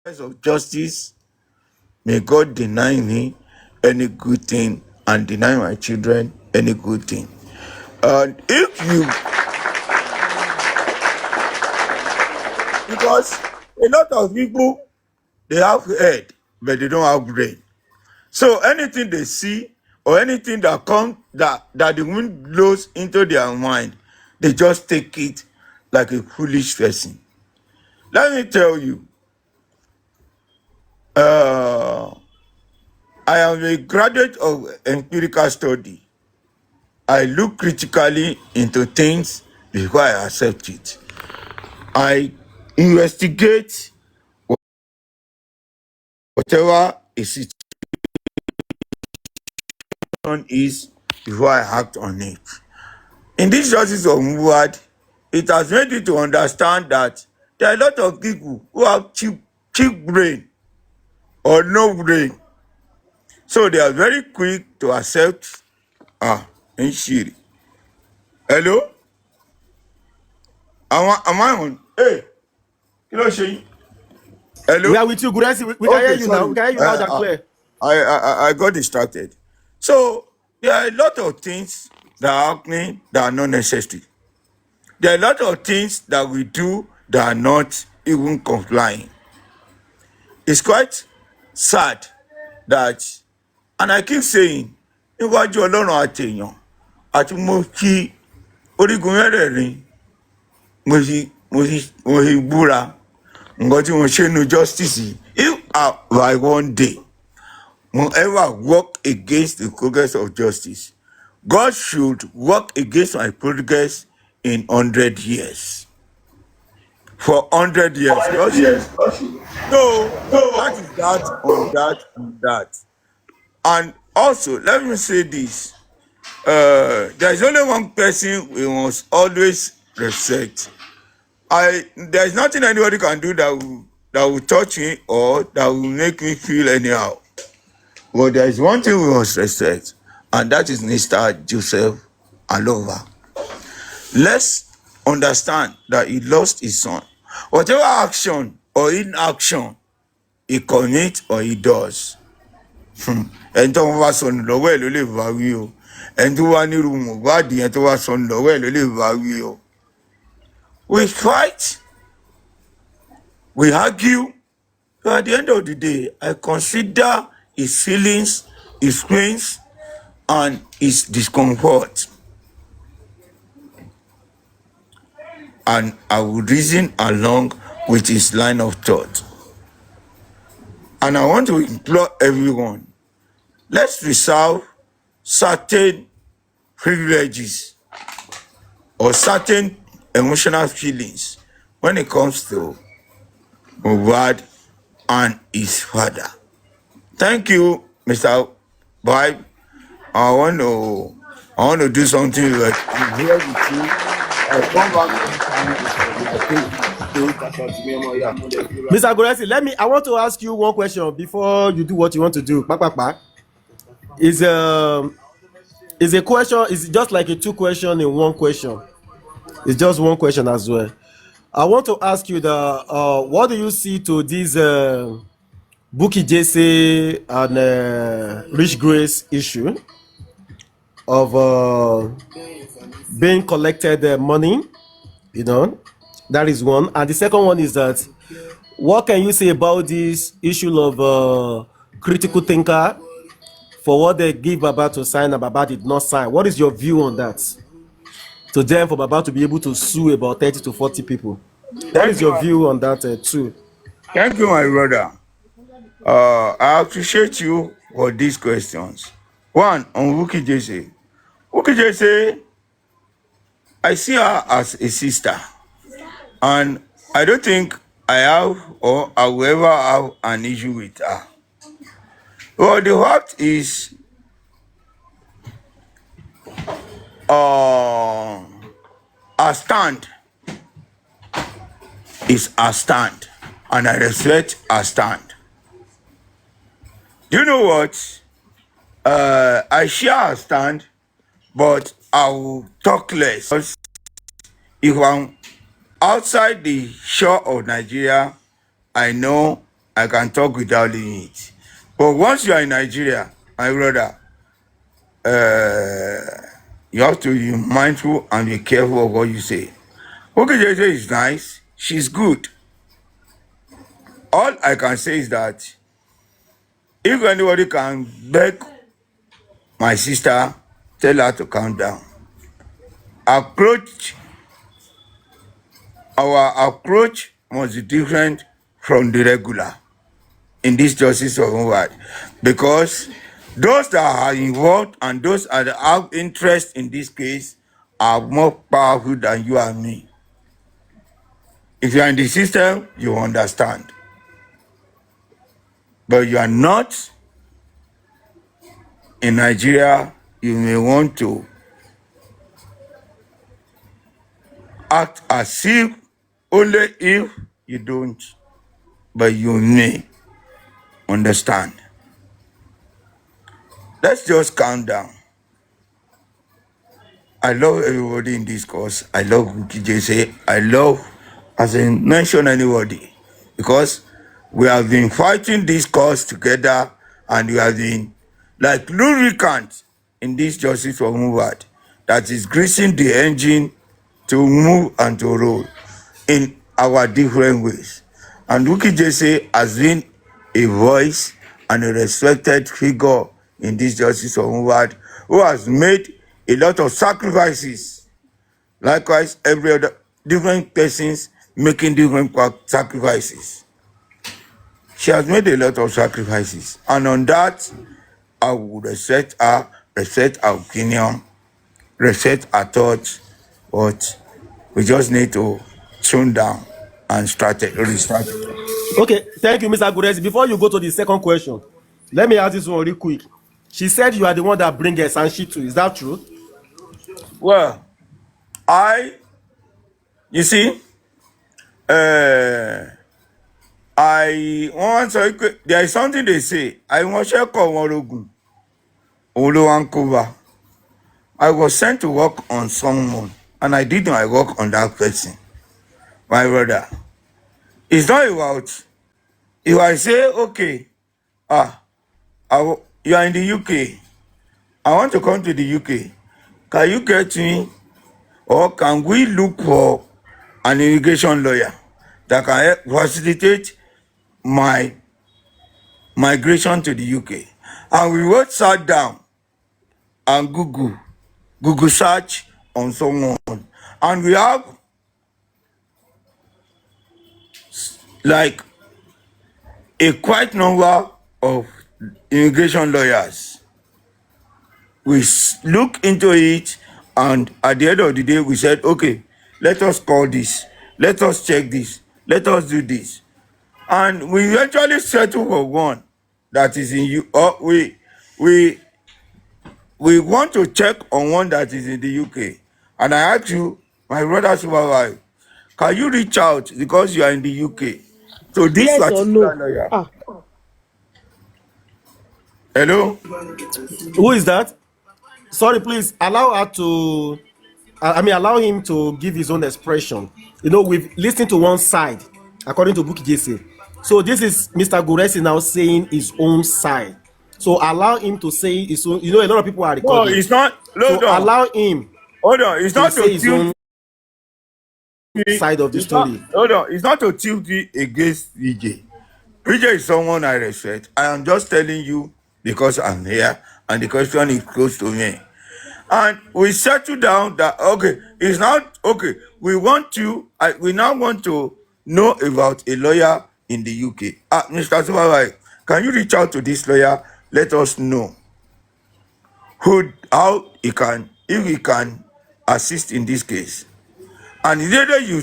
of justice, may God deny me any good thing and deny my children any good thing. And if you, because a lot of people, they have head, but they don't have brain. So anything they see or anything that comes that the wind blows into their mind, they just take it like a foolish person. Let me tell you, uh, I am a graduate of empirical study. I look critically into things before I accept it. I investigate whatever a situation is before I act on it. In this justice of word, it has made me to understand that there are a lot of people who have cheap brain or no brain. So they are very quick to accept Nshiri. Hello? Am I on? Hey, kí ló ṣe yín? We Hello? are with you, gurexy. We can hear Okay, you now. We sorry. can hear you loud and clear. I got distracted. So there are a lot of things that are happening that are not necessary. There are a lot of things that we do that are not even complying. It's quite sad that, and I keep saying, níwájú Ọlọ́run àti èèyàn, àti mo fi orígun mẹ́rẹ̀ẹ̀rin, mo fi búra, nǹkan tí mo ṣe nu justice yìí, if I by one day won't ever work against the progress of justice, God should work against my progress in 100 years. For 100 years. God should. So that is that on that on that. And also, let me say this. There is only one person we must always respect. There is nothing anybody can do that will touch me or that will make me feel anyhow. But there is one thing we must respect, and that is Mr. Joseph Aloba. Let's understand that he lost his son. Whatever action or inaction he commits or he does, ẹni tó wá sọnù lọ́wọ́ ẹ̀ ló lè bá wí o. Ẹni tó wá nírú Mohbad yẹn tó wá sọnù lọ́wọ́ ẹ̀ ló lè bá wí o. We fight, we argue, but at the end of the day, I consider his feelings, his pains, and his discomfort. And I will reason along with his line of thought. And I want to implore everyone, let's reserve certain privileges or certain emotional feelings when it comes to Mohbad and his father. Thank you, Mr. Vibe. I want to do something like here with you. I'll come back anytime. Mr. Gurexy, I want to ask you one question before you do what you want to do. Is a question, is just like a two question in one question. It's just one question as well. I want to ask you what do you see to this Buki Jesse and Rich Grace issue of being collected money, that is one. And the second one is that what can you say about this issue of critical thinker for what they give Baba to sign and Baba did not sign? What is your view on that? To them, for Baba to be able to sue about 30 to 40 people. What is your view on that too? Thank you, my brother. I appreciate you for these questions. One, on Wuki Jesse. Wuki Jesse, I see her as a sister. And I don't think I have or I will ever have an issue with her. Well, the fact is, her stand is her stand. And I respect her stand. You know what? I share her stand, but I will talk less. If I'm outside the shore of Nigeria, I know I can talk without limit. But once you are in Nigeria, my brother, you have to be mindful and be careful of what you say. Okay, JJ is nice. She's good. All I can say is that if anybody can beg my sister, tell her to calm down. Approach, our approach must be different from the regular in this justice of word, because those that are involved and those that have interest in this case are more powerful than you and me. If you are in the system, you understand. But you are not in Nigeria, you may want to act as if only if you don't, but you may understand. Let's just calm down. I love everybody in this course. I love JC. I love, as I mention anybody, because we have been fighting this cause together and we have been like lubricant in this justice for movement that is greasing the engine to move and to roll in our different ways. And Wiki JC has been a voice and a respected figure in this justice for movement who has made a lot of sacrifices. Likewise, every other different persons making different sacrifices. She has made a lot of sacrifices. And on that, I would respect her, respect her opinion, respect her thoughts, but we just need to tune down and restart it. Okay, thank you, Mr. Gurexy. Before you go to the second question, let me ask this one real quick. She said you are the one that bring a Sanshi to. Is that true? Well, you see, I want to, there is something they say. I want to call Warogun. Oluwankova. I was sent to work on someone, and I did my work on that person. My brother. It's not about, if I say, okay, you are in the UK, I want to come to the UK. Can you get me, or can we look for an immigration lawyer that can help facilitate my migration to the UK? And we both sat down and Google search on someone. And we have like a quite number of immigration lawyers. We look into it, and at the end of the day, we said, okay, let us call this, let us check this, let us do this. And we eventually settle for one that is in you. We want to check on one that is in the UK. And I ask you, my brother supervisor, can you reach out because you are in the UK? So this Yes or no? particular lawyer. Hello? Who is that? Sorry, please allow her to. Allow him to give his own expression. You know, we've listened to one side, according to Buki JC. So this is Mr. Gurexy now saying his own side. So allow him to say his own. You know, a lot of people are No, recording. it's not. So allow him Hold on. It's to not say to his tilt own side of the story. Hold on. It's not to tilt you against VJ. VJ is someone I respect. I am just telling you because I'm here and the question is close to me. And we settle down that, okay, it's not, okay, we now want to know about a lawyer in the UK. Mr. Supervisor, can you reach out to this lawyer? Let us know how if he can assist in this case. And either you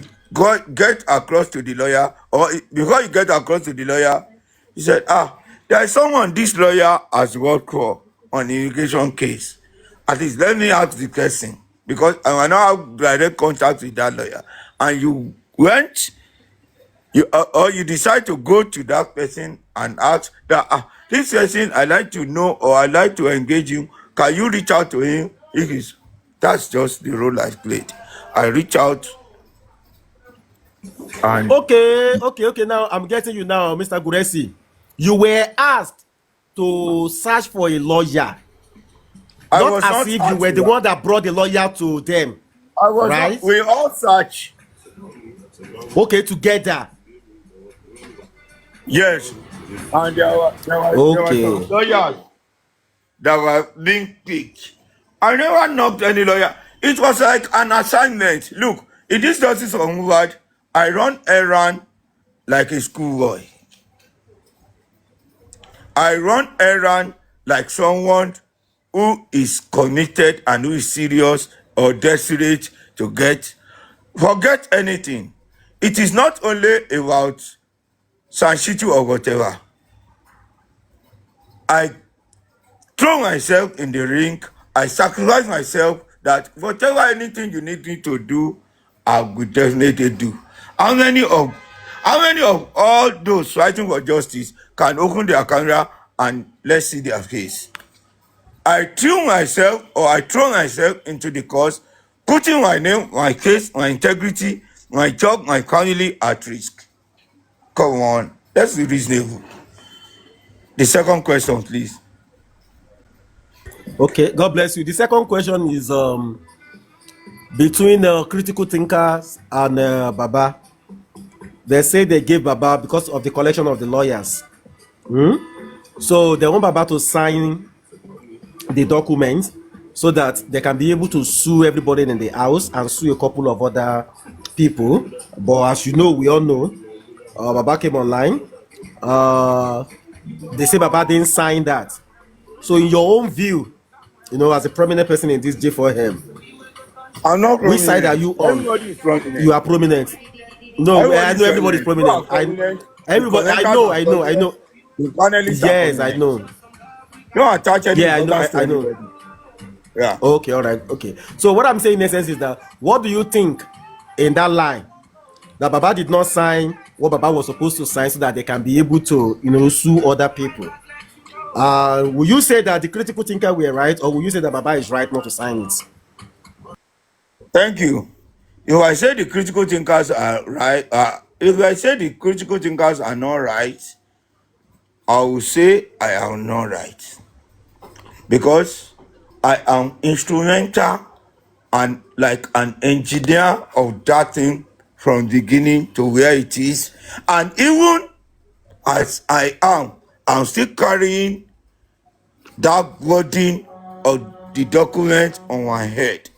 get across to the lawyer, or before you get across to the lawyer, he said, there is someone this lawyer has worked for on the immigration case. At least let me ask the person, because I now have direct contact with that lawyer. And you went, or you decide to go to that person and ask that, this person I like to know or I like to engage him. Can you reach out to him? That's just the role I played. I reach out And Okay. Now I'm getting you now, Mr. Gurexy. You were asked to search for a lawyer, I not was as not if you were the searching. one that brought the lawyer to them, I was not. right? We all search. Okay, together. Yes. And there were some Okay. lawyers that were being picked. I never knocked any lawyer. It was like an assignment. Look, in this justice of Muvad, I run errand like a schoolboy. I run errand like someone who is committed and who is serious or desperate to get. Forget anything. It is not only about Sanshiti or whatever. I throw myself in the ring. I sacrifice myself that whatever anything you need me to do, I will definitely do. How many of all those fighting for justice can open their camera and let's see their face? I throw myself into the cause, putting my name, my case, my integrity, my job, my family at risk. Come on, let's be reasonable. The second question, please. Okay, God bless you. The second question is between critical thinkers and Baba. They say they gave Baba because of the collection of the lawyers. So they want Baba to sign the document so that they can be able to sue everybody in the house and sue a couple of other people. But as you know, we all know, Baba came online. Uh, they say Baba didn't sign that. So in your own view, as a prominent person in this J4M, I'm not which side are prominent. you on? Everybody is prominent. You are prominent. No, Everybody I is know everybody's prominent. You are prominent. prominent. The Everybody, commenters are I prominent. know. The panelists are Yes, I prominent. know. Don't attach any Yeah, I know. importance to I know. anybody. Yeah. Okay, all right, okay. So what I'm saying in essence is that what do you think in that line that Baba did not sign what Baba was supposed to sign so that they can be able to, sue other people? Will you say that the critical thinker were right, or will you say that Baba is right not to sign it? Thank you. If I say the critical thinkers are right, if I say the critical thinkers are not right, I will say I am not right. Because I am instrumental and like an engineer of that thing from beginning to where it is. And even as I am, I'm still carrying that burden of the document on my head,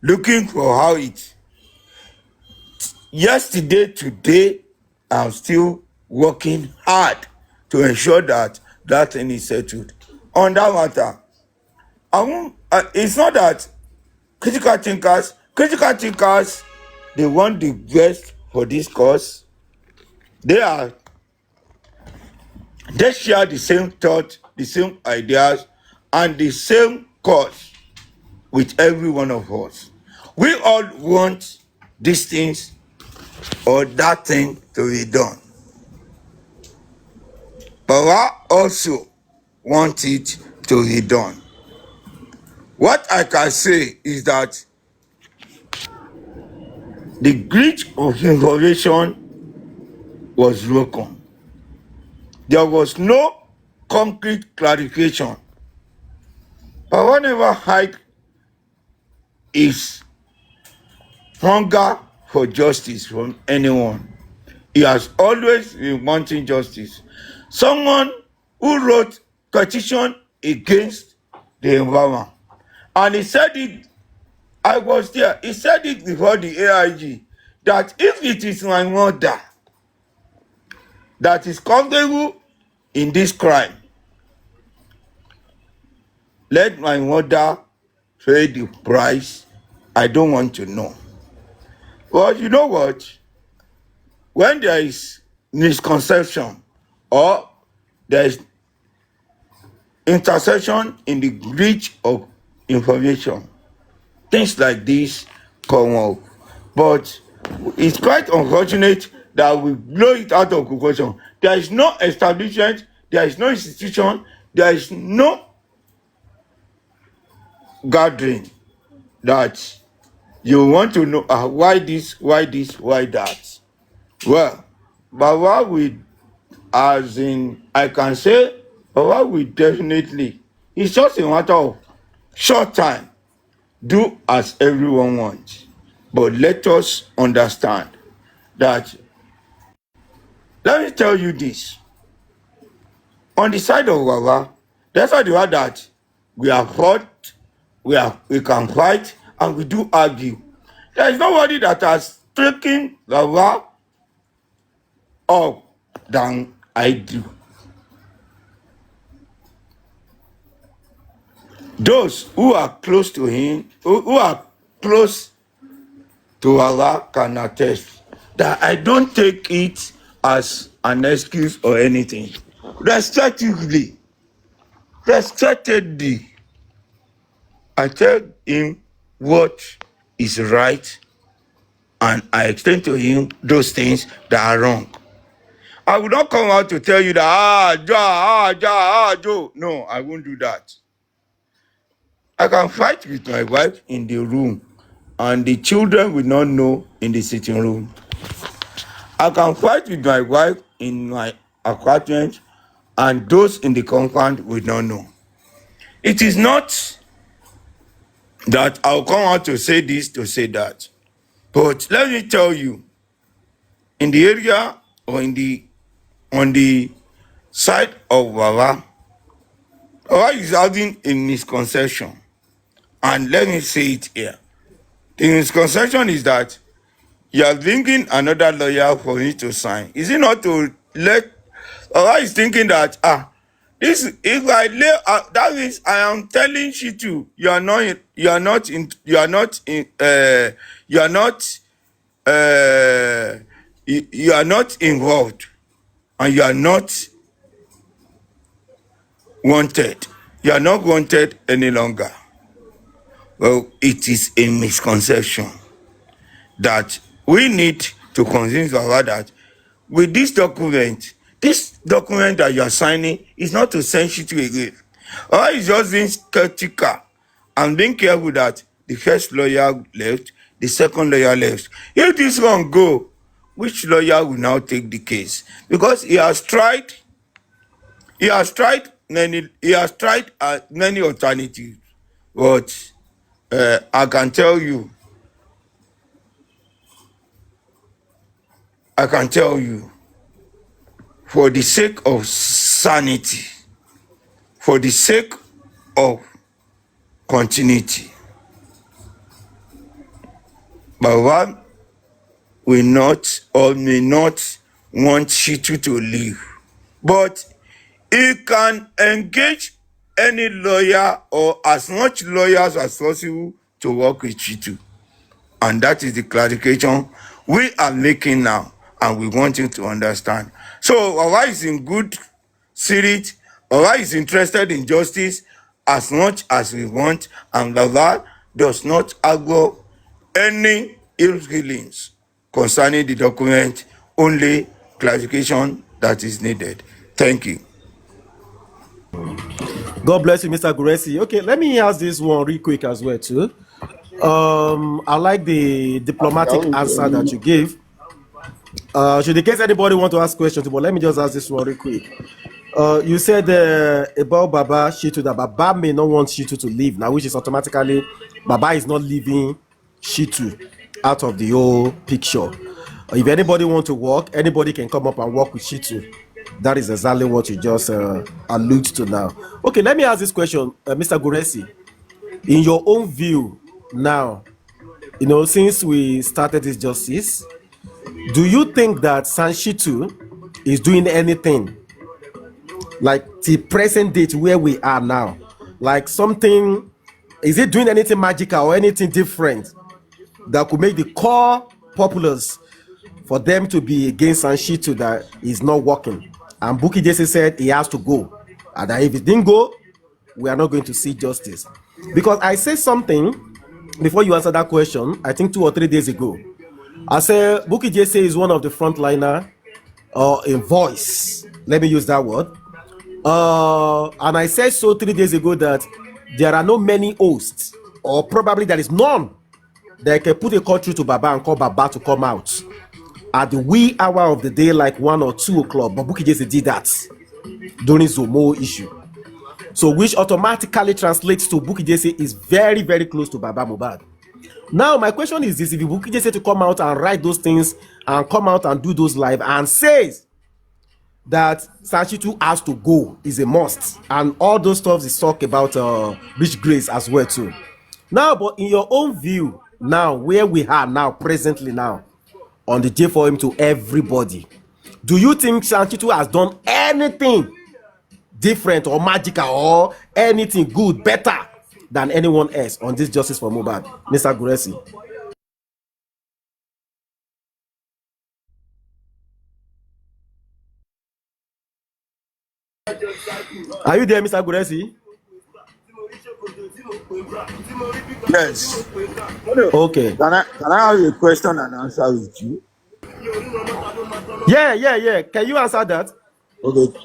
looking for how it. Yesterday, today, I'm still working hard to ensure that that thing is settled. On that matter, it's not that critical thinkers, they want the best for this cause. They are They share the same thought, the same ideas, and the same cause with every one of us. We all want these things or that thing to be done. But I also want it to be done. What I can say is that the grid of information was broken. There was no concrete clarification. But whenever hide is hunger for justice from anyone. He has always been wanting justice. Someone who wrote petition against the environment. And he said it, I was there, he said it before the AIG, that if it is my mother that is culpable in this crime, let my mother pay the price. I don't want to know. But you know what? When there is misconception or there is intersection in the breach of information, things like this come up. But it's quite unfortunate that we blow it out of proportion. There is no establishment, there is no institution, there is no gathering that You want to know why this, why that. Well, Baba will, as in, I can say, Baba will definitely, it's just a matter of short time, do as everyone wants. But let us understand that, let me tell you this, on the side of Baba, that's why the word that we are fought, we can fight, and we do argue. There is nobody that has taken Baba up than I do. Those who are close to him, who are close to Allah, can attest that I don't take it as an excuse or anything. Respectively, respectedly, I tell him what is right, and I explain to him those things that are wrong. I will not come out to tell you that Joe. No, I won't do that. I can fight with my wife in the room, and the children will not know in the sitting room. I can fight with my wife in my apartment, and those in the compound will not know. It is not that I'll come out to say this, to say that. But let me tell you, in the area or on the side of Baba is having a misconception. And let me say it here. The misconception is that you are bringing another lawyer for me to sign. Is it not to let, or is thinking that, this, if I lay, that means I am telling Shitu, you are not involved, and you are not wanted. You are not wanted any longer. Well, it is a misconception that we need to convince our that with this document that you are signing is not to send you to again. Or it's just being skeptical and being careful that the first lawyer left, the second lawyer left. If this one go, which lawyer will now take the case? Because he has tried many alternatives. But I can tell you, for the sake of sanity, for the sake of continuity, Baba will not or may not want Shitu to leave. But he can engage any lawyer or as much lawyers as possible to work with Shitu. And that is the clarification we are making now, and we want you to understand. So Baba is in good spirit. Baba is interested in justice as much as we want, and Baba does not argue any ill feelings concerning the document, only clarification that is needed. Thank you. God bless you, Mr. Gurexy. Okay, let me ask this one real quick as well too. I like the diplomatic answer that you gave. Should in case anybody want to ask questions, but let me just ask this one real quick. You said about Baba Shitu that Baba may not want Shitu to leave now, which is automatically Baba is not leaving Shitu out of the whole picture. If anybody want to work, anybody can come up and work with Shitu. That is exactly what you just allude to now. Okay, let me ask this question, Mr. Gurexy. In your own view now, since we started this justice, do you think that Shitu is doing anything like the present date where we are now? Like something, is it doing anything magical or anything different that could make the core populace for them to be against Shitu that is not working? And Bukky Jesse said he has to go, and that if it didn't go, we are not going to see justice. Because I said something before you answer that question, I think 2 or 3 days ago. I said Bukky Jesse is one of the frontliner in voice. Let me use that word. And I said so 3 days ago that there are not many hosts, or probably there is none, they can put a call through to Baba and call Baba to come out at the wee hour of the day, like 1 or 2 o'clock. But Bukky Jesse did that during Zomo issue. So which automatically translates to Bukky Jesse is very, very close to Baba Mohbad. Now, my question is this: if Bukky Jesse to come out and write those things and come out and do those live and says that Sanchitu has to go is a must, and all those stuff is talk about Rich Grace as well too. Now, but in your own view, now where we are now, presently now, on the J4M to everybody, do you think Sanchitu has done anything different or magical or anything good, better than anyone else on this justice for Mohbad, Mr. Gurexy? Are you there, Mr. Gurexy? Yes. Okay. Can I have a question and answer with you? Yeah. Can you answer that? Okay.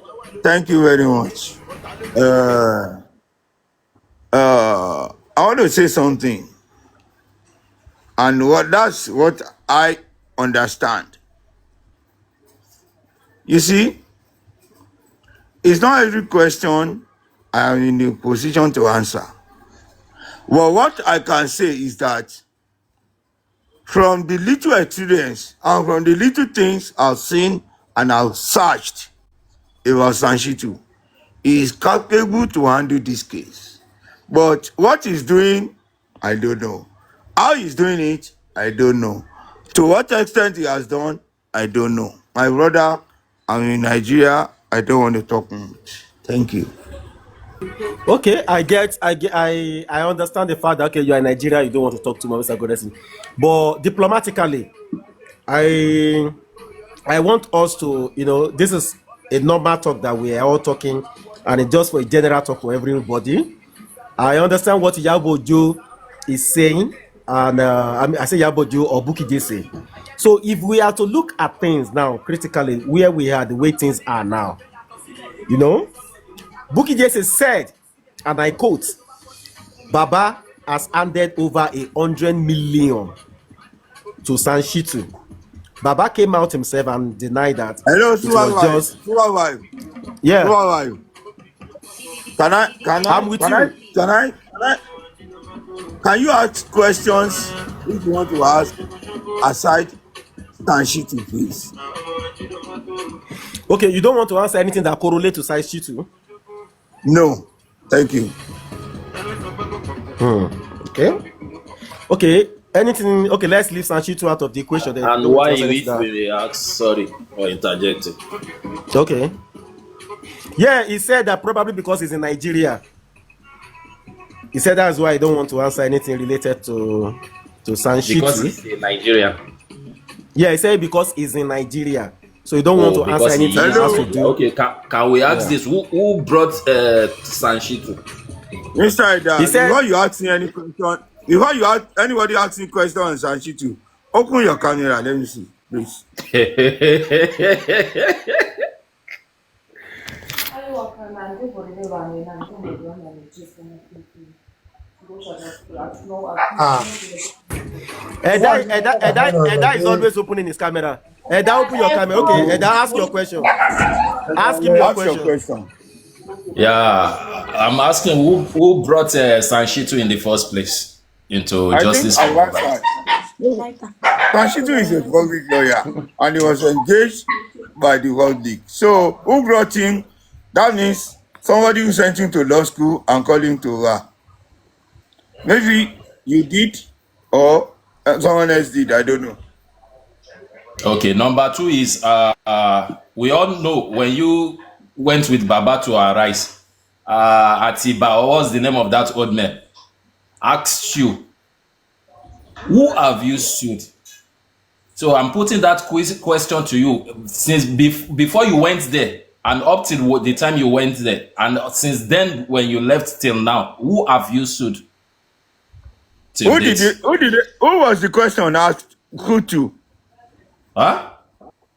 Thank you very much. I want to say something, and that's what I understand. You see, it's not every question I am in the position to answer. Well, what I can say is that from the little experience and from the little things I've seen and I've searched about Sanchitu, he is capable to handle this case. But what he's doing, I don't know. How he's doing it, I don't know. To what extent he has done, I don't know. My brother, I'm in Nigeria. I don't want to talk much. Thank you. Okay, I understand the fact that okay, you are in Nigeria, you don't want to talk to Mr. Gurexy. But diplomatically, I want us to, this is a normal talk that we are all talking, and it's just for a general talk for everybody. I understand what Yabo Joe is saying, and I say Yabo Joe or Bukky Jesse. So if we are to look at things now critically, where we are, the way things are now, Bukky Jesse said, and I quote, Baba has handed over 100 million to Sanchitu. Baba came out himself and denied that. Hello, It was just, yeah. Who are you? I'm with you. Can you ask questions if you want to ask aside Sanchitu, please? Okay, you don't want to answer anything that correlates to Sanchitu? No, thank you. Okay. Anything? Okay, let's leave Sanchitu out of the equation. Then. And why if we ask, sorry for interjecting. Okay. Yeah, he said that probably because he's in Nigeria. He said that's why I don't want to answer anything related to Sanchitu. Because he's in Nigeria. Yeah, he said because he's in Nigeria. So you don't want to answer anything that has to do. Okay, can we ask this? Who brought Sanchitu? Mr. Ida, before you ask me any question, before you ask anybody asking question on Sanchitu, open your camera. Let me see, please. Eda is always opening his camera. Eda, open your camera. Okay, Eda, ask your question. Ask him your question. Yeah, I'm asking who brought Sanchitu in the first place into justice. Sanchitu is a public lawyer and he was engaged by the World League. So who brought him? That means somebody who sent him to law school and called him to law. Maybe you did or someone else did. I don't know. Okay, number 2 is we all know when you went with Baba to Arise, Atiba, or what's the name of that old man, asked you, who have you sued? So I'm putting that question to you. Since before you went there and up till the time you went there, and since then when you left till now, who have you sued? Who was the question asked? Who to? Huh?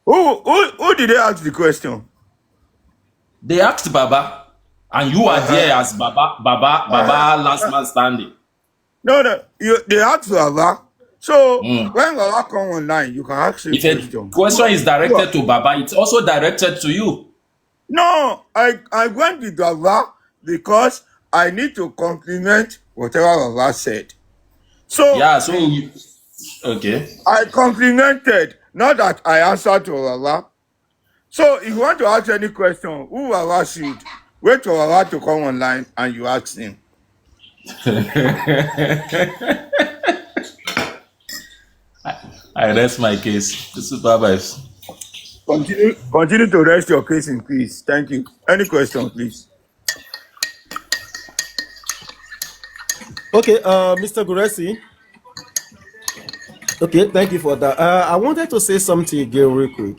Who did they ask the question? They asked Baba, and you are there as Baba last man standing. No, they asked Baba, So when Baba come online, you can ask him If a question. question is You directed to Baba, it's also directed to you. No, I went with Baba because I need to compliment whatever Baba said. So Yeah, so okay. I complimented, not that I answered to Baba. So if you want to ask any question, who Baba should wait for Baba to come online and you ask him. I rest my case. Super vibes. Continue to rest your case in peace. Thank you. Any question, please? Okay, Mr. Gurexy. Okay, thank you for that. I wanted to say something again real quick.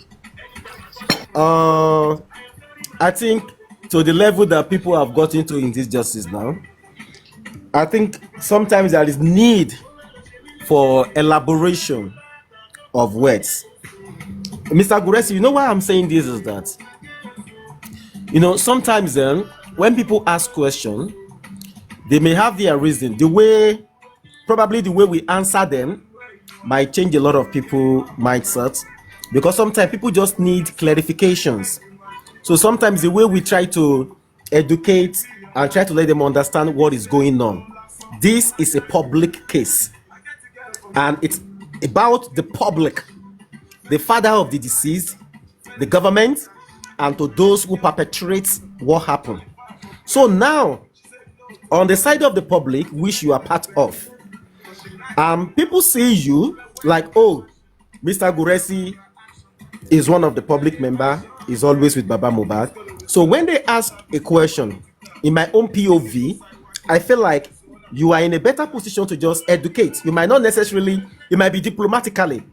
I think to the level that people have got into in this justice now, I think sometimes there is need for elaboration of words. Mr. Gurexy, you know why I'm saying this is that, sometimes then when people ask questions, they may have their reason. Probably the way we answer them might change a lot of people mindsets, because sometimes people just need clarifications. So sometimes the way we try to educate and try to let them understand what is going on. This is a public case, and it's about the public, the father of the deceased, the government, and to those who perpetrate what happened. So now, on the side of the public, which you are part of, people see you like, oh, Mr. Gurexy is one of the public member, is always with Baba Mohbad. So when they ask a question, in my own POV, I feel like you are in a better position to just educate. You might not necessarily, it might be diplomatically,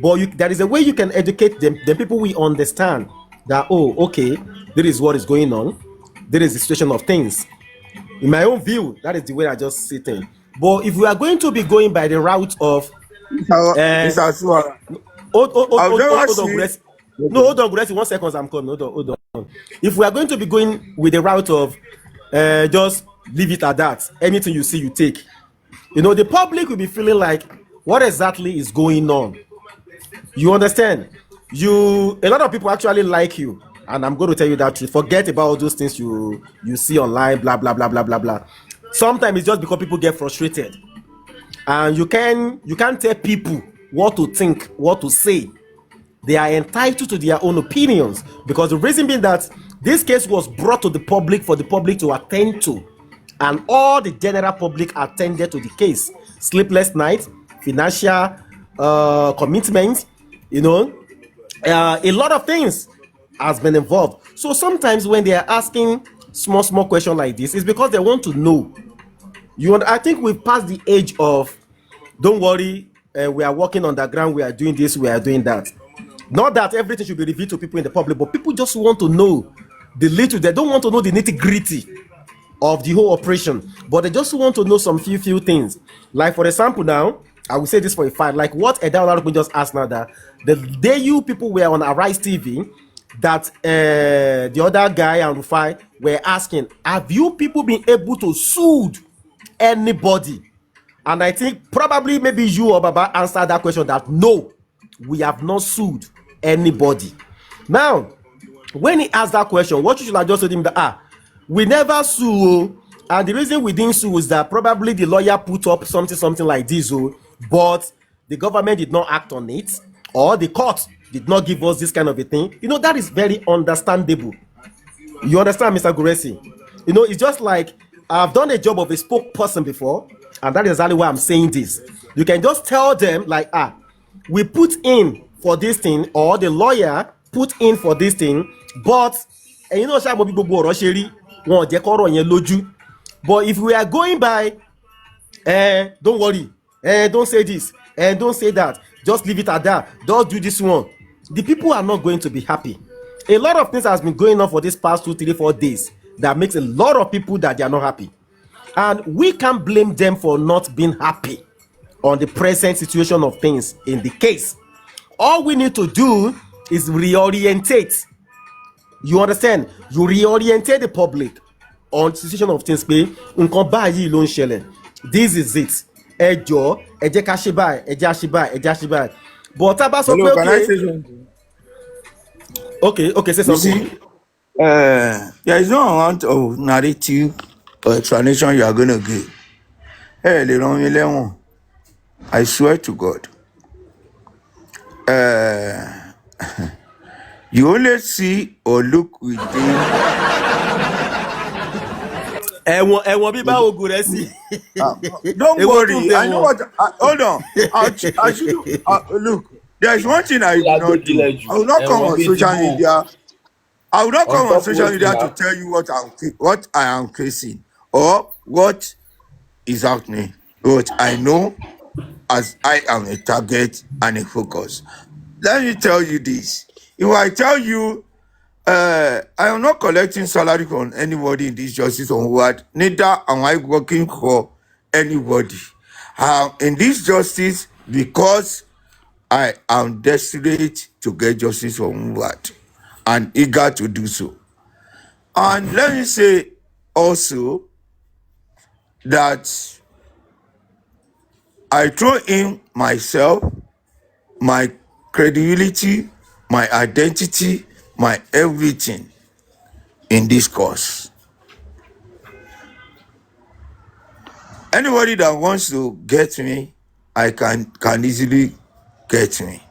but there is a way you can educate them. The people will understand that, oh, okay, this is what is going on. This is the situation of things. In my own view, that is the way I just sit in. But if we are going to be going by the route of Mr. Suara, hold I've never on, seen. Gurexy. No, hold on, Gurexy. 1 second, I'm coming. Hold on. If we are going to be going with the route of just leave it at that, anything you see, you take. The public will be feeling like, what exactly is going on? You understand? A lot of people actually like you, and I'm going to tell you that truth. Forget about all those things you see online, blah blah blah blah blah blah. Sometimes it's just because people get frustrated, and you can't tell people what to think, what to say. They are entitled to their own opinions, because the reason being that this case was brought to the public for the public to attend to, and all the general public attended to the case. Sleepless nights, financial commitments, a lot of things has been involved. So sometimes when they are asking small questions like this, it's because they want to know. I think we've passed the age of, don't worry, we are working on the ground, we are doing this, we are doing that. Not that everything should be revealed to people in the public, but people just want to know the little. They don't want to know the nitty-gritty of the whole operation, but they just want to know some few things. Like, for example, now I will say this for a fact, like what Edaolarukun just asked now, that the day you people were on Arise TV, that the other guy and Rufai were asking, have you people been able to sue anybody? And I think probably maybe you or Baba answered that question, that no, we have not sued anybody. Now, when he asked that question, what you should have just told him that, we never sue, and the reason we didn't sue is that probably the lawyer put up something like this, but the government did not act on it, or the court did not give us this kind of a thing. That is very understandable. You understand, Mr. Gurexy? It's just like, I've done a job of a spokesperson before, and that is exactly why I'm saying this. You can just tell them like, we put in for this thing, or the lawyer put in for this thing, but but if we are going by, don't worry, don't say this, don't say that, just leave it at that, don't do this one, the people are not going to be happy. A lot of things has been going on for this past 2, 3, 4 days that makes a lot of people that they are not happy, and we can't blame them for not being happy on the present situation of things in the case. All we need to do is reorientate. You understand? You reorientate the public on the situation of things. This is it. ẹ jọ̀ọ́ ẹ jẹ́ ká ṣe báyìí, ẹ jẹ́ á ṣe báyìí, ẹ jẹ́ á ṣe báyìí. But tá a bá sọ pé Hello, can I okay, say something? okay, say You something. see, there is no amount of narrative or explanation you are going to give. Hey, lè rán mi lẹ́wọ̀n. I swear to God. You only see or look within. Ẹ̀wọ̀n bí báwo gurexy. Don't Èwo tún worry. I know tẹ̀wọ̀n. what. Hold on. I should look. There is one thing I do not do. I will not come on social media. I will not come on social media to tell you what I am facing or what is happening. But I know as I am a target and a focus. Let me tell you this. If I tell you I am not collecting salary from anybody in this justice onward, neither am I working for anybody. In this justice because I am desperate to get justice onward and eager to do so. And let me say also that I throw in myself, my credibility, my identity, my everything in this cause. Anybody that wants to get me, I can easily get me.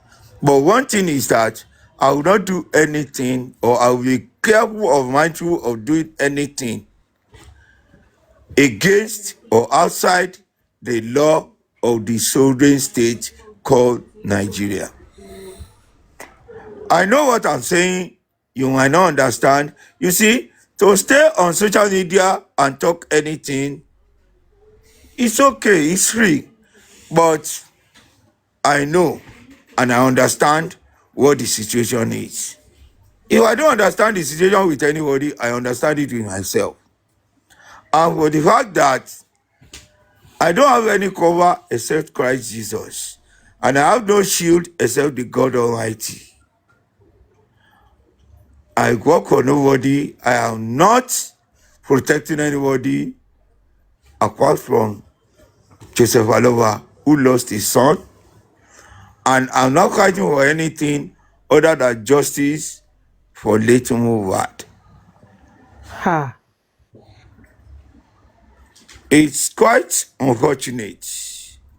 But one thing is that I will not do anything, or I will be careful of mindful of doing anything against or outside the law of the sovereign state called Nigeria. I know what I'm saying. You might not understand. You see, to stay on social media and talk anything, it's okay, it's free. But I know and I understand what the situation is. If I don't understand the situation with anybody, I understand it with myself. And for the fact that I don't have any cover except Christ Jesus, and I have no shield except the God Almighty, I work for nobody. I am not protecting anybody apart from Joseph Aloba, who lost his son. And I'm not fighting for anything other than justice for late Mohbad. Ha. It's quite unfortunate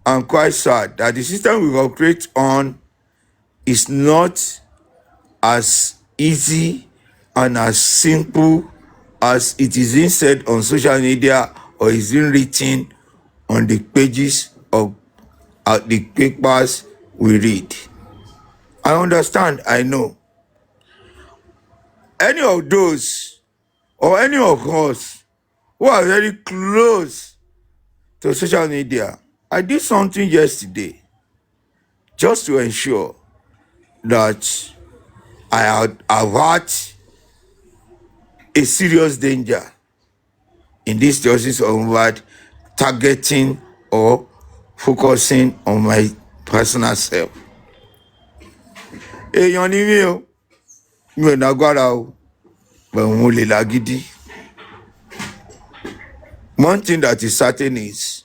and quite sad that the system we operate on is not as easy and as simple as it is being said on social media or is being written on the pages of the papers we read. I understand, I know. Any of those or any of us who are very close to social media, I did something yesterday just to ensure that I avert a serious danger in this justice onward, targeting or focusing on my personal self. Èèyàn ni mí o, mi ò lágbára o, but mo lè lágídí. One thing that is certain is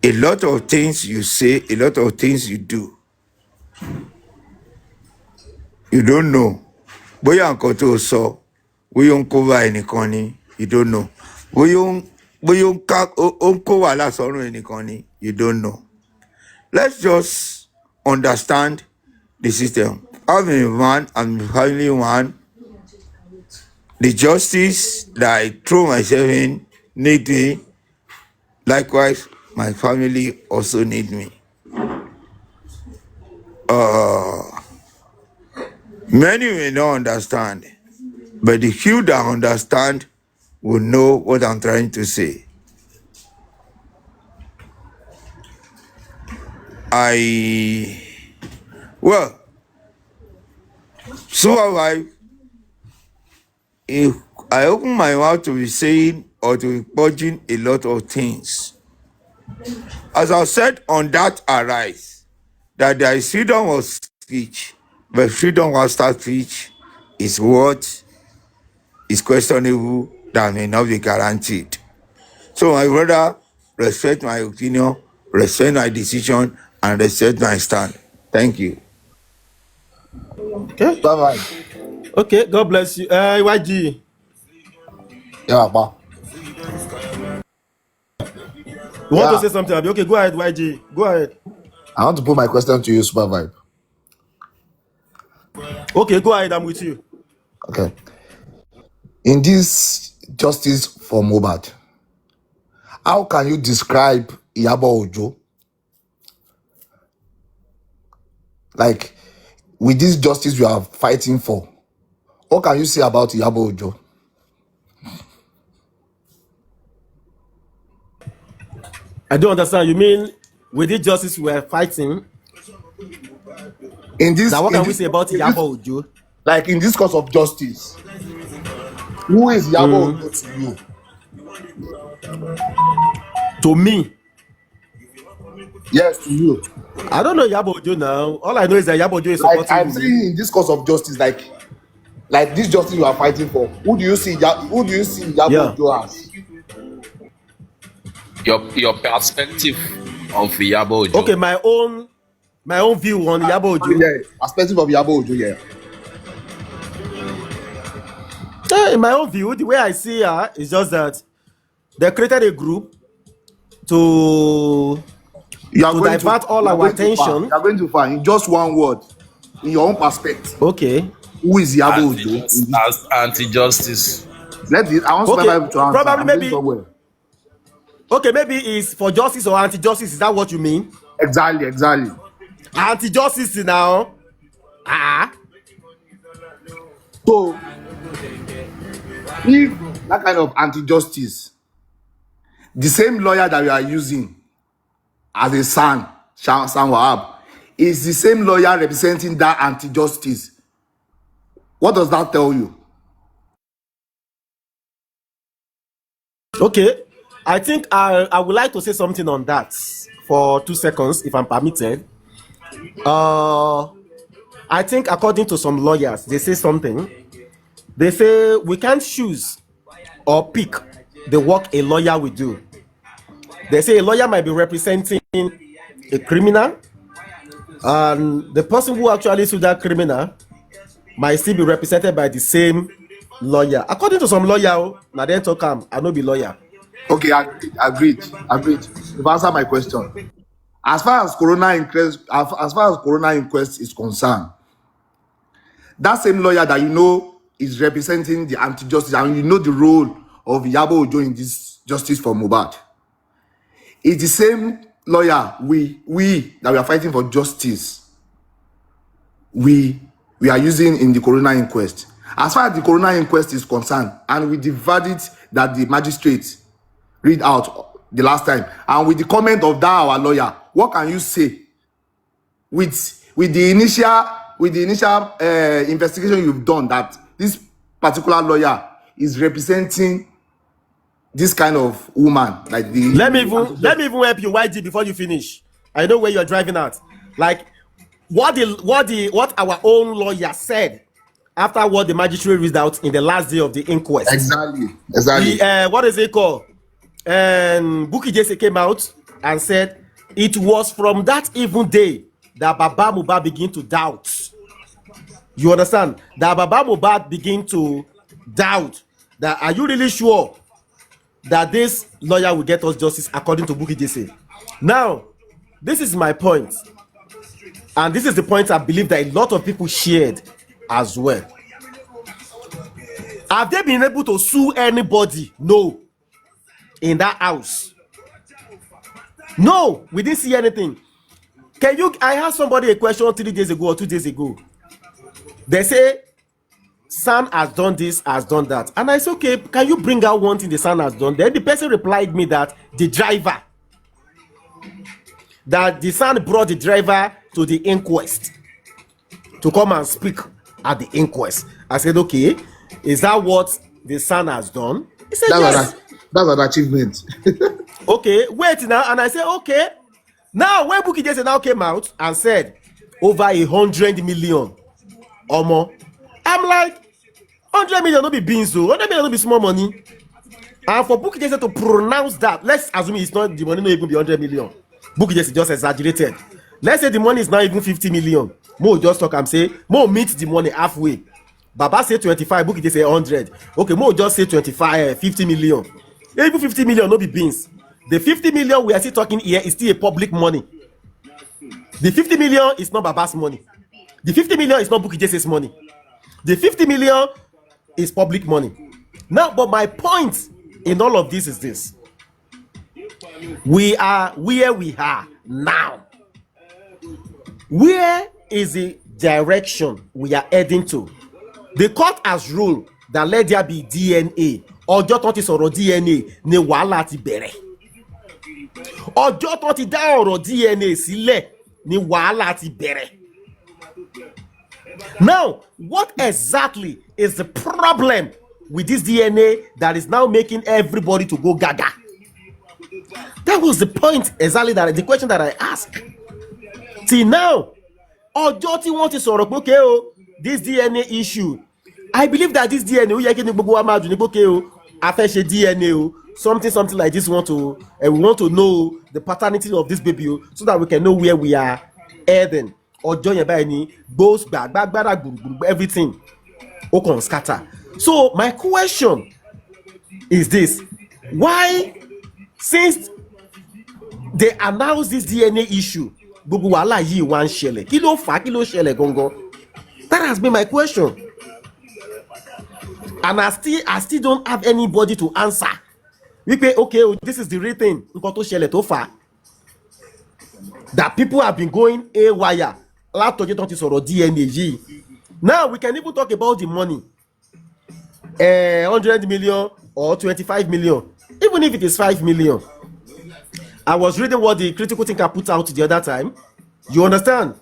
a lot of things you say, a lot of things you do, you don't know. Bóyá nǹkan tó sọ, bóyá ó ń cover ẹnìkan ni, you don't know. Bóyá ó ń kó wàhálà sọ́rùn ẹnìkan ni, you don't know. Let's just understand the system. I'm a man, I'm a family man. The justice that I throw myself in need me. Likewise, my family also need me. Many may not understand, but the few that understand will know what I'm trying to say. If I open my mouth to be saying or to be purging a lot of things, as I said on that arise, that there is freedom of speech, but freedom of speech is what is questionable that may not be guaranteed. So my brother, respect my opinion, respect my decision, and respect my stand. Thank you. Okay. Bye bye. Okay. God bless you. YG, Yeah, Papa. you want to Yeah. say something? Abi? Okay, go ahead, YG. Go ahead. I want to put my question to you, Super Vibe. Okay, go ahead. I'm with you. Okay. In this justice for Mohbad, how can you describe Iyabo Ojo? Like, with this justice you are fighting for, what can you say about Iyabo Ojo? I don't understand. You mean with the justice we're fighting? In Now, this, what in can we this, say about in this, Iyabo Ojo? like in this cause of justice, who is Iyabo Ojo to you? To me, Yes, to you. I don't know Iyabo Ojo now. All I know is that Iyabo Ojo is Like supporting I'm Wumi. saying, in this cause of justice, like this justice you are fighting for, who do you see? Who do you see Iyabo Yeah. Ojo as? Your perspective of Iyabo Ojo. Okay, my own view on Iyabo Ojo. Yeah, perspective of Iyabo Ojo. Yeah. In my own view, the way I see her is just that they created a group to You are to going to divert all you are our going too far. attention. You are going too far. In just one word, in your own perspective, Okay. who is Iyabo Ojo in this? As anti-justice. Let it. I want Okay. Survivor to answer. Probably I'm going maybe. somewhere. Okay, maybe it's for justice or anti-justice. Is that what you mean? Exactly, exactly. Anti-justice now. So, if that kind of anti-justice, the same lawyer that you are using as a San Wahab, is the same lawyer representing that anti-justice. What does that tell you? Okay. I think I would like to say something on that for 2 seconds, if I'm permitted. I think according to some lawyers, they say something. They say we can't choose or pick the work a lawyer will do. They say a lawyer might be representing a criminal, and the person who actually sued that criminal might still be represented by the same lawyer. According to some lawyer, now then talk I no be lawyer. Okay, agreed. You've answered my question. As far as Corona inquest is concerned, that same lawyer that you know is representing the anti-justice, and you know the role of Iyabo Ojo in this justice for Mohbad, is the same lawyer we that we are fighting for justice. We are using in the Corona inquest. As far as the Corona inquest is concerned, and with the verdict that the magistrate read out the last time, and with the comment of that our lawyer, what can you say with the initial investigation you've done, that this particular lawyer is representing this kind of woman, like the Let me even help you, YG, before you finish. I know where you're driving at. Like what our own lawyer said after what the magistrate read out in the last day of the inquest. exactly. What is it called? And Bukky Jesse came out and said it was from that even day that Baba Mohbad began to doubt. You understand? That Baba Mohbad began to doubt that, are you really sure that this lawyer will get us justice according to Bukky Jesse? Now, this is my point. And this is the point I believe that a lot of people shared as well. Have they been able to sue anybody? No. In that house? No, we didn't see anything. I asked somebody a question 3 days ago or 2 days ago. They say San has done this, has done that, and I said, okay, can you bring out one thing the San has done? Then the person replied me that the San brought the driver to the inquest to come and speak at the inquest. I said, okay, is that what the San has done? He said, yes. That's an achievement. Okay, wait now. And I said, okay. Now, when Bukky Jesse now came out and said over 100 million or more, I'm like, 100 million no be beans though. 100 million no be small money. And for Bukky Jesse to pronounce that, let's assume it's not the money, not even be 100 million. Bukky Jesse just exaggerated. Let's say the money is not even 50 million. Mo just talk and say, Mo meet the money halfway. Baba say 25, Bukky Jesse say 100. Okay, Mo just say 25, 50 million. Even 50 million, no be beans. The 50 million we are still talking here is still a public money. The 50 million is not Baba's money. The 50 million is not Bukky Jesse's money. The 50 million is public money. Now, but my point in all of this is this. We are where we are now. Where is the direction we are heading to? The court has ruled that let there be DNA. Ọjọ́ tó ti sọ̀rọ̀ DNA ni wàhálà ti bẹ̀rẹ̀. Ọjọ́ tó ti dá ọ̀rọ̀ DNA sílẹ̀ ni wàhálà ti bẹ̀rẹ̀. Now, what exactly is the problem with this DNA that is now making everybody to go gaga? That was the point exactly, that the question that I asked. Till now, ọjọ́ tí wọ́n ti sọ̀rọ̀ pé okay o, this DNA issue, I believe that this DNA, ó yẹ kí ni gbogbo wa máa dùn ní pé okay o, a fẹ́ ṣe DNA o, something like this, we want to know the paternity of this baby o, so that we can know where we are heading. Ọjọ́ yẹn báyìí ni gbòòs gbàgbàgbàrà gbùrùgbùrù everything ó kàn scatter. So my question is this: why, since they announced this DNA issue, gbogbo wàhálà yìí wá ń ṣẹlẹ̀? Kí ló fà á? Kí ló ṣẹlẹ̀ gangan? That has been my question, and I still don't have anybody to answer. Wípé okay, this is the real thing, nǹkan tó ṣẹlẹ̀ tó fà á, that people have been going haywire látọjọ́ tó ti sọ̀rọ̀ DNA yìí. Now we can even talk about the money, 100 million or 25 million, even if it is 5 million. I was reading what the critical thinker put out the other time. You understand?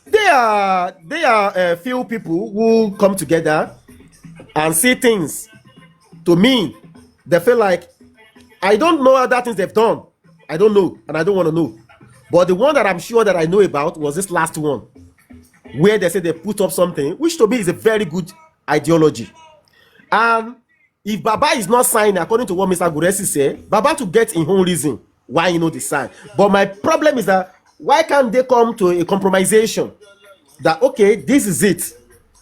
There are few people who come together and say things to me. They feel like, I don't know other things they've done. I don't know, and I don't want to know. But the one that I'm sure that I know about was this last one, where they say they put up something, which to me is a very good ideology. And if Baba is not signing, according to what Mr. Gurexy said, Baba to get his own reason why you know the sign. But my problem is that why can't they come to a compromisation that okay, this is it,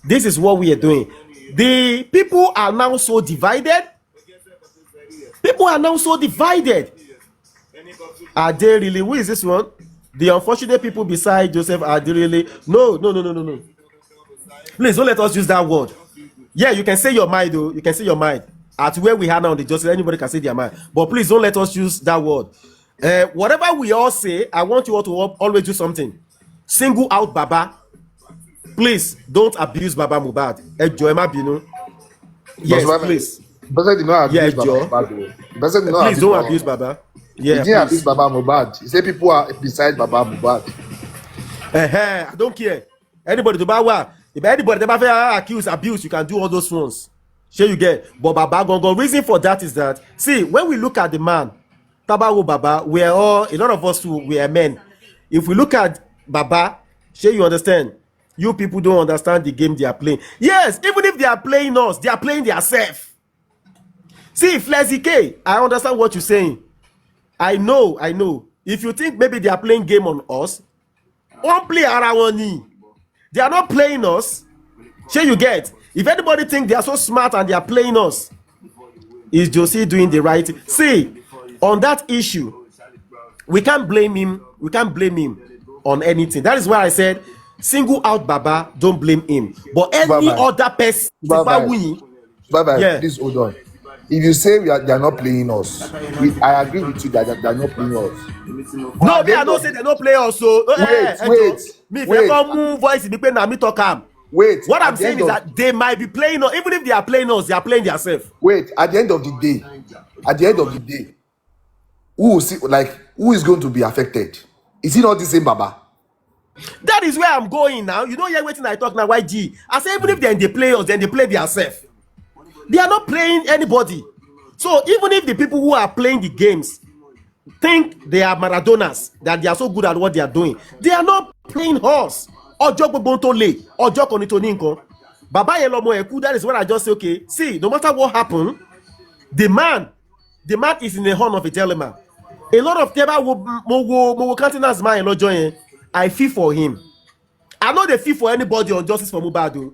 this is what we are doing? The people are now so divided. People are now so divided. Are they really? Who is this one? The unfortunate people beside Joseph, are they really? No. Please don't let us use that word. Yeah, you can say your mind, though. You can say your mind. At where we are now, the justice, anybody can say their mind. But please don't let us use that word. Whatever we all say, I want you all to always do something. Single out Baba. Please don't abuse Baba Mohbad. Yes, please. Please don't abuse Baba. Yeah, he didn't abuse Baba Mohbad. He said people are beside Baba Mohbad. I don't care. Anybody to buy, if anybody ever accuse abuse, you can do all those ones. Sure you get. But Baba Gongo, reason for that is that, see, when we look at the man, Tabawo Baba, we are all, a lot of us too, we are men. If we look at Baba, sure you understand. You people don't understand the game they are playing. Yes, even if they are playing us, they are playing themselves. See, Flexi K, I understand what you're saying. I know. If you think maybe they are playing game on us, one play around knee. They are not playing us. Sure you get. If anybody think they are so smart and they are playing us, is Josie doing the right thing? See, on that issue, we can't blame him. We can't blame him on anything. That is why I said, single out Baba, don't blame him. But any other person, yeah. Please hold on. If you say they are not playing us, I agree with you that they are not playing us. No, I don't say they don't play us. So wait. What I'm saying is that they might be playing us. Even if they are playing us, they are playing themselves. Wait, at the end of the day, who is going to be affected? Is it not the same Baba? That is where I'm going now. You know, you're waiting. I talk now. YG. I say even if they're in the players, then they play themselves. They are not playing anybody. So even if the people who are playing the games think they are Maradonas, that they are so good at what they are doing, they are not playing us. Baba Yelomo Eku, that is what I just say, okay, see, no matter what happened, The man is in the horn of a gentleman. A lot of teba wo countenance man lọ́jọ́ I feel for him. I know they feel for anybody on justice for Mohbad.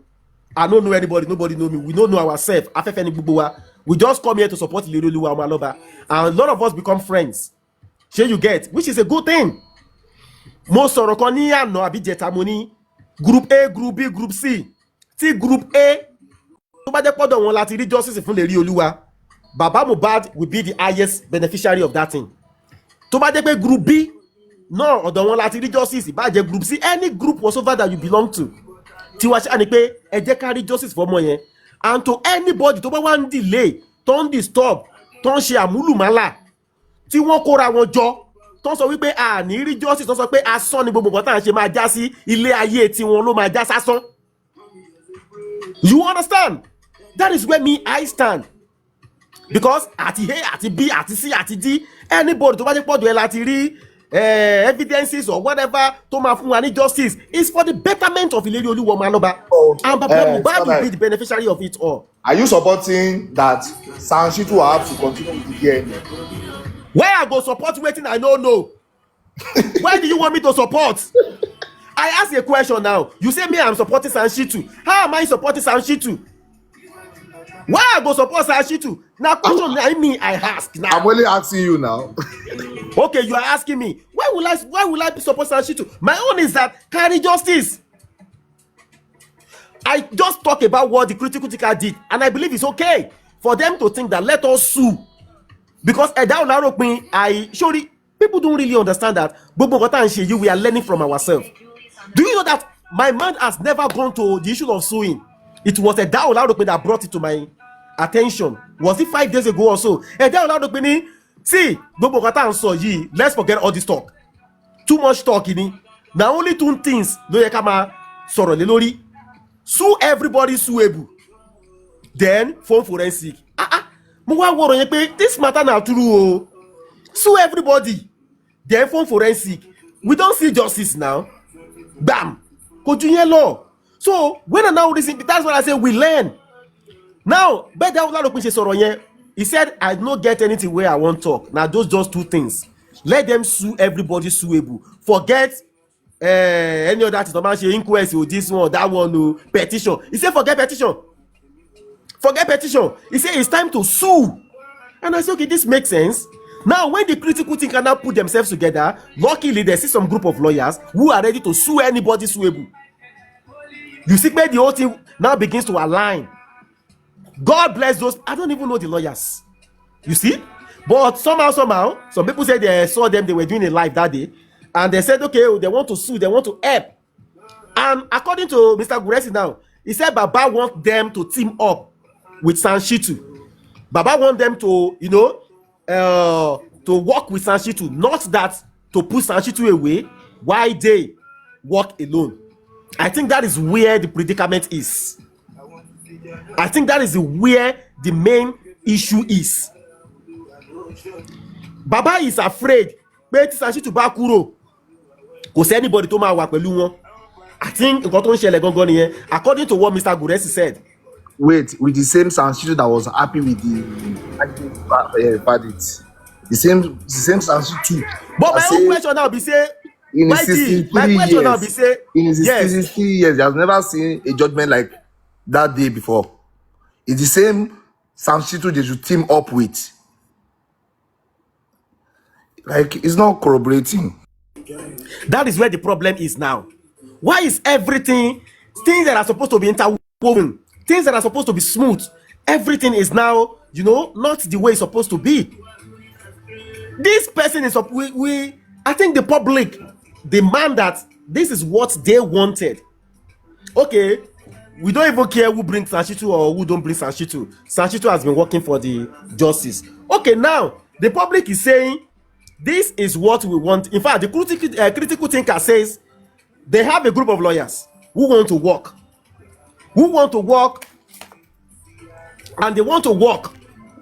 I don't know anybody, nobody know me. We don't know ourselves. Afẹ́fẹ́ ni gbogbo wa. We just come here to support Ilerioluwa Aloba, and a lot of us become friends. Shey you get, which is a good thing. Mo sọ̀rọ̀ kan ní àná àbí jẹta mo ní group A, group B, group C. Tí group A tó bá jẹ́ pọ́dọ̀ wọn láti rí justice fún Ilerioluwa, Baba Mohbad will be the highest beneficiary of that thing. Tó bá jẹ́ pé group B náà ọ̀dọ̀ wọn láti rí justice, bá jẹ́ group C, any group whatsoever that you belong to, tiwa ṣá ni pé ẹ jẹ́ ká rí justice fọ́mọ yẹn. And to anybody tó bá wá ń delay, tó ń disturb, tó ń ṣe àmúlùmálà, tí wọ́n kóra wọn jọ, tó ń sọ wípé a ní rí justice, tó ń sọ pé asán ni gbogbo nǹkan tá à ń ṣe máa já sí, ilé ayé tiwọn ló máa já sásán. You understand? That is where I stand. Because àti A, àti B, àti C, àti D, anybody tó bá jẹ́ pọ̀jù ẹ láti rí evidences or whatever tó máa fún wa ní justice is for the betterment of Ilerioluwa Aloba. And Baba Mohbad will be the beneficiary of it all. Are you supporting that Sanshitu will have to continue with the DNA? Where I go support waiting, I don't know. Why do you want me to support? I ask a question now. You say me I'm supporting Sanshitu. How am I supporting Sanshitu? Why I go support Sanshitu? Now question I ask now. I'm only asking you now. Okay, you are asking me. Why will I support Sanshitu? My own is that carry justice. I just talk about what the critical thinker did, and I believe it's okay for them to think that let us sue. Because surely people don't really understand that we are learning from ourselves. Do you know that my mind has never gone to the issue of suing? It was a Olarope that brought it to my attention. Was it 5 days ago or so? See, let's forget all this talk. Too much talk in it. Now only two things. Sue everybody sueable. Then phone forensic. This matter now true. Sue everybody. Then phone forensic. We don't see justice now. Bam. Continue law. So when I now listen, that's what I say we learn. Now, he said, I don't get anything where I want to talk. Now, those just two things. Let them sue everybody sueable. Forget any other thing. Inquest or this one or that one or petition. He said, forget petition. Forget petition. He said, it's time to sue. And I said, okay, this makes sense. Now, when the critical thinker now put themselves together, luckily they see some group of lawyers who are ready to sue anybody sueable. You see where the whole thing now begins to align. God bless those. I don't even know the lawyers. You see? But somehow, some people said they saw them, they were doing a live that day. And they said, okay, they want to sue, they want to help. And according to Mr. Gurexy now, he said Baba wants them to team up with Sanshitu. Baba wants them to, to work with Sanshitu. Not that to put Sanshitu away, why they work alone. I think that is where the predicament is. I think that is where the main issue is. Baba is afraid. Pé tí Sanshitu bá kúrò, kò sí anybody tó máa wà pẹ̀lú wọn. I think nǹkan tó ń ṣẹlẹ̀ gangan nìyẹn. According to what Mr. Gurexy said. Wait, with the same Sanshitu that was happy with the verdict. The same Sanshitu. But my own question now be say, in his 63 years, in his yes. 63 years, he has never seen a judgment like that day before. It's the same Sanshitu they should team up with. Like, it's not corroborating. That is where the problem is now. Why is everything, things that are supposed to be interwoven, things that are supposed to be smooth, everything is now, not the way it's supposed to be. This person is, I think the public demand that this is what they wanted. Okay, we don't even care who brings Sanshitu or who don't bring Sanshitu. Sanshitu has been working for the justice. Okay, now the public is saying this is what we want. In fact, the critical thinker says they have a group of lawyers who want to work, and they want to work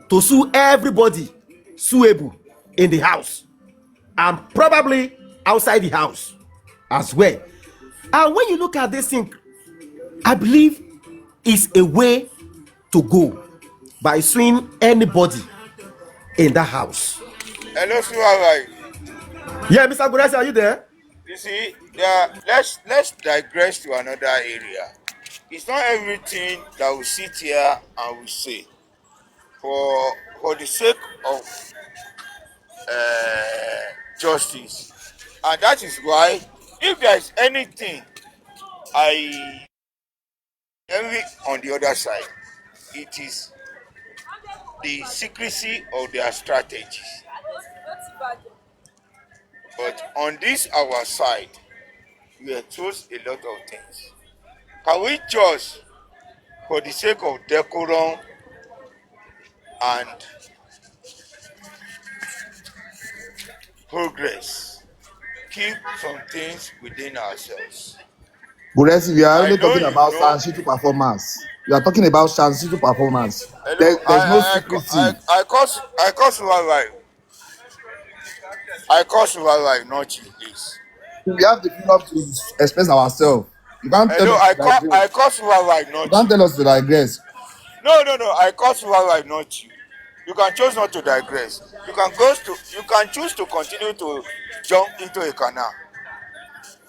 to sue everybody sueable in the house and probably outside the house as well. And when you look at this thing, I believe it's a way to go. by suing anybody in that house. Hello, Suwarai. Yeah, Mr. Gurexy, are you there? You see, let's digress to another area. It's not everything that we sit here and we say for the sake of justice, and that is why, if there is anything I envy on the other side, it is the secrecy of their strategies. But on this our side, we expose a lot of things. Can we just, for the sake of decorum and progress, keep some things within ourselves? Gurexy, we are I only know talking you about know. Sanshitu performance. We are talking about Sanshitu performance. Hello, There's no secrecy. I cause Suwarai. I cause Suwarai, not you, please. We have the freedom to express ourselves. You can't tell Hello, us to digress. I cause Suwarai, You not can't you. tell us to digress. No, I cause Suwarai, not you. You can choose not to digress. You can choose to continue to jump into a canal.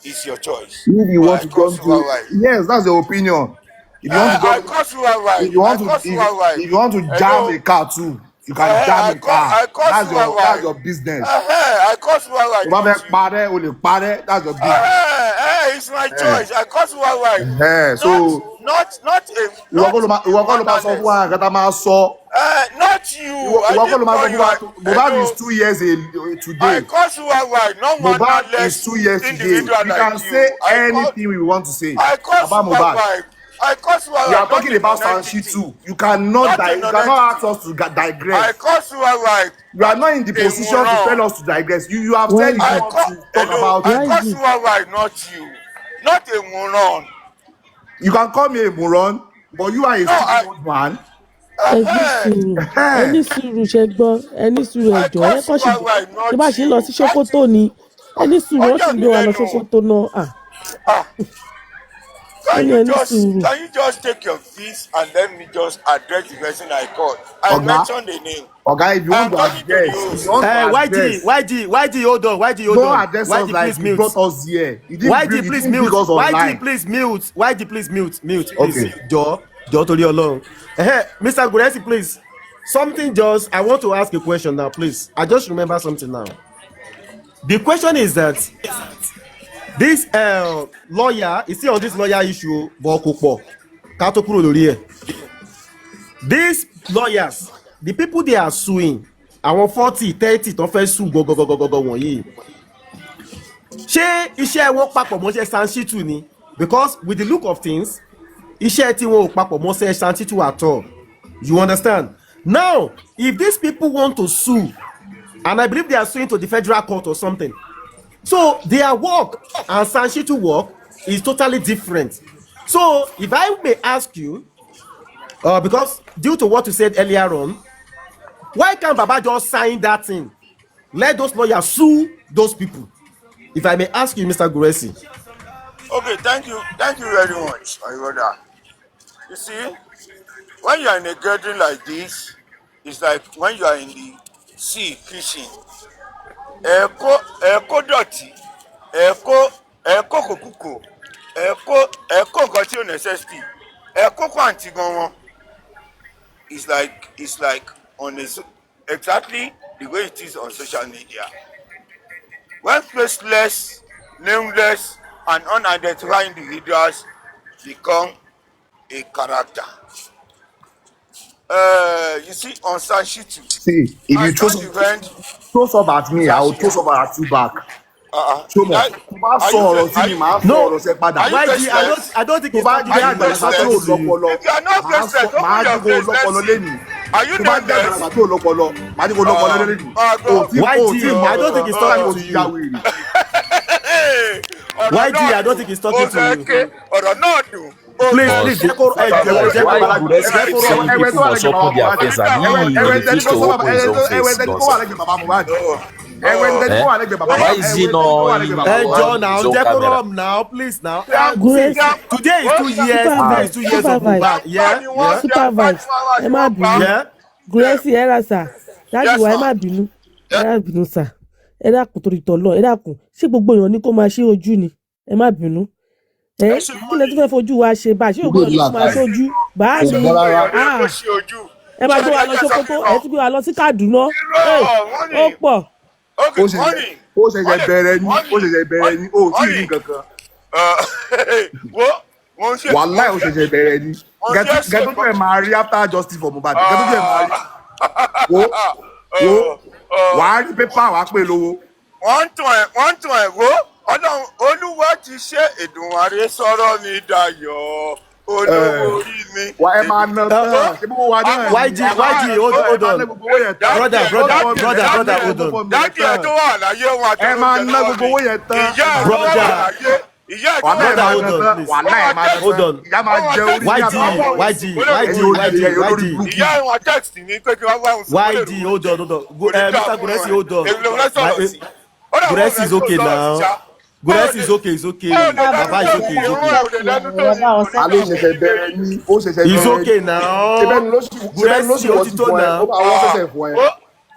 It's your choice. If you But want I to cause jump to, Suwarai. yes, that's your opinion. If you want to I jump, cause Suwarai. if you I want to, cause Suwarai. if you want to jam Hello. a car too, you can jam a car. I cause That's Suwarai. your business. I cause Suwarai, Tó bá not fẹ́ you. parẹ́, o lè parẹ́. That's your business. It's my choice. I cause Suwarai. So ìwọ kọ́ ló máa sọ fún wa nǹkan tá a máa sọ. Not you. I Ìwọ kọ́ ló didn't máa call sọ fún you. wa. Mohbad is Hello. 2 years I today. cause Suwarai. No one Mohbad is less 2 years today. individual We like can you. say anything we want to say I cause about Mohbad. Suwarai. I cause We Suwarai. are Not talking a about non-entity. Sanshitu. You cannot ask us to I digress. cause Suwarai. You are not in the position to tell us to digress. You have said you YG, want to talk Hello. about. I cause YG, Suwarai, not you. Not a moron. You can call me a moron, but you are a No, stupid old man. ẹ ní sùúrù ẹ ní sùúrù ṣe gbọ́ ẹ ní sùúrù I ẹjọ́ ẹ cause kọ́ ṣì Suwarai, ṣe bá not ṣe ń lọ you. sí Sókótó ni ẹ ní sùúrù wọ́n sì ń gbé wa lọ Sókótó náà Ah, wọ́n ní ẹ ní sùúrù. can you just take your fees and let me just address the person I called? I mentioned the name. Oga, if you want I'm to talking to the address, host. YG, hold on. don't address us YG, like please you mute. brought us here. You didn't YG, bring please mute. us online. YG, please mute. YG, please mute. Mute, please. Okay. Jọ̀ọ́ torí Ọlọ́run. Mr. Gurexy, please. I want to ask a question now, please. I just remember something now. The question is that this lawyer, is still on this lawyer issue, but kò pọ̀. Ká tó kúrò lórí ẹ̀. These lawyers, the people they are suing, àwọn 40-30 tó fẹ́ sùn gọgọgọgọgọ wọ̀nyí, ṣé iṣẹ́ wọn papọ̀ mọ́ṣẹ́ Sanshitu ni? Because with the look of things, iṣẹ́ tí wọn ò papọ̀ mọ́ṣẹ́ Sanshitu at all. You understand? Now, if these people want to sue, and I believe they are suing to the federal court or something, so their work and Sanshitu work is totally different. So if I may ask you, because due to what you said earlier on, why can't Baba just sign that thing? Let those lawyers sue those people. If I may ask you, Mr. Gurexy. Okay, thank you very much, my brother. You see, when you are in a gathering like this, it's like when you are in the sea fishing. Ẹ̀kọ́ dọ̀tí, ẹ̀kọ́ kòkúkò, ẹ̀kọ́ nǹkan tí ò necessity, ẹ̀kọ́ pàǹtí gan wọn. It's like on exactly the way it is on social media. When faceless, nameless, and unidentified individuals become a character. You see, on Sanshitu, See, if I you don't defend throw stuff at me, I will throw Sanshitu. stuff at you back. Show me. Are Tó bá you sọ ọ̀rọ̀ sí mi, màá sọ No, ọ̀rọ̀ sẹ́ padà. Are you YG, faceless? I don't think Tó it's bá talking jẹ́ Are you to àgbàlagbà faceless? tó you. lọ́pọlọ, If you are not faceless, màá open ní your kó face. lọ́pọlọ Let's see. lẹ́nu. Are you Tó bá jẹ́ nameless? àgbàlagbà tó lọ́pọlọ, màá ní kó lọ́pọlọ lẹ́nu. YG, I don't think it's talking to you. YG, I don't think he's talking to you. Ọ̀rọ̀ náà dùn. Please, jẹ́ kó Why Gurexy keep saying people must open their face? Abi he dey teach to open his own face nonsense. ẹ̀wẹ̀ ní tẹ́jú wà lẹ́gbẹ̀ẹ́ bàbá Why is he not John, now, his own camera? Jekorom, now, please, now. Grace, Today is 2 years. Today is 2 years of Mohbad. Yeah, yeah, super vibes ẹ má bínú yeah. Grace ẹ rà sà dájú wa ẹ má bínú sà ẹ dákun torí tọ̀lọ̀ ẹ dákun ṣé gbogbo èèyàn ní kó máa ṣe ojú ni ẹ má bínú kí lẹ tún fẹ́ fojú wa ṣe bá ṣé gbogbo èèyàn ní kó máa ṣojú bá mi ẹ máa gbé wa lọ Sókótó ẹ tún gbé wa lọ sí Kàdúná ó pọ̀. ó ṣẹ̀ṣẹ̀ bẹ̀rẹ̀ ni ó tí ì rí kankan wàláì ó ṣẹ̀ṣẹ̀ bẹ̀rẹ̀ ni gẹ́tọ́jú ẹ̀ máa rí after justice for Mohbad gẹ́tọ́jú ẹ̀ máa rí wo wàá rí pépà wàá pè lówó. wọ́n tún ẹ̀ wo ọlọ́run olúwa ti ṣe Èdùmàrè sọ̀rọ̀ mi dayọ̀ olówó orí mi. wà ẹ máa ná tán ṣé bó wà náà. YG hold on brother hold on. dájú ẹ tó wà láyé wọn àti ẹ máa ná gbogbo owó yẹn tán. ìyá ẹ tó wà láyé ìyá ẹ tó wà láyé Hold on. ìyá máa jẹ orí ìyá ẹ wọn text ní pé kí wọ́n wá òun YG hold on. Mr. Gurexy hold on. Gurexy is okay now. Gurexy is okay. Baba is okay. alo ṣẹ̀ṣẹ̀ bẹ̀rẹ̀ ni ó ṣẹ̀ṣẹ̀ bẹ̀rẹ̀ ni. He's okay now. Gurexy ó ti tó now.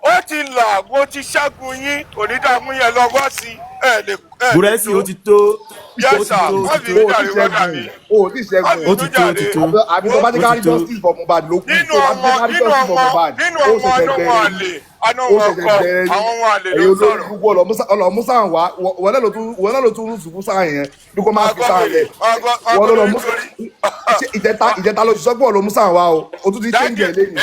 ó ti là mo ti ṣẹ́gun yín onídàámú yẹn lọ́wọ́ sí ẹ lè. Gurexy ó ti tó. Yes sir wọ́n fi rí dàrí wọ́n dà mí. ó ti ṣẹ́gun ó ti tó. àbí tó bá ti kárí justice for Mohbad ló kù. nínú ọmọ wọn àlè àná wọn kọ àwọn wọn àlè ló sọ̀rọ̀. èyí olórí gbogbo ọlọmúsà wá wọlé ló tún rúùsù fún sáà yẹn bí kò máa fi sáà lẹ wọ́n ló lọ ìjẹta ló ṣiṣọ́ pé ọlọmúsà wá o tún ti change ẹ̀ lẹ́yìn.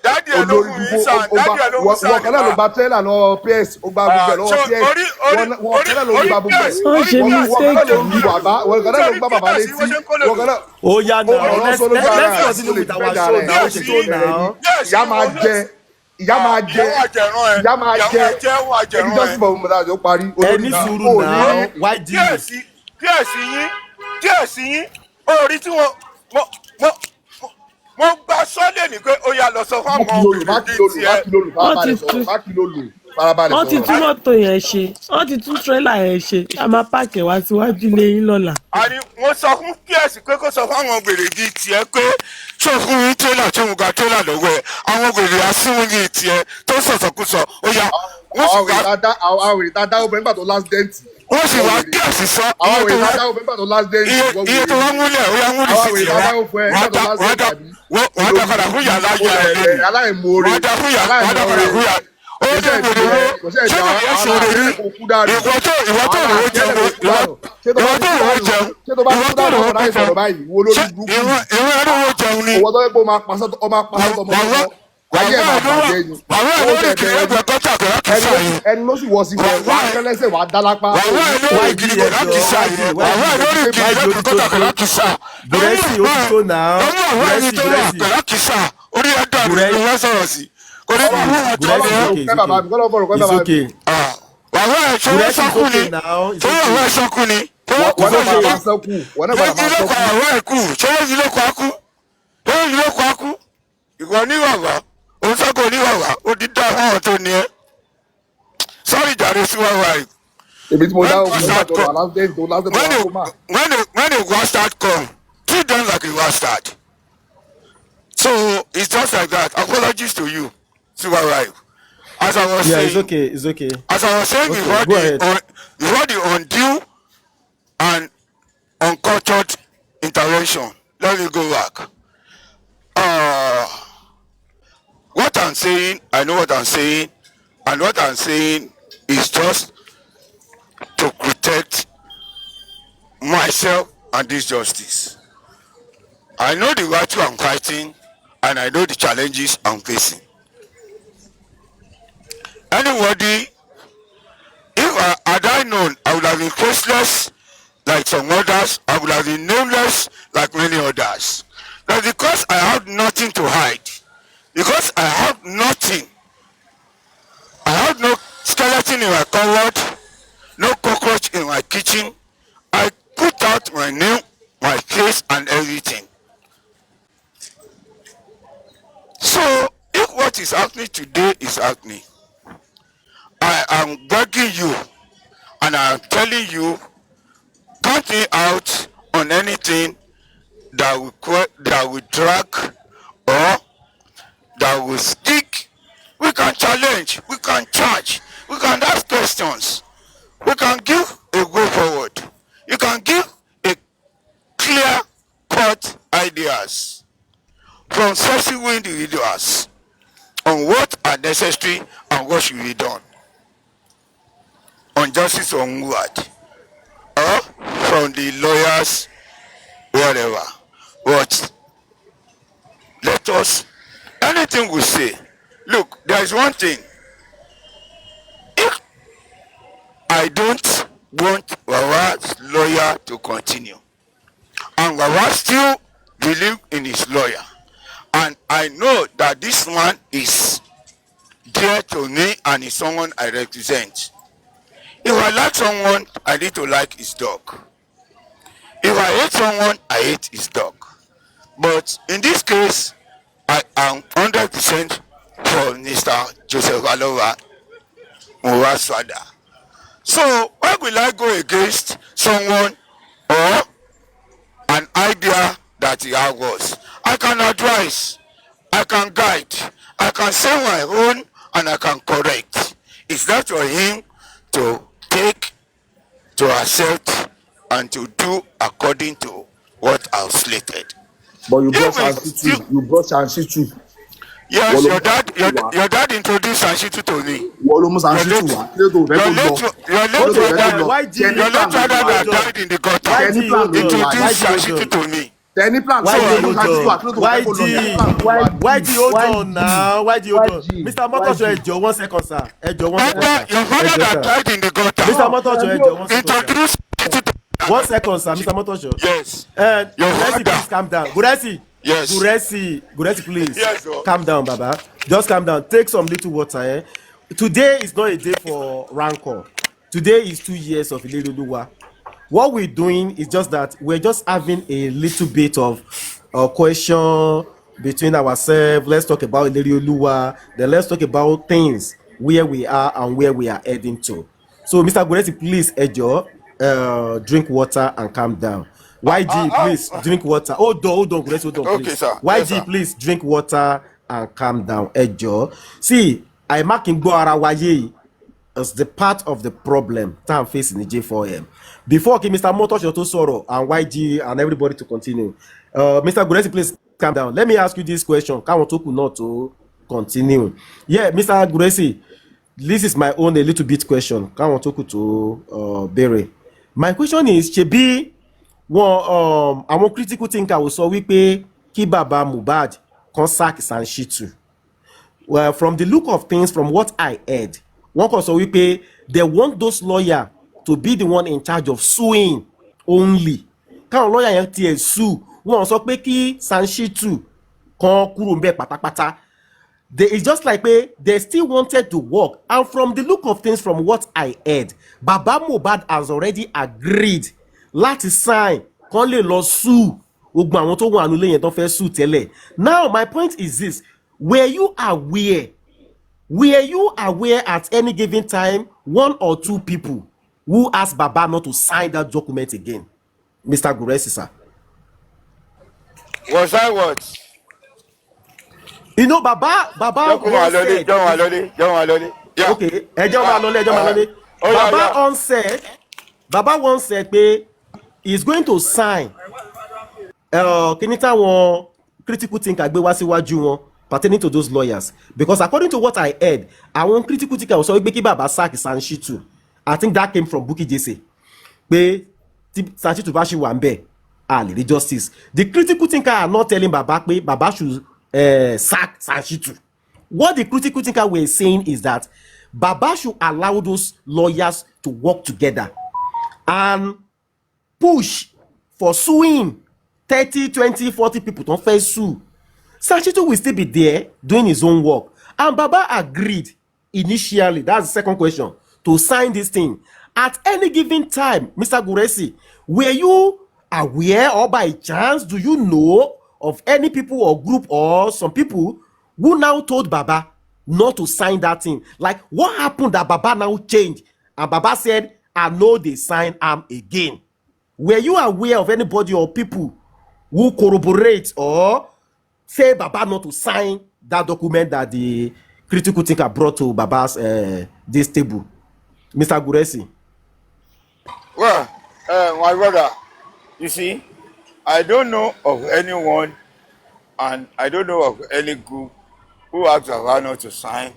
dáàdì ẹ̀ ló mú yín sàn dáàdì ẹ̀ ló mú sàn. wọ́n kẹ́lẹ́ ló gba trailer lọ́wọ́ PS ó gba gbogbo ẹ̀ lọ́wọ́ PS wọ́n kẹ́lẹ́ ló gba gbogbo ẹ̀ wọ́n kẹ́lẹ́ ló gba bàbá létí wọ́n kẹ́lẹ́. Oh yeah, now let's continue with our show now. Ìyá máa jẹ ẹni jọ́sìn bọ̀ mọ̀tà àjọ parí. Ẹni sùúrù náà YG. kíyèsí yín orí tí mo gba sọ́lẹ̀ ní pé ó yà lọ sọ fún àwọn obìnrin wọ́n ti tún mọ́tò yẹn ṣe wọ́n ti tún tírélà yẹn ṣe a máa pààkì wá síwájú lẹ́yìn lọ́la. àní mo sọ fún kíyèsí pé kó sọ fún àwọn gbèrè bíi tiẹ̀ pé ṣé o fún yín tírélà tí mo ga tírélà lọ́wọ́ ẹ̀ àwọn gbèrè asínwó yìí tiẹ̀ tó sọ̀sọ̀kúsọ ó yà wọ́n sì wá. àwọn òrì tá a dáwọ́ bẹ́ẹ̀ nígbà tó last dent. wọ́n sì wá kíyèsí sọ. àwọn òrì tá a dáwọ́ bẹ́ẹ̀ nígbà tó last dent. iye tó wá múlẹ̀ ó yá múlẹ̀ sí tiẹ̀ wọ́n dá padà fún yàrá yàrá aláìmoore wọ́n dá fún yàrá ó dé wèrè wo ṣé ìyá sọ̀rọ̀ rí ìwọ tó rówó jẹun ìwọ tó rówó jẹun ṣé tó bá tó dáná ọ̀rọ̀ láì sọ̀rọ̀ báyìí wo lórí burúkú ìwọ ẹni rówó jẹun ni. owó tó yẹ kó máa pàṣẹ ọmọ ayé ẹ̀ máa bàjẹ́ ni ó ṣe bẹ̀rẹ̀ ẹni ló sì wọ sí wọn wà á kẹlẹ́sẹ̀ wà á dá lápá. Gurexy ó ti tó náà. orí ẹ̀dá rẹ̀ ni wọ́n sọ̀rọ̀ sí. It's okay. wàhálà ẹ̀ ṣọwọ́ sọ́kù ni ṣọwọ́ ẹ̀ sọ́kù ni. wọ́n náà máa sọ́kù wọ́n náà máa sọ́kù. àwọn ẹ̀kú ṣọwọ́ yìí ló kọ́ akú ṣọwọ́ yìí ló kọ́ akú. ìwọ oníwàwà òun sọ́kù oníwàwà ó ti dá àwọn tó ní ẹ. sọ́ọ̀rì jàre sí wàwà yìí. èmi tí mo dá òkú náà tó last day tó máa. when a war start come treat them like a war start. So it's just like that. Apologies to you, Siwarai. As I was saying, it's okay. As I was saying before the undue and uncultured intervention, let me go back. What I'm saying, I know what I'm saying, and what I'm saying is just to protect myself and this justice. I know the battle I'm fighting, and I know the challenges I'm facing. Anybody, had I known, I would have been faceless like some others, I would have been nameless like many others. But because I have nothing to hide, because I have nothing, I have no skeleton in my cupboard, no cockroach in my kitchen, I put out my name, my face, and everything. So, if what is happening today is happening, I am begging you and I am telling you, cut me out on anything that will drag or that will stick. We can challenge, we can charge, we can ask questions, we can give a go forward. You can give a clear cut ideas from sensible individuals on what are necessary and what should be done on justice onward, or from the lawyers, whatever. But let us, anything we say, look, there is one thing. If I don't want Wawa's lawyer to continue, and Wawa still believe in his lawyer, and I know that this man is dear to me and is someone I represent. If I like someone, I need to like his dog. If I hate someone, I hate his dog. But in this case, I am 100% for Mr. Joseph Aloba Mwaswada. So why will I go against someone or an idea that he has was? I can advise, I can guide, I can say my own, and I can correct. It's not for him to take, to accept, and to do according to what I've slated. But you brought Even Shansitu. You brought Shansitu. yes, Wọ́n ló your mú dad, Shansitu wá. your dad introduced Shansitu to me. Wọ́n ló mú Shansitu wá. Kí ló tó fẹ́ kó lọ? Your Kí ló tó fẹ́ kó lọ? Why do your you- late father that died in the gutter Tẹni plan ló lọ wá. introduced Shansitu to me. Tẹni plan Why so do wọ́n ló you Shansitu wá. Kí ló tó fẹ́ kó lọ? Tẹni plan ló wá. why do you hold on now? Why do you hold on? YG, Mr. Motosho, ẹjọ 1 second, sir. Ẹjọ 1 second, Father, sir. your father Ẹjọ, that sir. died in the gutter Mr. Motosho, ẹjọ 1 second, sir. introduced Shansitu to 1 second, sir. Mr. Motosho. yes. Your Gurexy, father. please calm down. Gurexy. Yes. Gurexy, please. Yes, sir. Calm down, Baba. Just calm down. Take some little water. Today is not a day for rancor. Today is 2 years of Ilerioluwa. What we're doing is just that we're just having a little bit of question between ourselves. Let's talk about Ilerioluwa. Then let's talk about things where we are and where we are heading to. So, Mr. Gurexy, please, Ejo, drink water and calm down. YG, please drink water. Hold on, Gurexy, hold on, Okay, please. sir. YG, Yes, sir. please drink water and calm down. Ejo. See, I marking go ara waye as the part of the problem that I'm facing in J4M. Before Mr. Motosho to Soro and YG and everybody to continue. Mr. Gurexy, please calm down. Let me ask you this question. Can't talk not to continue. Yeah, Mr. Gurexy, this is my own a little bit question. Can't talk to Barry. My question is, Chebi, àwọn critical thinker will sọ wípé kí bàbá Mohbad kan sack Shansitu. Well, from the look of things, from what I heard, one kàn sọ wípé they want those lawyers to be the one in charge of suing only. Káwọn lawyer yẹn tiẹ̀ sue, wọ́n sọ pé kí Shansitu kan kúrò ńbẹ̀ pátápátá. It's just like they still wanted to work, and from the look of things, from what I heard, Baba Mohbad has already agreed láti sign kan lè lọ sue gbogbo àwọn tó wà nílé yẹn tó fẹ́ sue tẹ́lẹ̀. Now my point is this: were you aware at any given time one or two people who asked Baba not to sign that document again, Mr. Gurexy, sir? Was I what? You know, Baba once said, Yeah. okay, ẹjọ́ máa lọlé. Baba once said pé he's going to sign kíní táwọn critical thinker gbé wá síwájú wọn pertaining to those lawyers, because according to what I heard, àwọn critical thinker sọ wípé kí bàbá sack Shansitu. I think that came from Bukky Jesse pé tí Shansitu bá ṣì wà ń bẹ̀ a lè rí justice. The critical thinker are not telling Baba pé Baba should sack Shansitu. What the critical thinker were saying is that Baba should allow those lawyers to work together and push for suing 30, 20, 40 people tó fẹ́ sue. Shansitu will still be there doing his own work, and Baba agreed initially, that's the second question, to sign this thing. At any given time, Mr. Gurexy, were you aware, or by chance do you know of any people or group or some people who now told Baba not to sign that thing? Like, what happened that Baba now changed and Baba said, I know they sign am again? Were you aware of anybody or people who corroborate or say Baba not to sign that document that the critical thinker brought to Baba's this table? Mr. Gurexy. Well, my brother, you see, I don't know of anyone and I don't know of any group who asked Baba not to sign.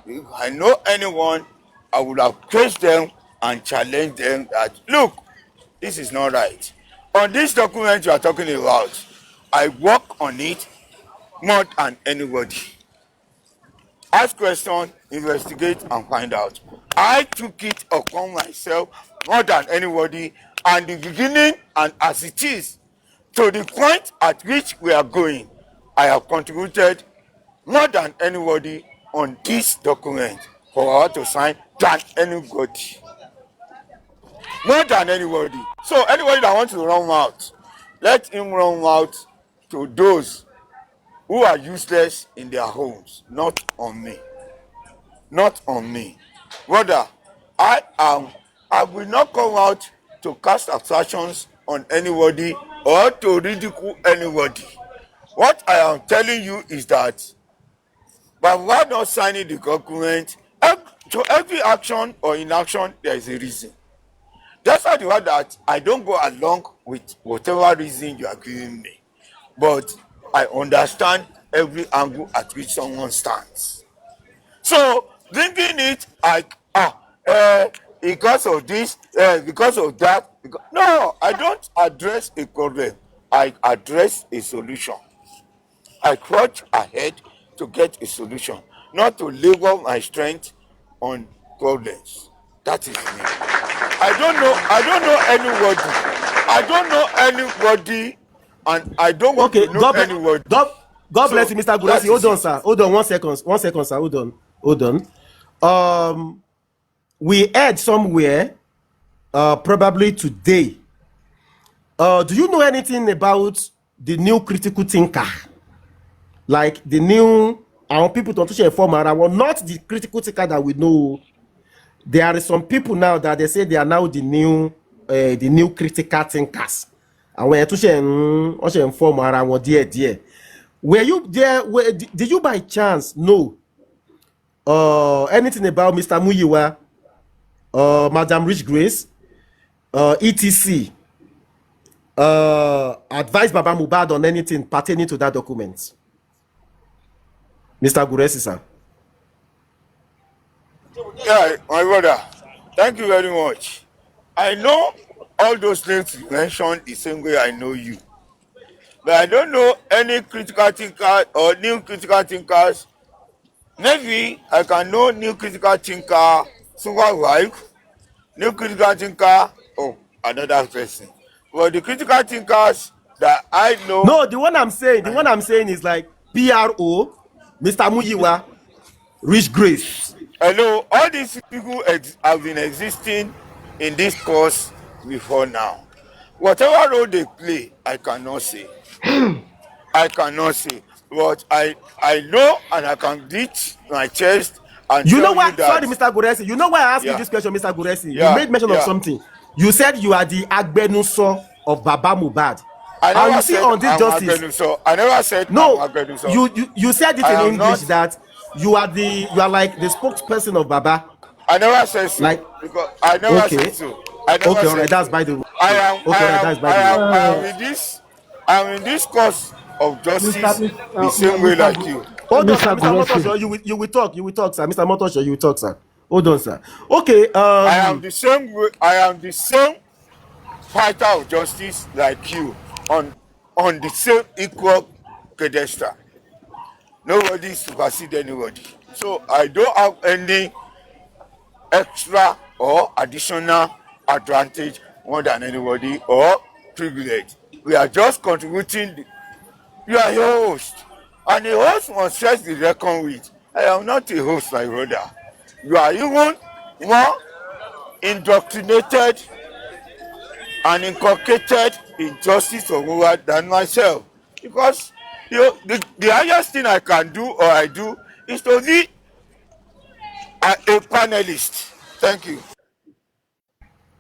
If I know anyone, I would have faced them and challenged them that, look, this is not right. On this document you are talking about, I work on it more than anybody. Ask questions, investigate, and find out. I took it upon myself more than anybody, and the beginning and as it is, to the point at which we are going, I have contributed more than anybody on this document for her to sign than anybody. More than anybody. So anybody that wants to run out, let him run out to those who are useless in their homes, not on me. Not on me. Brother, I will not come out to cast aspersions on anybody or to ridicule anybody. What I am telling you is that by why not signing the document, to every action or inaction, there is a reason. That's why the word that I don't go along with whatever reason you are giving me. But I understand every angle at which someone stands. So bringing it like because of this, because of that. No, I don't address a problem. I address a solution. I crouch ahead to get a solution, not to labor my strength on problems. That is me. I don't know anybody. I don't know anybody, and I don't want Okay, to know anybody. God So, bless you, Mr. that Gurexy. is Hold on, it. sir. Hold on, 1 second, sir. Hold on. We heard somewhere, probably today. Do you know anything about the new critical thinker? Like the new, I want people to share form around, not the critical thinker that we know. There are some people now that they say they are now the new critical thinkers. And when you share form around dear. Were you there? Did you by chance know anything about Mr. Muyiwa, Madam Rich Grace, etc. Advise Baba Mohbad on anything pertaining to that document? Mr. Gurexy, sir. Yeah, my brother, thank you very much. I know all those names you mentioned the same way I know you. But I don't know any critical thinker or new critical thinkers. Maybe I can know new critical thinker, super wife, new critical thinker, oh, another person. But the critical thinkers that I know. No, the one I'm saying is like PRO, Mr. Muyiwa, Rich Grace. Hello, all these people have been existing in this course before now. Whatever role they play, I cannot say. I cannot say. But I know and I can beat my chest and You know tell why? you that. Sorry, Mr. Gurexy. You know why I asked you Yeah. this question, Mr. Gurexy? Yeah, You made mention yeah. of something. You said you are the Agbenuso of Baba Mohbad. I And never you see said on this I'm justice. Agbenuso. I never said No, I'm Agbenuso. you said it I in am English not. that you are like the spokesperson of Baba. I never said so. Like, Because I never okay, said so. I never okay, all said right, that's so. by the way. I am Okay, all right, that's by the way. I am in this course of justice the same way like you. Hold on, sir, Mr. Mr. Gurexy. Motosho, you will talk, sir. Mr. Motosho, you will talk, sir. Hold on, sir. Okay, I am the same way. I am the same fighter of justice like you on the same equal pedestal. Nobody supersede anybody. So I don't have any extra or additional advantage more than anybody or privilege. We are just contributing. You are a host, and a host must first be reckoned with. I am not a host, my brother. You are even more indoctrinated and inculcated in justice or moral than myself, because the highest thing I can do or I do is to a panelist. Thank you.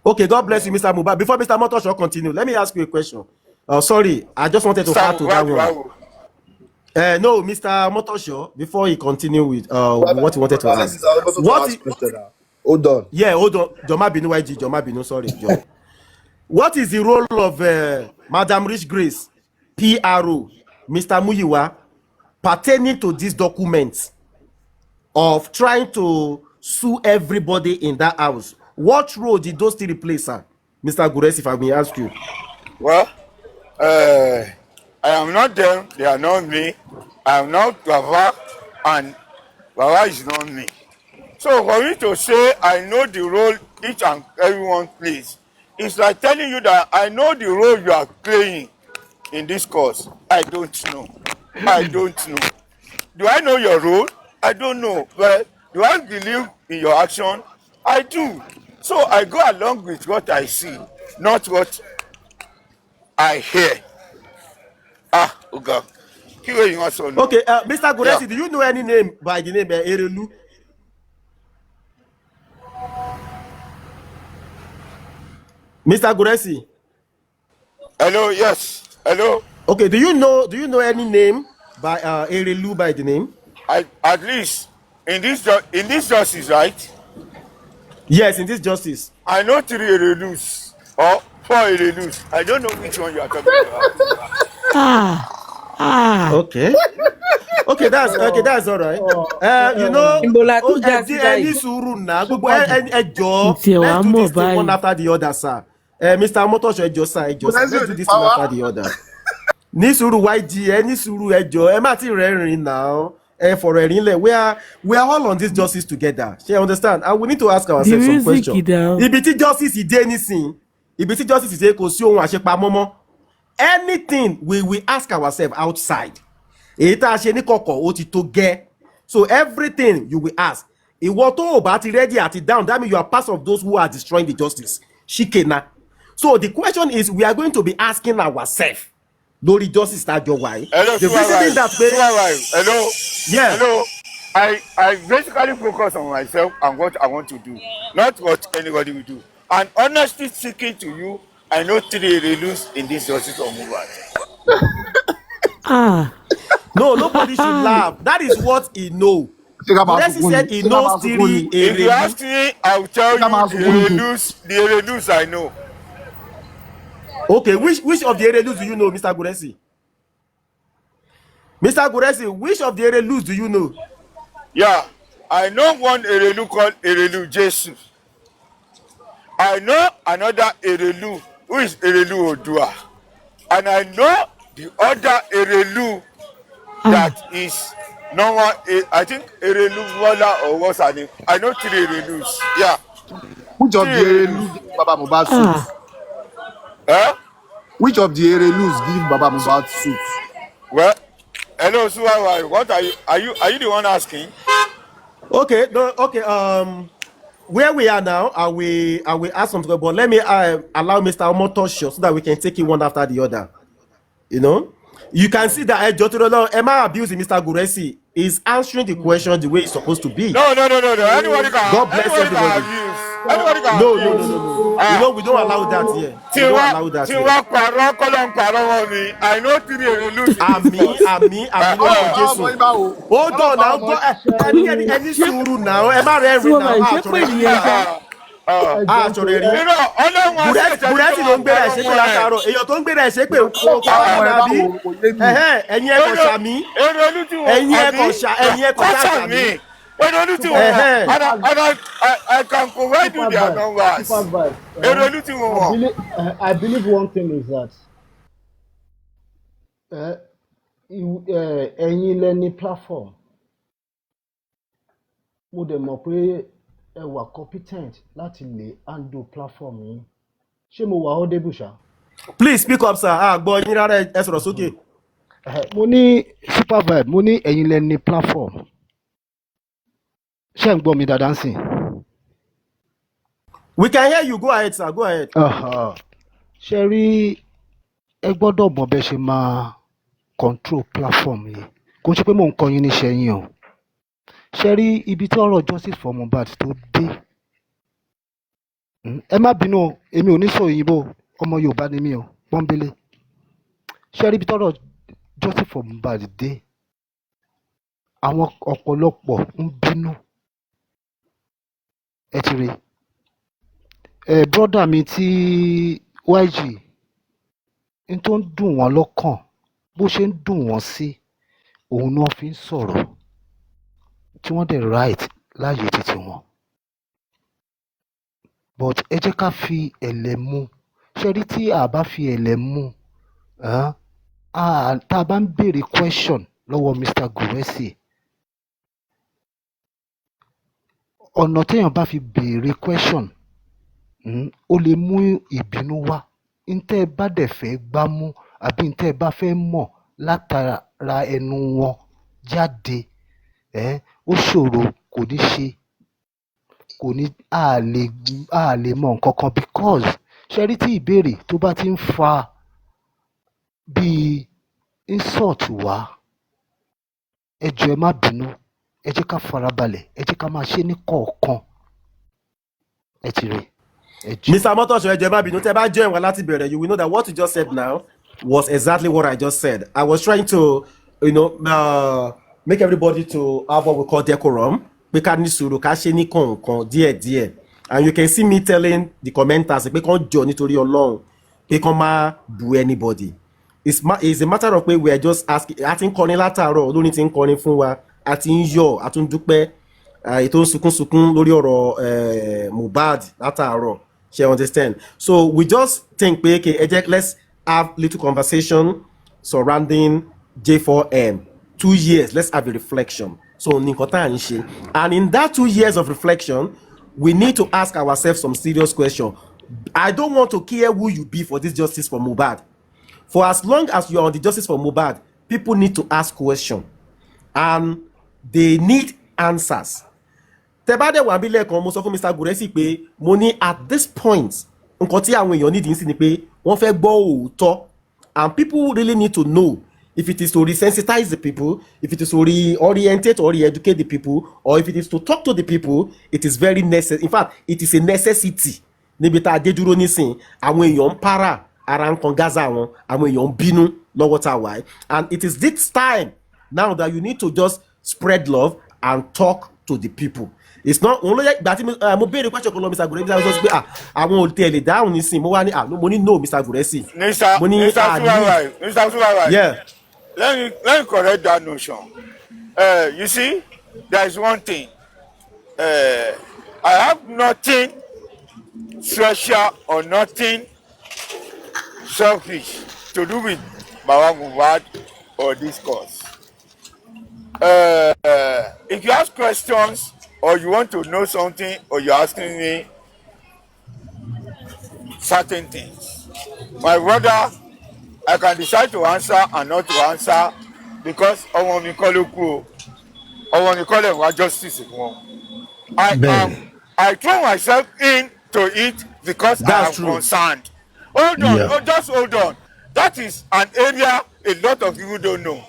Okay, God bless you, Mr. Muba. Before Mr. Motosho continue, let me ask you a question. Sorry, I just wanted to add to that one. No, Mr. Motosho, before he continue with what he wanted to ask. Hold on. Yeah, hold on. Joma Binu YG, Joma Binu, sorry, Joe. What is the role of Madam Rich Grace, PRO, Mr. Muyiwa, pertaining to these documents of trying to sue everybody in that house? What role did those three play, sir? Mr. Gurexy, if I may ask you. Well, I am not them, they are not me. I am not Baba, and Baba is not me. So for me to say I know the role each and everyone plays, it's like telling you that I know the role you are playing in this course. I don't know. I don't know. Do I know your role? I don't know. But do I believe in your action? I do. So I go along with what I see, not what I hear. Okay. Okay, Mr. Gurexy, yeah. Do you know any name by the name Erelu? Mr. Gurexy. Hello, yes. Hello. Okay, do you know any name by Erelu by the name? At least in this justice, right? Yes, in this justice. I know 3 Erelus or 4 Erelus. I don't know which one you are talking about. Okay. Okay, that's all right. You know, any suru na gbogbo ẹjọ. Let's do this thing one after the other, sir. Mr. Motosho ẹjọ sir, ẹjọ sir. Let's do this thing after the other. Ní sùúrù YG, ní sùúrù ẹjọ, ẹ má ti rẹ́rìn now. For a rinle, we are all on this justice together. She understand, and we need to ask ourselves some questions. If justice is anything, if justice is equal, anything we ask ourselves outside. So everything you will ask, ready at it down. That means you are part of those who are destroying the justice. Shikena. So the question is, we are going to be asking ourselves. Lórí justice that your why. Hello, the reasoning that hello. Yeah. Hello. I basically focus on myself and what I want to do, not what anybody will do. And honestly speaking to you, I know 3 Erelus in this justice of movement. No, nobody should laugh. That is what he know. Gurexy said he knows 3 Erelus. If you ask me, I will tell you the Erelus I know. Okay, which of the Erelus do you know, Mr. Gurexy? Mr. Gurexy, which of the Erelus do you know? Yeah, I know one Erelu called Erelu Jesus. I know another Erelu who is Erelu Odua. And I know the other Erelu that is no one, I think Erelu Wala or what's her name. I know 3 Erelus. Yeah. Which of the Erelus give Baba Mohbad suit? Which of the Erelus give Baba Mohbad suit? Well, hello, Suwai. What are you the one asking? Okay, no, okay. Where we are now, I will ask something, but let me allow Mr. Motosho so that we can take it one after the other. You know, you can see that Emma abusing Mr. Gurexy is answering the question the way it's supposed to be. No. Anybody can. God bless everybody. Anybody can. No. You know, we don't allow that here. We don't allow that here. I know 3 Erelus. Àmì, hold on now. Go. Any sùúrù now. Emma rẹ́rìn now. Gurexy ló ń gbé rẹ̀ ṣépè látàárọ̀. Èèyàn tó ń gbé rẹ̀ ṣépè kò nàbí. Ẹ̀yin ẹ̀kọ́ ṣàmì. Ẹ̀yin ẹ̀kọ́ ṣàmì. I can provide you their numbers. I believe one thing is that ẹ̀yin lẹ́ni platform. Mo dẹ̀ mọ̀ pé ẹ wà competent láti lè handle platform yín. Ṣé mo wà audible ṣá? Please speak up, sir. Gbọ́ yín rárá ẹ sọ̀rọ̀ sókè. Mo ní super vibe, mo ní ẹ̀yin lẹ́ni platform. Ṣé ń gbọ́ mi dáadáa ńsìn? We can hear you. Go ahead, sir. Go ahead. Ṣé rí ẹ gbọ́dọ̀ mọ̀ bẹ́ ṣe máa control platform yìí. Kò ṣe pé mò ń kọ́ yín níṣẹ́ yín o. ṣe rí ibi tí ọ̀rọ̀ justice for Mohbad tó dé ẹ má bínú o, èmi ò ní sọ òyìnbó, ọmọ Yorùbá ni mí o pọ́nbélé. Ṣe rí ibi tí ọ̀rọ̀ justice for Mohbad dé, àwọn ọ̀pọ̀lọpọ̀ ń bínú. Ẹ ti rí brọ́dà mi tí YG n tó ń dùn wọ́n lọ́kàn bó ṣe ń dùn wọ́n sí òun ni wọ́n fi ń sọ̀rọ̀ tí wọ́n dẹ̀ right láàyè títí wọn. But ẹ jẹ́ ká fi ẹ̀lẹ̀ mú. Ṣé rí tí a bá fi ẹ̀lẹ̀ mú tá a bá ń béèrè question lọ́wọ́ Mr. Gurexy, ọ̀nà téèyàn bá fi béèrè question ó lè mú ìbínú wá. Ntẹ́ ẹ bá dẹ̀ fẹ́ gbámú àbí ntẹ́ ẹ bá fẹ́ mọ̀ látara ẹnu wọn jáde ó ṣòro, kò ní ṣe, kò ní a lè mọ nǹkan kan because ṣe rí tí ìbéèrè tó bá ti ń fa bíi insult wá, ẹ jọ̀ọ́ ẹ má bínú, ẹ jẹ́ ká farabalẹ̀, ẹ jẹ́ ká máa ṣe ní kọ̀ọ̀kan. Ẹ ti rí. Mr. Motosho, ẹ jọ̀ọ́ ẹ má bínú, tẹ́ bá join wa láti bẹ̀rẹ̀, you will know that what you just said now was exactly what I just said. I was trying to, make everybody to have what we call decorum. Pé ká ní sùúrù, ká ṣe ní kọ̀ọ̀kan díẹ̀díẹ̀. And you can see me telling the commenters pé kán jọ nítorí Ọlọ́run, pé kán má bu anybody. It's a matter of pé we are just asking, a ti ń kọrin látàárọ̀, olórin ti ń kọrin fún wa, a ti ń yọ̀, a tún dúpẹ́, ètò ń sunkún lórí ọ̀rọ̀ Mohbad látàárọ̀. She understand. So we just think, okay, let's have little conversation surrounding J4M. 2 years, let's have a reflection. So and in that 2 years of reflection, we need to ask ourselves some serious questions. I don't want to care who you be for this justice for Mohbad. For as long as you are on the justice for Mohbad, people need to ask questions and they need answers. Tẹ́bádẹ̀ wà bí lẹ́ẹ̀kan mo sọ fún Mr. Gurexy pé mo ní at this point nǹkan tí àwọn èèyàn nídìí sí ni pé wọ́n fẹ́ gbọ́ òótọ́, and people really need to know if it is to resensitize the people, if it is to reorientate or re-educate the people, or if it is to talk to the people. It is very necessary. In fact, it is a necessity. Níbi tá a dé dúró nísìn, àwọn èèyàn ń para ara ń kan Gaza wọn, àwọn èèyàn ń bínú lọ́wọ́ tá a wà, and it is this time now that you need to just spread love and talk to the people. It's not only that mo béèrè question kan lọ Mr. Gurexy, I was pé àwọn olùtẹ̀ lè dáhùn nísìn, mo wá ní mo ní no Mr. Gurexy. Mr. Suwarai, yeah. Let me correct that notion. You see, there is one thing. I have nothing special or nothing selfish to do with Baba Mohbad or this cause. If you ask questions or you want to know something or you're asking me certain things, my brother, I can decide to answer and not to answer because ọmọ mi kọ́ ló kú o, ọmọ mi kọ́ lè wá justice fún wọn. I throw myself into it because I am concerned. Hold on, just hold on. That is an area a lot of people don't know.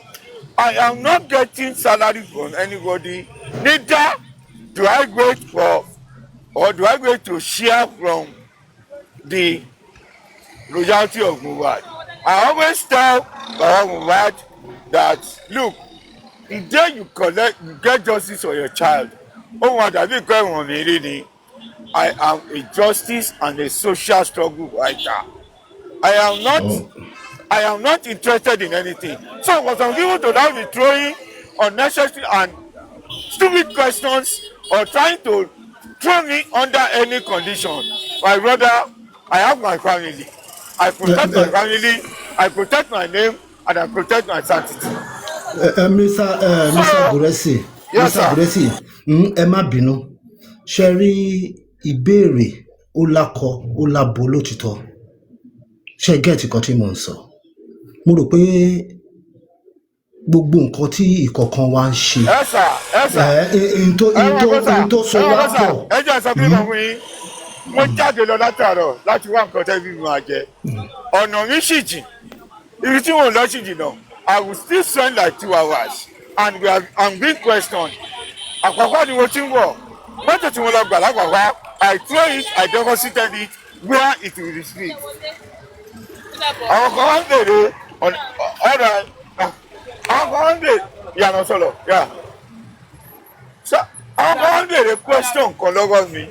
I am not getting salary from anybody. Neither do I wait for or do I wait to share from the royalty of Mohbad. I always tell Baba Mohbad that look, the day you get justice for your child, I am a justice and a social struggle fighter. I am not interested in anything. So for some people to now be throwing unnecessary and stupid questions or trying to throw me under any condition, my brother, I have my family. I protect my family, I protect my name, and I protect my sanctity. Mr. Gurexy, yes, Mr. Gurexy, ẹ má bínú. Ṣé rí ìbéèrè ó lákọ ó lábo lótìtọ́. Ṣé gẹ́ẹ̀tì kan tí mo ń sọ? Mo rò pé gbogbo nǹkan tí ìkọ̀kan wa ń ṣe. N tó so wá pọ̀. Ẹ jẹ́ sọ pé mo fún yín, mo jáde lọ látàárọ̀ láti wá nǹkan tẹ́bí mi máa jẹ. Ọ̀nà mi sì jìn, ibi tí mò ń lọ sì jìnnà. I will still spend like 2 hours and I'm being questioned. àkọ́kọ́ ni mo ti ń wọ̀ mọ́tò tí mo lọ gbà lákọ̀ọ́kọ́ I throw it I deposited it where it will receive. àwọn kan wá ń bèrè ọ̀rọ̀ àwọn kan wá ń bèrè ìyànà sọ̀rọ̀ yà àwọn kan wá ń bèrè question kan lọ́wọ́ mi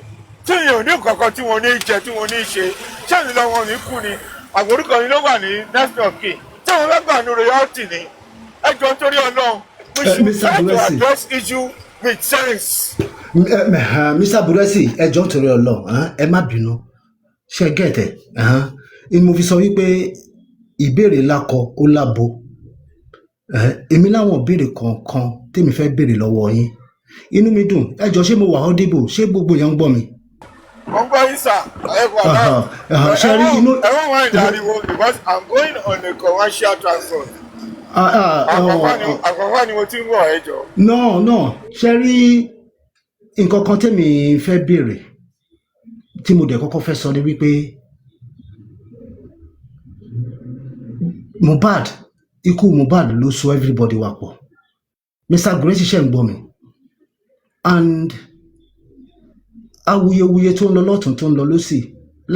tí mi ò ní kankan tí mo ní jẹ tí mo ní ṣe ṣé mi lọ́wọ́ mi kú ni àgbórúkọ mi ló wà ní next of kin tí mo fẹ́ gbà ní royalty ni ẹ jọ nítorí Ọlọ́run we should try to address issue with sense. Mr. Buresi ẹ jọ̀ọ́ nítorí Ọlọ́run ẹ má bínú ṣe gẹ̀ẹ́tẹ̀ ni mo fi sọ wípé ìbéèrè lákọ ó lábo èmi láwọn ìbéèrè kọ̀ọ̀kan tèmi fẹ́ béèrè lọ́wọ́ yín inú mi dùn ẹ jọ̀ọ́ ṣé mo wà audible ṣé gbogbo yẹn ń gbọ́ mi. mo ń gbọ́ yín sà ẹ wà náà ṣe rí inú. ẹ wọ́n wá ìdáríwó because I'm going on a commercial transport. àkọ́kọ́ ni mo ti ń wọ̀ ẹ jọ. no ṣe rí nǹkan kan tèmi fẹ́ béèrè tí mo dẹ̀ kọ́kọ́ fẹ́ sọ ni wípé ikú Mohbad ló so everybody wà pọ̀ Mr. Gurexy ṣe ń gbọ́ mi and awuyewuye tó ń lọ lọ́tún tó ń lọ lọ́sì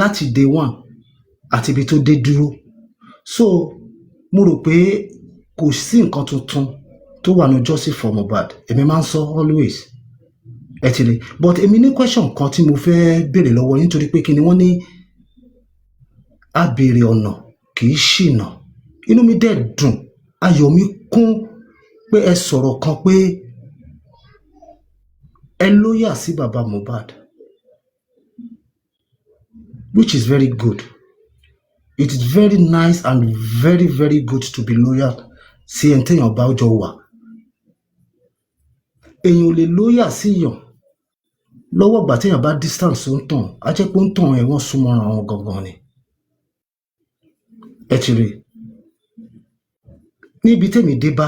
láti day one àti ibi tó dé dúró so mo rò pé kò sí nǹkan tuntun tó wà ní jossy for Mohbad èmi máa ń sọ always ẹ ti rí but èmi ní question kan tí mo fẹ́ béèrè lọ́wọ́ yín nítorí pé kí ni wọ́n ní a béèrè ọ̀nà kì í ṣìnà inú mi dẹ̀ dùn ayọ̀ mi kún pé ẹ sọ̀rọ̀ kan pé ẹ lóyà sí bàbá Mohbad which is very good it is very nice and very very good to be loyal sí ẹni téèyàn bá jọ wà èèyàn ò lè lóyà sí yàn lọ́wọ́ ìgbà téèyàn bá distance ó ń tàn á jẹ́ pé ó ń tàn ẹ̀ wọ́n súnmọ́ ara wọn gangan ni ẹ ti rí níbi tèmi dé bá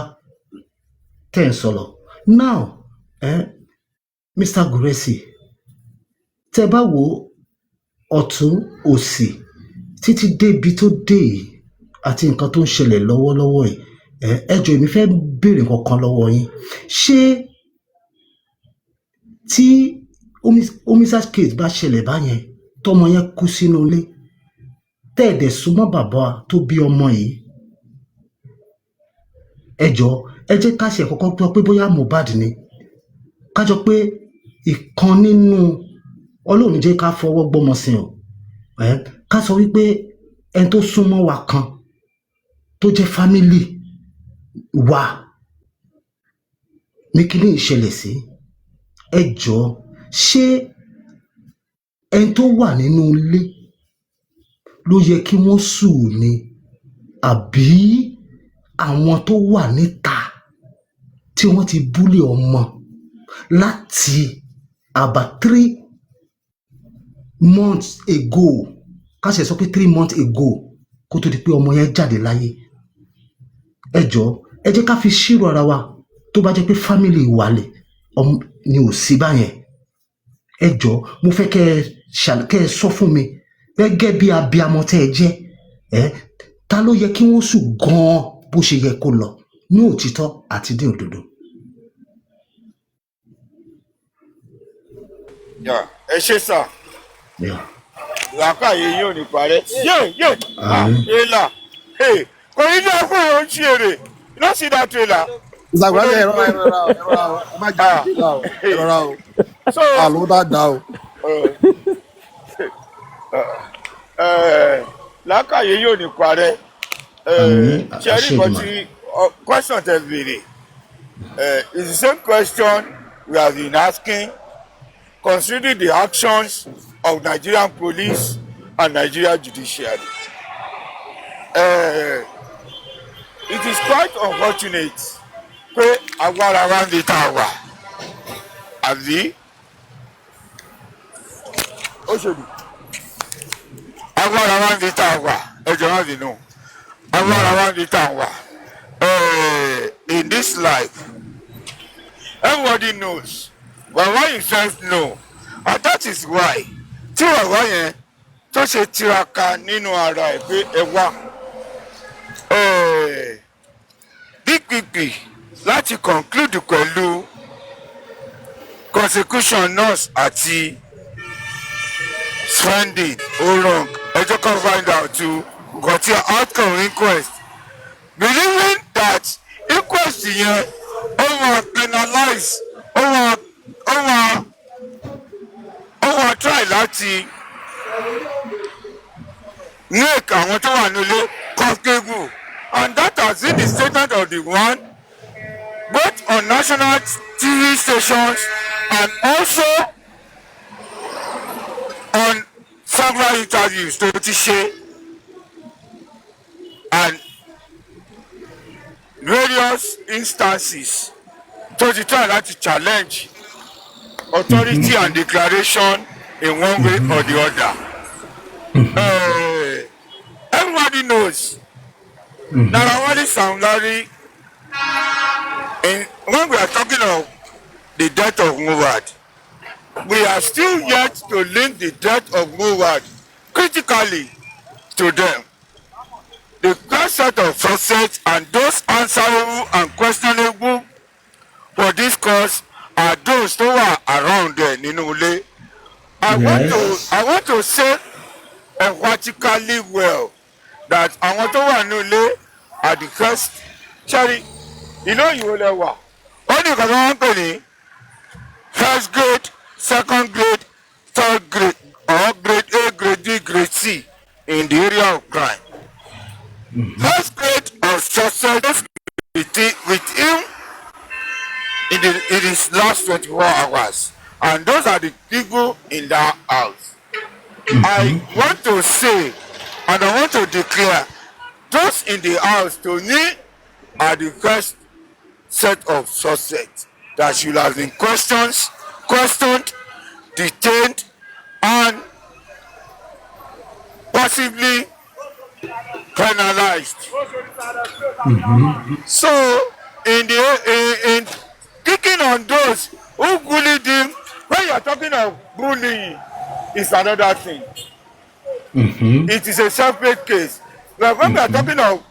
tẹ́ ń sọ̀rọ̀ now Mr. Gurexy tẹ́ bá wo ọ̀tún òsì títí débi tó dé yìí àti nǹkan tó ń ṣẹlẹ̀ lọ́wọ́lọ́wọ́ yìí ẹ jọ̀ọ́ èmi fẹ́ béèrè nǹkan kan lọ́wọ́ yín ṣé tí homicide case bá ṣẹlẹ̀ báyẹn tọmọ yẹn kú sínú ilé tẹ́ẹ̀dẹ̀ súnmọ́ bàbá tó bí ọmọ yìí ẹ jọ̀ọ́ ẹ jẹ́ ká ṣe kọ́kọ́ gbọ́ pé bóyá Mohbad ni ká jọ pé ìkan nínú Ọlọ́run jẹ́ ká fọwọ́ gbọ́mọ sí o ká sọ wípé ẹni tó súnmọ́ wa kan tó jẹ́ fámílì wa ní kíní ìṣẹ̀lẹ̀ sí ẹ jọ̀ọ́ ṣé ẹni tó wà nínú ilé ló yẹ kí wọ́n sùn ni àbí àwọn tó wà níta tí wọ́n ti búlé ọmọ láti about 3 months ago ká ṣe sọ pé 3 months ago kó tó di pé ọmọ yẹn jáde láyé ẹ jọ̀ọ́ ẹ jẹ́ ká fi ṣírò ara wa tó bá jẹ́ pé fámìlì ìwàlẹ̀ ni ò sí báyẹn ẹ jọ̀ọ́ mo fẹ́ kẹ́ ẹ sọ fún mi gẹ́gẹ́ bí abiyamọ tẹ́ ẹ jẹ́ ta ló yẹ kí wọ́n sùn gan-an bó ṣe yẹ kó lọ ní òtítọ́ àti ní òdodo. ẹ ṣe sà làákàyè yóò ní parẹ́ èèlà kò ní dá fún ìhòòhò ṣe èrè you no see that trailer. ìsàgbọ́n ẹ̀rọ ẹ má jẹ́ ìrora o àlọ́ dáadáa o. làákàyè yóò ní parẹ́ ṣe rí nǹkan tí question tẹ béèrè is the same question we have been asking considering the actions of Nigerian police and Nigerian judiciary. It is quite unfortunate pé agbára wa ń di tá a wà àbí ó ṣèlú agbára wa ń di tá a wà ẹjọ náà dì nù agbára wa ń di tá a wà in this life everybody knows bàbá himself know and that is why tí bàbá yẹn tó ṣe tiraka nínú ara ẹ̀ pé ẹ wá DPP láti conclude pẹ̀lú consecution nurse àti spending ó wrong ẹ jẹ́ ká find out to nǹkan tí outcome inquest believing that inquest yẹn ó wà penalize ó wà try láti make àwọn tó wà nílé comfortable and that has been the statement of the one both on national TV stations and also on several interviews tó ti ṣe and various instances tó ti try láti challenge authority and declaration in one way or the other. Everybody knows Narawali Samlari when we are talking of the death of Mohbad, we are still yet to link the death of Mohbad critically to them. The first set of suspects and those answerable and questionable for this cause are those who are around there nínú ilé. I want to say emphatically well that àwọn tó wà nínú ilé are the first cherry ìlú òyìnbó lẹ́wà ó ní ìkànnì wọn ń pè ní first grade second grade third grade or grade A grade B grade C in the area of crime. First grade of success with him in his last 24 hours and those are the people in that house. I want to say and I want to declare those in the house to me are the first set of suspects that should have been questioned, detained, and possibly penalized. So, in picking on those who bullied him, when you are talking of bullying, is another thing. It is a separate case. But when we are talking of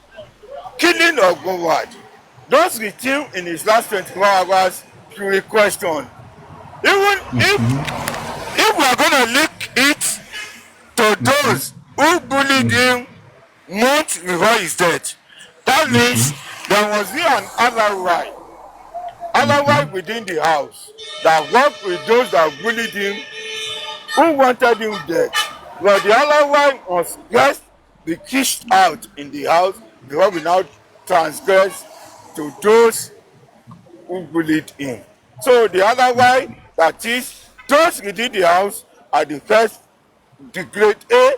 killing of Mohbad, those with him in his last 24 hours should be questioned. Even if we are going to link it to those who bullied him months before his death, that means there must be an ally within the house that worked with those that bullied him, who wanted him dead. But the ally must just be kished out in the house before we now transgress to those who bullied him. So the ally, that is, those within the house are the first, the grade A,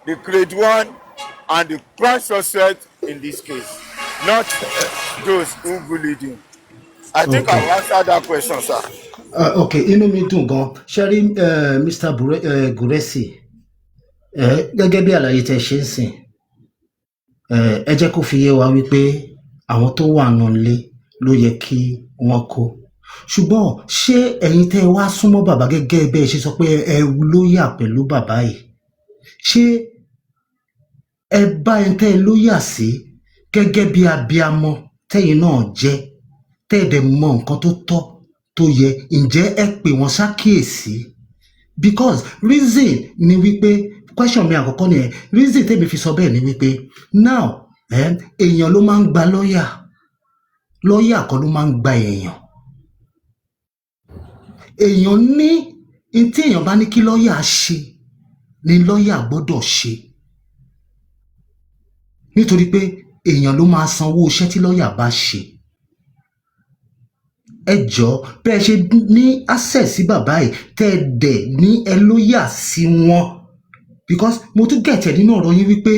the grade 1, and the prime suspect in this case, not those who bullied him. I think I've answered that question, sir. Okay, inú mi dùn gan. Ṣẹ́rí Mr. Gurexy, gẹ́gẹ́ bí àlàyé tẹ́ ṣe ń sìn, ẹ jẹ́ kó fi yé wa wípé àwọn tó wà nù ilé ló yẹ kí wọ́n kó. Ṣùgbọ́n ṣé ẹ̀yin tẹ́ wá súnmọ́ bàbá gẹ́gẹ́ bẹ́ẹ̀ ṣe sọ pé ẹ lóyà pẹ̀lú bàbá yìí? Ṣé ẹ bá ẹni tẹ́ lóyà sí gẹ́gẹ́ bí abiyamọ tẹ́yin náà jẹ́ tẹ́ẹ̀dẹ̀ mọ nǹkan tó tọ́ tó yẹ, ǹjẹ́ ẹ pè wọ́n ṣàkíyèsí? Because reason ni wípé question mi àkọ́kọ́ nìyẹn, reason tẹ́mi fi sọ bẹ́ẹ̀ ni wípé now èèyàn ló máa ń gba lọ́yà kọ́ ló máa ń gba èèyàn ní tí èèyàn bá ní kí lọ́yà ṣe ni lọ́yà gbọ́dọ̀ ṣe, nítorí pé èèyàn ló máa sanwó iṣẹ́ tí lọ́yà bá ṣe. Ẹ jọ̀ọ́ bẹ́ẹ̀ ṣe ní access sí bàbá yìí tẹ́ ẹ dẹ̀ ní ẹ lóyà sí wọn, because mo tún gẹ̀tẹ̀ nínú ọ̀rọ̀ yín wípé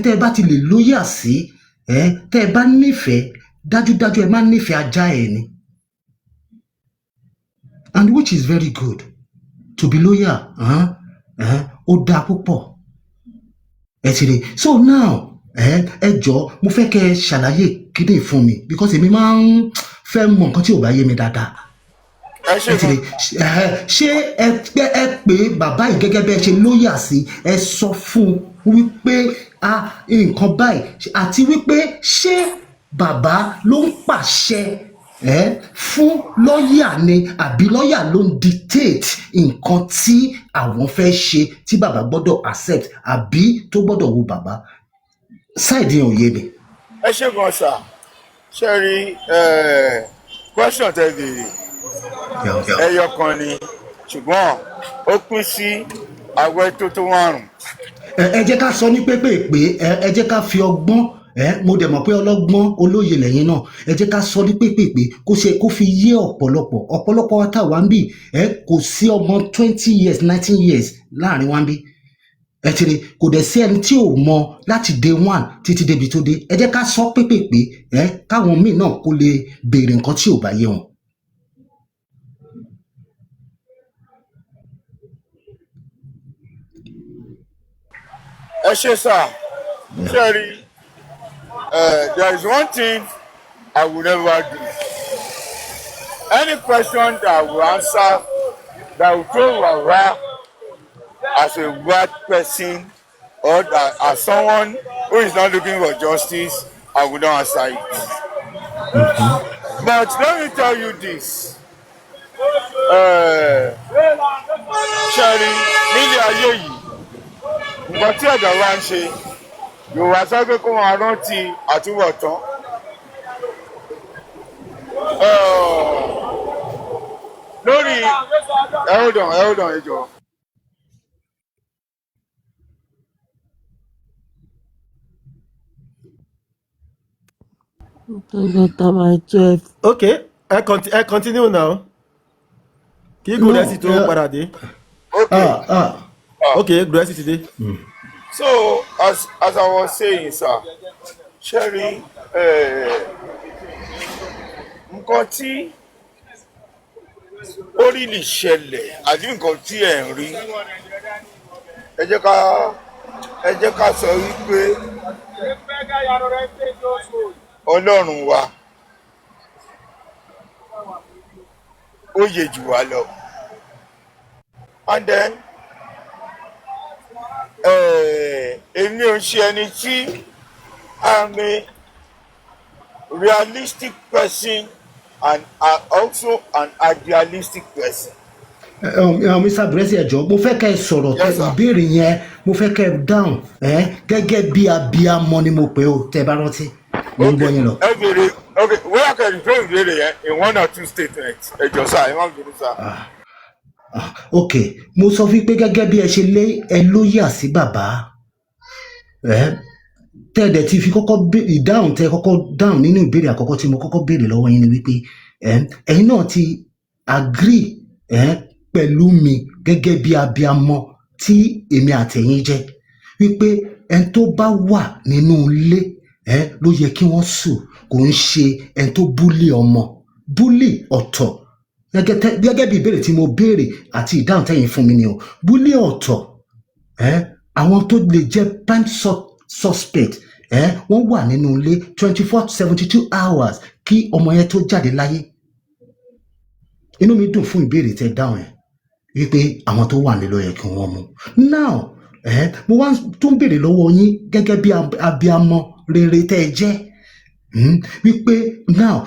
tẹ́ ẹ bá ti lè lóyà sí tẹ́ ẹ bá nífẹ̀ẹ́ dájúdájú ẹ má nífẹ̀ẹ́ ajá ẹ̀ ni, and which is very good to be loyal. Ó dáa púpọ̀ ẹ ti rí. So now ẹ jọ̀ọ́ mo fẹ́ kẹ́ ẹ ṣàlàyé kíni fún mi, because èmi máa ń fẹ́ mọ nǹkan tí ò bá yé mi dáadáa. Ẹ ti rí. Ṣé ẹ pé bàbá yìí gẹ́gẹ́ bẹ́ẹ̀ ṣe lóyà sí, ẹ sọ fún wípé nǹkan báyìí, àti wípé ṣé bàbá ló ń pàṣẹ fún lọ́ọ̀yà ni àbí lọ́ọ̀yà ló ń dictate nǹkan tí àwọn fẹ́ ṣe tí bàbá gbọ́dọ̀ accept àbí tó gbọ́dọ̀ wo bàbá ṣáìdì yẹn ò yé mi. ẹ ṣe gan sà ṣe rí question tẹ béèrè ẹyọ kan ni ṣùgbọ́n ó pín sí àwẹ̀ tó márùn. ẹ jẹ́ ká sọ ní pépèpé ẹ jẹ́ ká fi ọgbọ́n mo dẹ̀ mọ̀ pé ọlọ́gbọ́n olóye lẹ́yìn náà ẹ jẹ́ ká sọ ní pépèpé kó fi yé ọ̀pọ̀lọpọ̀ wa tá wà ń bì kò sí ọmọ 20 years 19 years láàrin wa ń bì ẹ ti rí kò dẹ̀ sí ẹni tí ò mọ láti day one títí débi tó dé ẹ jẹ́ ká sọ pépèpé káwọn míì náà kó lè béèrè nǹkan tí ò bá yé wọn. ẹ ṣe sà ṣe rí there is one thing I will never do. Any question that I will answer that will throw Wara as a bad person or that as someone who is not looking for justice, I will not answer it. But let me tell you this. Sherry, nílé ayé yìí, nǹkan tí ẹ̀dá wa ń ṣe, Yorùbá sọ pé kó wọn rántí àtúbọ̀tán. Lórí hold on ẹ jọ̀ọ́. Okay, I continue now. Kí gurexy tó padà dé. Okay, gurexy ti dé. So as I was saying, sir, Sherry, nǹkan tí ó rí lè ṣẹlẹ̀ àti nǹkan tí ẹ̀ ń rí ẹ jẹ́ ká sọ wípé Ọlọ́run wa ó yẹ jù wá lọ, and then èmi ò ṣe ẹni tí I'm a realistic person and also an idealistic person. Mr. Gurexy ẹjọ mo fẹ́ kẹ́ ẹ sọ̀rọ̀ tẹ ìbéèrè yẹn mo fẹ́ kẹ́ ẹ dáhùn gẹ́gẹ́ bí abiyamọ ni mo pè ó tẹ bá rántí mo ń gbọ́ yín lọ. ẹ béèrè wọ́n yà kẹ́rin tó ìbéèrè yẹn in 1 or 2 statements ẹjọ sá ẹ má bínú sá. Ok mo sọ fún pé gẹ́gẹ́ bí ẹ ṣe lé ẹ lóyà sí bàbá tẹ́ẹ̀dẹ̀ ti fi kọ́kọ́ ìdáhùn tẹ́ kọ́kọ́ dáhùn nínú ìbéèrè àkọ́kọ́ tí mo kọ́kọ́ béèrè lọ́wọ́ yín ni wípé ẹ̀yin náà ti agree pẹ̀lú mi gẹ́gẹ́ bí abiyamọ tí èmi àtẹ̀yin jẹ́ wípé ẹni tó bá wà nínú ilé ló yẹ kí wọ́n sùn kò ń ṣe ẹni tó búlì ọmọ búlì ọ̀tọ̀ gẹ́gẹ́ bí ìbéèrè tí mo béèrè àti ìdáhùn tẹ́yin fún mi ni o búlì ọ̀tọ̀ àwọn tó lè jẹ́ prime suspect wọ́n wà nínú ilé 24-72 hours kí ọmọ yẹn tó jáde láyé. Inú mi dùn fún ìbéèrè tẹ́ dáhùn ẹ̀ wípé àwọn tó wà nílò yẹ kí wọ́n mú. Now mo wá tún béèrè lọ́wọ́ yín gẹ́gẹ́ bí abiyamọ rere tẹ́ ẹ jẹ́ wípé now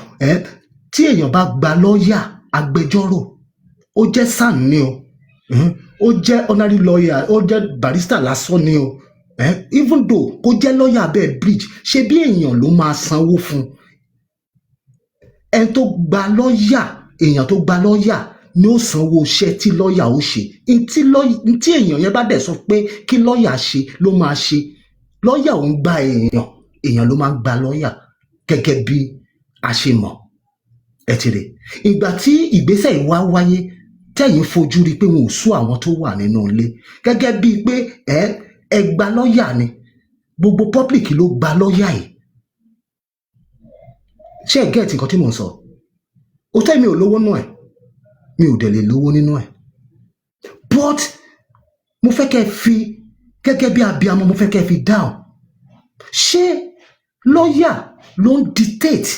tí èèyàn bá gba lọ́ọ̀yà agbẹjọ́rò ó jẹ́ SAN ni o ó jẹ́ honorary lawyer ó jẹ́ barrister lásán ni o even though kó jẹ́ lọ́ọ̀yà abẹ́ bridge ṣe bí èèyàn ló máa sanwó fún ẹni tó gba lọ́ọ̀yà èèyàn tó gba lọ́ọ̀yà ni ó sanwó iṣẹ́ tí lọ́ọ̀yà ó ṣe tí èèyàn yẹn bá dẹ̀ sọ pé kí lọ́ọ̀yà ṣe ló máa ṣe lọ́ọ̀yà ò ń gba èèyàn ló máa ń gba lọ́ọ̀yà gẹ́gẹ́ bí a ṣe mọ̀ ẹ ti rè ìgbà tí ìgbésẹ̀ yìí wá wáyé tẹ̀yìn fojú rí pé wọn ò sú àwọn tó wà nínú ilé gẹ́gẹ́ bíi pé ẹ gba lọ́ọ̀yà ni gbogbo public ló gba lọ́ọ̀yà yìí ṣé ẹ gẹ́ẹ̀tì nǹkan tí mò ń sọ ó tẹ́ mi ò lówó nù ẹ̀ mi ò dẹ̀ lè lówó nínú ẹ̀ but mo fẹ́ kẹ́ fi gẹ́gẹ́ bí abiyamọ mo fẹ́ kẹ́ fi dáhùn ṣé lọ́ọ̀yà ló ń dictate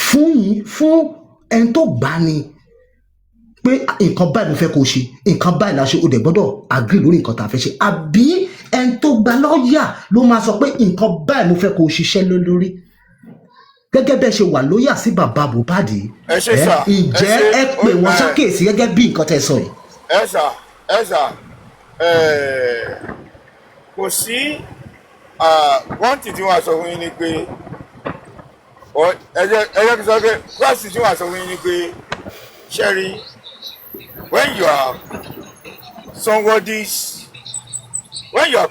fún ẹni tó gbà ni pé nǹkan báyìí mo fẹ́ kó ṣe nǹkan báyìí la ṣe o dẹ̀ gbọ́dọ̀ agree lórí nǹkan tá a fẹ́ ṣe àbí ẹni tó gba lọ́ọ̀yà ló máa sọ pé nǹkan báyìí mo fẹ́ kó ṣiṣẹ́ lórí gẹ́gẹ́ bẹ́ẹ̀ ṣe wà lóyà sí bàbá Mohbad ẹ ṣe sà ǹjẹ́ ẹ pè wọ́n ṣàkíyèsí gẹ́gẹ́ bí nǹkan tẹ́ sọ yìí. ẹ sà kò sí wọ́n ti tí wọ́n sọ fún yín ni pé ẹ jẹ́ kí n sọ pé wọ́n tí wọ́n sọ fún yín ni pé Sherry, when you are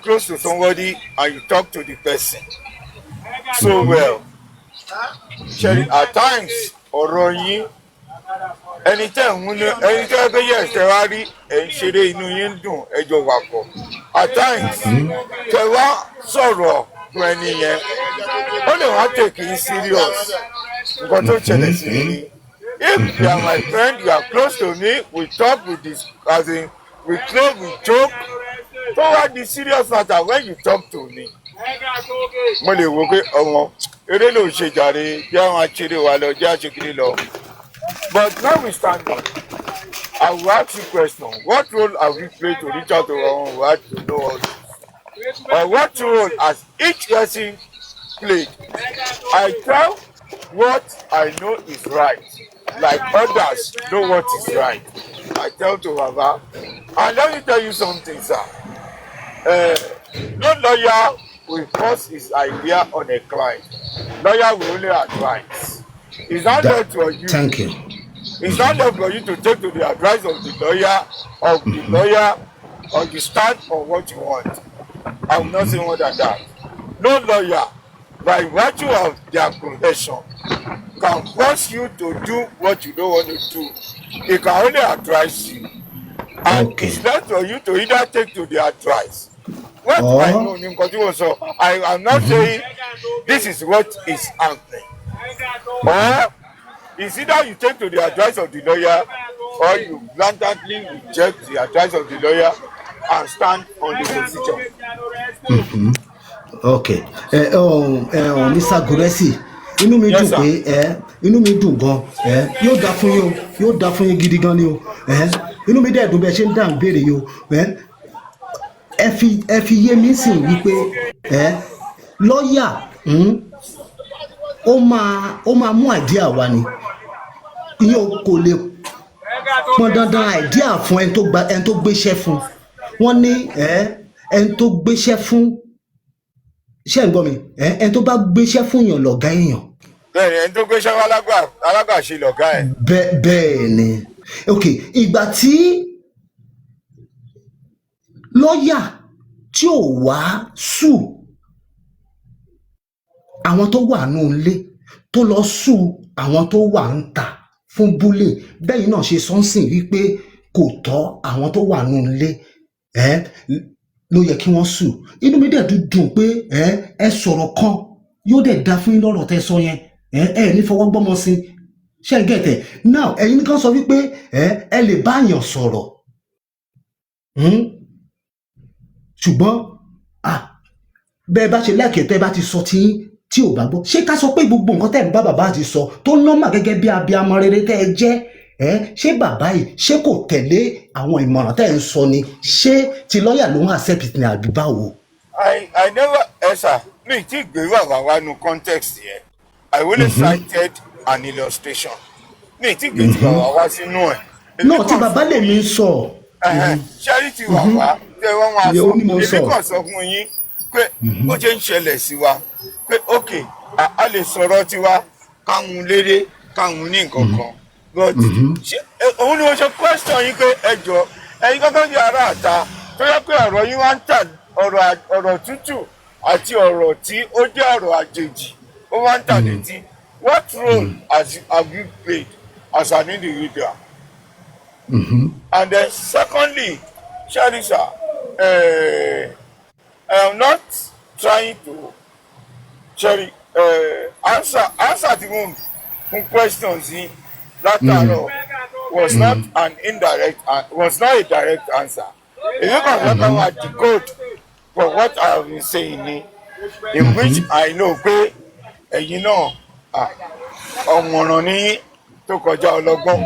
close to somebody and you talk to the person so well, Sherry, at times ọ̀rọ̀ yín ẹni tẹ́ pé yes tẹ́ wá rí ẹ̀ ń ṣeré inú yín dùn ẹjọ́ wà pọ̀ at times tẹ́ wá sọ̀rọ̀ fún ẹni yẹn ó lè wá take it serious nǹkan tó ṣẹlẹ̀ sí mi. If you are my friend, you are close to me, we talk, we discuss, we play, we joke. Toward the serious matter, when you talk to me, mo lè wo pé ọmọ eré ló ń ṣe jàre jẹ́ àwọn aṣeré wa lọ jẹ́ àṣekiri lọ. But notwithstanding, I will ask you a question. What role have we played to reach out to our own world to know all this? Or what role has each person played? I tell what I know is right. Like others know what is right. I tell to Baba, and let me tell you something, sir. No lawyer will force his idea on a client. Lawyer will only advise. It's not left for you. Thank you. It's not left for you to take to the advice of the lawyer, or the stand on what you want. I will not say more than that. No lawyer, by virtue of their profession, can force you to do what you don't want to do. It can only advise you. And it's left for you to either take to the advice. What I know in Kotiwo, so I am not saying this is what is happening. Or it's either you take to the advice of the lawyer or you blatantly reject the advice of the lawyer and stand on the position. Okay. Mr. Gurexy, inú mi dùn pé inú mi dùn gan yóò dá fún yín gidi gan ni o inú mi dẹ̀ dùn bẹ́ẹ̀ ṣe ń dáhùn béèrè yìí o ẹ fi yé mi sìn wípé lọ́ọ̀yà ó máa mú àìdíà wá ni ìyẹn kò lè pọn dandan àìdíà fún ẹni tó gbéṣẹ́ fún wọ́n ní ẹni tó gbéṣẹ́ fún ṣé ń gbọ́ mi ẹni tó bá gbéṣẹ́ fún yàn lọ̀gá èèyàn. bẹ́ẹ̀ni ẹni tó gbéṣẹ́ wá alágbàṣe lọ̀gá ẹ̀. bẹ́ẹ̀ ni ok ìgbà tí lọ́ọ̀yà tí ò wá sùn àwọn tó wà nù ilé tó lọ sùn àwọn tó wà ń ta fún búlẹ̀ bẹ́ẹ̀ náà ṣe sọ́nsìn wípé kò tọ́ àwọn tó wà nù ilé ló yẹ kí wọ́n sùn inú mi dẹ̀ dùn pé ẹ sọ̀rọ̀ kan yóò dẹ̀ da fún yín lọ́rọ̀ tẹ́ sọ yẹn ẹ ní fọwọ́ gbọ́mọ sí ṣe ń gẹ̀tẹ̀ now ẹ̀yin kan sọ wípé ẹ lè báyàn sọ̀rọ̀ ṣùgbọ́n bẹ́ẹ̀ bá ṣe lẹ́kẹ̀ẹ́ tẹ́ bá ti sọ tí ò bá gbọ́ ṣé ká sọ pé gbogbo nǹkan tẹ́ ń bá bàbá ti sọ tó nọ́mà gẹ́gẹ́ bí abiyamọ rere tẹ́ ẹ jẹ́ ṣé bàbá yìí ṣé kò tẹ̀lé àwọn ìmọ̀ràn tẹ́ ẹ ń sọ ni ṣé ti lọ́ọ̀yà ló ń accept ní àbí báwo. I never sir mi ti gbé bàbá wa nu context yẹn I only cited an illustration mi ti gbé ti bàbá wa sínú ẹ̀. náà tí bàbá lè mi sọ. ṣẹ́rí ti bàbá tẹ wọ́n wá sọ èmi kàn sọ fún yín pé ó ṣe ń ṣẹlẹ̀ sí wa pé ok a lè sọ̀rọ̀ tiwa káwọn léré káwọn ní nǹkan kan but òun ni mo ṣe question yín pé ẹ jọ ẹ̀yin kankan bí ará àta tó yẹ pé ọ̀rọ̀ yín wá ń tà ọ̀rọ̀ tútù àti ọ̀rọ̀ tí ó jẹ́ ọ̀rọ̀ àjèjì ó wá ń tà létí what role have you played as an individual? And then secondly, Sharisa, I am not trying to answer the questions in that was not a direct answer. If you can remember decode for what I have been saying, in which I know pé ẹ̀yin náà ọ̀mọ̀ràn ní tó kọjá ọlọ́gbọ́n.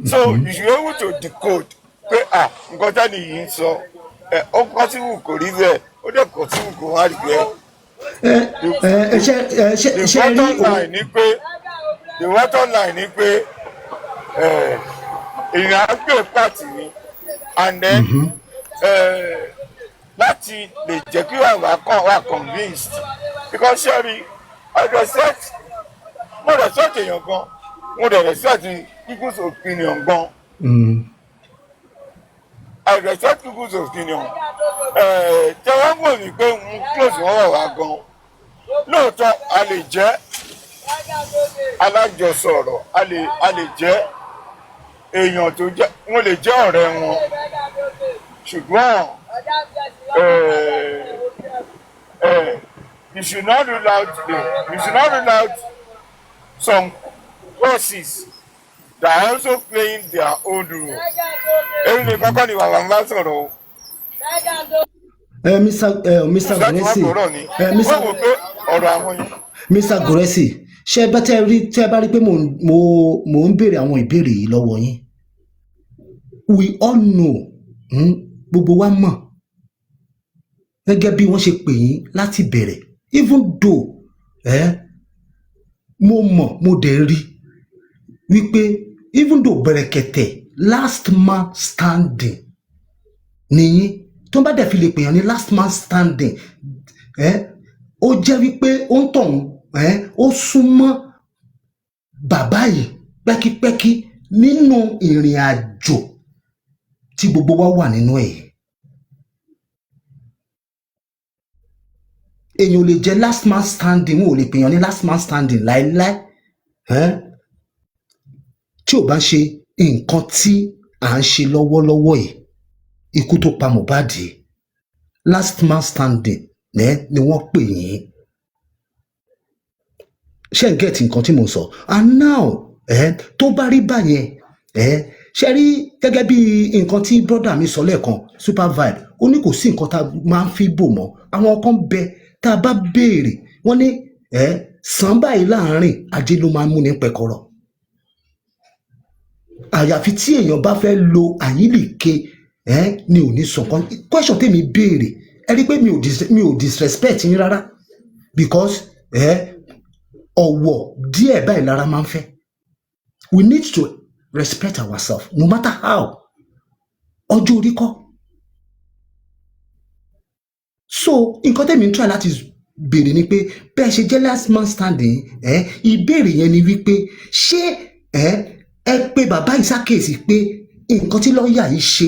So you should be able to decode pé nǹkan tá nìyí ń sọ ó kọ́ sí wù kò rí bẹ́ẹ̀ ó dẹ̀ kọ́ sí wù kò wá rí bẹ́ẹ̀ The bottom line ni pé èèyàn á gbé pàtì ni and then láti lè jẹ́ kí wà convinced because sorry I respect èèyàn gan mo dey respect people's opinion gan. I respect people's opinion. Tẹ wọ́n mọ̀ ní pé mo close wọ́n wà gan. Lóòótọ́ a lè jẹ́ alájọsọ̀rọ̀, a lè jẹ́ èèyàn tó jẹ́ wọ́n lè jẹ́ ọ̀rẹ́ wọn. Ṣùgbọ́n you should not rule out some forces that are also playing their own role. Èyí ni kọ́kọ́ ni bàbá ń bá sọ̀rọ̀ o. Mr. Gurexy, Mr. Gurexy, ṣé tẹ́ bá rí pé mò ń béèrè àwọn ìbéèrè yìí lọ́wọ́ yín. We all know, gbogbo wa mọ̀ gẹ́gẹ́ bí wọ́n ṣe pè yín láti bẹ̀rẹ̀, even though mo dẹ̀ rí wípé even though bẹ̀rẹ̀kẹ̀tẹ̀ last man standing nìyí tó bá dẹ̀ fi lè pèèyàn ní last man standing ó jẹ́ wípé ó ń tọ̀hún ó súnmọ́ bàbá yìí pẹ́kípẹ́kí nínú ìrìn àjò tí gbogbo wa wà nínú ẹ̀. Èèyàn ò lè jẹ́ last man standing, wọn ò lè pèèyàn ní last man standing láéláé tí ò bá ṣe nǹkan tí à ń ṣe lọ́wọ́lọ́wọ́ yìí, ikú tó pa Mohbad last man standing ni wọ́n pè yín. Ṣé ń gẹ̀ẹ́tì nǹkan tí mo sọ? And now tó bá rí báyẹn ṣe rí gẹ́gẹ́ bí nǹkan tí brọ́dà mi sọ lẹ́ẹ̀kan super vibe ó ní kò sí nǹkan tá a máa ń fi bò mọ́. Àwọn kan bẹ tá a bá béèrè wọ́n ní sàn báyìí láàárín ajé ló máa ń mú ní pẹ̀kọ̀rọ̀. Àyàfi tí èèyàn bá fẹ́ lo àyílìke ni ò ní sọ kan. Question tèmi béèrè ẹ rí pé mi ò disrespect yín rárá because ọ̀wọ̀ díẹ̀ báyìí lára máa ń fẹ́. We need to respect ourselves no matter how. Ọjọ́ orí kọ́. So nǹkan tèmi ń try láti béèrè ni pé bẹ́ẹ̀ ṣe jẹ́ last man standing ìbéèrè yẹn ni wípé ṣé ẹ pé bàbá yìí ṣàkíyèsí pé nǹkan tí lọ́ọ̀yà yìí ṣe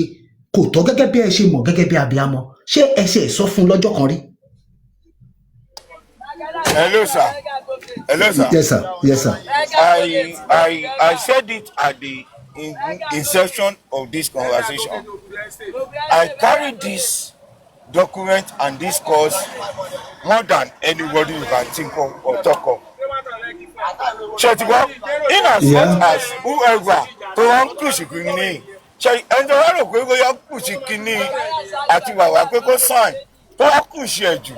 kò tọ́ gẹ́gẹ́ bí ẹ ṣe mọ̀ gẹ́gẹ́ bí abiyamọ, ṣé ẹ ṣe sọ fún lọ́jọ́ kan rí? Hello sir. Yes sir. Yes sir. I said it at the inception of this conversation. I carry this document and this course more than anybody you can think of or talk of. In as much as whoever to wan push kini ẹni tó wá rò pé bóyá push kini àti wàwá pé kó sign tó wá push ẹ jù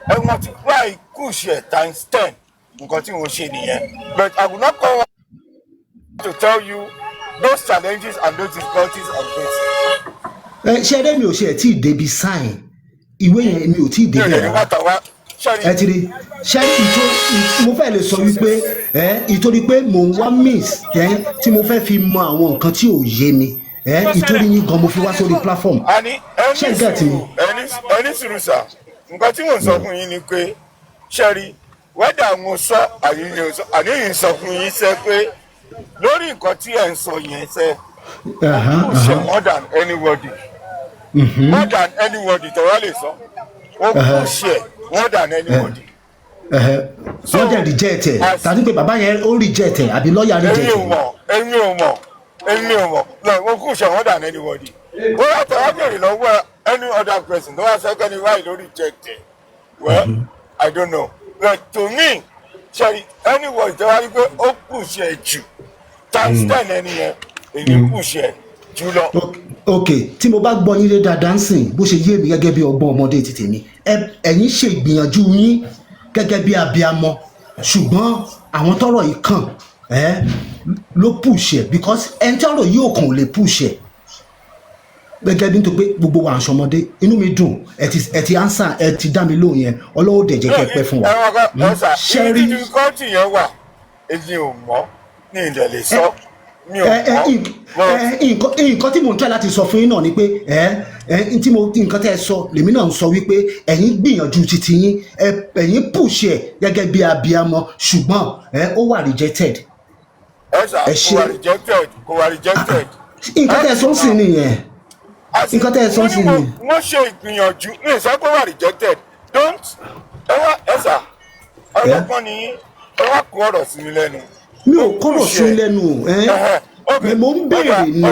ẹ multiply push ẹ times 10 nǹkan tí wọ́n ṣe nìyẹn. But I will not come to tell you those challenges and those difficulties and things. Ṣé ẹ̀rẹ́ mi ò ṣe ẹ̀ tí ì débi sign ìwé yẹn mi ò tí ì débi rárá. Ẹ ti rí ṣé mo fẹ́ lè sọ wípé ìtorí pé mò ń wá miss tí mo fẹ́ fi mọ àwọn nǹkan tí ò yé mi ìtorí yín gan mo fi wá sórí platform. Ṣé ìgbà tí mi. Ẹni sùúrù sà nǹkan tí mò ń sọ fún yín ni pé ṣẹ́rí wẹ́dà mo sọ àníyàn sọ fún yín sẹ́ pé lórí nǹkan tí ẹ̀ ń sọ yẹn sẹ́ ó ṣe more than anybody tọ́wọ́ lè sọ ó kù ṣe more than anybody. Wọ́n dẹ̀ reject ẹ̀ tàbí pé bàbá yẹn ó reject ẹ̀ àbí lọ́ọ̀yà reject ẹ̀. Èmi ò mọ̀ ó kù ṣe more than anybody. Wọ́n yà tẹ̀wọ́ bèrè lọ́wọ́ any other person tó wá sẹ́kẹ́ ni wáyé ló reject ẹ̀. Well, I don't know. But to me, ṣe anybody tẹ́wọ́ rí pé ó kù ṣe jù times 10 ẹni yẹn èyí kù ṣe jù lọ. Ok, tí mo bá gbọ́ yín lé dáadáa ń sìn bó ṣe yé mi gẹ́gẹ́ bí ọgbọ́n ọmọdé ti tèmi ẹ̀yin ṣe ìgbìyànjú yín gẹ́gẹ́ bí abiyamọ ṣùgbọ́n àwọn tọ́rọ̀ yìí kàn ló push ẹ̀ because ẹni tọ́rọ̀ yìí ò kàn ò lè push ẹ̀ gẹ́gẹ́ bí nítorí pé gbogbo wa àṣọmọdé inú mi dùn ẹ ti answer ẹ ti dá mi lóhùn yẹn ọlọ́wọ́ dẹ̀ jẹ́ kẹ́ pẹ́ fún wa. ṣẹ́rí ibi tí kọ́ọ̀tì yẹn wà èyí ò mọ́ ní ilẹ̀ lè sọ mi ò mọ́. nǹkan tí mò ń tẹ́ láti sọ fún yín náà ni pé nǹkan tẹ́ ẹ sọ lèmi náà ń sọ wípé ẹ̀yin gbìyànjú títí yín ẹ̀yin push ẹ̀ gẹ́gẹ́ bí abiyamọ ṣùgbọ́n ó wà rejected. ẹ ṣe kò wà rejected. nǹkan tẹ́ ẹ sọ sí nìyẹn nǹkan tẹ́ ẹ sọ sí nìyẹn. wọ́n ṣe ìgbìyànjú ní ìsọ́kò wà rejected don't ẹ̀sà ọlọ́gbọ́n ni ẹ wá kó ọ̀rọ̀ sí mi lẹ́nu. mi ò kọ́rọ̀ sí mi lẹ́nu mo ń béèrè ni.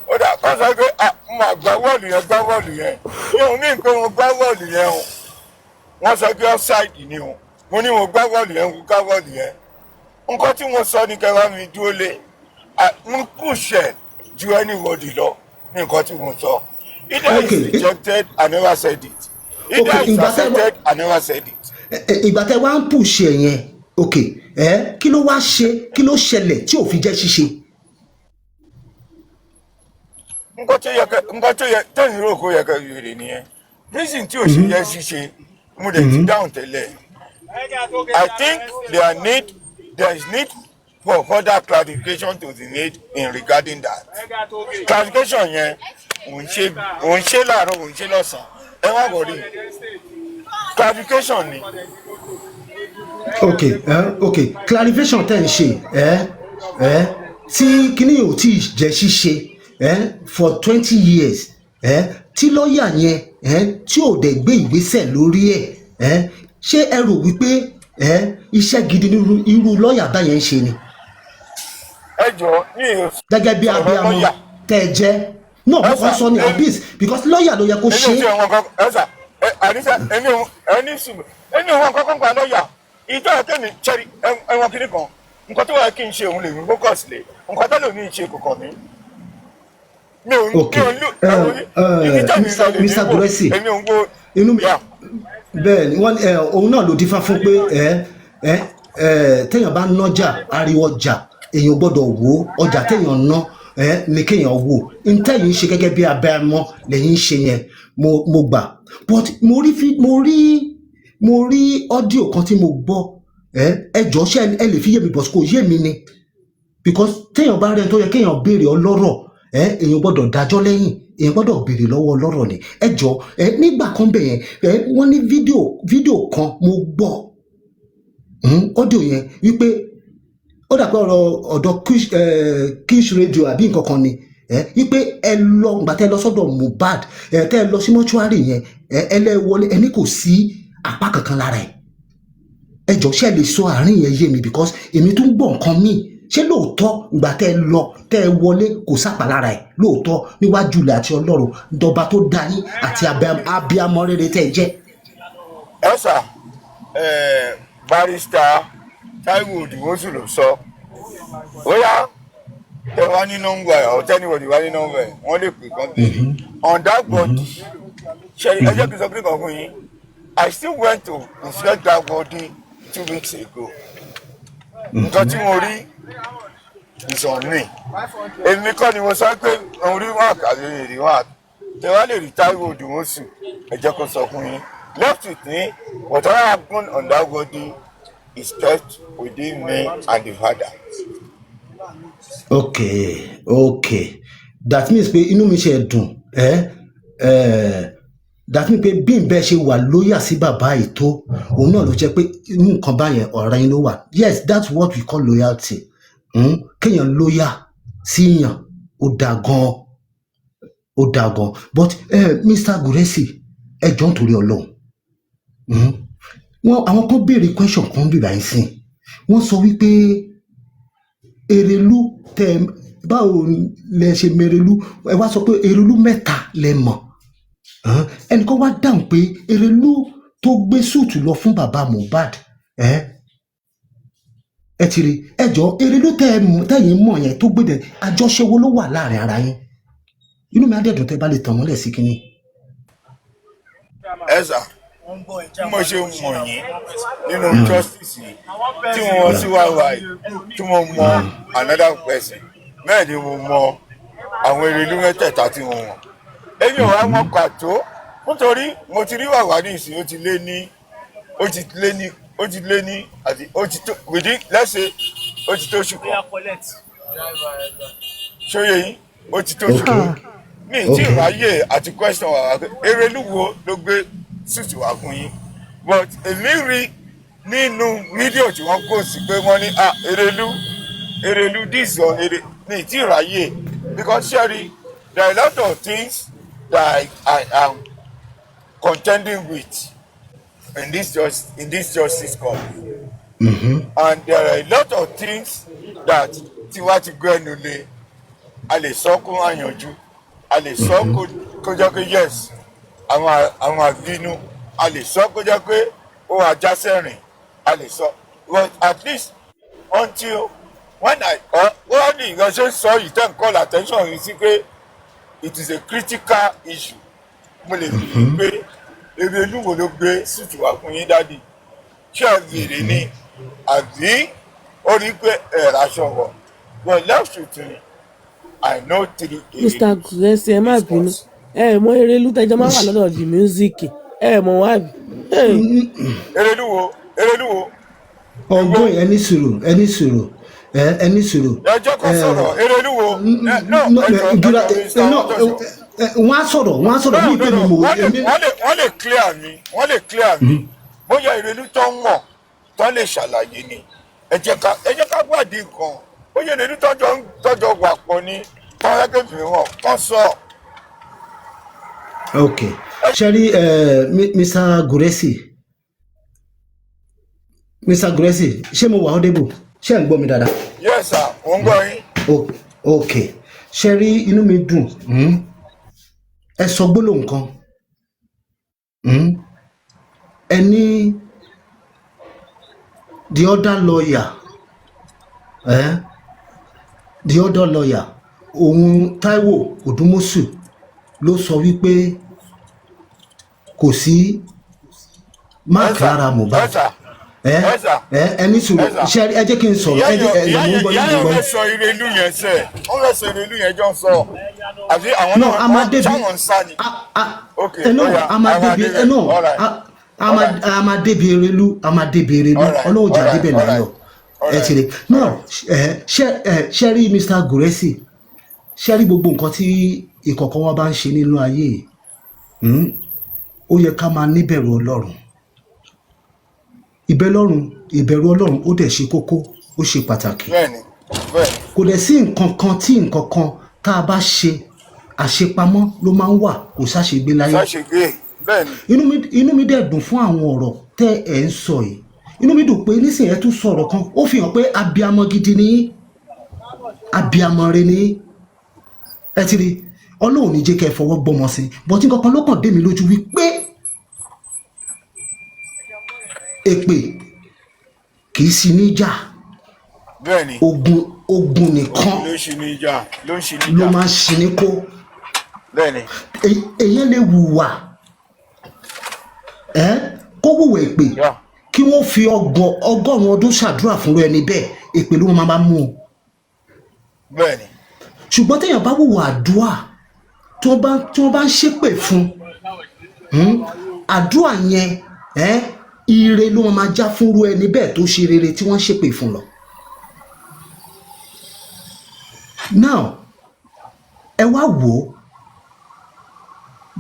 ó dà kọ́ sọ pé mo gbá wọ́ọ̀lù yẹn mi ò ní nǹkan mo gbá wọ́ọ̀lù yẹn o wọ́n sọ pé offside ni o mo ní mo gbá wọ́ọ̀lù yẹn mo gbá wọ́ọ̀lù yẹn nǹkan tí mo sọ ní kẹwàá mi dúró lé mo kùsẹ̀ ju anybody lọ ní nǹkan tí mo sọ. Either is rejected I never said it. Either is accepted I never said it. Ìgbà tẹ́ wá ń push ẹ̀ yẹn kí ló wá ṣe kí ló ṣẹlẹ̀ tí ò fi jẹ́ ṣíṣe. nǹkan tó yẹ tẹ́yìn rò kó yẹ kẹ́ yèrè nìyẹn reason tí ò ṣe yẹ ṣíṣe mo dẹ̀ ti dáhùn tẹ́lẹ̀. I think there is need for further clarification to be made in regarding that. Clarification yẹn òun ṣe láàárọ̀ òun ṣe lọ́sàn-án ẹ wá wọ̀rí clarification ni. Clarification tẹ́ ń ṣe tí kíní ò tí jẹ́ ṣíṣe for 20 years tí lọ́ọ̀yà yẹn tí ò dẹ̀ gbé ìgbésẹ̀ lórí ẹ̀ ṣé ẹ rò wípé iṣẹ́ gidi ní irú lọ́ọ̀yà báyẹn ń ṣe ni. ẹ jọ ní ìrò. gẹ́gẹ́ bí abiyamọ tẹ́ ẹ jẹ́ náà mo kàn sọ ní abis because lọ́ọ̀yà ló yẹ kó ṣe. ẹni òun kankan gba lọ́ọ̀yà ìjọ ẹ̀kẹ́ni ṣẹ́rí ẹ̀wọ̀n kìíní kan nǹkan tó wà kí n ṣe òun lè mú focus lé nǹkan tó lè ní ìṣe kò kàn mí. mi ò Mr. Gurexy inú mi bẹ́ẹ̀ ni òun náà ló dífá fún pé téèyàn bá nájà ariwo ọjà èèyàn gbọ́dọ̀ wò ọjà téèyàn ná ni kéèyàn wò ntẹ́yìn ṣe gẹ́gẹ́ bí abẹ́mọ́ lẹ́yìn ṣe yẹn mo gbà but mo rí ọ́díò kan tí mo gbọ́ ẹjọ́ ṣe ẹ lè fi yé mi bọ̀ kò yé mi ni because téèyàn bá rẹ̀ tó yẹ kéèyàn béèrè ọlọ́rọ̀ èèyàn gbọ́dọ̀ dájọ́ lẹ́yìn èèyàn gbọ́dọ̀ béèrè lọ́wọ́ ọlọ́rọ̀ ni ẹjọ́ nígbà kan bẹ̀ yẹn wọ́n ní fídíò kan mo gbọ́ ọ́díò yẹn wípé ó dàpẹ́ ọ̀dọ̀ Kish radio àbí nǹkan kan ni wípé ẹ lọ gbàtẹ́ lọ sọ́dọ̀ Mohbad tẹ́ ẹ lọ sí mọ́ṣúárì yẹn ẹ lẹ́ wọlé ẹni kò sí apá kankan lára ẹ̀ ẹ jọ ṣe lè sọ àárín yẹn yé mi because èmi tún gbọ́ nǹkan míì ṣé lóòótọ́ ìgbà tẹ́ ẹ lọ tẹ́ ẹ wọlé kò sápá lára ẹ̀ lóòótọ́ níwájú ilẹ̀ àti ọlọ́run dọba tó dá yín àti abiyamọ rere tẹ́ ẹ jẹ́. ẹ sà barrister Táíwò Òdìwọ́sù ló sọ ó yá tẹ wá ní nọ́mbà ẹ̀ ọ̀tẹ́ níwọ̀dì wá ní nọ́mbà ẹ̀ wọ́n lè pè kán bèrè on that body ṣe ẹ jẹ́ kí n sọ pé kan fún yín I still went to inspect that body 2 weeks ago nǹkan tí mo rí ìsàn mi èmi kọ́ ni mo sọ pé òun rí wọn àkàlẹ́ èrè wọn tẹ wá lè rí Táíwò Òdìwọ́sù ẹ jẹ́ kó sọ fún yín left with me whatever happened on that body is kept within me and the father. Okay that means pé inú mi ṣe dùn that means pé bí n bẹ́ẹ̀ ṣe wà lóyà sí bàbá yìí tó òun náà ló jẹ́ pé inú nǹkan báyẹn ọ̀rẹ́ yín ló wà yes that's what we call loyalty kéèyàn lóyà síyàn ó dáa gan but Mr. Gurexy ẹ jọ̀ọ́ nítorí Ọlọ́run àwọn kan béèrè question kan bí báyìí sìn wọ́n sọ wípé Èrèlú báwo lẹ ṣe mèrèlú ẹ wá sọ pé Èrèlú mẹ́ta lẹ mọ̀ ẹnìkan wá dáhùn pé Èrèlú tó gbé súùtù lọ fún bàbá Mohbad ẹ ti rí ẹjọ́ Èrèlú tẹ̀yìn mọ̀ yẹn tó gbé dẹ̀ àjọṣe wo ló wà láàrin ara yín inú mi á dẹ̀dùn tẹ́ bá lè tàn mọ́lẹ̀ sí kínní. ẹ sà bí mo ṣe mọ̀ yín nínú justice yìí tí mo sí wáwá yìí tí mo mọ another person bẹ́ẹ̀ ni mo mọ àwọn Erelu mẹ́tẹ̀ẹ̀ta tí wọ́n wọ̀n èmi ò wá mọ̀ pàtó nítorí mo ti rí wàwá ní ìsìn ó ti lé ní àti ó ti tó within let's say ó ti tó oṣù kan ṣóyè yín ó ti tó oṣù kan mi tí ìráyè àti question wà wá Erelu wo ló gbé suit wá fún yín but èmi rí nínú fídíò tí wọ́n kó sí pé wọ́n ní Erelu this one mi tí ìráyè because Sherry there are a lot of things that I am contending with in this justice cause. And there are a lot of things that tiwa ti gbé ẹnu lé a lè sọ kó àyànjú a lè sọ kó jẹ́ pé yes àwọn àbínú a lè sọ kó jẹ́ pé ó wà jásẹ̀rìn a lè sọ but at least until when wọ́n ní ìgbàṣẹ́ sọ yìí tẹ́ ń call attention yìí sí pé it is a critical issue mo lè fi pé Erelu wo ló gbé suit wá fún yín dádì ṣé àgbèrè ni àbí ó rí pé ẹ̀rọ aṣọ wọ̀ but left to me I know three Mr. Gurexy ẹ má bínú ẹ mọ Erelu tẹjọ máa wà lọ́dọ̀ di music ẹ mọ wá bí. Erelu wo. ọgbọ́n ẹni sùúrù ẹjọ́ kan sọ̀rọ̀ Erelu wo. wọ́n á sọ̀rọ̀ bí ìpè mi mò wọ́n lè clear mi bóyá Erelu tó ń wọ̀ tó lè ṣàlàyé ni ẹ jẹ́ ká wádìí nǹkan bóyá Erelu tọ́jọ́ wà pọ̀ ní tọ́lẹ́gẹ̀dẹ̀ wọn kàn sọ. ok ṣẹ́rí Mr. Gurexy ṣé mo wà audible ṣé ń gbọ́ mi dáadáa. Yes sir mo ń gbọ́ yín. ok ṣẹ́rí inú mi dùn ẹ sọ gbólóhùn kan ẹ ní the other lawyer òun Táíwò Òdùmọ̀ṣù ló sọ wípé kò sí mark lára Mohbad ẹni sùúrù ṣe ẹ jẹ́ kí n sọ̀rọ̀ ẹ mú gbọ́ yín gbọ́. ìyá sọ Erelu yẹn sẹ wọn fẹ́ sọ Erelu yẹn jọ sọ àbí àwọn náà wọn táwọn ń sá ni. Amadebi Erelu Ọlọ́run jà débẹ̀ láyọ̀ ẹ ti rí náà ṣe rí Mr. Gurexy ṣe rí gbogbo nǹkan tí ìkọ̀kọ̀ wa bá ń ṣe nínú ayé ó yẹ ká máa níbẹ̀rù Ọlọ́run ìbẹ̀rù Ọlọ́run ó dẹ̀ ṣe kókó ó ṣe pàtàkì kò dẹ̀ sí nǹkan kan tá a bá ṣe àṣepamọ́ ló máa ń wà kò sáṣegbé láyé inú mi dẹ̀ dùn fún àwọn ọ̀rọ̀ tẹ́ ẹ̀ ń sọ yìí inú mi dùn pé nísìnyí ẹ tún sọ̀rọ̀ kan ó fi hàn pé abiyamọ gidi ni abiyamọ rẹ ni ẹ ti rí Ọlọ́run ní jẹ́ kẹ́ ẹ fọwọ́ gbọ́mọ sí bọ́tí kankan ló kàn dé mi lójú wípé èpè kì í sí níjà ogun nìkan ló máa ń ṣe ní kó èyàn lè wùwà kó wùwà èpè kí wọ́n fi ọgọ́rùn-ún ọdún ṣàdúrà fún ẹni bẹ́ẹ̀ èpè ló máa mú un ṣùgbọ́n téèyàn bá wùwà àdúrà tí wọ́n bá ń ṣépè fún àdúrà yẹn ire ló máa já fúnrú ẹni bẹ́ẹ̀ tó ṣe rere tí wọ́n ṣépè fún lọ. now ẹ wá wò ó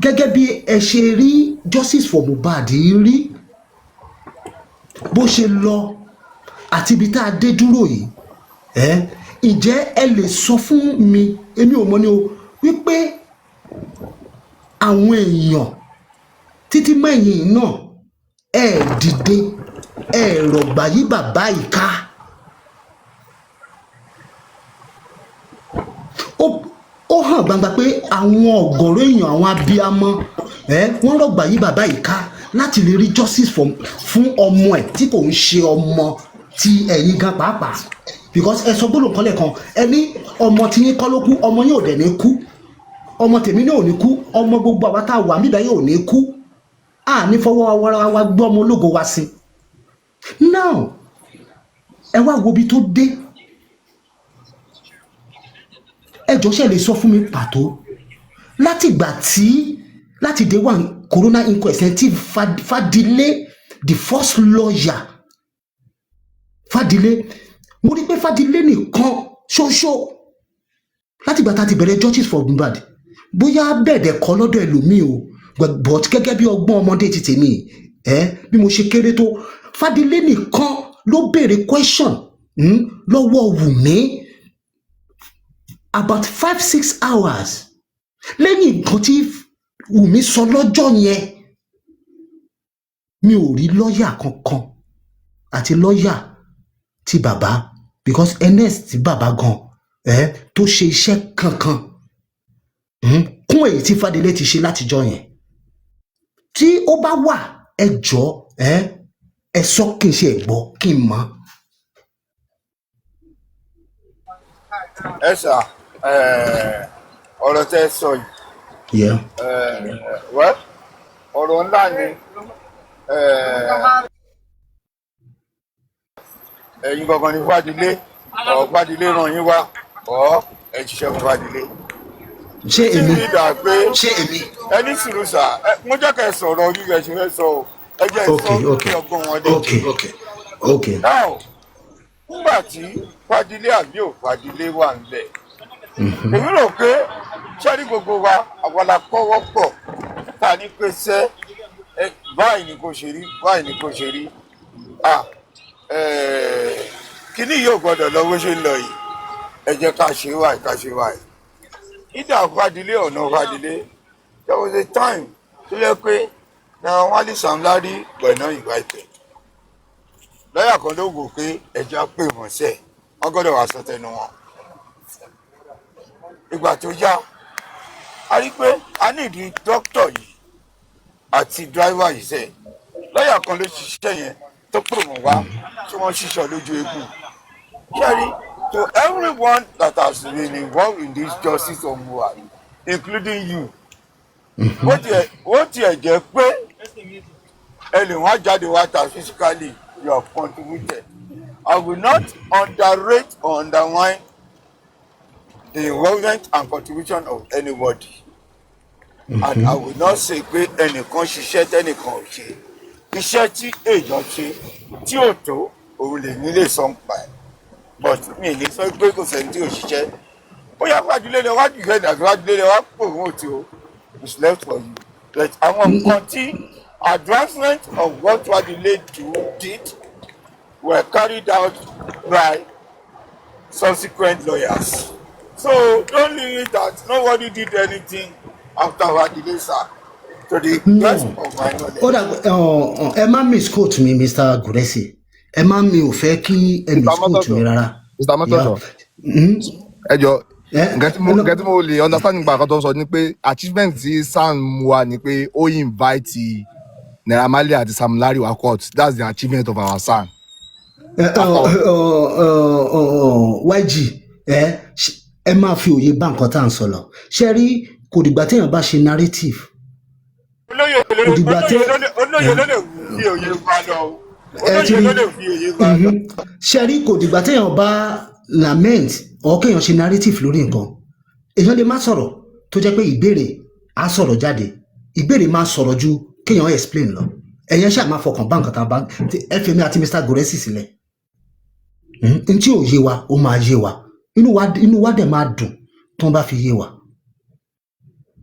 gẹ́gẹ́ bí ẹ ṣe rí justice for Mohbad rí bó ṣe lọ àti ibi tá a dé dúró yìí ǹjẹ́ ẹ lè sọ fún mi èmi ò mọ̀ ni o wípé àwọn èèyàn títí mẹ́yìn náà ẹ dìde ẹ rọ̀gbà yí bàbá ìka ó hàn gbangba pé àwọn ọ̀gọ̀rọ̀ èèyàn àwọn abiyamọ wọ́n rọ̀gbà yí bàbá ìka láti lè rí justice fún ọmọ ẹ̀ tí kò ń ṣe ọmọ ti ẹ̀yin gan pàápàá because ẹ sọ gbọ́dọ̀ kan lẹ́ẹ̀kan ẹ ní ọmọ tí yín kọ́ ló kú ọmọ yín ò dẹ̀ ní kú ọmọ tèmi náà ò ní kú ọmọ gbogbo àwa tá a wà níbẹ̀ yóò ní kú a ní fọwọ́ wa gbọ́ ọmọ ológo wa sí now ẹ wá wo ibi tó dé ẹjọ́ ṣe lè sọ fún mi pàtó láti day one corona inquest tí Fadile the first lawyer Fadile mo rí pé Fadile nìkan ṣoṣo láti ìgbà tá a ti bẹ̀rẹ̀ justice for Mohbad bóyá bẹ́ẹ̀dẹ̀ kọ́ lọ́dọ̀ ẹlòmíì o but gẹ́gẹ́ bí ọgbọ́n ọmọdé ti tèmi bí mo ṣe kéré tó Fadile nìkan ló béèrè question lọ́wọ́ Wùmí about 5-6 hours lẹ́yìn nǹkan tí Wùmí sọ lọ́jọ́ yẹn mi ò rí lọ́ọ̀yà kankan àti lọ́ọ̀yà ti bàbá because ns ti bàbá gan tó ṣe iṣẹ́ kankan kún èyí tí Fadile ti ṣe látijọ́ yẹn tí ó bá wà ẹ jọ̀ọ́ ẹ sọ kí n ṣe ẹ̀gbọ́ kí n mọ̀. ẹ sà ọ̀rọ̀ tẹ́ sọ yìí ọ̀rọ̀ ńlá ni ẹ̀yin gangan ni Fadile Fadile ràn yín wá ẹ ṣiṣẹ́ fún Fadile. ṣé èmi ẹni sùúrù sà mo jẹ́ kẹ́ sọ̀rọ̀ orí rẹ̀ ṣe fẹ́ sọ o ẹ jẹ́ ìsọ ní ọgbọ́n wọn dé. okay. now nígbà tí Fadile àbí ò Fadile wà níbẹ̀ èmi rò pé sẹ́ni gbogbo wa àwọn la kọ́wọ́ pọ̀ ta ní pé sẹ́ báyìí ni kò ṣe rí báyìí ni kò ṣe rí kíní yóò gbọ́dọ̀ lọ bó ṣe ń lọ yìí ẹ jẹ́ ká ṣe wáyé ìdá Fadile ọ̀nà Fadile there was a time tó yẹ pé náà wọ́n lè Sam Larry gbọ̀nà ìgbà ìpẹ́ lọ́yà kan ló wò pé ẹja pè wọ́n sẹ́ wọ́n gbọ́dọ̀ wá sọ tẹnu wọn ìgbà tó yá a rí pé a ní ìdí dókítà yìí àti dráìvà yìí sẹ́ lọ́yà kan ló ṣiṣẹ́ yẹn tó pè wọ́n wá tí wọ́n ṣiṣọ́ lójú eégún ṣẹ́rí to everyone that has been involved in this justice of Mohbad including you ó tiẹ̀ jẹ́ pé ẹnì wọn jáde wá ta physically you have contributed. I will not underrate or undermine the involvement and contribution of anybody. And I will not say pé ẹnìkan ṣiṣẹ́ tẹ́nìkan ò ṣe iṣẹ́ tí èèyàn ṣe tí ò tó òun lè nílé sọ ń pa ẹ̀ but mi ì ní sọ pé kò sẹ́ni tí ò ṣiṣẹ́ bóyá Fadile lè wá jùlọ ní àti Fadile lè wá pò wọ́n tí o it's left for you but àwọn nǹkan tí advancement of what Fadile did were carried out by subsequent lawyers. So don't leave it that nobody did anything after Fadile sir. To the best of my knowledge. Ẹ má misquote mi Mr. Gurexy. Ẹ má mi ò fẹ́ kí ẹ misquote mi rárá. Mr. Mọ́tọ́sọ. Ẹ jọ nǹkan tí mo lè understand nípa àkọ́tọ̀ sọ ni pé achievement tí Sam mú wa ni pé ó invite Naira Marley àti Sam Larry wa court. That's the achievement of our son. YG ẹ máa fi òye bá nǹkan tá à ń sọ lọ ṣe rí kò dìgbà téèyàn bá ṣe narrative kò dìgbà olóyè ló lè fi òye bá lọ olóyè ló lè fi òye bá lọ. ṣe rí kò dìgbà téèyàn bá lament or kéèyàn ṣe narrative lórí nǹkan èèyàn lè má sọ̀rọ̀ tó jẹ́ pé ìbéèrè á sọ̀rọ̀ jáde ìbéèrè máa sọ̀rọ̀ ju kéèyàn explain lọ ẹ̀yẹn ṣáà máa fọkàn bá nǹkan tá a bá fmi àti Mr. Gurexy sílẹ̀ n tí ò yé wa ó máa yé wa inú wa dẹ̀ máa dùn tó ń bá fi yé wa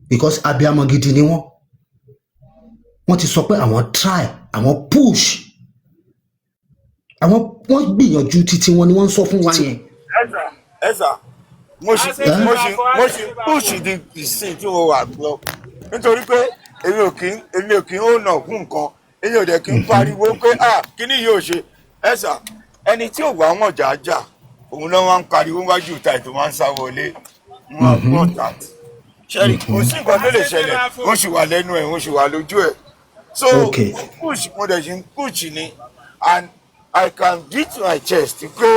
because abiyamọ gidi ni wọ́n ti sọ pé àwọn try àwọn push wọ́n gbìyànjú títí wọn ni wọ́n ń sọ fún wa yẹn. ẹ̀sà mo ṣì push di ìsìn tí mo wà lọ nítorí pé èmi ò kí ń hònà fún nǹkan èmi ò dẹ̀ kí ń pariwo pé kíní yóò ṣe ẹ̀sà ẹni tí ò wá wọn jàájà òun náà máa ń pariwo wájú ìta ètò máa ń sá wọlé wọn gbọ́n tàt ṣẹ́rí kò sí nǹkan tó lè ṣẹlẹ̀ wọ́n sì wà lẹ́nu ẹ̀ wọ́n sì wà lójú ẹ̀ so push mo dẹ̀ ṣe ń push ni and I can beat my chest pé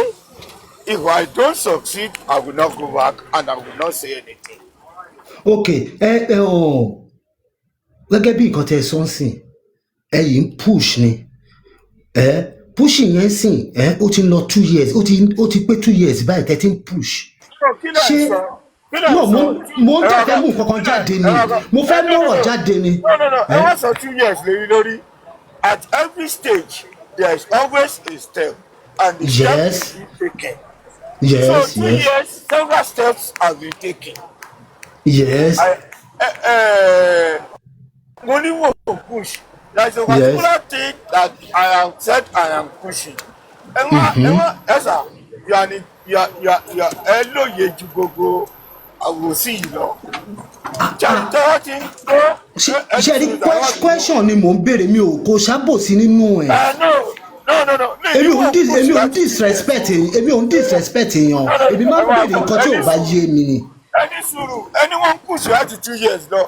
if I don't succeed I will not go back and I will not say anything. Gẹ́gẹ́ bí nǹkan tẹ́ ẹ sọ ń sìn yìí ń push ni pushing yẹn sìn ó ti lọ 2 years ó ti pé 2 years báyìí tẹ́ ti ń push. kí ló ń sọ no mo ń tẹ̀fẹ́ mú nǹkan kan jáde ni mo fẹ́ mọ̀rọ̀ jáde ni. No. Ẹ wá sọ 2 years lórí. At every stage, there is always a step, and the Yes. step is taken. Yes, So 2 years, several steps have been taken. Yes. Money will push. There is a particular thing that I have said I am pushing. Esa, you are hello yeju gogo. I will see you know. Ṣé rí question ni mò ń béèrè mi ò kò ṣàbòsí nínú ẹ̀. No. Èmi ò ń disrespect èèyàn. Èmi máa ń béèrè nǹkan tí ò bá yé mi ni. Anyone push you out to 2 years no.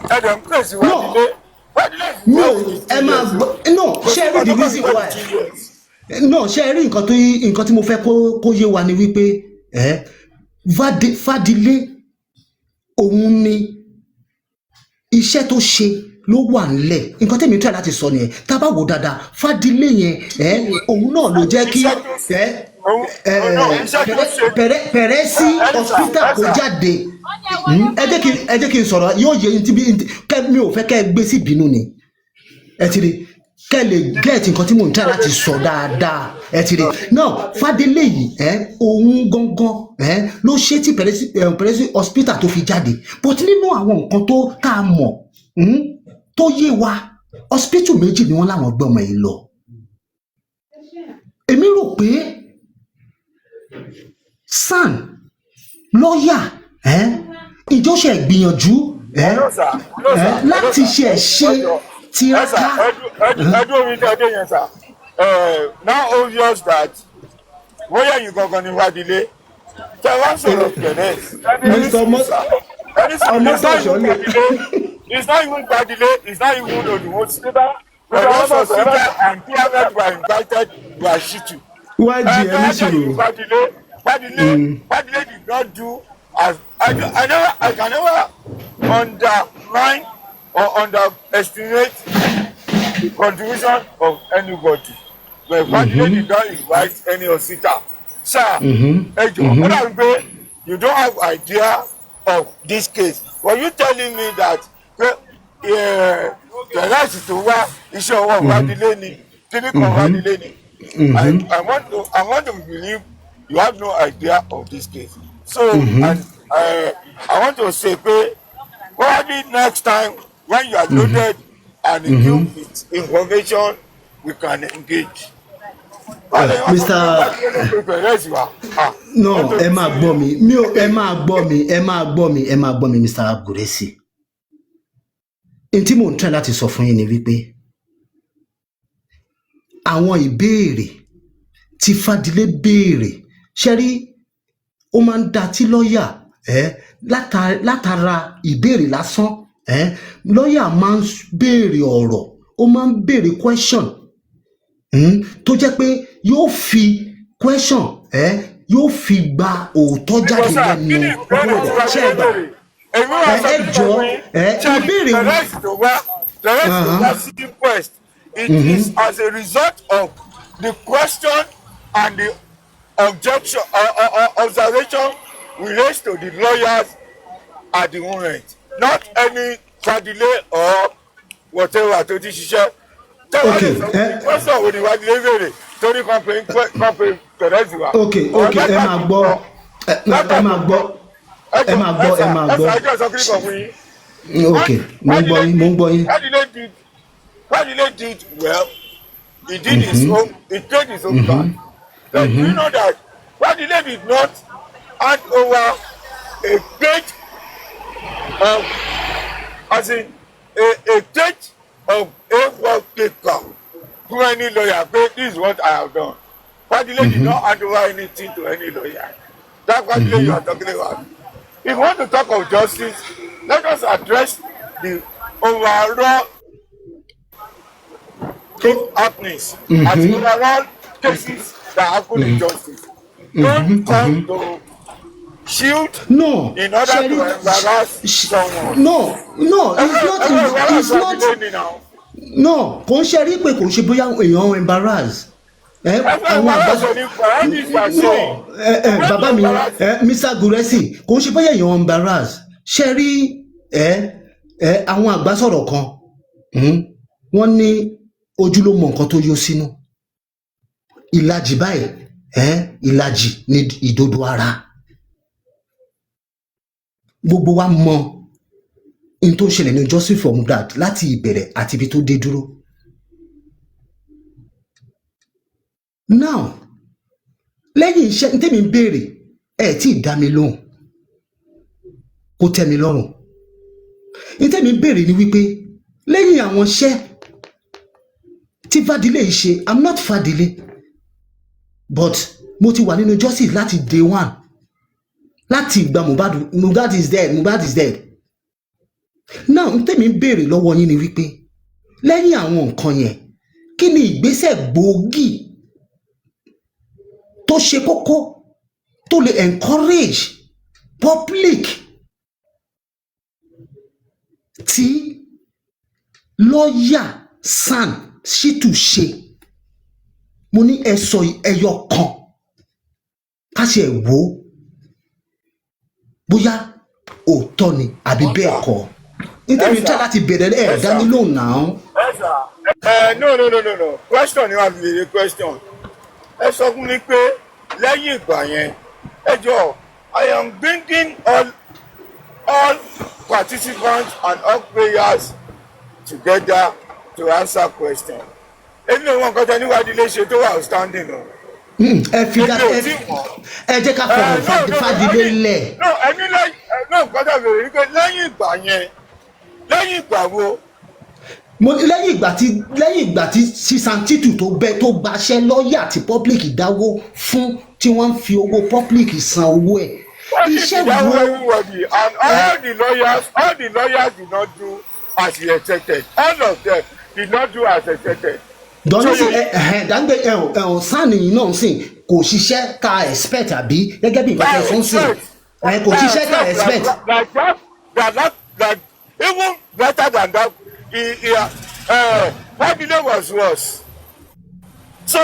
And then press you one delay. No, ẹ máa gbọ́ no ṣé rí the reason why. No ṣé rí nǹkan tí mo fẹ́ kó yé wa ni wípé Fadilé òun ni iṣẹ́ tó ṣe ló wà nílẹ̀ nǹkan tẹ́mi try láti sọ nìyẹn tá a bá wò dáadáa Fadilé yẹn òun náà ló jẹ́ kí pẹ̀rẹ́ sí hospital kó jáde ẹ jẹ́ kí n sọ̀rọ̀ yóò yẹ mi ò fẹ́ kẹ́ ẹ gbé sí ìbínú ni ẹ ti rí kẹ́ ẹ lè gẹ́ẹ̀tì nǹkan tí mò ń try láti sọ dáadáa ẹ ti rí náà Fadilé yìí òun gangan ló ṣe tí pẹ̀rẹ́ sí hospital tó fi jáde but nínú àwọn nǹkan tó tá a mọ̀ tó yé wa hospital méjì ni wọ́n láwọn gbé ọmọ yìí lọ èmi rò pé SAN lọ́ọ̀yà ìjọsẹ̀ gbìyànjú láti ṣe tiraka. Now obvious that where you go going to delay. So once you look at this, it's not even bad delay. It's not even on the most and PMF were invited to Ashitu. Why Fadilé did not do as I can never undermine or underestimate the contribution of anybody. But Fadilé did not invite any hospital. Sir, you don't have idea of this case. Were you telling me that the right to wear issue of Fadilé ni, Fadilé ni? I want to believe you have no idea of this case. So, and I want to say, probably next time when you are loaded and give it information, we can engage. Mr. No, ẹ máa gbọ́ mi Mr. Gurexy. Ntí mò ń try láti sọ fún yín ni wípé àwọn ìbéèrè tí Fadilé béèrè ṣẹ́rí ó máa ń da tí lọ́ọ̀yà látara ìbéèrè lásán lọ́ọ̀yà máa ń béèrè ọ̀rọ̀ ó máa ń béèrè question tó jẹ́ pé yóò fi question yóò fi gba òótọ́ jáde lẹ́nu ṣe é gbà ẹ jọ ìbéèrè it is as a result of the question and the objection observation we raised to the lawyers at the moment, not any Fadilé or whatever to the ṣiṣẹ́. Question wo ni Fadilé béèrè torí complain Perez wa. Okay, ẹ máa gbọ́. Okay, mo ń gbọ́ yín. Fadilé did well. He did his own. He played his own part. But you know that Fadilé did not hand over a page of, as in a page of A4 paper to any lawyer. This is what I have done. Fadilé did not hand over anything to any lawyer. That's Fadilé you are talking about. If you want to talk of justice, let us address the overall happenings as overall cases that happen in justice. Don't come to shield in order to embarrass someone. No, it's not. No, kò ń ṣe rí pé kò ń ṣe bóyá èèyàn embarrass. àwọn àgbà no bàbá mi Mr. Gurexy kò ń ṣe bóyá èèyàn embarrass ṣe rí àwọn àgbà sọ̀rọ̀ kan wọ́n ní ojú ló mọ nǹkan tó yọ sínú ìlàjì báyìí ìlàjì ní ìdodo ara gbogbo wa mọ in tó ń ṣẹlẹ̀ ní Joseph from that láti ìbẹ̀rẹ̀ àti ibi tó dé dúró. Now lẹ́yìn iṣẹ́ ní tèmi ń béèrè tí ì dá mi lóhùn kò tẹ́ mi lọ́rùn ní tèmi ń béèrè ni wípé lẹ́yìn àwọn iṣẹ́ tí Fadile yìí ṣe I'm not Fadile but mo ti wà nínú justice láti day one láti ìgbà Mohbad is dead now ní tèmi ń béèrè lọ́wọ́ yín ni wípé lẹ́yìn àwọn nǹkan yẹn kí ni ìgbésẹ̀ gbòógì tó ṣe kókó tó lè encourage public tí lọ́ọ̀yà Sam Shittu ṣe mo ní ẹ̀sọ́ ẹyọ kan ká ṣe ẹ̀ wò ó bóyá òótọ́ ni àbí bẹ́ẹ̀ kọ́ nítorí tí a láti bẹ̀rẹ̀ dání lóhùn náà. No. Question ni wàá fi lè question. Ẹ sọ fún mi pé lẹ́yìn ìgbà yẹn ẹ jọ I am bringing all participants and all players together to answer question. Èmi ò mọ nǹkan tẹ níwájú ilé ṣe tó wà outstanding o. Ẹ jẹ́ ká fọ̀rọ̀ Fadile lẹ̀. Nǹkan tẹ bèrè ni pé lẹ́yìn ìgbà yẹn lẹ́yìn ìgbà wo. Mo ní lẹ́yìn ìgbà tí Sam Shittu tó gbaṣẹ́ lọ́ọ̀yà tí public dáwó fún tí wọ́n ń fi owó public san owó ẹ̀. Iṣẹ́ wo everybody and all the lawyers did not do as he expected. All of them did not do as expected. Dọ́ní sí dàgbé sànìyàn náà sìn kò ṣiṣẹ́ ká expect àbí gẹ́gẹ́ bí nǹkan tẹ̀sán sìn kò ṣiṣẹ́ ká expect. Like even better than that. Fadile was worse. So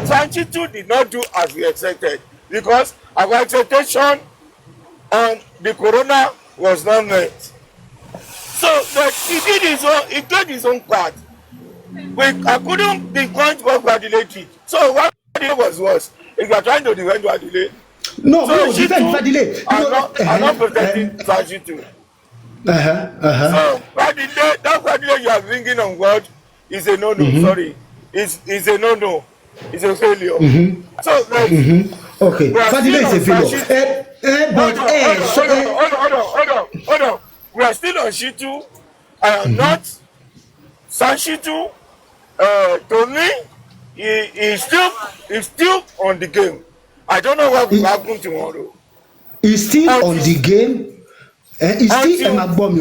Sam Shittu did not do as we expected because our expectation on the corona was not met. So but he did his own part. I couldn't pinpoint what Fadile did. So what Fadile was worse. If you are trying to defend Fadile, no, defend Fadile. I'm not protecting Sam Shittu. So that Fadile you are bringing on board is a no-no. Sorry, is a no-no. It's a failure. So okay, Fadile is a failure. But hold on. We are still on Shittu. I am not Sam Shittu. To me, he's still on the game. I don't know what will happen tomorrow. He's still on the game. He's still hold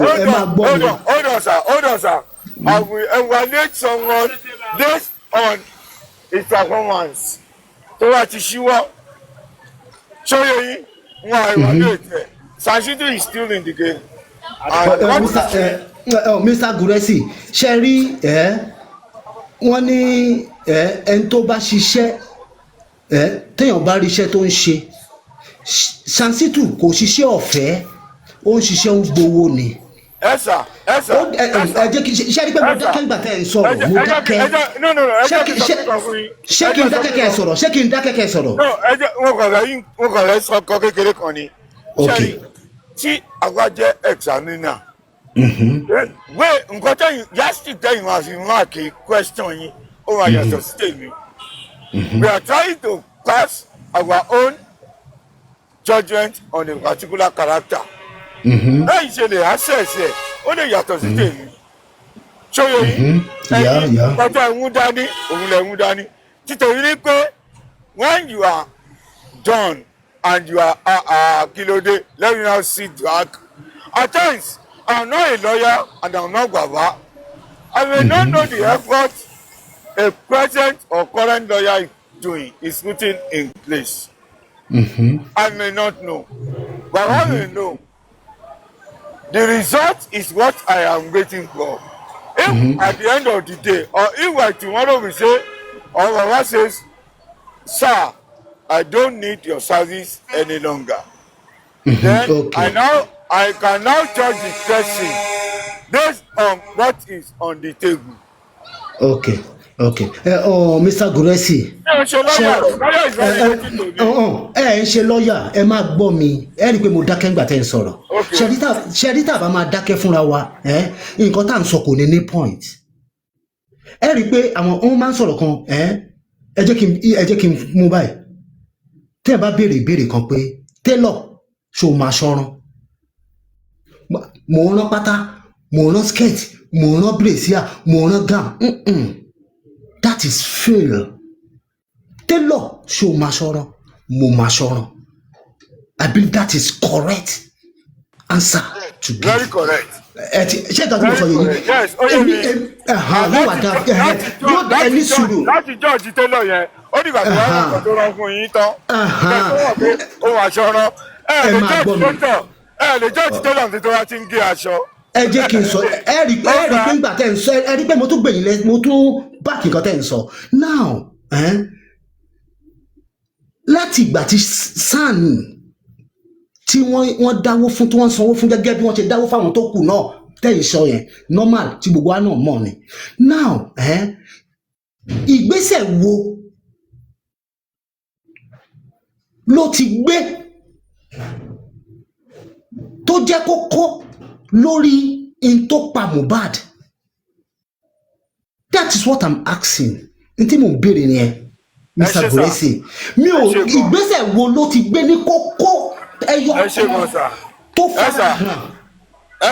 on, sir. I will evaluate someone based on his performance. So what is she want? Show you evaluate. Sam Shittu is still in the game. Mr. Gurexy, Sherry, wọ́n ní ẹni tó bá ṣiṣẹ́ téèyàn bá rí iṣẹ́ tó ń ṣe Sam Shittu kò ṣiṣẹ́ ọ̀fẹ́ ó ń ṣiṣẹ́ ń gbowó ni. ẹ sà. jẹ́ kí ṣe rí pé mo dákẹ́ ìgbà tẹ́ ẹ̀ ń sọ̀rọ̀ mo dákẹ́. ṣé kí n dákẹ́ kẹ́ sọ̀rọ̀. wọ́n kàn lẹ́ sọ kọ́ kékeré kan ni. ṣẹ́rí tí àwa jẹ́ examiner. Nǹkan tẹ́yìn yásítì tẹ́yìn wá sí máàkì question yín ó wà yàtọ̀ sí tèmi. We are trying to pass our own judgment on a particular character. Lẹ́yìn ṣe lè access ẹ̀ ó lè yàtọ̀ sí tèmi. Ṣóyè yìí ẹ̀yin pátá ẹ̀hún dání òun lẹ̀ ẹ̀hún dání. Títẹ̀yìn ní pé when you are done and you are kílódé let me now sit back. At times I'm not a lawyer and I'm not Baba. I may not know the effort a present or current lawyer is putting in place. I may not know. But I may know. The result is what I am waiting for. If at the end of the day, or if tomorrow we say, or Baba says, sir, I don't need your service any longer. Then Okay. I can now judge the person based on what is on the table. Okay. Okay. Mr. Gurexy. Ẹ ṣe lawyer is not related to me. Ẹ ń ṣe lọ́ọ̀yà ẹ máa gbọ́ mi ẹ rí i pé mo dákẹ́ ńgbà tẹ́ ń sọ̀rọ̀ ṣẹ́rí tá a bá máa dákẹ́ fúnra wa nǹkan tá à ń sọ kò ní ní point ẹ rí i pé àwọn ohun máa ń sọ̀rọ̀ kan ẹ jẹ́ kí n mú báyìí tẹ́ ẹ bá béèrè ìbéèrè kan pé tailor ṣó máa ṣọ́rán mò ń rán pátá mò ń rán skirt mò ń rán brassiere mò ń rán gown that is fail tailor ṣó máa ṣọ́rán mo máa ṣọ́rán I believe that is correct answer to give. Very correct. Ṣé ìtọ́jú mo sọ yìí? Yes, ó yẹ mi. Yóò wà dá yóò ẹni sùúrù. Láti jọ́ọ̀jì tẹ́lọ̀ yẹn, ó dìgbà tí wọ́n á kàn tó rán fún yín tán. Bẹ́ẹ̀ tó wọ̀ pé ohun aṣọ rán. Ẹ lè jọ́ọ̀jì tẹ́lọ̀ ní tó wá ti ń gé aṣọ. Ẹ jẹ́ kí n sọ ẹ rí pé ńgbà tẹ́ ń sọ ẹ rí pé mo tún gbẹ̀yìn lẹ mo tún báàkì nǹkan tẹ́ ń sọ. Now láti ìgbà tí SAN tí wọ́n dáwó fún tí wọ́n sanwó fún gẹ́gẹ́ bí wọ́n ṣe dáwó fáwọn tó kù náà tẹ́yìn sọ yẹn normal tí gbogbo wa náà mọ̀ ni. Now ìgbésẹ̀ wo ló ti gbé tó jẹ́ kókó lórí in tó pa Mohbad? That is what I'm asking. N tí mò ń béèrè nìyẹn Mr. Gurexy mi ò ìgbésẹ̀ wo ló ti gbé ní kókó ẹyọ tó fara hàn.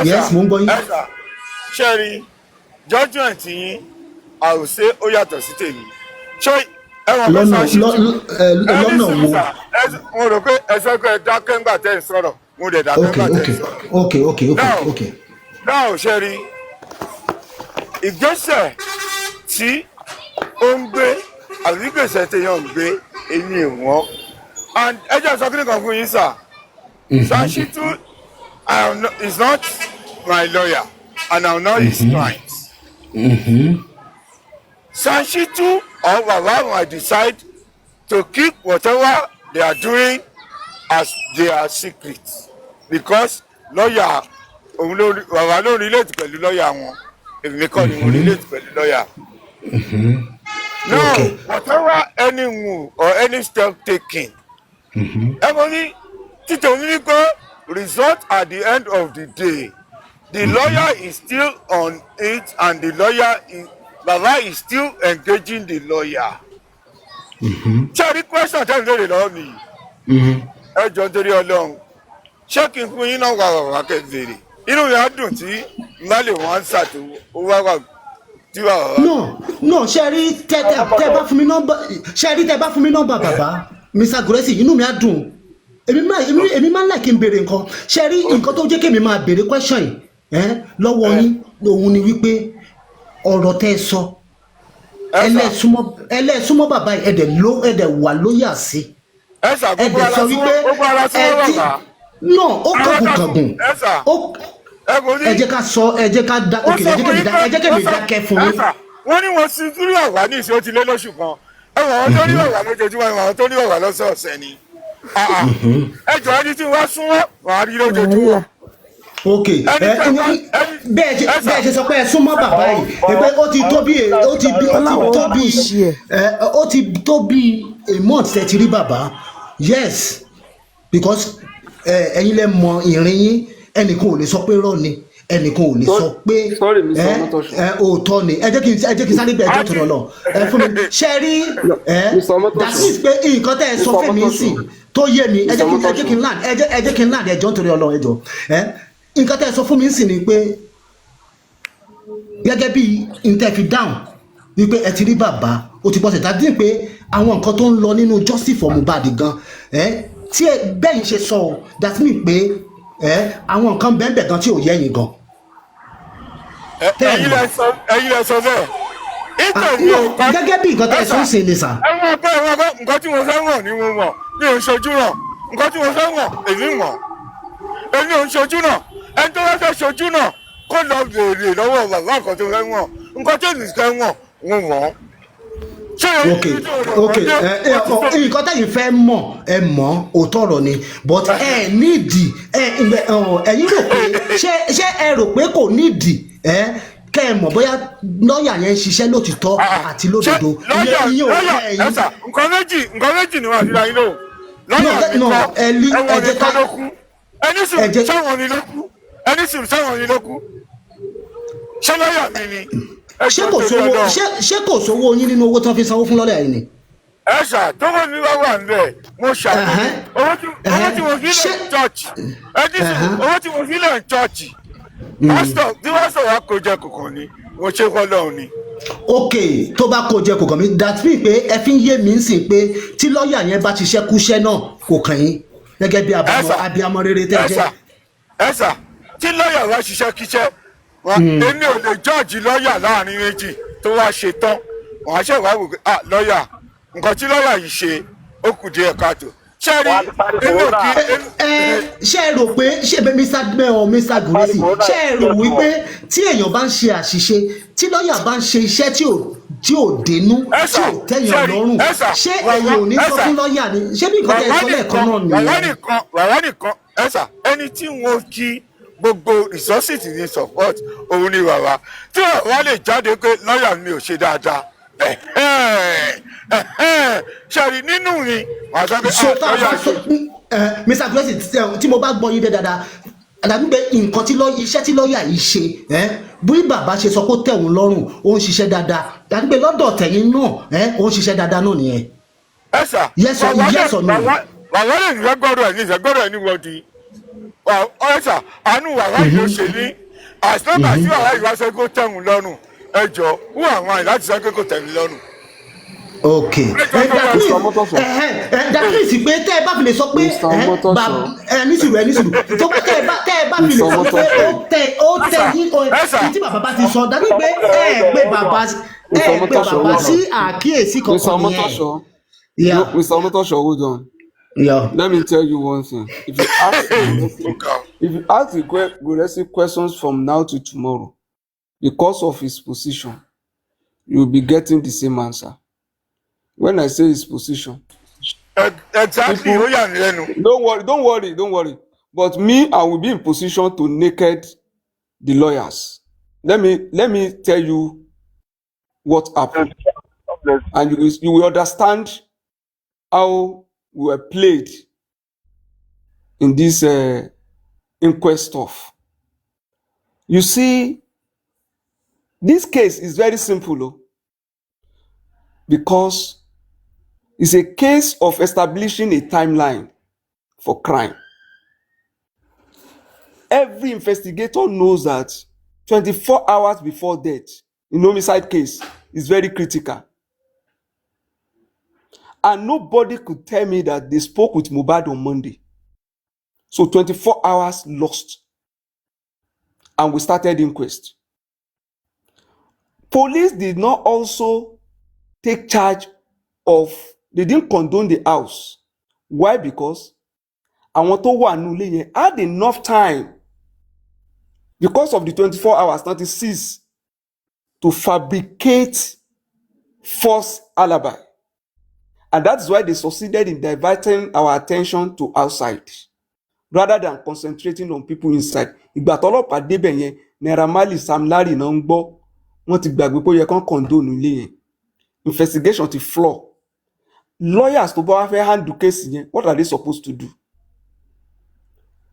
Yes, mo ń gbọ́ yín. Ṣé rí judgement yín àwòṣe ó yàtọ̀ sí tèmi. Ṣé ẹ̀wọ̀n kan sọ ṣe lọ́nà wo? Mo rò pé ẹ̀sọ́ pé dákẹ́ ńgbà tẹ́ ń sọ̀rọ̀ mo dẹ̀ dákẹ́ ńgbà tẹ́ ń sọ̀rọ̀. Okay. Now ṣé rí ìgbésẹ̀ tí ó ń gbé àbí gbèsè téèyàn ń gbé èmi ìwọ̀n and ẹ jẹ́ sọ kí nìkan fún yín sà. Sashitu is not my lawyer and I'm not his client. Sashitu or Baba might decide to keep whatever they are doing as their secret because lawyer Baba no relate pẹ̀lú lawyer wọn èmi kọ́ ni mo relate pẹ̀lú lawyer. No, whatever any move or any step taken. Everybody, result at the end of the day. The lawyer is still on it, and Baba is still engaging the lawyer. Ṣé question tell me the law me? Ẹ jọ nítorí Ọlọ́run. Ṣé kí n fún yín náà wà kẹ́kẹ́rẹ́? Inú mi á dùn tí n bá lè wọ́n answer tó wá tí wà. No, ṣé rí tẹ́ bá fún mi nọ́mbà bàbá Mr. Gurexy inú mi á dùn. Èmi máa ń like kí n béèrè nǹkan ṣe rí nǹkan tó jẹ́ kémi máa béèrè question yìí lọ́wọ́ yín òun ni wípé ọ̀rọ̀ tẹ́ ẹ sọ ẹlẹ́súnmọ́ bàbá ẹ̀dẹ̀ wà lóyà sí ẹ̀dẹ̀ sọ wípé ó kọ̀gùn ẹ jẹ́ ká sọ ẹ jẹ́ ká dá òkè ẹ jẹ́ kémi dákẹ́ fún yín. Wọ́n ní wọ́n sì dúró àwa ní ìṣe ó ti lé lóṣù kan ẹ̀wọ̀n tó ní ọ̀wà lójoojúmọ́ ẹ̀wọ̀n tó ní ọ̀wà lọ́sọ̀ọ̀sẹ̀ ni. Ẹjọ́ ẹni tí wọ́n súnmọ́ wàá rí lójoojúmọ́. Ok bẹ́ẹ̀ ṣe sọ pé ẹ súnmọ́ bàbá yìí ẹgbẹ́ ó ti tó bí a month tẹ́ ti rí bàbá yes because ẹ̀yin lẹ mọ ìrìn yín ẹnìkan ò lè sọ pé rọ́ ni ẹnìkan ò lè sọ pé òótọ́ ni ẹ jẹ́ kí n sáré bẹ́ẹ̀ ẹjọ́ tó lọ fún mi ṣe rí that means pé nǹkan tẹ́ ẹ sọ fún mi sí tó yé mi ẹ jẹ́ kí n land ẹjọ́ nítorí Ọlọ́run ẹjọ́ nǹkan tẹ́ ẹ sọ fún mi sí ni pé gẹ́gẹ́ bí nǹkan fi dáhùn wípé ẹ ti rí bàbá ó ti bọ́ sí tàbí pé àwọn nǹkan tó ń lọ nínú justice for Mohbad gan tí bẹ́ẹ̀ ń ṣe sọ that means pé àwọn nǹkan bẹ́ẹ̀ gan tí ò yẹ́yìn gan. ẹ̀yin lẹ sọ bẹ́ẹ̀. gẹ́gẹ́ bí nǹkan tẹ́ ẹ sọ ń sin ni sà. ẹ̀wọ̀n ọ̀pẹ́ nǹkan tí mo fẹ́ wọ̀n ni mo mọ̀ mi ò ń ṣojú ràn nǹkan tí mo fẹ́ wọ̀n èmi mọ̀ èmi ò ń ṣojú náà ẹni tó fẹ́ ṣojú náà kó lọ béèrè lọ́wọ́ bàbá nǹkan tó fẹ́ wọ̀n nǹkan tó ní fẹ́ wọ̀n ń wọ̀n. ok nǹkan tẹ́yìn fẹ́ mọ̀ ẹ mọ̀ òótọ́ ọ̀rọ̀ ni but ẹ nídìí ẹ̀yin rò pé ṣé ẹ rò pé kò nídìí kẹ́ ẹ mọ̀ bóyá lọ́ọ̀yà yẹn ń ṣiṣẹ́ lótìtọ́ àti lódodo iye ò kẹ́ ẹ̀yin. nǹkan méjì ni wọ́n àti ìlànà lọ́ọ̀yà nìkan ló kú ẹni sùn sáwọn ni ló kú ṣé lọ́ọ̀yà mi ni. ṣé kò sówó yín nínú owó tí wọ́n fi sanwó fún lọ́ọ̀yà yìí ni. ẹ ṣá tọwọ́ mi wá wà níbẹ̀ mo ṣàlùyẹ owó tí mo fi lẹ̀ ń chọ́ọ̀chì owó tí mo fi lẹ̀ ń chọ́ọ̀chì pásítọ̀ tí wọ́n sọ wá kó jẹ kòkàn ni mo ṣe kọ́ lọ́hùn ni. ok tó bá kó jẹ kòkàn mi that mean pé ẹ fi ń yé mi ń sìn pé tí lọ́ọ̀yà yẹn bá ṣiṣẹ́ kúṣẹ́ náà kò kàn yín gẹ́gẹ́ bí abiyamọ rere tẹ́ jẹ́. ẹ ṣá tí lọ́ọ̀yà wá ṣiṣẹ́ kíṣẹ́ èmi ò lè jọ́ọ̀jì lọ́ọ̀yà láàrin méjì tó wá ṣe tán wọ́n á ṣe wá wò pé lọ́ọ̀yà nǹkan tí lọ́ọ̀yà yìí ṣe ó kù díẹ̀ káàtó ṣé ẹ rò pé ṣé Mr. Gurexy ṣé ẹ rò wípé tí èèyàn bá ń ṣe àṣìṣe tí lọ́ọ̀yà bá ń ṣe iṣẹ́ tí ò dénú tí ò tẹ̀yàn lọ́rùn ṣé èèyàn ò ní sọ fún lọ́ọ̀yà ni ṣé bí nǹkan tẹ̀ sọ lẹ́ẹ̀kan náà nìyẹn. wàá nìkan ẹni tí wọ́n kí gbogbo resources ní support òun ni wàá tí wàá lè jáde pé lọ́ọ̀yà mi ò ṣe dáadáa ṣàrí nínú mi wàá sọ pé lọ́ọ̀yà ṣe. Mr. Gurexy tí mo bá gbọ́ yín dé dáadáa àdàbí pé nǹkan tí iṣẹ́ tí lọ́ọ̀yà yìí ṣe bí bàbá ṣe sọ pé ó tẹ̀wọ̀n lọ́rùn ó ń ṣiṣẹ́ dáadáa àdàbí pé lọ́dọ̀ tẹ̀yìn náà ó ń ṣiṣẹ́ dáadáa náà nìyẹn. ẹ sà yes or no. wàá lè ní ìgbẹ́gbọ́dọ̀ ẹ̀ ní wọ́n di ọ̀sà àánú wàhálà yìí ó ṣe ní àṣìlọ́gbà tí wàhálà yìí wá sẹ́ kó tẹ̀wọ̀n lọ́rùn ẹ jọ wú àwọn àyè láti sẹ́ kó tẹ̀wọ̀n lọ́rùn. ok dàkíyèsí pé tẹ́ ẹ bá fi lè sọ pé nísìrò tó pé tẹ́ ẹ bá fi lè sọ pé ó tẹ yín tí bàbá bá ti sọ dàbí pé ẹ pé bàbá sí àkíyèsí kankan nìyẹn. Mr. Omotosho, hold on. Yeah. Let me tell you one thing. If you ask the Gurexy questions from now to tomorrow, because of his position, you will be getting the same answer. When I say his position, exactly. Don't worry. But me, I will be in position to naked the lawyers. Let me tell you what happened, and you will understand how we were played in this inquest stuff. You see, this case is very simple, because it's a case of establishing a timeline for crime. Every investigator knows that 24 hours before death in homicide case is very critical. And nobody could tell me that they spoke with Mohbad on Monday. So 24 hours lost. And we started inquest. Police did not also take charge of, they didn't condone the house. Why? Because àwọn tó wà nílé yẹn had enough time, because of the 24 hours, 96, to fabricate false alibi. And that's why they succeeded in diverting our attention to outside, rather than concentrating on people inside. Ìgbà tọ́lọ́pàá débẹ̀ yẹn, Naira Marley, Sam Larry náà ń gbọ́, wọ́n ti gbàgbé pé ó yẹ kán condone ilé yẹn. Investigation ti flaw. Lawyers tó bá wá fẹ́ handle case yẹn, what are they supposed to do?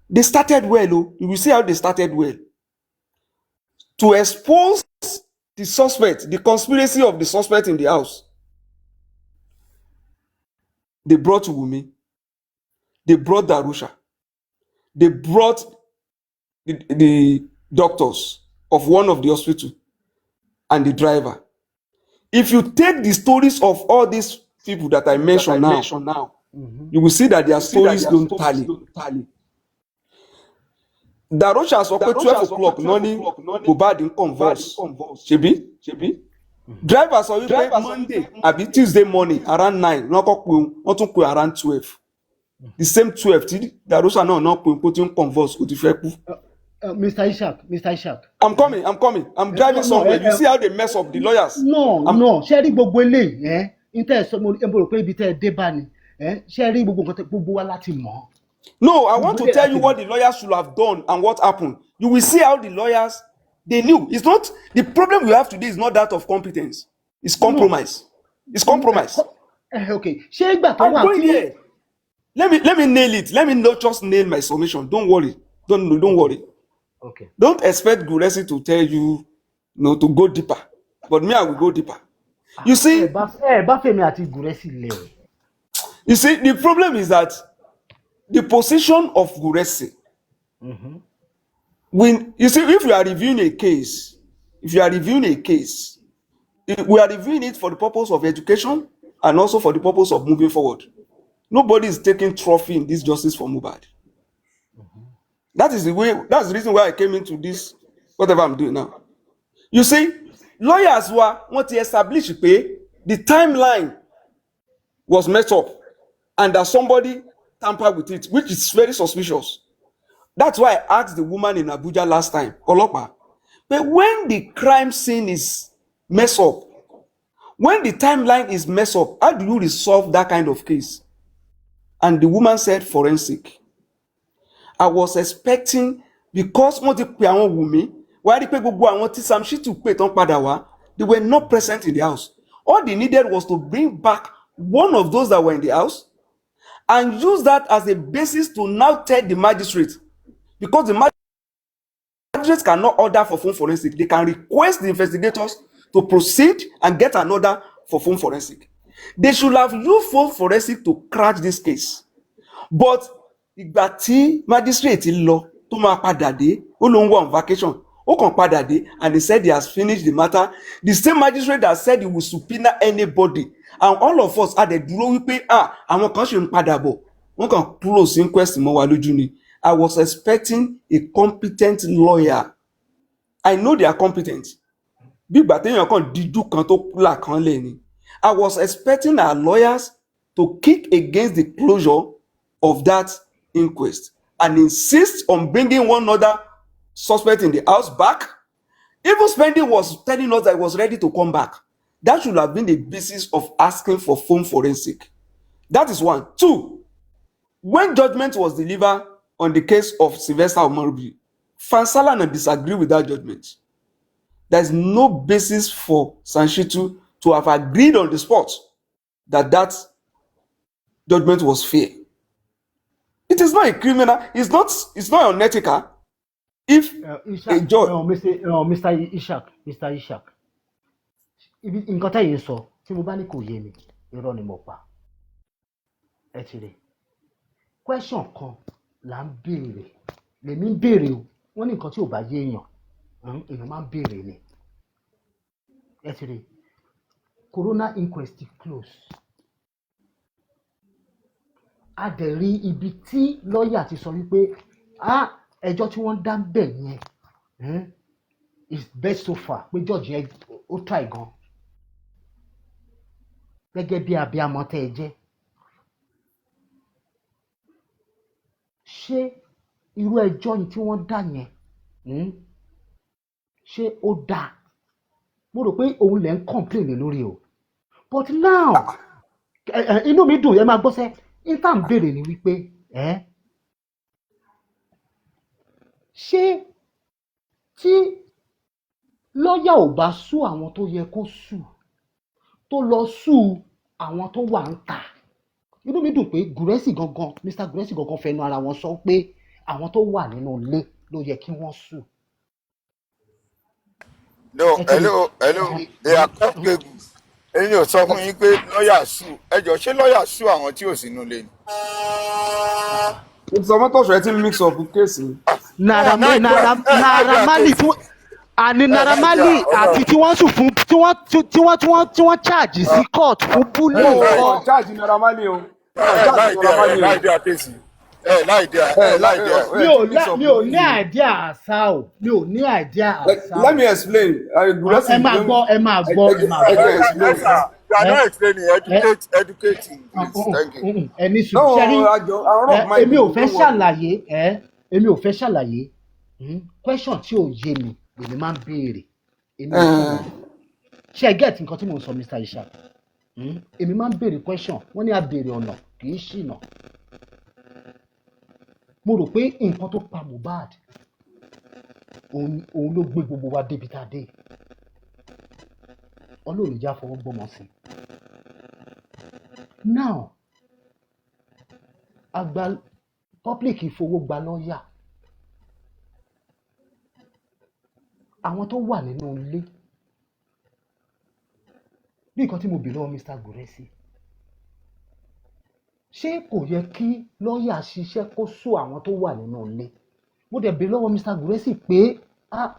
They started well, you will see how they started well. To expose the suspect, the conspiracy of the suspect in the house. They brought Wumi. They brought Darusha. They brought the doctors of one of the hospital and the driver. If you take the stories of all these people that I mentioned now, you will see that their stories don't tally. Darusha sọ pé 12 o'clock ní Mohbad ń converse. Ṣebí? Driver sọ wípé Monday àbí Tuesday morning around 9 wọ́n tún pè around 12. The same 12 tí Darusha náà pè kó tí ń converse kó ti fẹ́ kú. Mr. Ishaq. I'm coming. I'm driving somewhere. You see how they mess up the lawyers. No. Ṣé rí gbogbo eléyìí Intẹ́ ẹ̀ sọ mo rò pé ibi tẹ́ ẹ dé bá ni ṣé ẹ rí gbogbo nǹkan gbogbo wa láti mọ̀. No, I want to tell you what the lawyers should have done and what happened. You will see how the lawyers, they knew. It's not, the problem we have today is not that of competence. It's compromise. It's compromise. Okay. Ṣé ìgbà tó I'm wà going tí. there. Let me nail it. Let me not just nail my submission. Don't worry. Don't worry. Okay. Don't expect gurexy to tell you, to go deeper. But me, I will go deeper. You see, bá Fẹ́mi àti gurexy lẹ̀ o. You see, the problem is that the position of gurexy, when you see, if we are reviewing a case, we are reviewing it for the purpose of education and also for the purpose of moving forward. Nobody is taking trophy in this justice for Mohbad. That's the reason why I came into this, whatever I'm doing now. You see, lawyers want to establish the timeline was messed up and that somebody tampered with it, which is very suspicious. That's why I asked the woman in Abuja last time, Olopa, but when the crime scene is messed up, when the timeline is messed up, how do you resolve that kind of case? And the woman said forensic. I was expecting, because wọ́n ti pe àwọn Wùmí, wọ́n á rí pé gbogbo àwọn tí Sam Shitu pè tán padà wá, they were not present in the house. All they needed was to bring back one of those that were in the house and use that as a basis to now tell the magistrate, because the magistrates cannot order for phone forensic. They can request the investigators to proceed and get an order for phone forensic. They should have used phone forensic to crack this case. But ìgbà tí magistrate lọ tó máa padà dé, ó lóun wà on vacation, ó kàn padà dé, and he said he has finished the matter. The same magistrate that said he will subpoena anybody, and all of us had a dúró wípé àwọn kan ṣe ń padà bọ̀, wọ́n kàn close inquest mọ́ wa lójú ni. I was expecting a competent lawyer. I know they are competent. Bí ìgbà téèyàn kàn díjú kan tó là kan lẹ̀ ni. I was expecting our lawyers to kick against the closure of that inquest and insist on bringing one other suspect in the house back. Even Spendy was telling us that he was ready to come back. That should have been the basis of asking for phone forensic. That is one. Two, when judgment was delivered on the case of Sylvester Omorubi, Fansalana disagreed with that judgment. There is no basis for Sanshitu to have agreed on the spot that judgment was fair. It is not a criminal. It's not unethical. If a judge, Mr. Ishak, nǹkan tẹ́yìn sọ tí mo bá ní kò yé mi, irọ́ ni mo pa. Ẹ ti rí. Question kan là ń béèrè. Lèmi ń béèrè o. Wọ́n ní nǹkan tí ò bá yé èèyàn máa ń béèrè ni. Ẹ ti rí. Coroner inquest close. A dẹ̀ rí ibi tí lọ́ọ̀yà ti sọ wípé ẹjọ́ tí wọ́n dá bẹ̀ yẹn is best so far pé judge yẹn ó try gan gẹ́gẹ́ bí abiyamọ tẹ́ ẹ jẹ́. Ṣé irú ẹjọ́ yìí tí wọ́n dá yẹn ṣé ó dáa? Mo rò pé òun lẹ̀ ń complain lórí o. But now inú mi dùn, ẹ máa gbọ́ sẹ́, ìta ń béèrè ni wípé ṣé tí lọ́ọ̀yà ò bá sú àwọn tó yẹ kó sú tó lọ sú àwọn tó wà ń ta, inú mi dùn pé Mr. Gurexy gangan fẹnu ara wọn sọ pé àwọn tó wà nínú ilé ló yẹ kí wọ́n sú. No, hello, they are comfortable. Ẹ̀yin ò sọ fún yín pé lọ́ọ̀yà sú. Ẹ jọ̀ọ́, ṣé lọ́ọ̀yà sú àwọn tí ò sínú ilé ni? Ìsọmọ́tòṣọ́ ẹ ti mix up kéèsì. Naira Marley àní Naira Marley àti tí wọ́n sùn fún tí wọ́n charge sí court fún bully. Charge Naira Marley o. Láìdí àtẹ̀sí. Mi ò ní idea àṣà o. Mi ò ní idea àṣà. Let me explain. Ẹ máa gbọ́. You are not explaining, educating, please. Thank you. Ẹni sùn ṣẹ́rí. Èmi ò fẹ́ ṣàlàyé. Question tí ò yé mi lèmi máa ń béèrè. Ṣé ẹ get nǹkan tí mò ń sọ, Mr. Ishaq? èmi máa ń béèrè question wọ́n ní a béèrè ọ̀nà kì í ṣìnà mo rò pé nǹkan tó pa Mohbad òun ló gbé gbogbo wa débi tá a dé Ọlọ́run já fọwọ́ gbọ́mọ sí now àgbà public ìfowó gba lọ́ọ̀yà àwọn tó wà nínú ilé bí nǹkan tí mo bèèrè lọ́wọ́ Mr. Gurexy ṣé kò yẹ kí lọ́ọ̀yà ṣiṣẹ́ kó sọ àwọn tó wà nínú ilé mo dẹ̀ bèèrè lọ́wọ́ Mr. Gurexy pé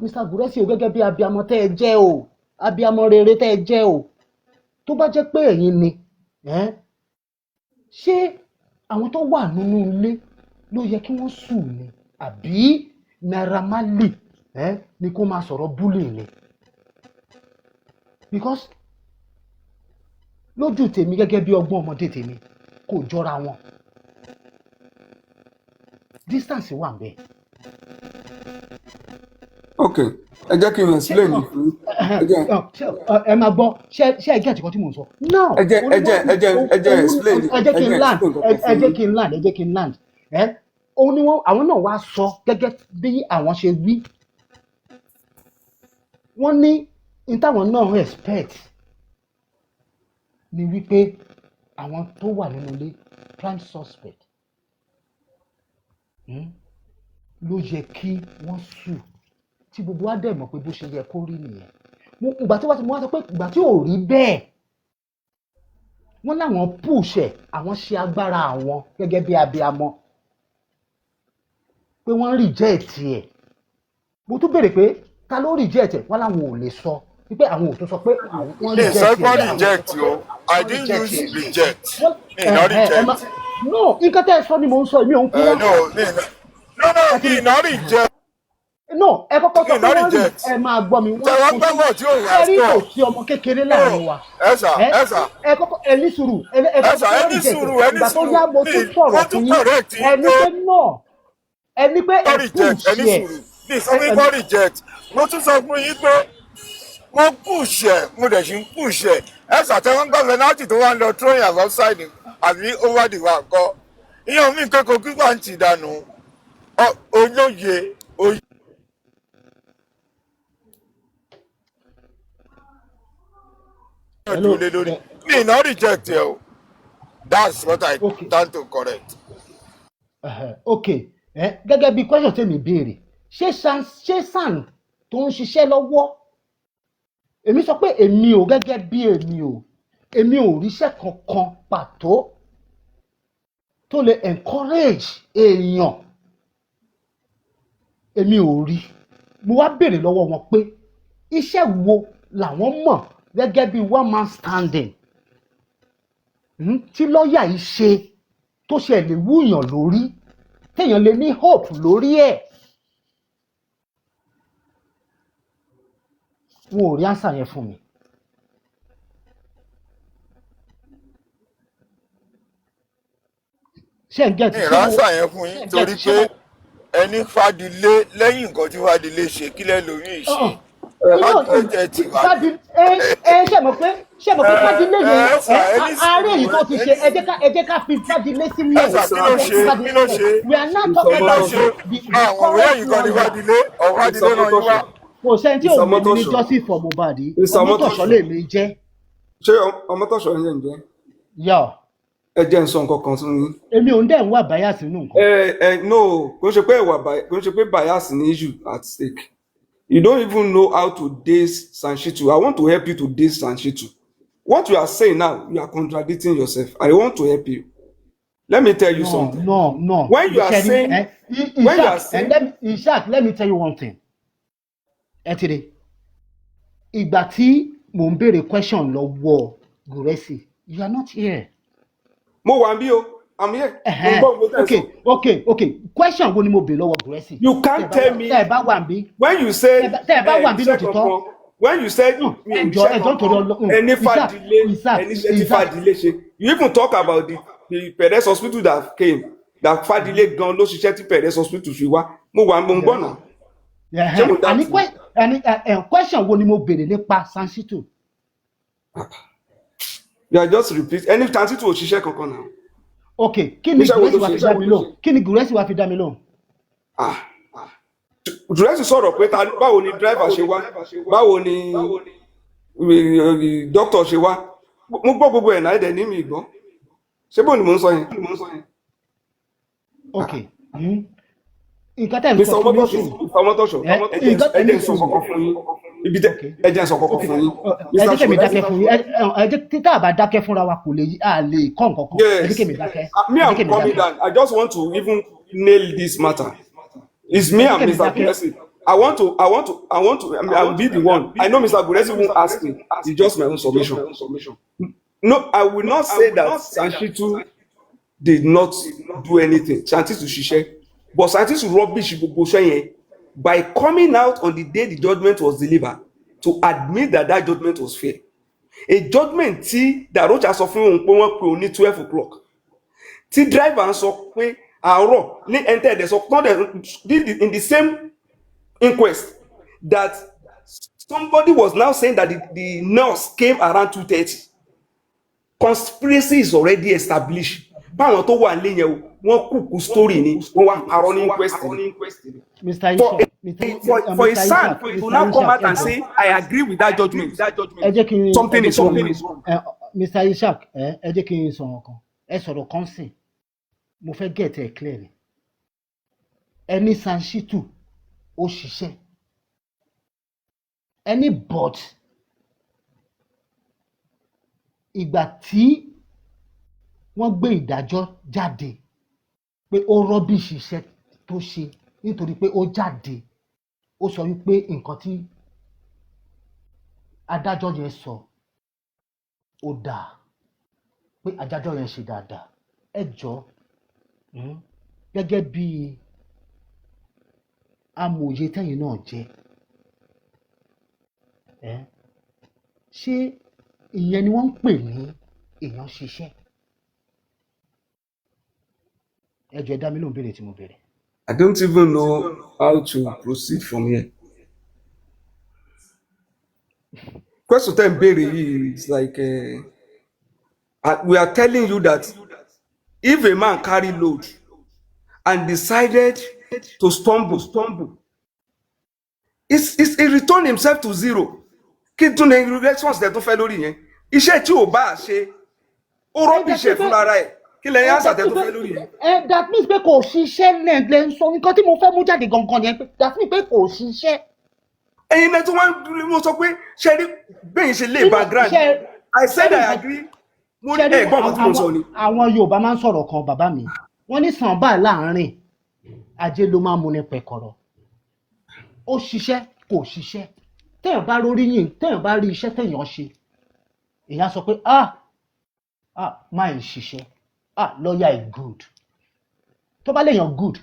Mr. Gurexy o gẹ́gẹ́ bí abiyamọ tẹ́ ẹ jẹ́ o abiyamọ rere tẹ́ ẹ jẹ́ o tó bá jẹ́ pé ẹ̀yin ni ṣé àwọn tó wà nínú ilé ló yẹ kí wọ́n sùn ni àbí Naira Marley ni kó máa sọ̀rọ̀ bullying ni because lójú tèmi gẹ́gẹ́ bí ọgbọ́n ọmọdé tèmi kò jọra wọn distance wà ń bẹ. ok ẹ jẹ́ kí n explain ní fún ẹ máa gbọ́ ṣé ẹ gẹ́ẹ̀tì kan tí mò ń sọ. now ẹ jẹ́ explain ẹ jẹ́ kí n land òun ni àwọn náà wá sọ gẹ́gẹ́ bí àwọn ṣe wí wọ́n ní n táwọn náà expect ni wípé àwọn tó wà nínú ilé prime suspect ló yẹ kí wọ́n sùn tí gbogbo wa dẹ̀ mọ̀ pé bó ṣe yẹ kó rí nìyẹn ìgbà tí wọ́n sọ pé ìgbà tí ò rí bẹ́ẹ̀ wọ́n láwọn pùṣẹ̀ àwọn ṣe agbára àwọn gẹ́gẹ́ bí abiyamọ pé wọ́n reject ẹ̀ mo tún béèrè pé ta ló reject ẹ̀ wọ́n láwọn ò lè sọ wípé àwọn ò tún sọ pé wọ́n reject o I didn't use reject not reject. no nǹkan tẹ́ ẹ sọ ni mò ń sọ èmi ò ń kúrò. no reject. no ẹ kọ́kọ́ sọ pé wọ́n rí ẹ máa gbọ́ mi wọ́n kò sí ọmọ kékeré láàrin wa ẹ kọ́kọ́ ẹ ní sùúrù ẹ kọ́kọ́ ìgbà tó yá mo tún sọ̀rọ̀ fún yín ẹni pé náà ẹni pé ẹ push ẹ. ní sọ́mi kọ́ reject mo tún sọ fún yín pé mo push ẹ mo dẹ̀ ṣe ń push ẹ ṣàtẹ̀wọ́n gbọ́ penalty tó wá ń lọ throwing as offside àbí over the wa kọ́ ìyẹn mi kẹ́kọ̀ọ́ kíkọ́ àǹtí ìdánù olóye oyè. Me not reject you. That's what I stand to correct. Okay. Gẹ́gẹ́ bí question tèmi béèrè ṣé SAN tó ń ṣiṣẹ́ lọ́wọ́ èmi sọ pé èmi ò gẹ́gẹ́ bí èmi ò ríṣẹ́ kankan pàtó tó lè encourage èèyàn èmi ò rí mo wá béèrè lọ́wọ́ wọn pé iṣẹ́ wo làwọn mọ̀ gẹ́gẹ́ bí one man standing tí lọ́ọ̀yà yìí ṣe tó ṣe lè wúyàn lórí téèyàn lè ní hope lórí ẹ̀ wọn ò rí ánsà yẹn fún mi. ṣé ń gẹ̀ẹ́tì ìránṣà yẹn fún yín torí pé ẹni fadilé lẹ́yìn nǹkan tí fadilé ṣe kílẹ̀ lórí ìṣe. ṣe mọ̀ pé fadilé yẹn ààrẹ yìí tó ti ṣe ẹ jẹ́ ká fi fadilé sílẹ̀. kí ló ṣe we are not talking about the àwọn òwe yìí kan ní fadilé ọ̀fadilé náà yín wá. kò sẹ́ni tí òun ní justice for Mohbad Ọmọ́tọ̀ṣọ́ lè mi jẹ́. ṣé Ọmọ́tọ̀ṣọ́ yẹn ń jẹ́. yọ. ẹ jẹ́ n sọ nǹkan kan fún yín. èmi ò ń dẹ̀ ń wà bias nínú nǹkan. no kò ń ṣe pé bias ní issue at stake. You don't even know how to date Sanshitu. I want to help you to date Sanshitu. What you are saying now, you are contradicting yourself. I want to help you. Let me tell you something. No. When you are saying, Ishaq, let me tell you one thing. Etire, ìgbà tí mò ń béèrè question lọ́wọ́ Gurexy, you are not here. Mo wà bí o. I'm here. Okay. Question wo ni mo béèrè lọ́wọ́ Gurexy? You can't tell me. Tẹ́ ẹ bá wà bí. When you say. Tẹ́ ẹ bá wà bí lóòótọ́. When you say. ẹjọ́ torí Ọlọ́run. Any fadile ṣe. You even talk about the Perez hospital that came. That fadile gan ló ṣiṣẹ́ tí Perez hospital fi wá. Mo wà mo ń gbọ́ náà. Àní question wo ni mo béèrè nípa Sanshitu? you are just repeat ẹni tanti tó òṣìṣẹ́ kankan náà. ok kí ni gurexy wá fi dá mi lóhùn kí ni gurexy wá fi dá mi lóhùn. gurexy sọ̀rọ̀ pé báwo ni driver ṣe wá báwo ni doctor ṣe wá mo gbọ́ gbogbo ẹ̀ náà ẹ̀dẹ̀ ní mi gbọ́ ṣé bóun ni mò ń sọ yẹn. ok nǹkan tẹ̀ ń sọ fún mi sùn. Fọmọtọ́ṣọ ẹ̀jẹ̀ ń sọ kọ̀ọ̀kan fún yín ibi tẹ ẹ̀jẹ̀ ń sọ kọ̀ọ̀kan fún yín. ẹ jẹ́ kí mi dákẹ́ fún yín ẹ jẹ́ tí tá a bá dákẹ́ fúnra wa kò lè kọ́ nǹkan kan ẹ jẹ́ kí mi dákẹ́. Me I'm coming down. I just want to even nail this matter. It's me and Mr. Gurexy. I want to. I'll be the one. I know Mr. Gurexy won't ask me. It's just my own submission. No, I will not say that Sanchitu did not do anything. Sanchitu ṣiṣẹ́, but Sanchitu rubbish gbogbo iṣẹ́ yẹn by coming out on the day the judgment was delivered to admit that judgment was fair. A judgment tí Darocha sọ fún òun pé wọ́n pè òun ní 12 o'clock. Tí driver sọ pé àárọ̀ ní enter the sọ in the same inquest that somebody was now saying that the nurse came around 2:30. Conspiracy is already established. Báwọn tó wà nílé yẹn wọ́n kúkú story ni wọ́n wá parọ́ ní inquest. For a son to now come out and say I agree with that judgment. Something is wrong. Mr. Ishaq ẹ jẹ́ kí n sọ̀rọ̀ kan ẹ sọ̀rọ̀ kan sìn mo fẹ́ get ẹ clear ni ẹni Sanchitu ó ṣiṣẹ́ ẹni but ìgbà tí wọ́n gbé ìdájọ́ jáde pé ó rọ́bìṣì iṣẹ́ tó ṣe nítorí pé ó jáde ó sọ wípé nǹkan tí adájọ́ yẹn sọ ó dáa pé adájọ́ yẹn ṣe dáadáa ẹ jọ̀ọ́ gẹ́gẹ́ bí amòye tẹ́yin náà jẹ́ ṣé ìyẹn ni wọ́n ń pè ní èèyàn ṣiṣẹ́ ẹ jọ̀ọ́ ẹ dá mi lóhùn béèrè tí mo béèrè. I don't even know how to proceed from here. Question ten béèrè yìí is like we are telling you that if a man carry load and decided to stumble, he return himself to zero. Kí tún ní response tẹ̀ tó fẹ́ lórí yẹn? Iṣẹ́ tí ò bá ṣe, ó rọ́bì iṣẹ́ fúnra rẹ̀. Kí lẹ́yìn àṣà tẹ̀ tó fẹ́ lórí yẹn? That means pé kò ṣiṣẹ́ lẹ́ǹdẹ̀ ń sọ nǹkan tí mo fẹ́ mú jáde gangan yẹn pé that means pé kò ṣiṣẹ́. Ẹ̀yin náà tí wọ́n mú sọ pé ṣe rí bẹ́ẹ̀ ṣe lé background. I said I agree. Mo ní ẹ̀gbọ́n ọmọ tí mo sọ ni. Àwọn Yorùbá máa ń sọ̀rọ̀ kan bàbá mi. Wọ́n ní sàn báyìí láàárín ajé ló máa ń múni pẹ̀kọ̀rọ̀. Ó ṣiṣẹ́ kò ṣiṣẹ́. Téèyàn bá rórí yìn, téèyàn bá rí iṣẹ́ téèyàn ṣe. Èèyàn sọ pé máa ń ṣiṣẹ́. Lawyer is good. Tó bá léèyàn good,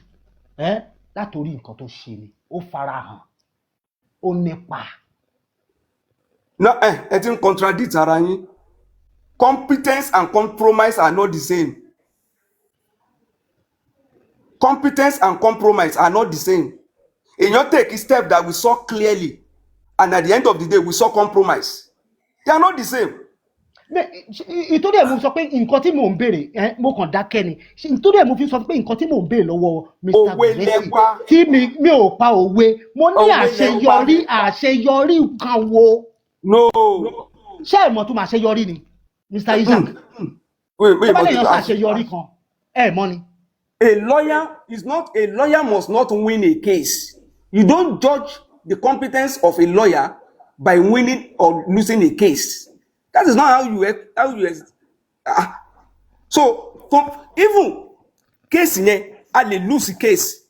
látòrí nǹkan tó ṣe ni, ó farahàn, ó nípa. No, ẹ ti ń contradict ara yín. Competence and compromise are not the same. Competence and compromise are not the same. Èèyàn take a step that we saw clearly, and at the end of the day, we saw compromise. They are not the same. Ìtòdí ẹ̀ mo sọ pé nǹkan tí mò ń béèrè mo kàn dákẹ́ ni ìtòdí ẹ̀ mo fi sọ pé nǹkan tí mò ń béèrè lọ́wọ́ Mr. Gurexy tí mi ò pa òwe mo ní àṣeyọrí nǹkan wo. No. Ṣé ẹ̀ mọ̀ tó máa ṣeyọrí ni Mr. Ishaq? Tó bá lè yan ṣàṣeyọrí kan ẹ̀ mọ̀ ni. A lawyer must not win a case. You don't judge the competence of a lawyer by winning or losing a case. That is not how you so even case yẹn a lè lose case.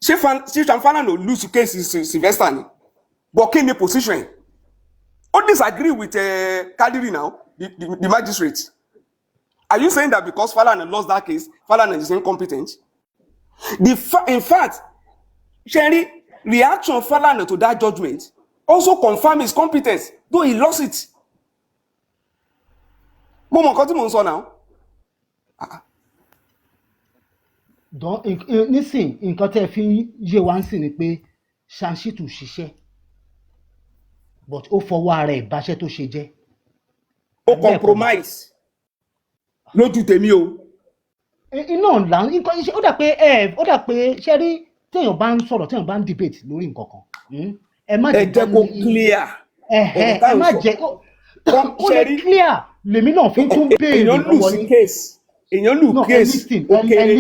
Ṣé Sanfana no lose case Sylvester ni? But kí ni position yẹn? Ó disagree with Kadiri now, the magistrate. Are you saying that because Falana lost that case, Falana is incompetent? In fact, Sherry, reaction of Falana to that judgment also confirmed his competence, though he lost it. Mo mọ nǹkan tí mò ń sọ now. Nísìn nǹkan tẹ́ fi yé wa ń sìn ni pé Sanchitu ṣiṣẹ́ but ó fọwọ́ ara ẹ̀ báṣẹ́ tó ṣe jẹ́. Ó compromise. lójú tèmi o. iná ọ̀la nǹkan ó dà pé ṣe rí téèyàn bá ń sọ̀rọ̀ téèyàn bá ń debate lórí nǹkan kan ẹ má ẹ jẹ́ kó clear ọ̀rọ̀ tá ẹ à ń má sọ. jẹ́ ó lè clear lèmi náà fi tún béèrè èèyàn lù lọ́wọ́ sí yín. case èèyàn lù case ó kéré.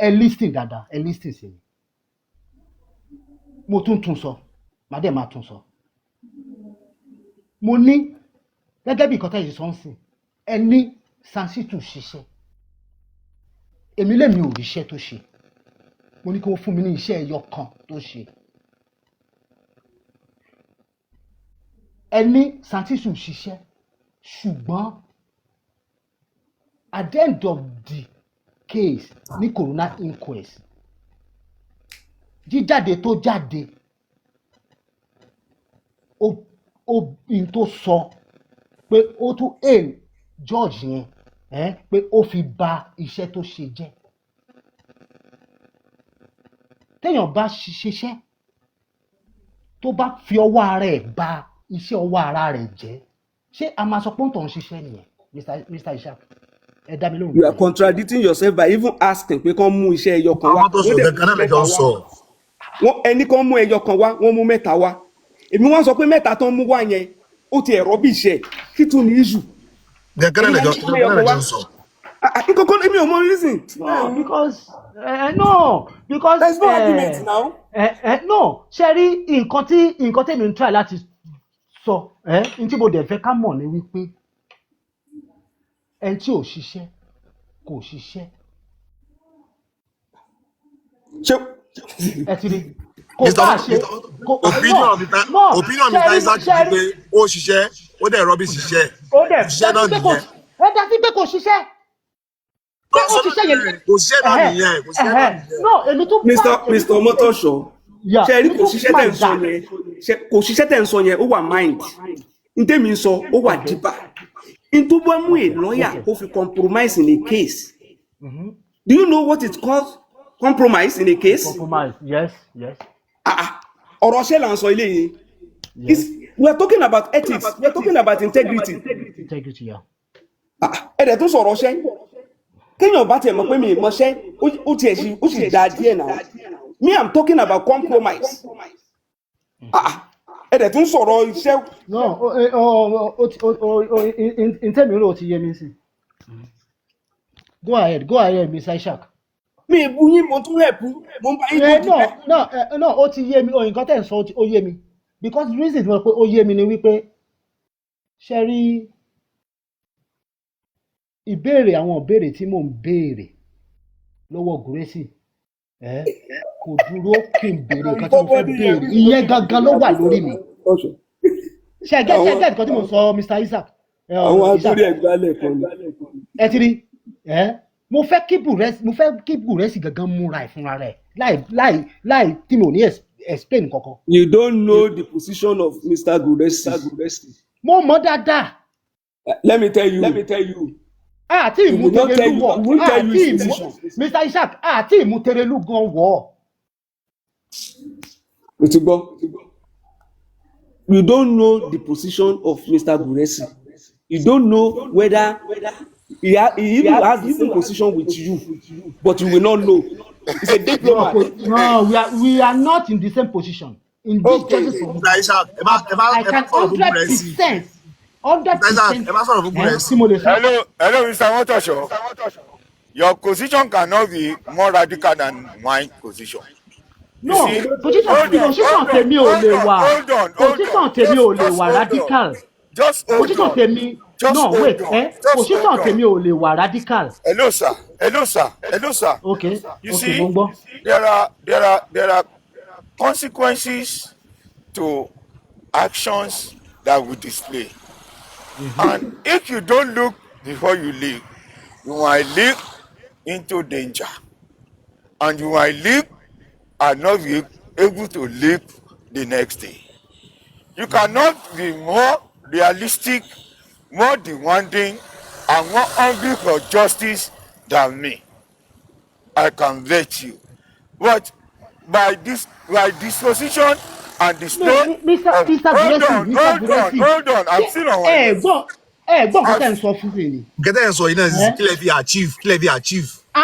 ẹ listen dáadáa ẹ listen sí mi mo tún sọ màá dẹ̀ máa tún sọ mo ní gẹ́gẹ́ bí nǹkan tẹ́ ẹ sọ ń sìn ẹ ní Sansitu ṣiṣẹ́ èmi lèmi ò ríṣẹ́ tó ṣe mo ní kí wọ́n fún mi ní iṣẹ́ ẹyọ kan tó ṣe ẹ ní Sansitu ṣiṣẹ́ ṣùgbọ́n at the end of the case ní coroner inquest jíjáde tó jáde obìnrin tó sọ pé ó tún aim George yẹn pé ó fi bà iṣẹ́ tó ṣe jẹ́ téèyàn bá ṣiṣẹ́ tó bá fi ọwọ́ ara ẹ̀ bà iṣẹ́ ọwọ́ ara rẹ̀ jẹ́ ṣé a máa sọ pé ó ń tàn ṣiṣẹ́ nìyẹn Mr. Ishaq ẹ dá mi lóhùn. You are contradicting yourself by even asking pé kán mú iṣẹ́ ẹyọ kan wá. àwọn tó sọ gẹ́gẹ́ náà lẹ́jọ́ ń sọ. ẹni kan mú ẹyọ kan wá wọ́n mú mẹ́ta wá èmi wọ́n sọ pé mẹ́ta tán mú wá yẹn ó ti ẹ̀rọ bí iṣẹ́ kí tún ní issue. gẹ́gẹ́ náà lẹ́jọ́ ń sọ. ìkọ̀kọ́ èmi ò mọ reason. because there is no argument now. No ṣe rí nǹkan tèmi ń try láti sọ n tí mo dẹ̀ fẹ́ ká mọ̀ ni wípé ẹni tí ò ṣiṣẹ́ kò ṣiṣẹ́. ẹ ti rí kò bá ṣe opinion Mr. Isaac ni pé ó ṣiṣẹ́ ó dẹ̀ rọ́bì ṣiṣẹ́ ṣiṣẹ́ náà nìyẹn. ẹ dá sí pé kò ṣiṣẹ́ pé ó ṣiṣẹ́ yẹn kò ṣiṣẹ́ náà nìyẹn kò ṣiṣẹ́ náà nìyẹn. no èmi tún bá Mr. Omotosho ṣe rí kò ṣiṣẹ́ tẹ̀ ń sọ yẹn ó wà mind ntẹ́mi ń sọ ó wà deeper ntó bá mú a lawyer kó fi compromise in a case. Do you know what it calls compromise in a case? Compromise, yes. ọ̀rọ̀ ṣẹ́ là ń sọ ilé yìí. We are talking about ethics. We are talking about integrity. Integrity, yeah. Ẹ̀dẹ̀ tó sọ̀rọ̀ ṣẹ́. Kéèyàn bá tiẹ̀ mọ̀ pé mi ì mọṣẹ́, ó sì dáa díẹ̀ náà. Me, I'm talking about compromise. Ẹ̀dẹ̀ tó sọ̀rọ̀ iṣẹ́. No, ntẹ́mi rò ó ti yé mi sí. Go ahead, Mr. Ishaq. Mi ì bu yín mo tún rẹ̀ bú mo ń bá yín tó dìbẹ́. No, ó ti yé mi nǹkan tẹ̀ ń sọ ó yé mi because the reason pé ó yé mi ni wípé ṣe rí àwọn ìbéèrè tí mò ń béèrè lọ́wọ́ gurexy kò dúró kí n béèrè nǹkan tí mo fẹ́ béèrè ìyẹn gangan ló wà lórí mi ṣe gẹ́gẹ́ nǹkan tí mo sọ Mr. Isaac. àwọn àtúndì ẹ̀gbálẹ̀ kan ni. ẹ ti rí mo fẹ́ kí gurexy gangan múra ẹ̀ fúnra rẹ̀ láì tí mo ní explain kankan. You don't know the position of Mr. Gurexy. mo mọ̀ dáadáa. Let me tell you. àti ìmúterelu wọ̀ Mr. Ishaq àti ìmúterelu gan wọ̀. mo ti gbọ́. You don't know the position of Mr. Gurexy. You don't know whether he even has the same position with you, but you will not know. He's a diplomat. No, we are not in the same position. In this case, I can 100%. Hello, Mr. Omotosho. Your position cannot be more radical than my position. No, position tèmi ò lè wà. Position tèmi ò lè wà radical. Just hold position on. tèmi no wait position tèmi ò lè wà radical. Hello sir. Okay. You see, mo gbọ́. there are consequences to actions that we display. And if you don't look before you leap, you might leap into danger. And you might leap and not be able to leap the next day. You cannot be more realistic, more demanding, and more hungry for justice than me. I can bet you. But by disposition and display Mr. Gurexy, hold on, I'm still on one. ẹ gbọ́ nǹkan tẹ́ ń sọ fún mi ni. nǹkan tẹ́ ń sọ yìí náà Ẹ́? kílẹ̀ fi achieve. Mo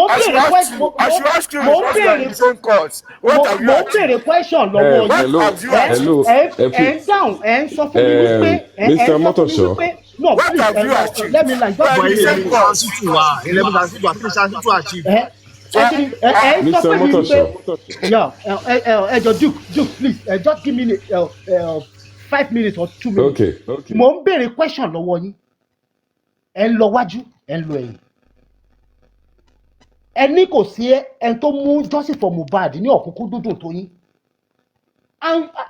ń béèrè question. I should ask you Mo ń because you are in béèrè the same court. What have you mo ń achieved? béèrè question lọ́wọ́ yín. Hello, Ẹ ń dáhùn ẹ ń sọ fún mi wípé ẹ ń sọ fún mi wípé no What please have you achieved? let me like You are in the same court. ẹ ń sọ Mr. fún mi wípé Motosho. ẹjọ Duke please just give me 5 minutes or 2 minutes. Okay. Mo ń béèrè question lọ́wọ́ yín ẹ ń lọ wájú ẹ ń lọ ẹ̀yìn ẹ ní kò sí ẹni tó mú justice for Mohbad ní ọ̀kúnkún dúdùn tó yín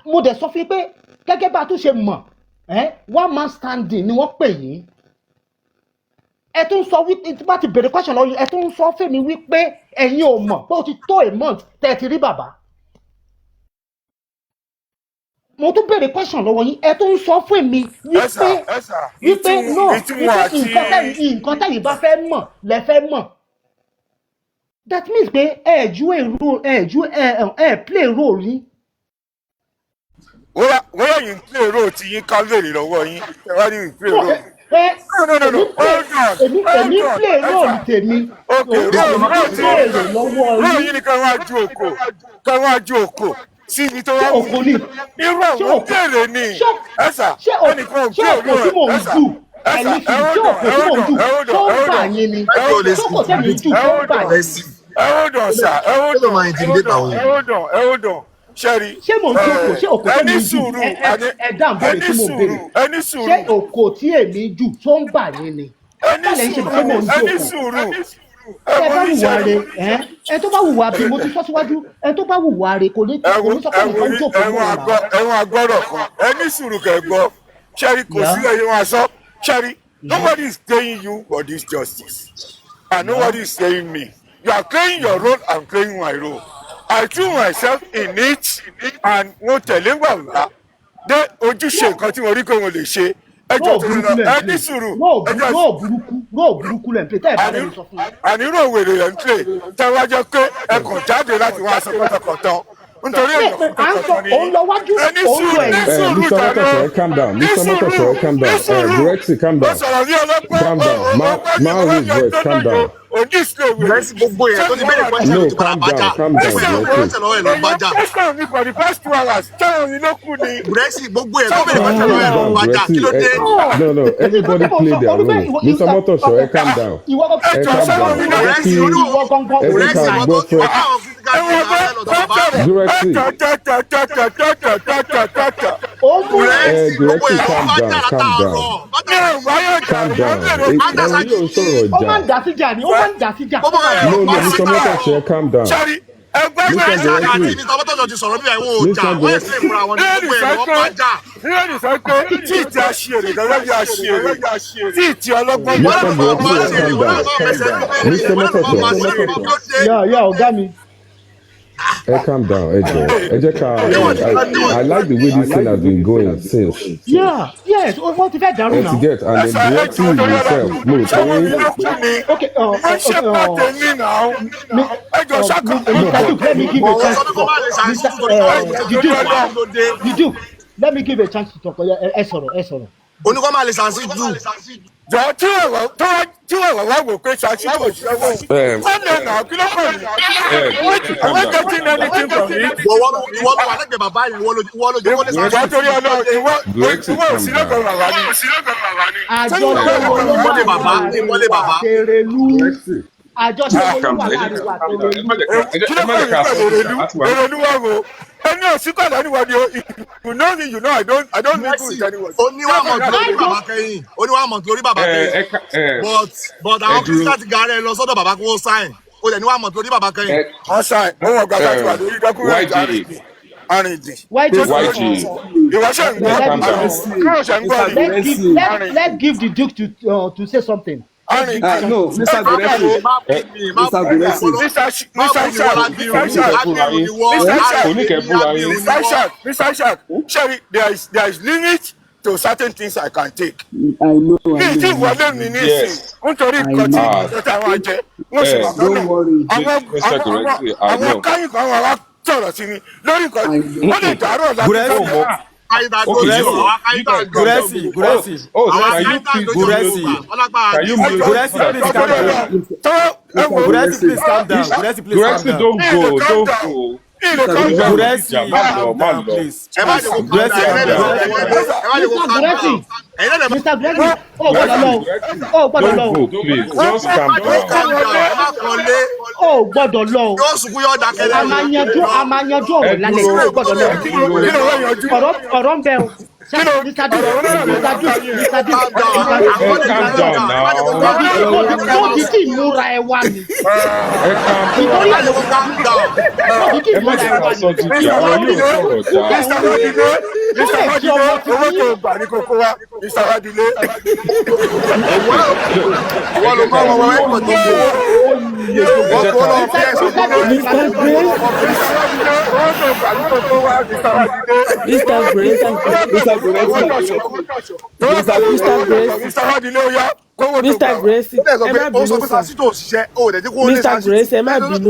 mo dẹ̀ sọ fún yín pé gẹ́gẹ́ bá a tún ṣe mọ̀ one man standing ni wọ́n pè yín ẹ tún sọ wípé tí bá ti bèrè question lọ́yìn ẹ tún sọ fún mi wípé ẹ̀yin ò mọ̀ pé ó ti tó a month tẹ́ ẹ ti rí bàbá mo tún bèrè question lọ́wọ́ yín ẹ tún sọ fún mi wípé no nǹkan tẹ́yìn bá fẹ́ mọ̀ lẹ fẹ́ mọ̀. That means pé play role yín. Wọ́n yìí ń play role tí yín ká lèrè lọ́wọ́ yín. Ẹ wá ní ń play role. No. Èmi play role tèmi. Okay, role lọ́wọ́ yín. Role yín ni ká wá ju òkò. Sí ibi tó wá wù. Irú àwọn bèrè ni. Ẹ̀sà ẹnìkan ò gbé òun rẹ̀. Ẹ̀sà ẹni tí òkò tí mò ń dù tó ń bà yín ni tókò tẹ̀mí dù tó ń bà yín. Hold on, sir. Hold on. Sherry. Ṣé mò ń jókòó? Ṣé òkò tẹ̀mí dù? Ẹ dáhùn bèrè tí mò ń bèrè. Ṣé òkò tí èmi dù tó ń bà yín ni? Báyìí ń ṣe pé mò ń jókòó. Ẹ bá wùwà rẹ̀ ẹ tó bá wùwà bí mo ti sọ síwájú ẹ tó bá wùwà rẹ̀ kò ní sọ pé nǹkan jókòó mọ́ ọ̀la. Ẹ̀wọ̀n agbọ́dọ̀ kan ẹni sùúrù kẹ̀gbọ́ Sherry kò sí ẹ̀yẹ wọn aṣọ Sherry nobody is paying you for this justice and nobody is paying me. You are playing your role and playing my role. I threw myself in it and mo tẹ̀lé gbàgbà dé ojúṣe nǹkan tí mo rí pé mo lè ṣe. Ẹjọ́ tó lọ ẹni sùúrù. Róò burúkú lẹ̀ ń pè tẹ́ ẹ̀ bá lẹ́nu sọ fún mi. Àníró wèrè rẹ̀ ń pè tẹ́ wá jẹ́ pé ẹ kàn jáde láti wá aṣọ kọ́tọ̀kọ́tọ̀. Nítorí èèyàn kọ́tọ̀kọ́tọ̀ ni. Òun lọ wájú òun lọ ẹ̀yìn. Mr. Motosho, calm down. Gurexy, calm down. Calm down. Man with voice, calm down. Gurexy gbogbo yẹn tó ti bẹ̀rẹ̀ question No, ti padà bájà. calm down, Gurexy. Question mi for the past 2 hours. Tẹ́lẹ̀ mi ló kù ni. Gurexy gbogbo yẹn tó bẹ̀rẹ̀ question lọ́wọ́ ẹ̀ ló bájà kí ló dé. No, everybody play their role. Mr. Motosho, calm down. Calm down. Gurexy olúwo Gurexy Gurexy, calm down. Ẹ̀yin yóò sọ̀rọ̀ Ó máa ń jà. dà sí jà ni, ó máa ń dà sí jà. No, Mr. Motosho, calm down. Mr. Gurexy, Rírẹ́dì sọ pé tí ìtì aṣèrè gẹ́gẹ́ bí aṣèrè tí ìtì ọlọ́gbọ́n Mr. Gurexy, calm down. Mr. Motosho, Yà ọ̀gá mi. calm down, ẹ jẹ́ ká. I like the way this thing has been going since. Yes, wọ́n ti fẹ́ dàrú náà. Get and then Gurexy himself, no, Okay, wọ́n ṣe pàtẹ mí náà ẹjọ́ ṣàkóso. Mr. Duke, let me give a chance to talk. Duke, let me give a chance to talk. Ẹ sọ̀rọ̀. Oníkọ́ máa lè ṣàǹsì jù. Jọ tí wọ́n wá wò pé ṣàṣì kò ṣẹ́wọ́. Kọ́nà náà kí ló kàn mí? Àwọn kẹ́tí náà ní kí n kàn mí. Ìwọ ló wà lẹ́gbẹ̀ẹ́ bàbá yìí, ìwọ ló jẹ́ wọ́n lè ṣàǹsì. Ìwọ torí ọlọ́run ìwọ òsínlẹ̀ kan bàbá ni. Àjọṣe wo ló wà láàrin wa Tèrèlú? Àjọṣe wo ló wà láàrin wa Tèrèlú? Kí ló kàn mí Èrèlú wà wò? Ẹni òsínkọ̀ lẹ́niwọ̀ ni you know me, you know I don't need to with anyone. Oníwàmọ̀ torí bàbá kẹ́yìn. Oníwàmọ̀ torí bàbá kẹ́yìn. But àwọn Christian ti gàrẹ́ lọ sọ́dọ̀ bàbá kí wọ́n sign. O lè níwàmọ̀ torí bàbá kẹ́yìn. Wọ́n sign. Wọ́n gbà láti wà lórí dọ́kúmẹ̀ntì arìndì. Ìwọ́ṣẹ̀ ń gbọ́. Let's give the Duke to say something. No, Mr. Gurexy. Mr. Ishaq, Sherry, there is limit to certain things I can take. I know. Mi ti wọlé mi ní ìsìn nítorí nǹkan tí ìjọba àwọn jẹ. Wọ́n sì wà lọ́nà àwọn káyìn kan wà wá sọ̀rọ̀ sí mi lórí nǹkan wọ́n lè dàrú ọ̀la. Gurexy, please calm down. Gurexy, please calm down. don't go, don't go. Gurexy, calm down, please. Gurexy, calm down. Mr. Gurexy, oh gbọ́dọ̀ lọ o, Don't go, please. Just calm down. oh gbọ́dọ̀ lọ o, a máa yanjú ọ̀rọ̀ lálẹ́, oh gbọ́dọ̀ lọ o, ọ̀rọ̀ ń bẹ o. Mr. Duke, tó di kí ìmúra ẹ wá ni. Nítorí àlọ́ tó di kí ìmúra ẹ wá ni. Mr. Grace, ẹ má bínú sà. Mr. Grace, ẹ má bínú.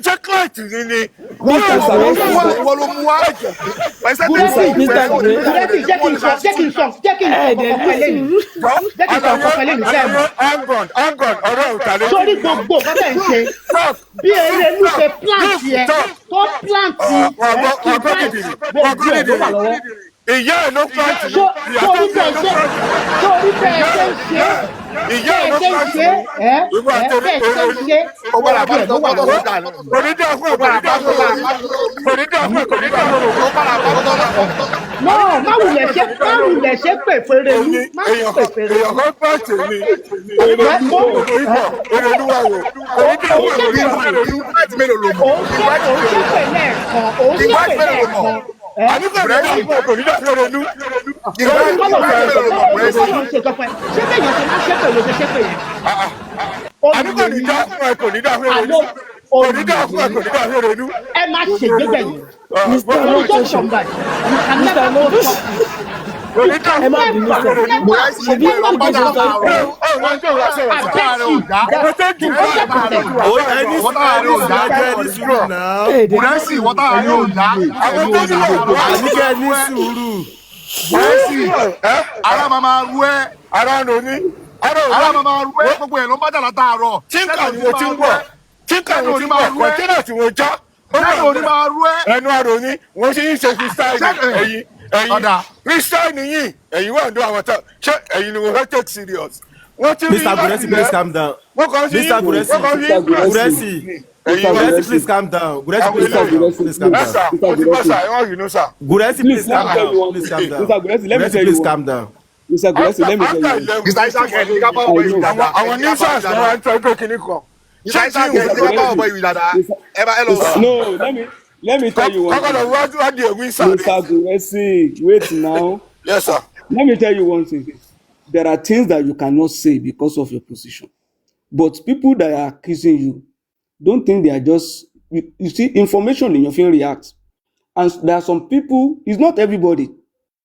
Ṣé kílẹ̀tì ni ni? Mr. Grace, jẹ́ kí n sọ kọ́kọ́ lẹ́nu sẹ́mu. Sórí gbogbo kọ́kọ́ ń ṣe bí Erelu ṣe plant yẹ tó plant gbogbo ẹ̀ ló wà lọ́wọ́. Ìyá ẹ̀ ló plant yìí. Sórí bẹ́ẹ̀ ṣe ìyá ẹ̀ ló plant yìí. No, má wulẹ̀ ṣe pè Erelu, má pè Erelu. Èèyàn kan plant mi. Erelu wà wò. Kò ní dàbí Erelu. Ṣé bẹ́ẹ̀ yẹn ṣe máa ṣépè ló ṣe ṣépè yẹn? Àdúgbò ní dá fún ẹ kò ní dàbí Erelu. Kò ní dá fún ẹ kò ní dàbí Erelu. Ẹ má ṣègbéjẹ yìí. You just come back. You can never go to ẹ má bínú sà. Ṣèbí ìgbésẹ̀ sọ pé Gurexy, wọ́n tá a rí òòjà. Àníkẹ́ ní sùúrù. Gurexy, ara máa rú ẹ. Ara nù ní. Ara máa rú ẹ, gbogbo ẹ̀ ló ń bá dàda tààrọ̀. Tíńkà ni mo ti ń bọ̀. Tíńkà ni mo ti ń bọ̀. Kọ̀ńténà tí mo já. Ẹnu òní máa rú ẹ. Ẹnu àrò ní. Wọ́n ṣe ń ṣe freestyle ẹ̀yin freestyle nìyí. Ẹ̀yin wà ní àwọn tán. Ṣé ẹ̀yin ni mo fẹ́ take serious? Mr. Gurexy, please calm down. Mr. Gurexy, please calm down. Gurexy, please calm down. Please calm down. Gurexy, please calm down. Please calm down. Gurexy, please calm down. Mr. Gurexy, let me tell you. Mr. Isaac ẹ̀ ní ká bá ọmọ yìí dáadáa. Àwọn nuisance ni wọ́n ń tọ́ ẹgbẹ́ kìíní kan. Mr. Isaac ẹ̀ ní ká bá ọmọ yìí dáadáa. Ẹ lọ. No, let me tell you one thing. Mr. Gurexy, wait now. Yes, sir. Let me tell you one thing. There are things that you cannot say because of your position. But people that are accusing you, don't think they are just, you see, information in your phone reacts. And there are some people, it's not everybody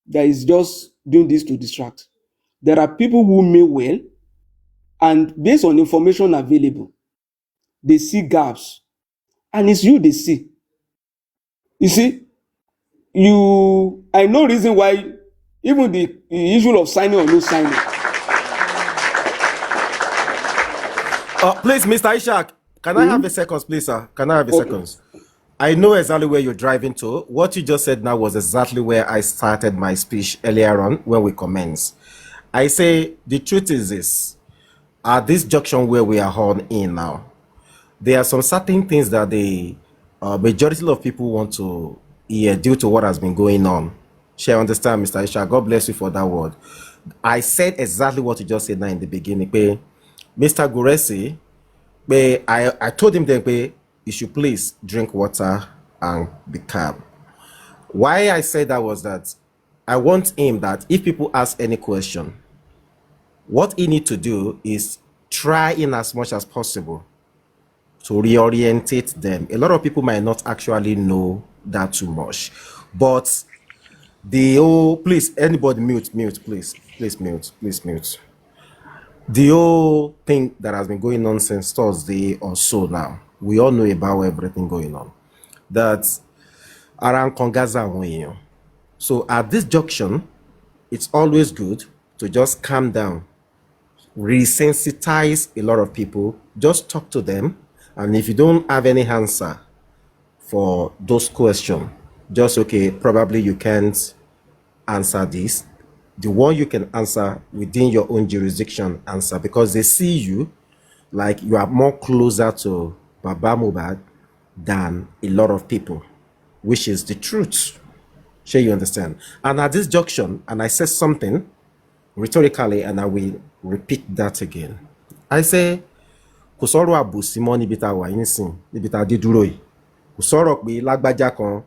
that is just doing this to distract. There are people who mean well, and based on information available, they see gaps. And it's you they see. You see, I know reason why, even the issue of signing or no signing. Please, Mr. Ishak, can I have a second, please, sir? Can I have a second? I know exactly where you're driving to. What you just said now was exactly where I started my speech earlier on when we commenced. I say the truth is this: at this junction where we are on in now, there are some certain things that the majority of people want to hear due to what has been going on. Shall I understand, Mr. Ishak? God bless you for that word. I said exactly what you just said now in the beginning. Mr. Gurexy, I told him that he should please drink water and be calm. Why I said that was that I want him that if people ask any question, what he need to do is try in as much as possible to reorientate them. A lot of people might not actually know that too much, but please, anybody mute, please mute. The whole thing that has been going on since Thursday or so now, we all know about everything going on. That around Kongaza àwọn. So at this junction, it's always good to just calm down, resensitize a lot of people, just talk to them. And if you don't have any answer for those questions, just okay, probably you can't answer this. The one you can answer within your own jurisdiction, answer, because they see you like you are more closer to Baba Mubad than a lot of people, which is the truth. Sure, you understand? And at this junction, and I said something rhetorically, and I will repeat that again. I say, kò sọ̀rọ̀ àbòsí mọ́ níbi tá a wà nísìn, níbi tá a dé dúró yìí. Kò sọ̀rọ̀ pé lágbájá kan,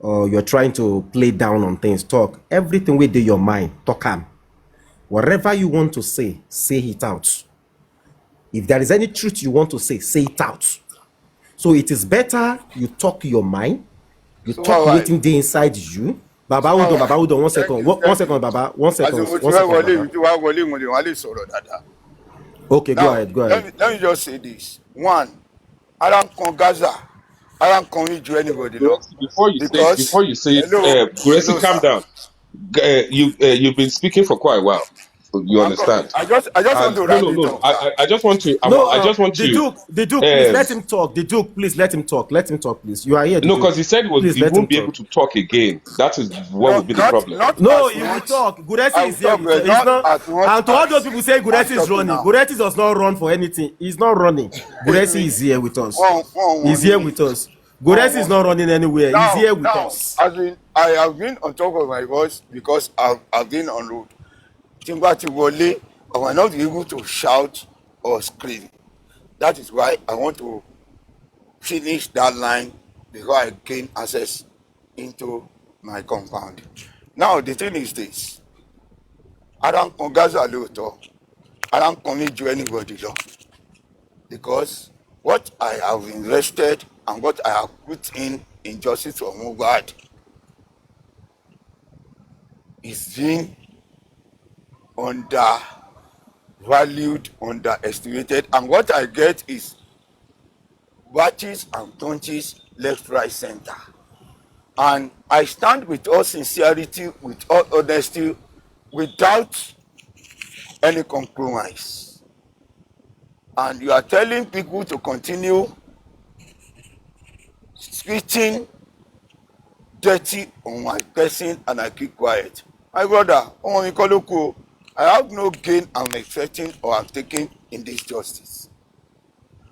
you're trying to play down on things. Talk everything within your mind. Talk am. Whatever you want to say it out. If there is any truth you want to say it out. So it is better you talk your mind. You So talk why? waiting there inside you. Baba Udo, 1 second. One second, Baba. 1 second. 1 second, Baba. Okay, Now, go ahead. Let me just say this. One, I don't con Gaza. I don't commit to anybody. No? Before you say it, Gurexy, hello, calm sir. down. You've been speaking for quite a while. You I'm coming. understand? I just want to wrap it up, sir. I just want to. No, I just want the to. Duke, please let him talk. The Duke, please let him talk. Let him talk, please. You are here, the No, Duke. because he said Please he let him won't be talk. able to talk again. That is what No, would be the problem. No, as he will much. talk. I Gurexy will is here. talk, but He's not not. as much And to all as those people say Gurexy I'm is talking running. now. Gurexy does not run for anything. He's not running. Gurexy is here with us. He's here with us. Gurexy is not running anywhere. He's here with us. I have been on top of my voice because I've been on road. Timbati Wole, I will not be able to shout or scream. That is why I want to finish that line before I gain access into my compound. Now the thing is this. I don't Gaza Luto. I don't commit to anybody law. Because what I have invested and what I have put in justice for Mubad is being undervalued, underestimated, and what I get is batches and punches left, right, center. And I stand with all sincerity, with all honesty, without any compromise. And you are telling people to continue spitting dirty on my person, and I keep quiet. My brother, I have no gain I'm expecting or I'm taking in this justice.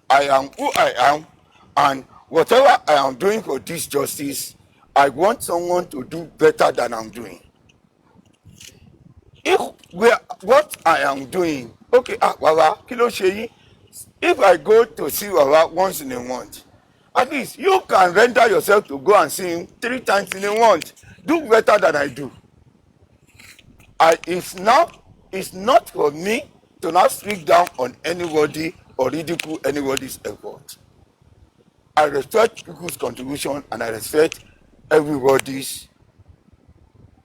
I am who I am, and whatever I am doing for this justice, I want someone to do better than I'm doing. If what I am doing, okay, Baba, kilo sheyi. If I go to see Baba once in a month, at least you can render yourself to go and see him 3 times in a month. Do better than I do. It's not for me to not speak down on anybody or ridicule anybody's effort. I respect people's contribution and I respect everybody's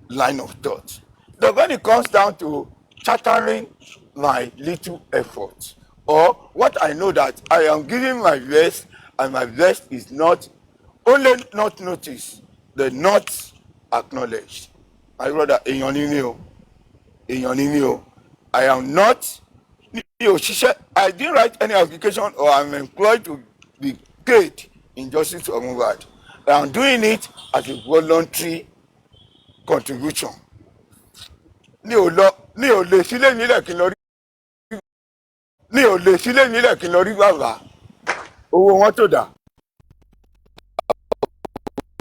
line of thought. But when it comes down to chattering my little effort, or what I know that I am giving my best and my best is not only not noticed, but not acknowledged. My brother, èèyàn ni mí o. I am not, I didn't write any application or I'm employed to be paid in justice for Mohbad. I am doing it as a voluntary contribution. Mi ò lè sílé nílẹ̀ kí n lọ rí bàbá. Owó wọn tó dà.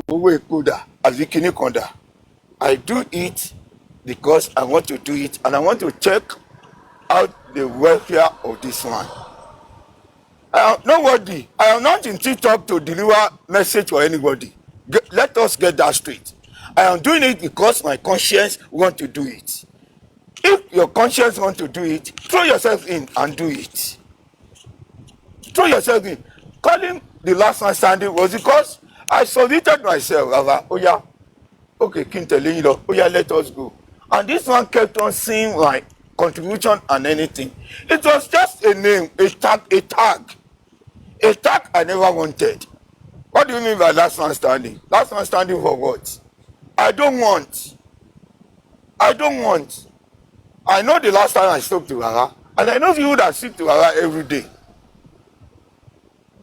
Owó epo dà àbí kíní kan dà. I do it because I want to do it and I want to check out the welfare of this man. I am not in TikTok to deliver message for anybody. Let us get that straight. I am doing it because my conscience want to do it. If your conscience want to do it, throw yourself in and do it. Throw yourself in. Calling the last man standing was because I submitted myself. Oh yeah, okay, oh yeah, let us go. And this one kept on seeing my contribution and anything. It was just a name, a tag I never wanted. What do you mean by last man standing? Last man standing for what? I don't want. I know the last time I spoke to Rara, and I know you that speak to Rara every day.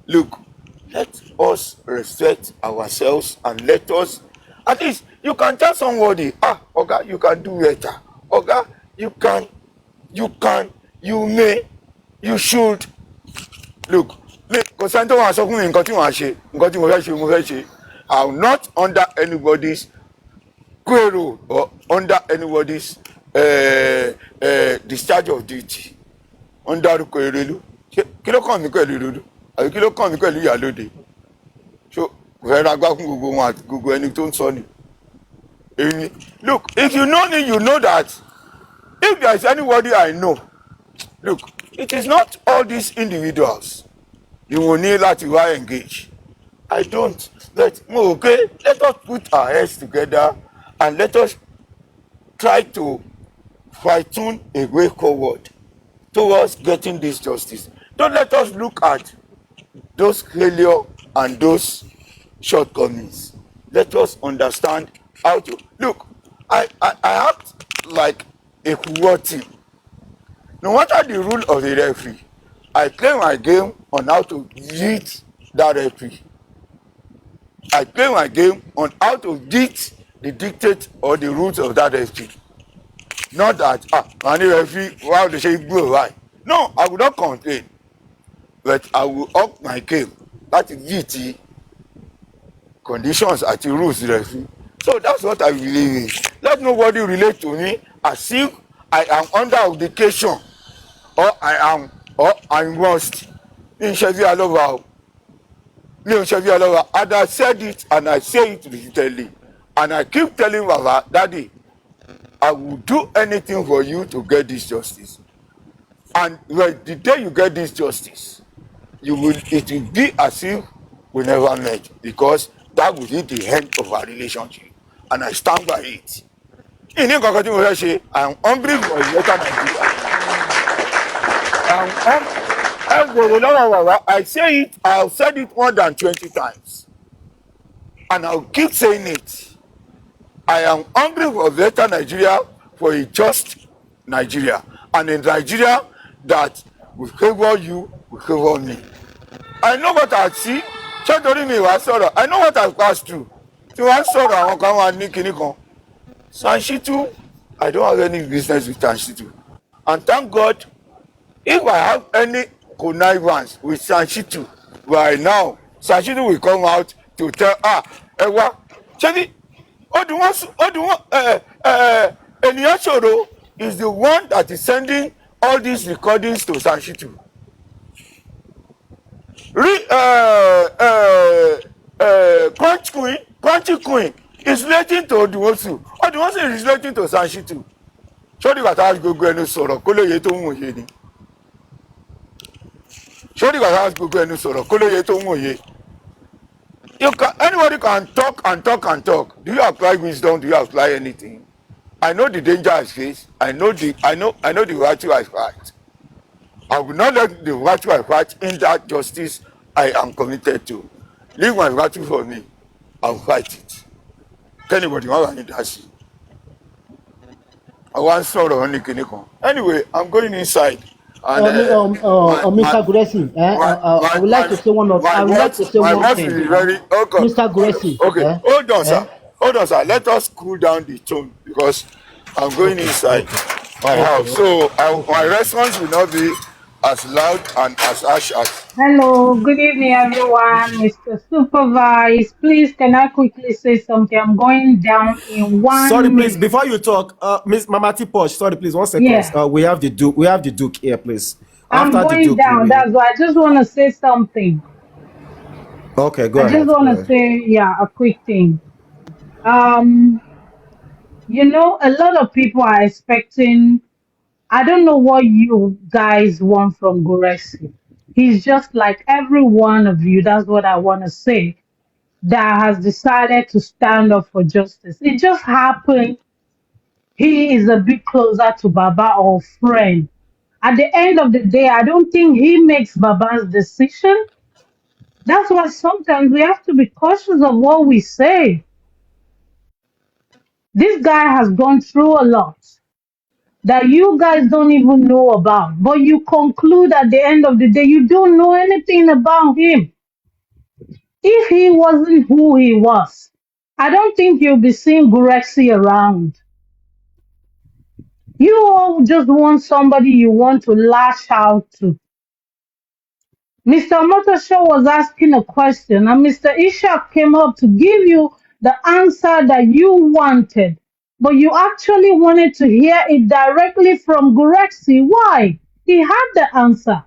Look, let us respect ourselves and let us, at least you can tell somebody, Oga, you can do better. Oga, you can, you may, you should. Look, kò sẹ́ni tó wà sọ fún mi nǹkan tí wọ́n á ṣe, nǹkan tí mo fẹ́ ṣe. I will not under anybody's query or under anybody's discharge of duty. Under Erelu. Kí ló kàn mí pẹ̀lú Erelu? Àbí kí ló kàn mí pẹ̀lú Ìyálóde? So, kò fẹ́ ra gbá fún gbogbo wọn àti gbogbo ẹni tó ń sọ ni. Look, if you know me, you know that if there is anybody I know, look, it is not all these individuals you will need láti wá engage. I don't. Let us put our heads together and let us try to fine-tune a way forward towards getting this justice. Don't let us look at those failures and those shortcomings. Let us understand how to look. I act like a football team. No matter the rule of the referee, I play my game on how to beat that referee. I play my game on how to beat the dictate or the rules of that referee. Not that any referee, wow, they say go right. No, I will not complain, but I will up my game. That is the conditions and the rules referee. So that's what I believe in. Let nobody relate to me as if I am under obligation or I must. In Chevy Aloba, and I said it and I say it repeatedly, and I keep telling Baba, Daddy, I will do anything for you to get this justice. And when the day you get this justice, it will be as if we never met, because that will be the end of our relationship, and I stand by it. I am hungry for a better Nigeria. I say it, I've said it more than 20 times, and I'll keep saying it. I am hungry for a better Nigeria, for a just Nigeria, and a Nigeria that will favor you, will favor me. I know what I see. I know what I've passed through. Sanshitu, I don't have any business with Sanshitu. And thank God, if I have any connivance with Sanshitu, right now, Sanshitu will come out to tell, Ewa, Chedi, Eniachoro is the one that is sending all these recordings to Sanshitu. Crunchy Queen is relating to Oduwosu. Oduwosu is relating to Sanshitu. Sọ́ọ́dì bàtà gbogbo ẹnu sọ̀rọ̀ kó lóye tó ń wòye ni. Sọ́ọ́dì bàtà gbogbo ẹnu sọ̀rọ̀ kó lóye tó ń wòye. Anybody can talk and talk and talk. Do you apply wisdom? Do you apply anything? I know the danger I face. I know the virtue I fight. I will not let the virtue I fight in that justice I am committed to. Leave my virtue for me. I'll fight it. Anybody want to that? I want sorrow only clinical. Anyway, I'm going inside. And, Mr. Gurexy, I would like to say one thing. Mr. Gurexy. Okay, hold on, sir. Hold on, sir. Let us cool down the tone, because I'm going inside my house. So my response will not be as loud and as harsh as. Hello, good evening, everyone. Mr. Supervise, please, can I quickly say something? I'm going down in 1 Sorry, minute. please, before you talk, Miss Mamati Posh, sorry, please, 1 second. Yeah. We have the Duke here, please. I'm going down. That's why I just want to say something. Okay, go ahead. I just want to say, a quick thing. You know, a lot of people are expecting. I don't know what you guys want from Gurexy. He's just like every one of you. That's what I want to say. That has decided to stand up for justice. It just happened. He is a bit closer to Baba or friend. At the end of the day, I don't think he makes Baba's decision. That's why sometimes we have to be cautious of what we say. This guy has gone through a lot that you guys don't even know about, but you conclude at the end of the day you don't know anything about him. If he wasn't who he was, I don't think you'll be seeing gurexy around. You all just want somebody you want to lash out to. Mr. Motoshow was asking a question, and Mr. Ishak came up to give you the answer that you wanted, but you actually wanted to hear it directly from Gurexy. Why? He had the answer.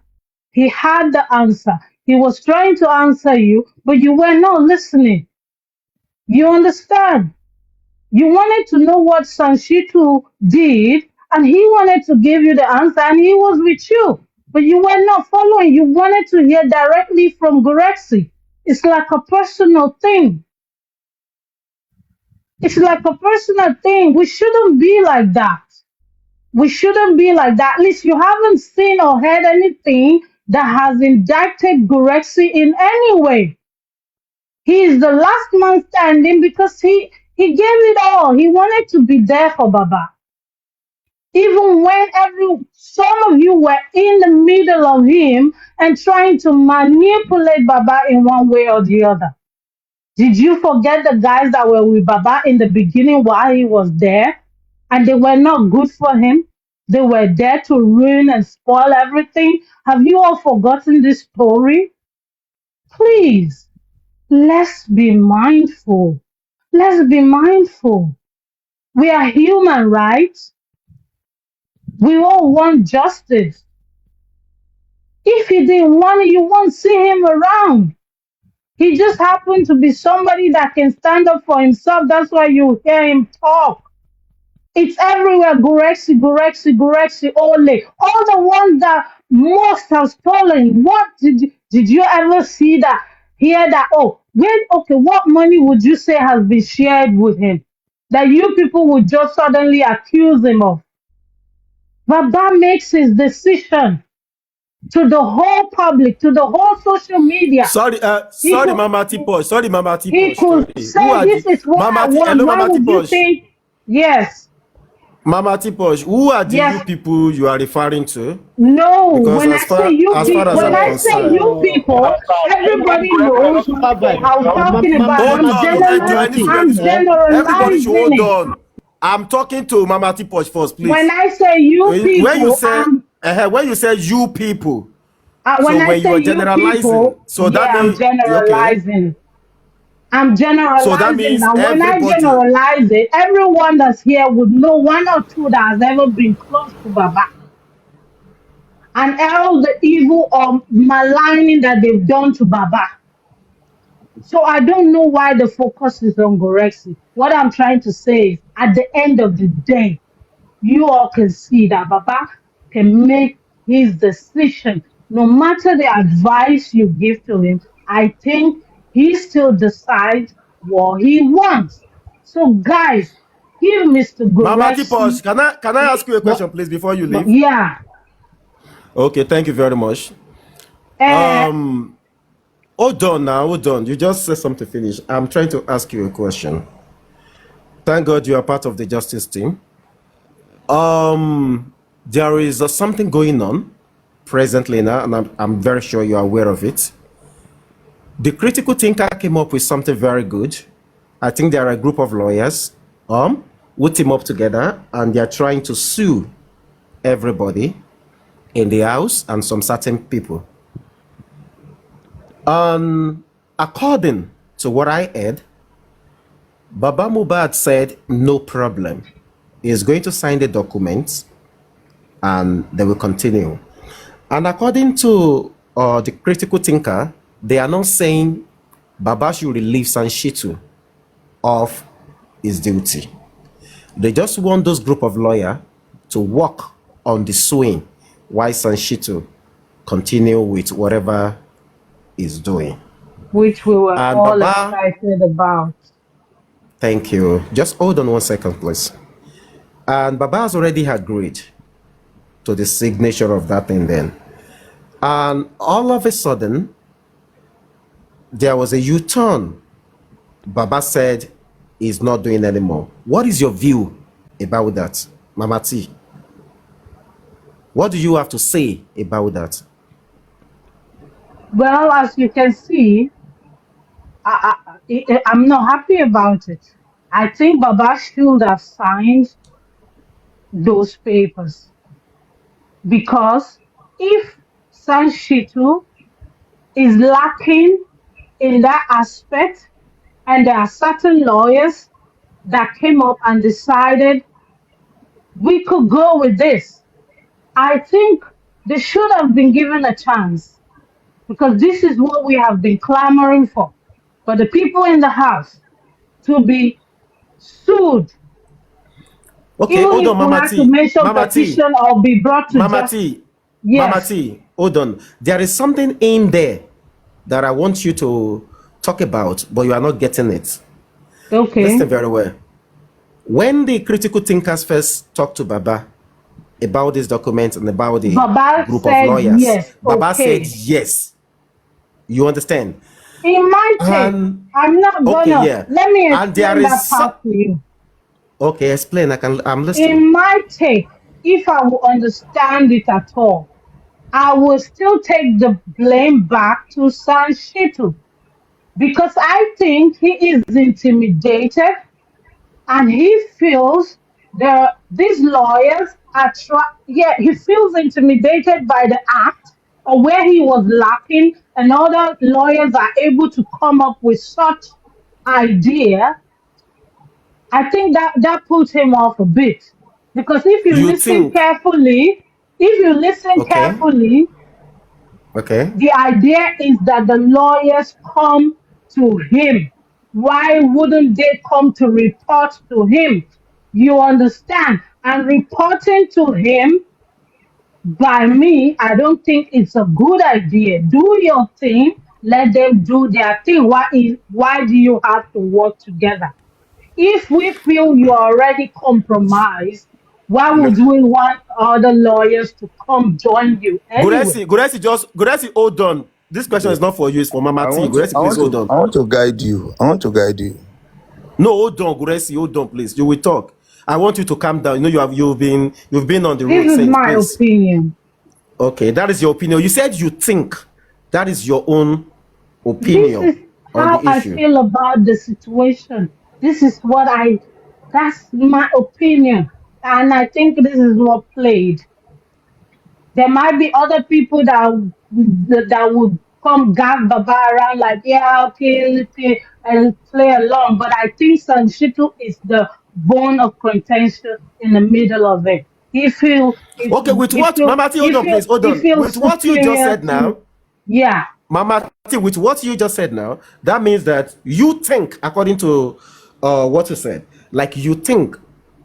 He had the answer. He was trying to answer you, but you were not listening. You understand? You wanted to know what Sanshitu did, and he wanted to give you the answer, and he was with you. But you were not following. You wanted to hear directly from Gurexy. It's like a personal thing. It's like a personal thing. We shouldn't be like that. We shouldn't be like that. At least you haven't seen or heard anything that has indicted Gurexy in any way. He is the last man standing because he gave it all. He wanted to be there for Baba. Even when some of you were in the middle of him and trying to manipulate Baba in one way or the other. Did you forget the guys that were with Baba in the beginning while he was there? And they were not good for him. They were there to ruin and spoil everything. Have you all forgotten this story? Please, let's be mindful. Let's be mindful. We are human, right? We all want justice. If he didn't want it, you won't see him around. He just happened to be somebody that can stand up for himself. That's why you hear him talk. It's everywhere. Gurexy, Gurexy, Gurexy, Ole. All the ones that most have stolen. What did you ever see that? Hear that? Oh, okay, what money would you say has been shared with him that you people would just suddenly accuse him of? Baba makes his decision to the whole public, to the whole social media. Sorry, Mama Tiposh. Sorry, Mama Tiposh. He could say, "This is what I want." Hello, Why Mama would you Tiposh. think? Yes. Mama Tiposh, who are the Yes. you people you are referring to? No, Because when I say you people, when I say you people, everybody knows who I was talking about. I'm Everybody should hold generalizing it. on. I'm talking to Mama Tiposh first, please. When I say you people, when you say you people, when so I when say you are you generalizing, people, so that I'm means generalizing. Okay. I'm generalizing. So that means now, when I everybody. generalize it, everyone that's here would know one or two that has ever been close to Baba. And all the evil or maligning that they've done to Baba. So I don't know why the focus is on Gorexy. What I'm trying to say is, at the end of the day, you all can see that Baba can make his decision. No matter the advice you give to him, I think he still decides what he wants. So guys, give Mr. Mama Gorexy. Tiposh, can I ask you a question, please, before you leave? Yeah. Okay, thank you very much. Hold on now, hold on. You just said something to finish. I'm trying to ask you a question. Thank God you are part of the justice team. There is something going on presently now, and I'm very sure you are aware of it. The critical thinker came up with something very good. I think there are a group of lawyers who team up together, and they are trying to sue everybody in the house and some certain people. According to what I heard, Baba Mubad said no problem. He is going to sign the documents and they will continue. And according to the critical thinker, they are not saying Baba should relieve Sanshitu of his duty. They just want those group of lawyers to work on the suing while Sanshitu continue with whatever he's doing. Which we were and all Baba, excited about. Thank you. Just hold on 1 second, please. And Baba has already agreed to the signature of that thing then. And all of a sudden, there was a U-turn. Baba said he's not doing anymore. What is your view about that, Mama T? What do you have to say about that? Well, as you can see, I'm not happy about it. I think Baba should have signed those papers because if Sanshitu is lacking in that aspect, and there are certain lawyers that came up and decided we could go with this, I think they should have been given a chance because this is what we have been clamoring for the people in the house to be sued. Okay, Even hold if on, we Mama have to T. mention Mama T. petition or be brought to Mama justice. T. Mama Yes. T. Hold on. There is something in there that I want you to talk about, but you are not getting it. Okay. Listen very well. When the critical thinkers first talked to Baba about this document and about the Baba group said of lawyers, yes. Baba Okay. said yes. You understand? In my take, I'm not Okay, gonna yeah. let me And there explain is that part to you. Okay, explain. I'm listening. In my take, if I will understand it at all, I will still take the blame back to Sanshitu because I think he is intimidated and he feels these lawyers are he feels intimidated by the act or where he was lacking and other lawyers are able to come up with such idea. I think that puts him off a bit because if you You listen think? carefully, Okay. Okay. the idea is that the lawyers come to him. Why wouldn't they come to report to him? You understand? And reporting to him, by me, I don't think it's a good idea. Do your thing. Let them do their thing. Why do you have to work together? If we feel you are already compromised, why would we want other lawyers to come join you anyway? Gurexy, hold on. This question is not for you, it's for Mama I T. want to, Gurexy, I please want hold to, on. I want to guide you. I want to guide you. No, hold on, Gurexy, hold on, please. You will talk. I want you to calm down. You know you've been on the road This is since, my please. opinion. Okay, that is your opinion. You said you think that is your own This is opinion on how the I issue. feel about the situation. This is that's my opinion. And I think this is what played. There might be other people that would come gag Baba around like, yeah, okay, okay, and play along. But I think Sanshitu is the bone of contention in the middle of it. Okay, with what, Mama T, hold on, please, hold He on. feels With what you just superior said now, to, yeah. Mama T, with what you just said now, that means that you think, according to what you said, like you think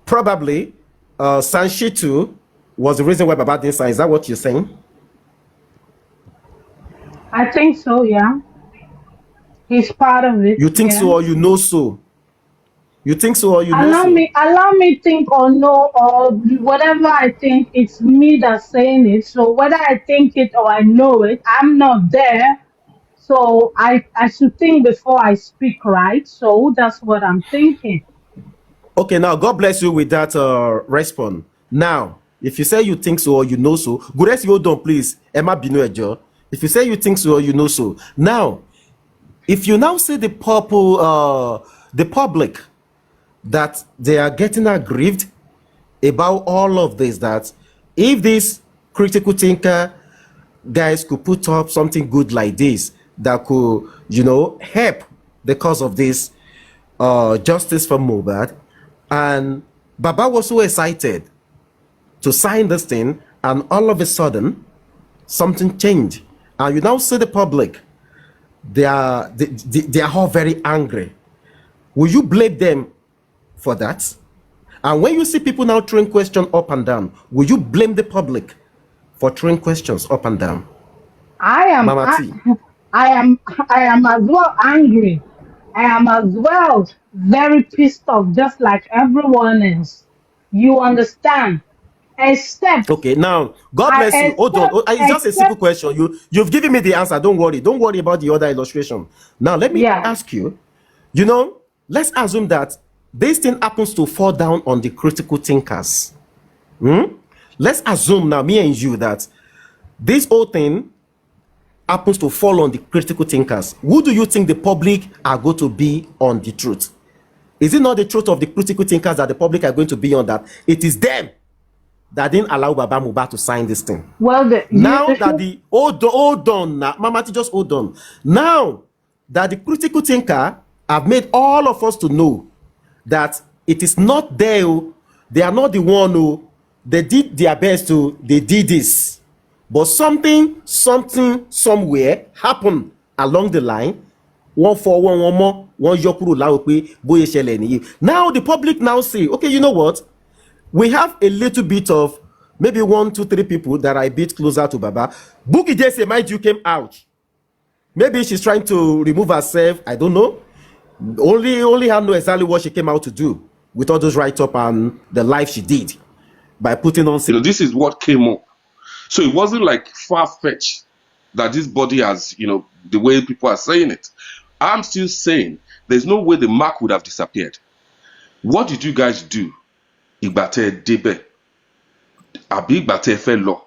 probably Sanshitu was the reason why Baba didn't sign. Is that what you're saying? I think so, yeah. He's part of it, You think yeah. so or you know so? You think so or you know Allow so? me think or know or whatever I think. It's me that's saying it. So whether I think it or I know it, I'm not there. So I should think before I speak, right? So that's what I'm thinking. Okay, now God bless you with that response. Now, if you say you think so or you know so, Gurexy, hold on, please. Emma Binu Ejo. If you say you think so or you know so, now, if you now say the public that they are getting aggrieved about all of this, that if this critical thinker guys could put up something good like this that could, help the cause of this justice for Mohbad, and Baba was so excited to sign this thing, and all of a sudden something changed, and you now see the public, they are all very angry. Will you blame them for that? And when you see people now throwing questions up and down, will you blame the public for throwing questions up and down? I am Mama I, T. I am as well angry. I am as well very pissed off, just like everyone else. You understand? Except. Okay, now God bless you. Hold on. It's just a simple question. You've given me the answer. Don't worry. Don't worry about the other illustration. Now let me ask you. You know, let's assume that this thing happens to fall down on the critical thinkers. Let's assume now, me and you, that this whole thing happens to fall on the critical thinkers. Who do you think the public are going to be on the truth? Is it not the truth of the critical thinkers that the public are going to be on, that it is them that didn't allow Baba Mohbad to sign this thing? Well, hold on now, Mama, just hold on. Now that the critical thinker have made all of us to know that it is not there, they are not the one who they did their best to, they did this, but something somewhere happened along the line. One for one more, one yokuru laope boye shele niyi. Now the public now say, okay, you know what? We have a little bit of maybe 1, 2, 3 people that are a bit closer to Baba. Bukky Jesse, mind you, came out. Maybe she's trying to remove herself. I don't know. Only her know exactly what she came out to do with all those write-up and the life she did by putting on. You know, this is what came up. So it wasn't like far-fetched that this body has, you know, the way people are saying it. I'm still saying there's no way the mark would have disappeared. What did you guys do? Igbate debe. Abi Igbate fe lo.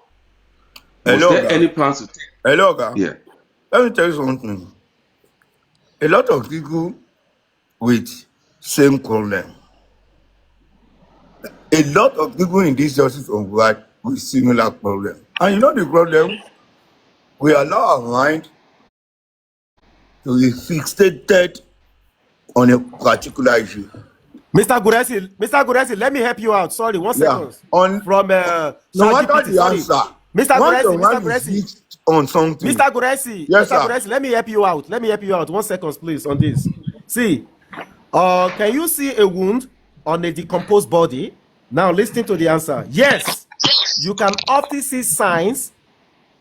Was there any plans to take? Hello, guy. Yeah. Let me tell you something. A lot of people with same problem. A lot of people in this justice of God with similar problem. And you know the problem? We allow our mind to be fixated on a particular issue. Mr. Gurexy, let me help you out. Sorry, 1 second. On from no matter the answer. Mr. Gurexy, on something. Mr. Gurexy, yes, Mr. Gurexy, let me help you out. 1 second, please, on this. See, can you see a wound on a decomposed body? Now listen to the answer. Yes, you can often see signs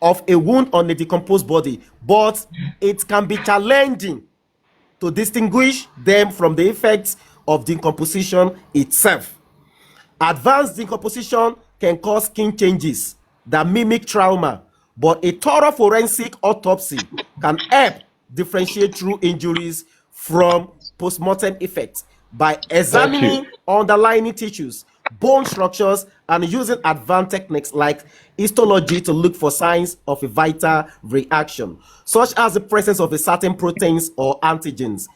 of a wound on a decomposed body, but it can be challenging to distinguish them from the effects of decomposition itself. Advanced decomposition can cause skin changes that mimic trauma, but a thorough forensic autopsy can help differentiate true injuries from postmortem effects by examining underlying tissues, bone structures, and using advanced techniques like histology to look for signs of a vital reaction, such as the presence of a certain proteins or antigens.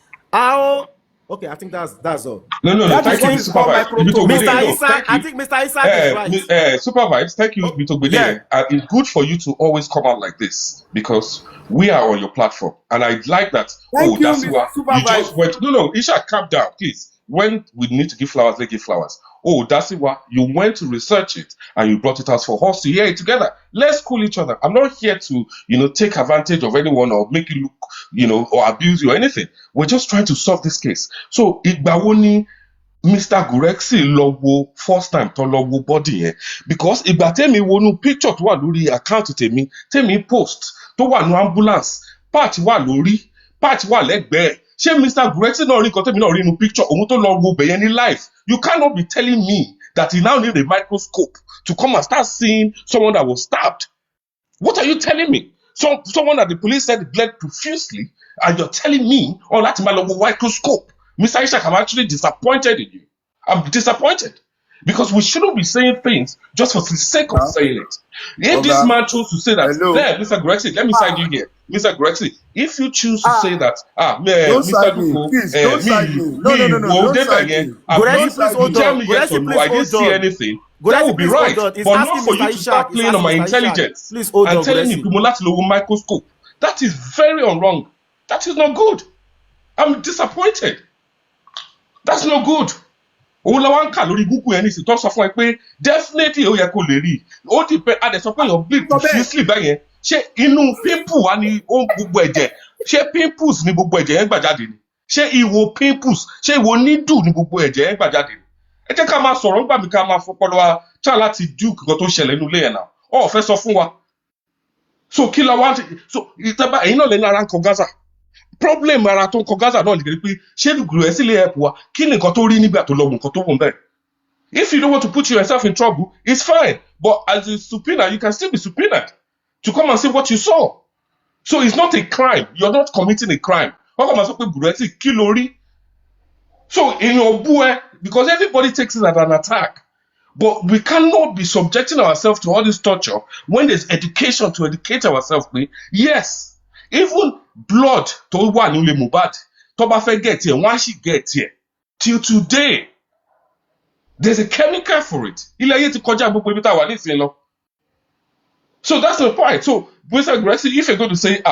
Okay, I think that's all. No, thank you, Supervise. Mr. Isa, I think Mr. Isa is right. Supervise, thank you, Mr. Gbede. It's good for you to always come out like this because we are on your platform. And I like that. Thank you, that's what you just went. No, Isha, calm down, please. When we need to give flowers, they give flowers. Oh, that's why you went to research it and you brought it out for us to hear it together. Let's cool each other. I'm not here to, take advantage of anyone or make you look, or abuse you or anything. We're just trying to solve this case. So, Igbawoni, Mr. Gurexy lọ wo first time tó lọ wo body yẹn because ìgbà tẹ́mi wọnú picture tó wà lórí account tèmi post tó wà ní ambulance part wà lórí part wà lẹ́gbẹ̀ẹ́. Ṣé Mr. Gurexy náà rí nǹkan tẹ́mi náà rí inú picture òun tó lọ wo bẹ̀yẹn ní life? You cannot be telling me that he now need a microscope to come and start seeing someone that was stabbed. What are you telling me? Someone that the police said bled profusely, and you're telling me, láti máa lọ wo microscope. Mr. Ishak, I'm actually disappointed in you. I'm disappointed. Because we shouldn't be saying things just for the sake of saying it. If this man chose to say that, there, Mr. Gurexy, let me side you here. Mr. Gurexy, if you choose to say that, Mr. Duko, tell me yes or no, I didn't see anything, that would be right. But not for you to start playing on my intelligence and telling me people not to know microscope. That is very wrong. That is not good. I'm disappointed. That's not good. Òun la wá ń kà lórí Google ẹni sì tó sọ fún ẹ pé definitely ó yẹ kó lè rí. Ó ti pẹ́ adẹ̀ sọ pé èèyàn bleed profusely bẹ́yẹn. Ṣé inú pimple wá ní gbogbo ẹ̀jẹ̀? Ṣé pimples ní gbogbo ẹ̀jẹ̀ yẹn gbà jáde ni? Ṣé ìwò pimples? Ṣé ìwò needle ní gbogbo ẹ̀jẹ̀ yẹn gbà jáde ni? Ẹ jẹ́ ká máa sọ̀rọ̀ nígbà mi ká máa fọpọlọ wa ṣáà láti dú nǹkan tó ṣẹlẹ̀ nínú ilé yẹn náà. Ó fẹ́ sọ fún wa. So kí la wá so ìtẹ́bá ẹ̀yin náà lẹ́nu ara ń kọ Gaza. Problem ara tó ń kọ Gaza náà nìkan pé ṣé Gurexy lè help wa kí ni nǹkan tó rí nígbà tó lọ mú nǹkan tó wù bẹ́ẹ̀ If you don't want to put yourself in trouble, it's fine. But as a subpoena, you can still be subpoenaed to come and say what you saw. So it's not a crime. You're not committing a crime. How come I say gurexy kilori? So in your boy, because everybody takes it as an attack. But we cannot be subjecting ourselves to all this torture when there's education to educate ourselves. Yes, even blood to one in Mohbad, tó bá fẹ́ get here, why she get here? Till today, there's a chemical for it. Ilé ayé ti kọjá gbogbo ibi tá a wà nísìnyí lọ. So that's the point. So, Mr. Gurexy, if you're going to say,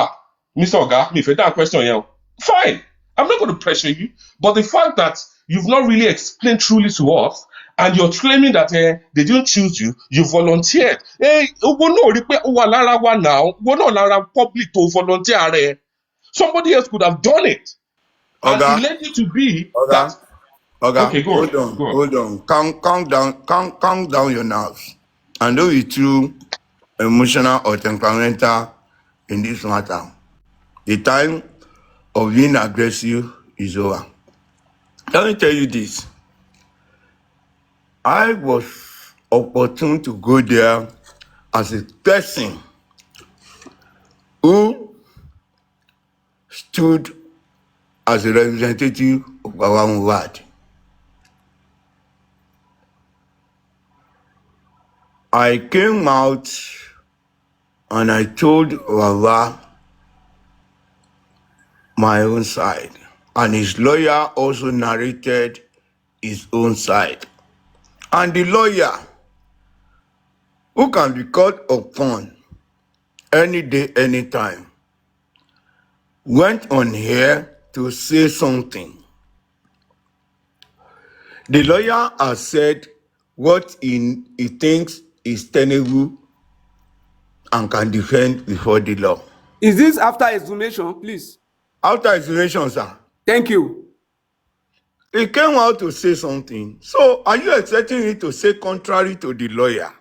Mr. Oga, if you that question, fine. I'm not going to pressure you. But the fact that you've not really explained truly to us, and you're claiming that they didn't choose you, you volunteered. Hey, we're not now. We're not public to volunteer. Somebody else could have done it. Oga, and it led you to be Oga, that. Oga, Okay, go on. Hold on. Calm down your nerves. And don't be too emotional or temperamental in this matter. The time of being aggressive is over. Let me tell you this. I was opportune to go there as a person who stood as a representative of our Mohbad. I came out and I told Baba my own side, and his lawyer also narrated his own side. And the lawyer, who can be called upon any day, anytime, went on here to say something. The lawyer has said what he thinks is tenable and can defend before the law. Is this after exhumation, please? After exhumation, sir. Thank you. He came out to say something. So are you expecting me to say contrary to the lawyer?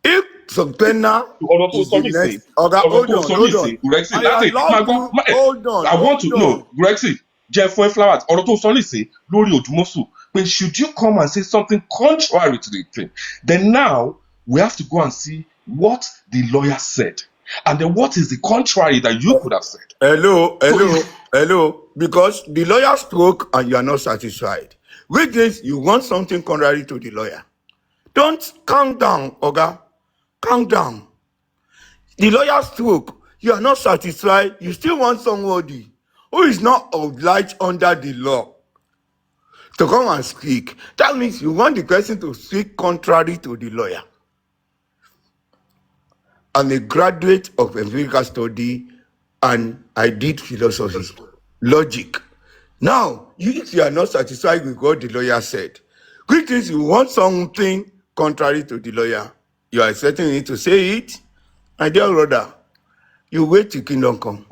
If subpoena is the next... Okay, hold on. Gurexy, I allow you... Hold on. I want to know, Gurexy, Jeff Flowers, ọ̀rọ̀ tó sọ nísìn lórí Odùmọ̀ṣù, but should you come and say something contrary to the thing, then now we have to go and see what the lawyer said. And then what is the contrary that you could have said? Hello. Because the lawyer spoke and you are not satisfied. Which means you want something contrary to the lawyer. Don't calm down, Oga. Calm down. The lawyer spoke. You are not satisfied. You still want somebody who is not obliged under the law to come and speak. That means you want the person to speak contrary to the lawyer. I'm a graduate of empirical study and I did philosophy, logic. Now, if you are not satisfied with what the lawyer said, which means you want something contrary to the lawyer, you are expecting me to say it, my dear brother, you wait till kingdom come.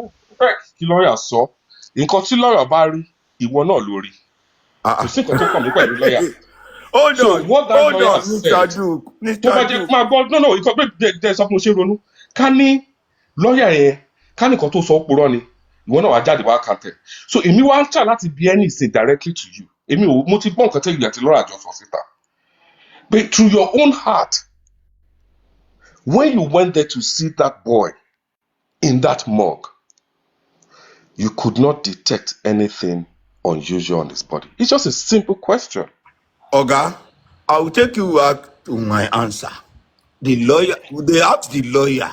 Kí lọ́ọ̀yà sọ, nǹkan tí lọ́ọ̀yà bá rí, ìwọ náà ló rí. Kò sí nǹkan tó kàn mí pẹ̀lú lọ́ọ̀yà. Hold on, Mr. Duke. Tó bá jẹ́ máa gbọ́, no, nǹkan bẹ́ẹ̀ sọ fún mo ṣe ronú. Ká ní lọ́ọ̀yà yẹn, ká ní nǹkan tó sọ purọ́ ni, ìwọ náà wá jáde wá kàntẹ̀. So èmi wá ń try láti bí ẹni ìsìn directly to you. Èmi ò mo ti gbọ́ nǹkan tẹ́lẹ̀ àti lọ́ọ̀yà jọ sọ síta. But through your own heart, when you went there to see that boy in that morgue, you could not detect anything unusual on his body. It's just a simple question. Oga, I will take you back to my answer. The lawyer, they asked the lawyer,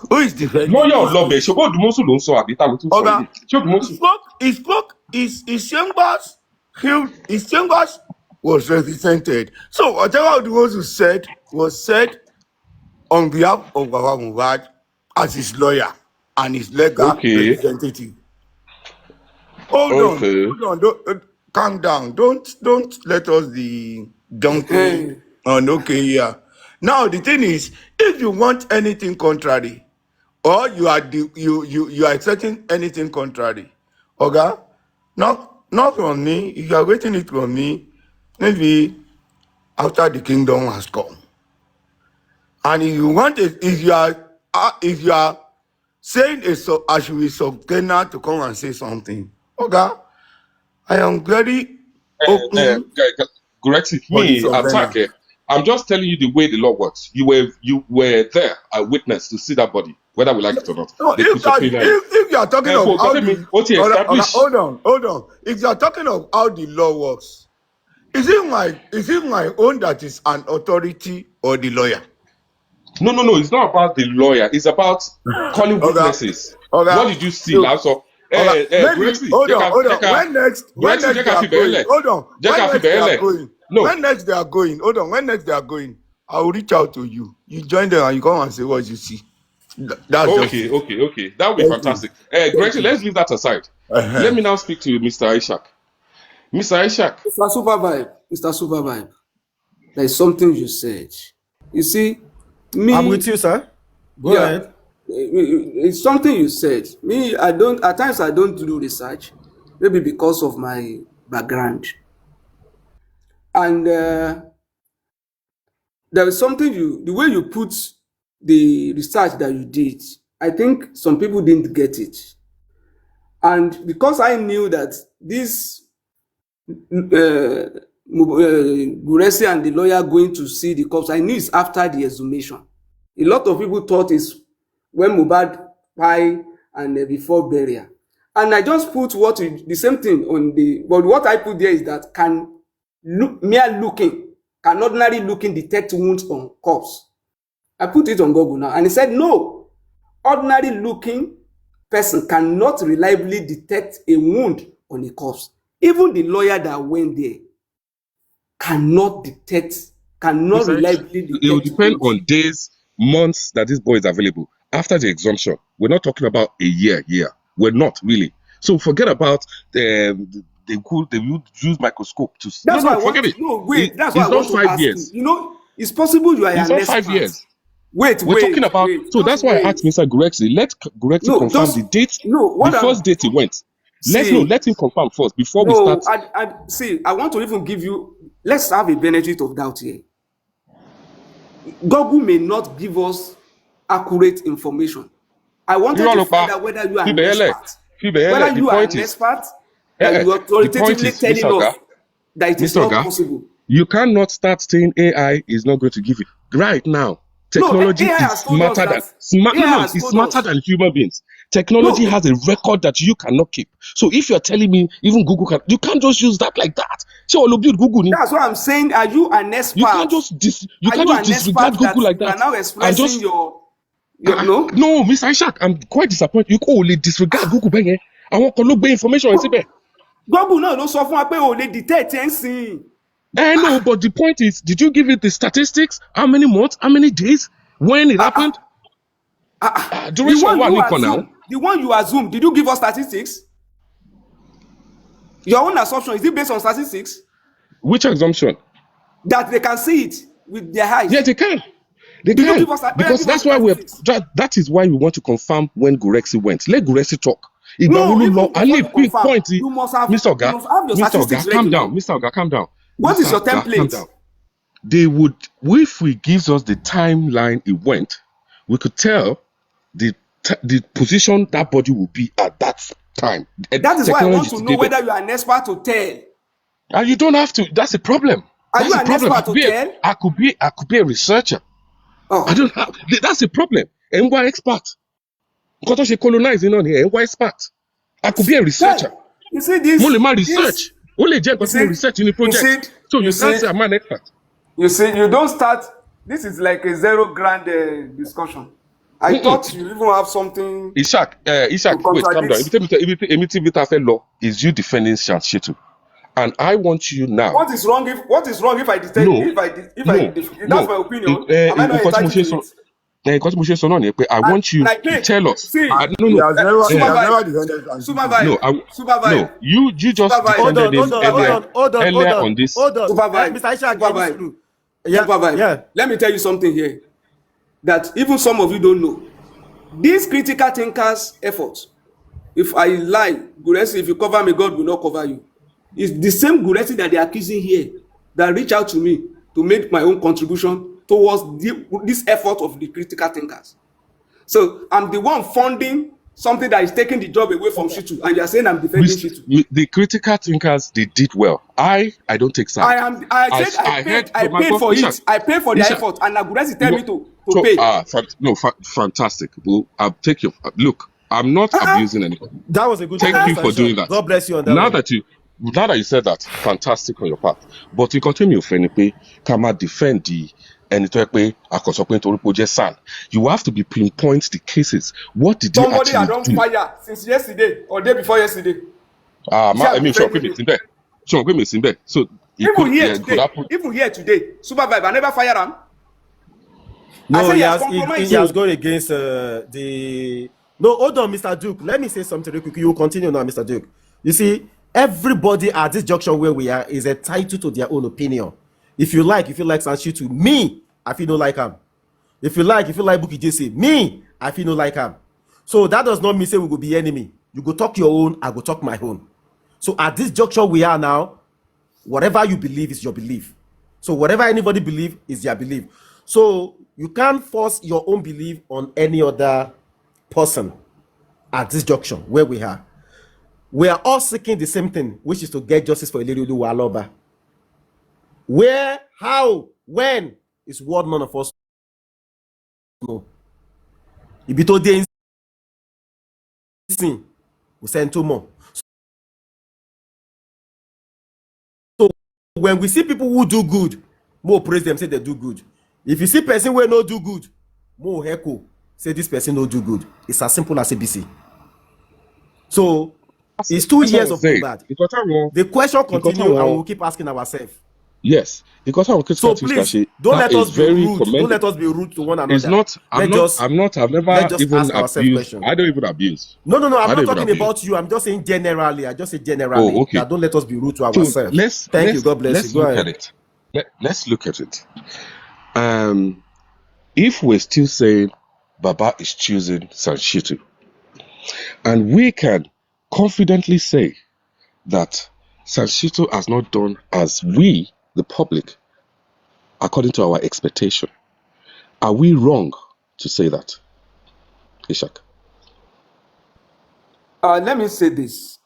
who is defending? Lawyer Olobe, ṣe bó Odùmọ̀ṣù ló ń sọ àbí ta ló tún sọ yìí? Ṣé Odùmọ̀ṣù? He spoke, his chambers was represented. So whatever Odùmọ̀ṣù said was said on behalf of Baba Mohbad as his lawyer and his legal representative. Hold on, calm down. Don't let us be jumping on here. Now the thing is, if you want anything contrary, or you are expecting anything contrary, okay, not from me. If you are waiting it from me, maybe after the kingdom has come. And if you want it, if you are saying I should be subpoena to come and say something, okay, I am very open. Gurexy, for the me attack surveillance. it. I'm just telling you the way the law works. You were there, a witness to see that body, whether we like it or not. No, They put subpoena in. if you are talking of But how let me the what he established. hold on. If you are talking of how the law works, is it my own that is an authority or the lawyer? No. It's not about the lawyer. It's about calling Okay, witnesses. okay. What did you see, So, Lazo? maybe Gurexy, hold on. When Gurexy, next they are going? Hold on. No, When next they are going? Hold on. When next they are going? I will reach out to you. You join them and you come and say what you see. That's just it. okay. That would be Thank you. fantastic. Gurexy, let's leave that aside. Let me now speak to Mr. Ishak. Mr. Ishak. Mr. Super Vibe, there is something you said. You see, me. I'm with you, sir. Go ahead. It's something you said. Me, at times I don't do research, maybe because of my background. And there is something the way you put the research that you did, I think some people didn't get it. And because I knew that this Gurexy and the lawyer going to see the cops, I knew it's after the exhumation. A lot of people thought it's when Mohbad died and before burial. And I just put the same thing on but what I put there is that can ordinary looking detect wounds on corpse. I put it on Google now, and it said no, ordinary looking person cannot reliably detect a wound on a corpse. Even the lawyer that went there cannot reliably detect. It will depend on days, months that this boy is available. After the exhumption, we're not talking about a year. We're not really. So forget about they use microscope to. That's why I want forget it. No, wait. That's it's why I want not to 5 ask years. you. You know, it's possible you are It's an not expert. 5 years. We're talking about. So that's why I asked Mr. Gurexy. Let Gurexy confirm the date. The first date he went. Let him confirm first before we start. I want to even give you. Let's have a benefit of doubt here. Google may not give us accurate information. I wanted to find out whether you are an expert. Whether you are an expert, that you are authoritatively telling us that it is not possible. You cannot start saying AI is not going to give you right now. Technology is smarter than human beings. Technology has a record that you cannot keep. So if you're telling me even Google you can't just use that like that. That's what I'm saying. Are you an expert? You can't just disregard Google like that. You are now expressing your no. No, Mr. Ishak, I'm quite disappointed. You only disregard Google bẹ́ẹ̀. Àwọn kan ló gbé information síbẹ̀. Google náà ló sọ fún wa pé o lè detect ẹ̀ ń sìn. No, but the point is, did you give it the statistics? How many months? How many days? When it happened? The one you assume, did you give us statistics? Your own assumption, is it based on statistics? Which assumption? That they can see it with their eyes. Yeah, they can. Because that's why that is why we want to confirm when Gurexy went. Let Gurexy talk. Point. Mr. Oga, calm down. Mr. Oga, calm down. What is your template? They would, if he gives us the timeline it went, we could tell the position that body will be at that time. That is why I want to know whether you are an expert to tell. And you don't have to. That's a problem. Are you an expert to tell? I could be a researcher. I don't have. That's a problem. And why expert? Because she colonizing on here. And why expert? I could be a researcher. You see this? Research. Only research in the project. So you can't say I'm an expert. You see, you don't start. This is like a $0 discussion. I thought you even have something. Ishak, wait, calm down. Law is you defending Shitu. And I want you now. What is wrong if I detect? That's my opinion. Am I not entitled to it? I want you to tell us. Supervise. You just defended him earlier on this. Supervise. Let me tell you something here that even some of you don't know. These critical thinkers' efforts, if I lie, Gurexy, if you cover me, God will not cover you. It's the same Gurexy that they are accusing here that reach out to me to make my own contribution towards this effort of the critical thinkers. So I'm the one funding something that is taking the job away from Shitu, and you are saying I'm defending Shitu. The critical thinkers, they did well. I don't take side. I said I paid for it. I paid for the effort, and Gurexy tell me to pay. Fantastic. Well, I'll take your look. I'm not abusing anybody. That was a good Thank you for doing that. God bless you on that Now one. that you said that, fantastic on your part. But you continue, Fenipe, come defend the you have to be pinpoint the cases. What did somebody you actually don't fire since yesterday or day before yesterday? I mean, sure, so even here today, Super Vibe, I never fire him. No, he has gone against the. No, hold on, Mr. Duke. Let me say something real quick. You will continue now, Mr. Duke. You see, everybody at this junction where we are is entitled to their own opinion. If you like Sanshitu, me, I feel no like him. If you like Buki JC, me, I feel no like him. So that does not mean say we will be enemy. You go talk your own, I go talk my own. So at this junction we are now, whatever you believe is your belief. So whatever anybody believe is their belief. So you can't force your own belief on any other person at this junction where we are. We are all seeking the same thing, which is to get justice for Ileriolu Aloba. Where, how, when is what none of us know. If you told them, we send 2 more. So when we see people who do good, more praise them, say they do good. If you see person who no do good, more echo, say this person no do good. It's as simple as ABC. So it's 2 years of combat. The question continues and we'll keep asking ourselves. Yes, because so please don't let us be rude. Don't let us be rude to one another. It's not. I've never even abused. I don't even abuse. No. I'm not talking about you. I'm just saying generally. I just say generally. Oh, okay. That don't let us be rude to ourselves. Thank you. God bless you. Go ahead. Let's look at it. If we're still saying Baba is choosing Sanshitu, and we can confidently say that Sanshitu has not done as we, the public, according to our expectation, are we wrong to say that, Ishak? Let me say this.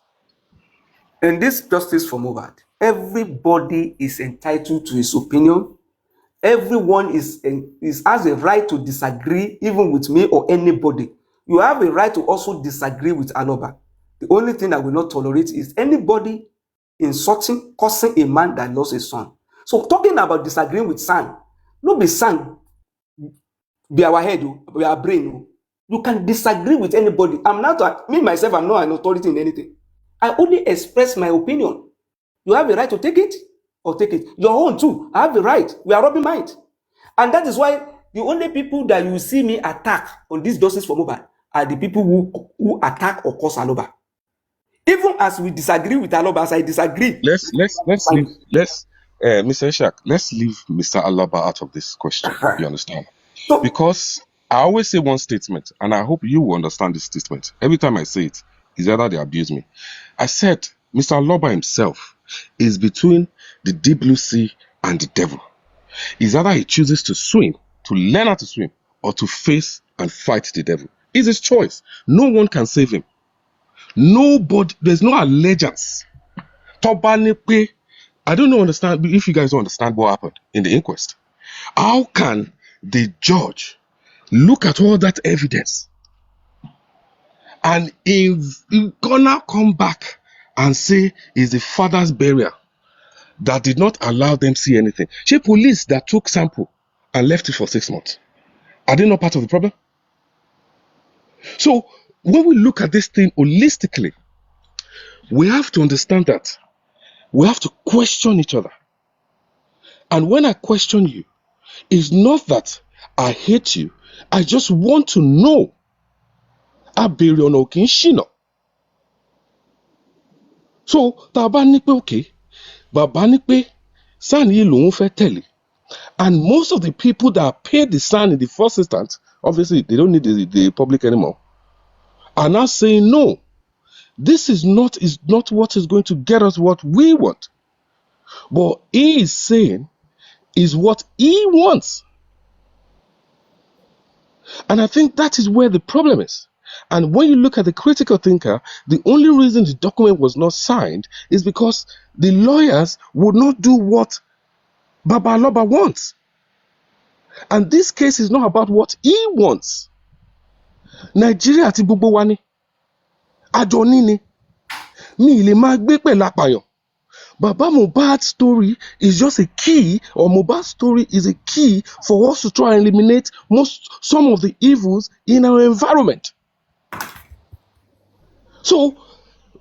In this justice for Mohbad, everybody is entitled to his opinion. Everyone is has a right to disagree, even with me or anybody. You have a right to also disagree with Aloba. The only thing I will not tolerate is anybody insulting, cursing a man that lost a son. So talking about disagreeing with son, no be son, be our head, be our brain. You can disagree with anybody. I'm not myself, I'm not an authority in anything. I only express my opinion. You have a right to take it or take it. Your own too. I have the right. We are rubbing mind. And that is why the only people that you see me attack on this justice for Mohbad are the people who attack or cause Aloba. Even as we disagree with Aloba, as I disagree. Let's leave Mr. Ishak, let's leave Mr. Aloba out of this question. You understand? Because I always say one statement, and I hope you will understand this statement. Every time I say it, it's either they abuse me. I said Mr. Aloba himself is between the deep blue sea and the devil. It's either he chooses to swim, to learn how to swim, or to face and fight the devil. It's his choice. No one can save him. Nobody, there's no allegiance. I don't understand if you guys don't understand what happened in the inquest. How can the judge look at all that evidence and if gonna come back and say it's the father's burial that did not allow them see anything? She police that took sample and left it for 6 months. Are they not part of the problem? So when we look at this thing holistically, we have to understand that we have to question each other. And when I question you, it's not that I hate you. I just want to know. So, Baba ní pé okay, Baba ní pé san yìí lòun fẹ́ tẹ̀lé. And most of the people that paid the san in the first instance, obviously they don't need the public anymore, are now saying no. This is not what is going to get us what we want. But he is saying is what he wants. And I think that is where the problem is. And when you look at the critical thinker, the only reason the document was not signed is because the lawyers would not do what Baba Aloba wants. And this case is not about what he wants. Nigeria àti gbogbo wa ni. Àjọ ní ni. Mi lè máa gbé pẹ̀lú apàyàn. Baba Mohbad's story is just a key, or Mohbad's story is a key for us to try and eliminate some of the evils in our environment. So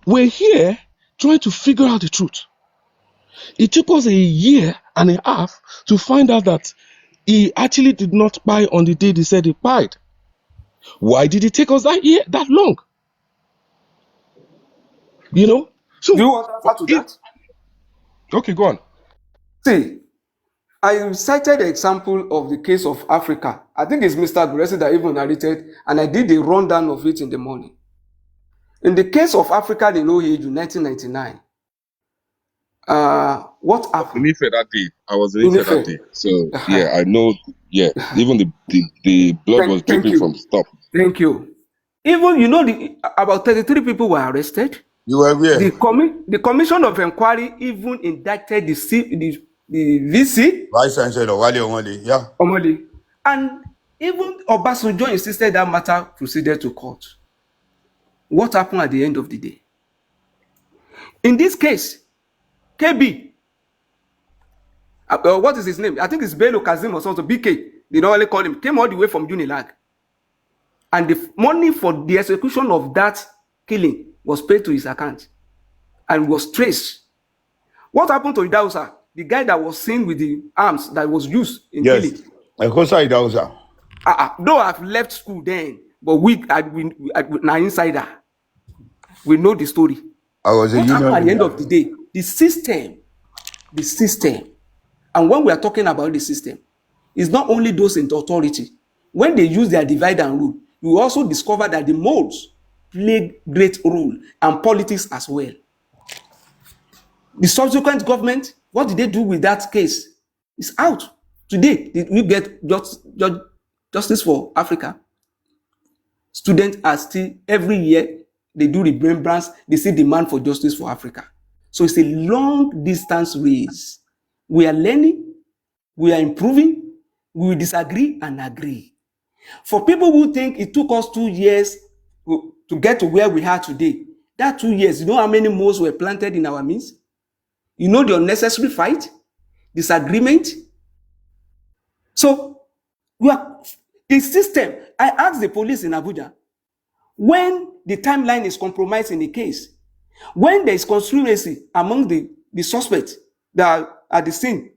we're here trying to figure out the truth. It took us a year and a half to find out that he actually did not buy on the day they said he bought. Why did it take us that long? You know? So, do you want to answer to that? Okay, go on. See, I cited the example of the case of Africa. I think it's Mr. Gurexy that even narrated, and I did a rundown of it in the morning. In the case of Africa, the Low Age in 1999, what happened? In Ife that day. I was in Ife that day. So, yeah, I know, yeah, even the blood was dripping from the top. Thank you. Even, about 33 people were arrested. You were where? The Commission of Inquiry even indicted the VC. Vice Chancellor Wale Omole, yeah. Omole. And even Obasanjo insisted that matter proceeded to court. What happened at the end of the day? In this case, KB, what is his name? I think it's Bello Kazim or something, BK, they normally call him, came all the way from Unilag. And the money for the execution of that killing was paid to his account and was traced. What happened to Idausa, the guy that was seen with the arms that was used in killing? Yes, Ekosa Idausa. Though I've left school then, but we now insider. We know the story. I was what happened at the end of the day? The system, and when we are talking about the system, it's not only those in authority. When they use their divide and rule, you also discover that the modes play great role, and politics as well. The subsequent government, what did they do with that case? It's out. Today, did we get justice for Africa? Students are still, every year, they do remembrance, they still demand for justice for Africa. So it's a long distance race. We are learning, we are improving, we will disagree and agree. For people who think it took us 2 years to get to where we are today, that 2 years, you know how many moles were planted in our midst? You know the unnecessary fight, disagreement. So we are the system. I asked the police in Abuja, when the timeline is compromised in a case, when there is conspiracy among the suspects that are at the scene,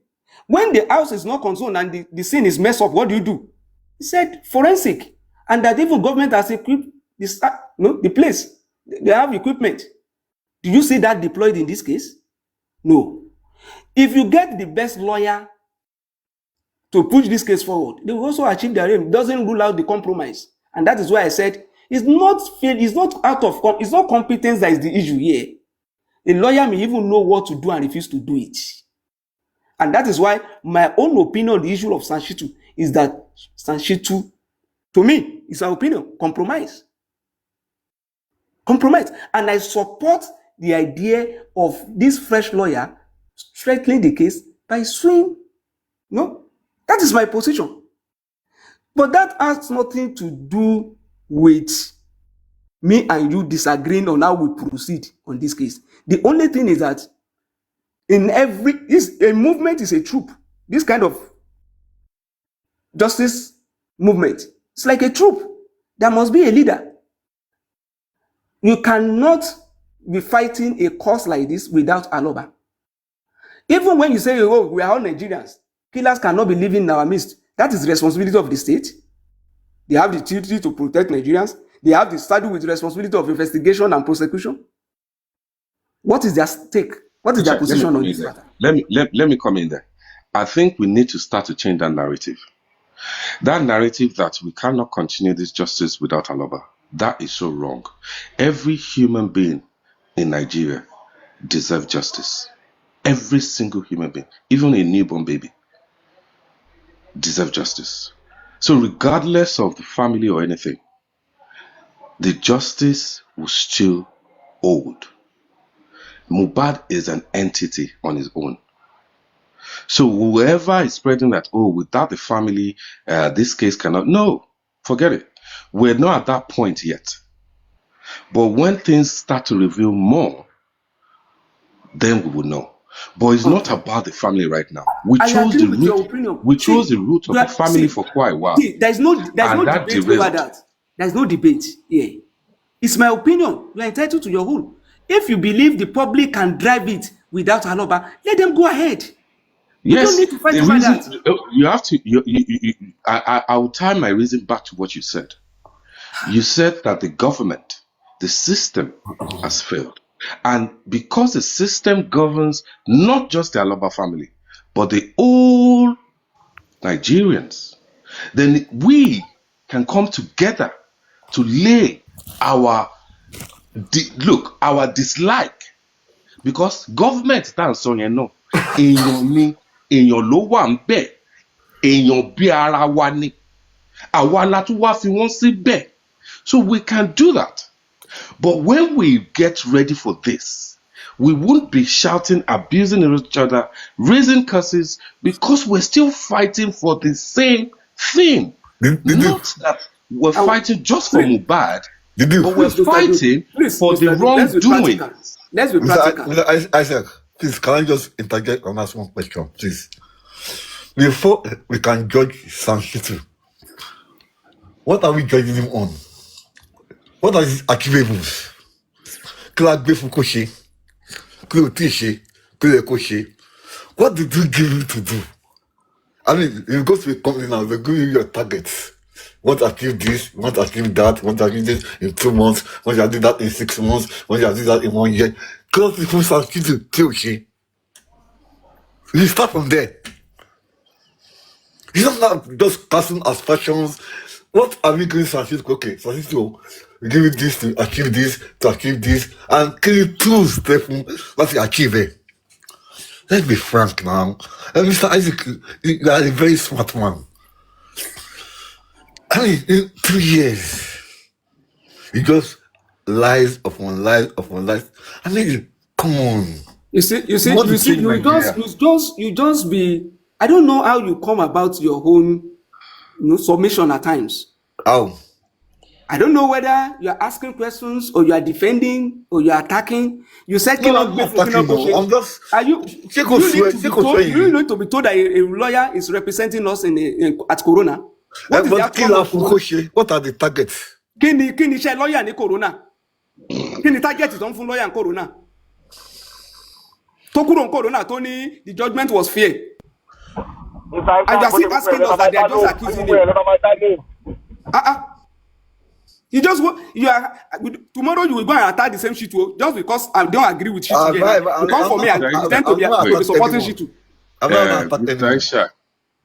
when the house is not concerned and the scene is messed up, what do? He said forensic, and that even government has equipped the place. They have equipment. Do you see that deployed in this case? No. If you get the best lawyer to push this case forward, they will also achieve their aim. It doesn't rule out the compromise. And that is why I said it's not competence that is the issue here. A lawyer may even know what to do and refuse to do it. And that is why my own opinion on the issue of Sanshitu is that Sanshitu, to me, is an opinion, compromise. And I support the idea of this fresh lawyer strengthening the case by suing. No, that is my position. But that has nothing to do with me and you disagreeing on how we proceed on this case. The only thing is that a movement is a troop. This kind of justice movement, it's like a troop. There must be a leader. You cannot be fighting a cause like this without aloba. Even when you say, oh, we are all Nigerians, killers cannot be living in our midst. That is the responsibility of the state. They have the duty to protect Nigerians. They have the saddle with the responsibility of investigation and prosecution. What is their stake? What is their position on this matter? Let me come in there. I think we need to start to change that narrative. That narrative that we cannot continue this justice without aloba, that is so wrong. Every human being in Nigeria deserves justice. Every single human being, even a newborn baby, deserves justice. So regardless of the family or anything, the justice will still hold. Mohbad is an entity on his own. So whoever is spreading that, oh, without the family, this case cannot. No, forget it. We're not at that point yet. But when things start to reveal more, then we will know. But it's not about the family right now. We I chose agree the with your route. opinion. We chose the route of the family for quite a while, There's no and that debate over derailed. that. There's no debate here. It's my opinion. You are entitled to your own. If you believe the public can drive it without aloba, let them go ahead. You don't Yes, need to fight the over reason that. you have to. I will tie my reason back to what you said. You said that the government, the system, has failed, and because the system governs not just the Aloba family, but the whole Nigerians, then we can come together to lay our our dislike, because government tá à ń sọ yẹn náà èèyàn ni, èèyàn ló wà ń bẹ̀, èèyàn bí ara wa ni, àwa la tún wá fi wọ́n síbẹ̀. So we can do that. But when we get ready for this, we won't be shouting, abusing each other, raising curses, because we're still fighting for the same thing. Not that we're fighting just for Mohbad, but we're fighting for the wrongdoing. Let's be practical. Mr. Isaac, please, can I just interject and ask one question, please? Before we can judge Sanchitu, what are we judging him on? What are his achievables? Kí la gbé fún kó ṣe? Kí ló tí ì ṣe? Kí ló yẹ kó ṣe? What did you give him to do? I mean, you go to a company now, they give you your targets. You want to achieve this, you want to achieve that, you want to achieve this in 2 months, you want to do that in 6 months, you want to do that in 1 year. Close the first Sanchitu tí ò ṣe. You start from there. It's not just casting aspersions. What are we going to Sanchitu? Okay, Sanchitu, we give you this to achieve this, and can you tools to achieve it? Let's be frank now. And Mr. Isaac, you are a very smart man. I mean, in 2 years, you just lies upon lies upon lies. I mean, come on. You just be. I don't know how you come about your own, submission at times. How? I don't know whether you are asking questions or you are defending or you are attacking. You said, no, I'm not attacking. No. I'm just. Are you need to be told that a lawyer is representing us at Corona? What are the targets? Kí ni iṣẹ́ lawyer ní Corona? Kí ni target tó ń fún lawyer ní Corona? Tó kúrò ní Corona tó ní the judgment was fair. And you are still asking us that they are just accusing him. Tomorrow you will go and attack the same shit just because I don't agree with you. Because for me, I tend to be supporting shit too.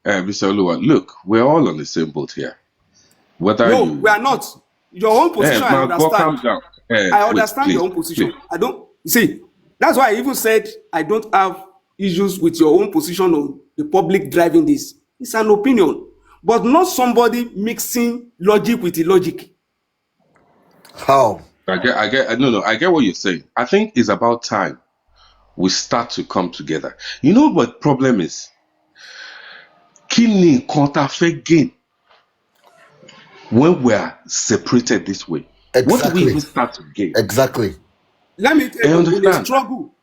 Mr. Oluwa, look, we're all on the same boat here. We are not. Your own position, I understand. Calm down. I understand your own position. I don't see. That's why I even said I don't have issues with your own position on the public driving this. It's an opinion, but not somebody mixing logic with illogic. How? I get what you're saying. I think it's about time we start to come together. You know what the problem is? Kí ni nǹkan tá fẹ́ gain when we are separated this way? Exactly. What do we even start to gain? Exactly. Let me tell you,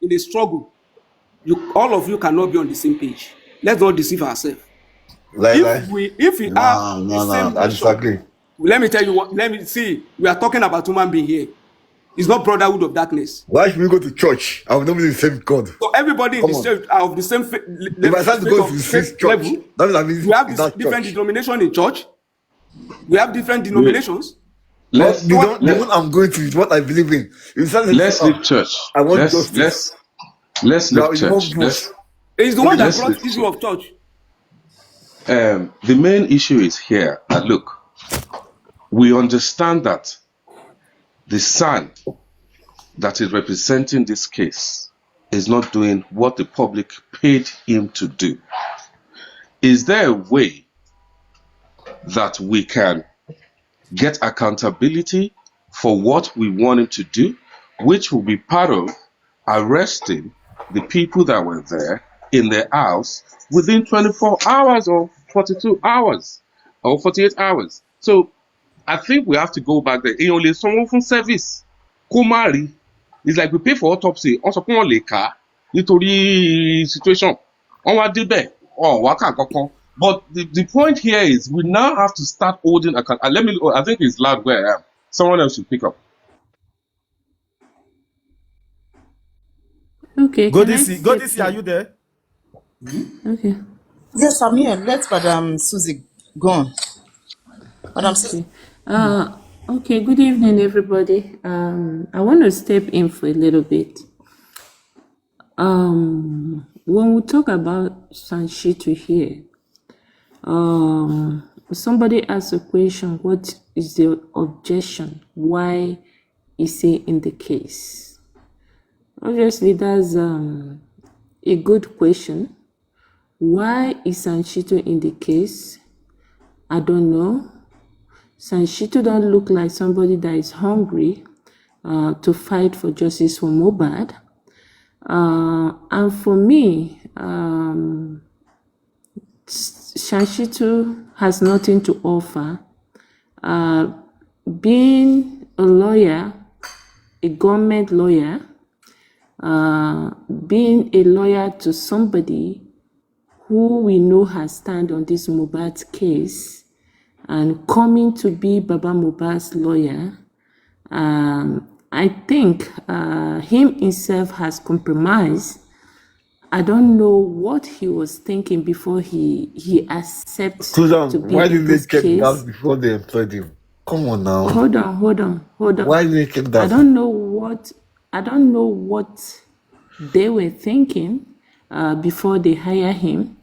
in a struggle, all of you cannot be on the same page. Let's not deceive ourselves. If we have the same I disagree. Let me tell you what. Let me see. We are talking about human being here. It's not brotherhood of darkness. Why should we go to church? I will not be the same God. So everybody in the church are of the same faith. If I start to go to the same church, we have this different denomination in church. We have different denominations. The one I'm going to is what I believe in. Let's leave church. I want justice. Let's leave church. It's the one that brought the issue of church. The main issue is here. Look, we understand that the son that is representing this case is not doing what the public paid him to do. Is there a way that we can get accountability for what we want him to do, which will be part of arresting the people that were there in their house within 24 hours or 42 hours or 48 hours. So I think we have to go back there. Èèyàn lè sanwó fún service kó má rí. It's like we pay for autopsy. Wọ́n sọ pé wọ́n lè kà á nítorí situation. Wọ́n wá débẹ̀, wá kà kankan. But the point here is we now have to start holding account. I think it's loud where I am. Someone else should pick up. Okay. Godisi, are you there? Okay. Yes, I'm here. Let Madam Susie go on. Madam Susie. Okay, good evening, everybody. I want to step in for a little bit. When we talk about Sanshitu here, somebody asked a question, what is the objection? Why is he in the case? Obviously, that's a good question. Why is Sanshitu in the case? I don't know. Sanshitu don't look like somebody that is hungry to fight for justice for Mohbad. And for me, Sanshitu has nothing to offer. Being a lawyer, a government lawyer, being a lawyer to somebody who we know has stand on this Mohbad case, and coming to be Baba Mohbad's lawyer, I think him himself has compromised. I don't know what he was thinking before he accepts to be why in did they this check case. that before they employed him? Come on now. Hold on. Why did they check that? I don't know what they were thinking before they hire him.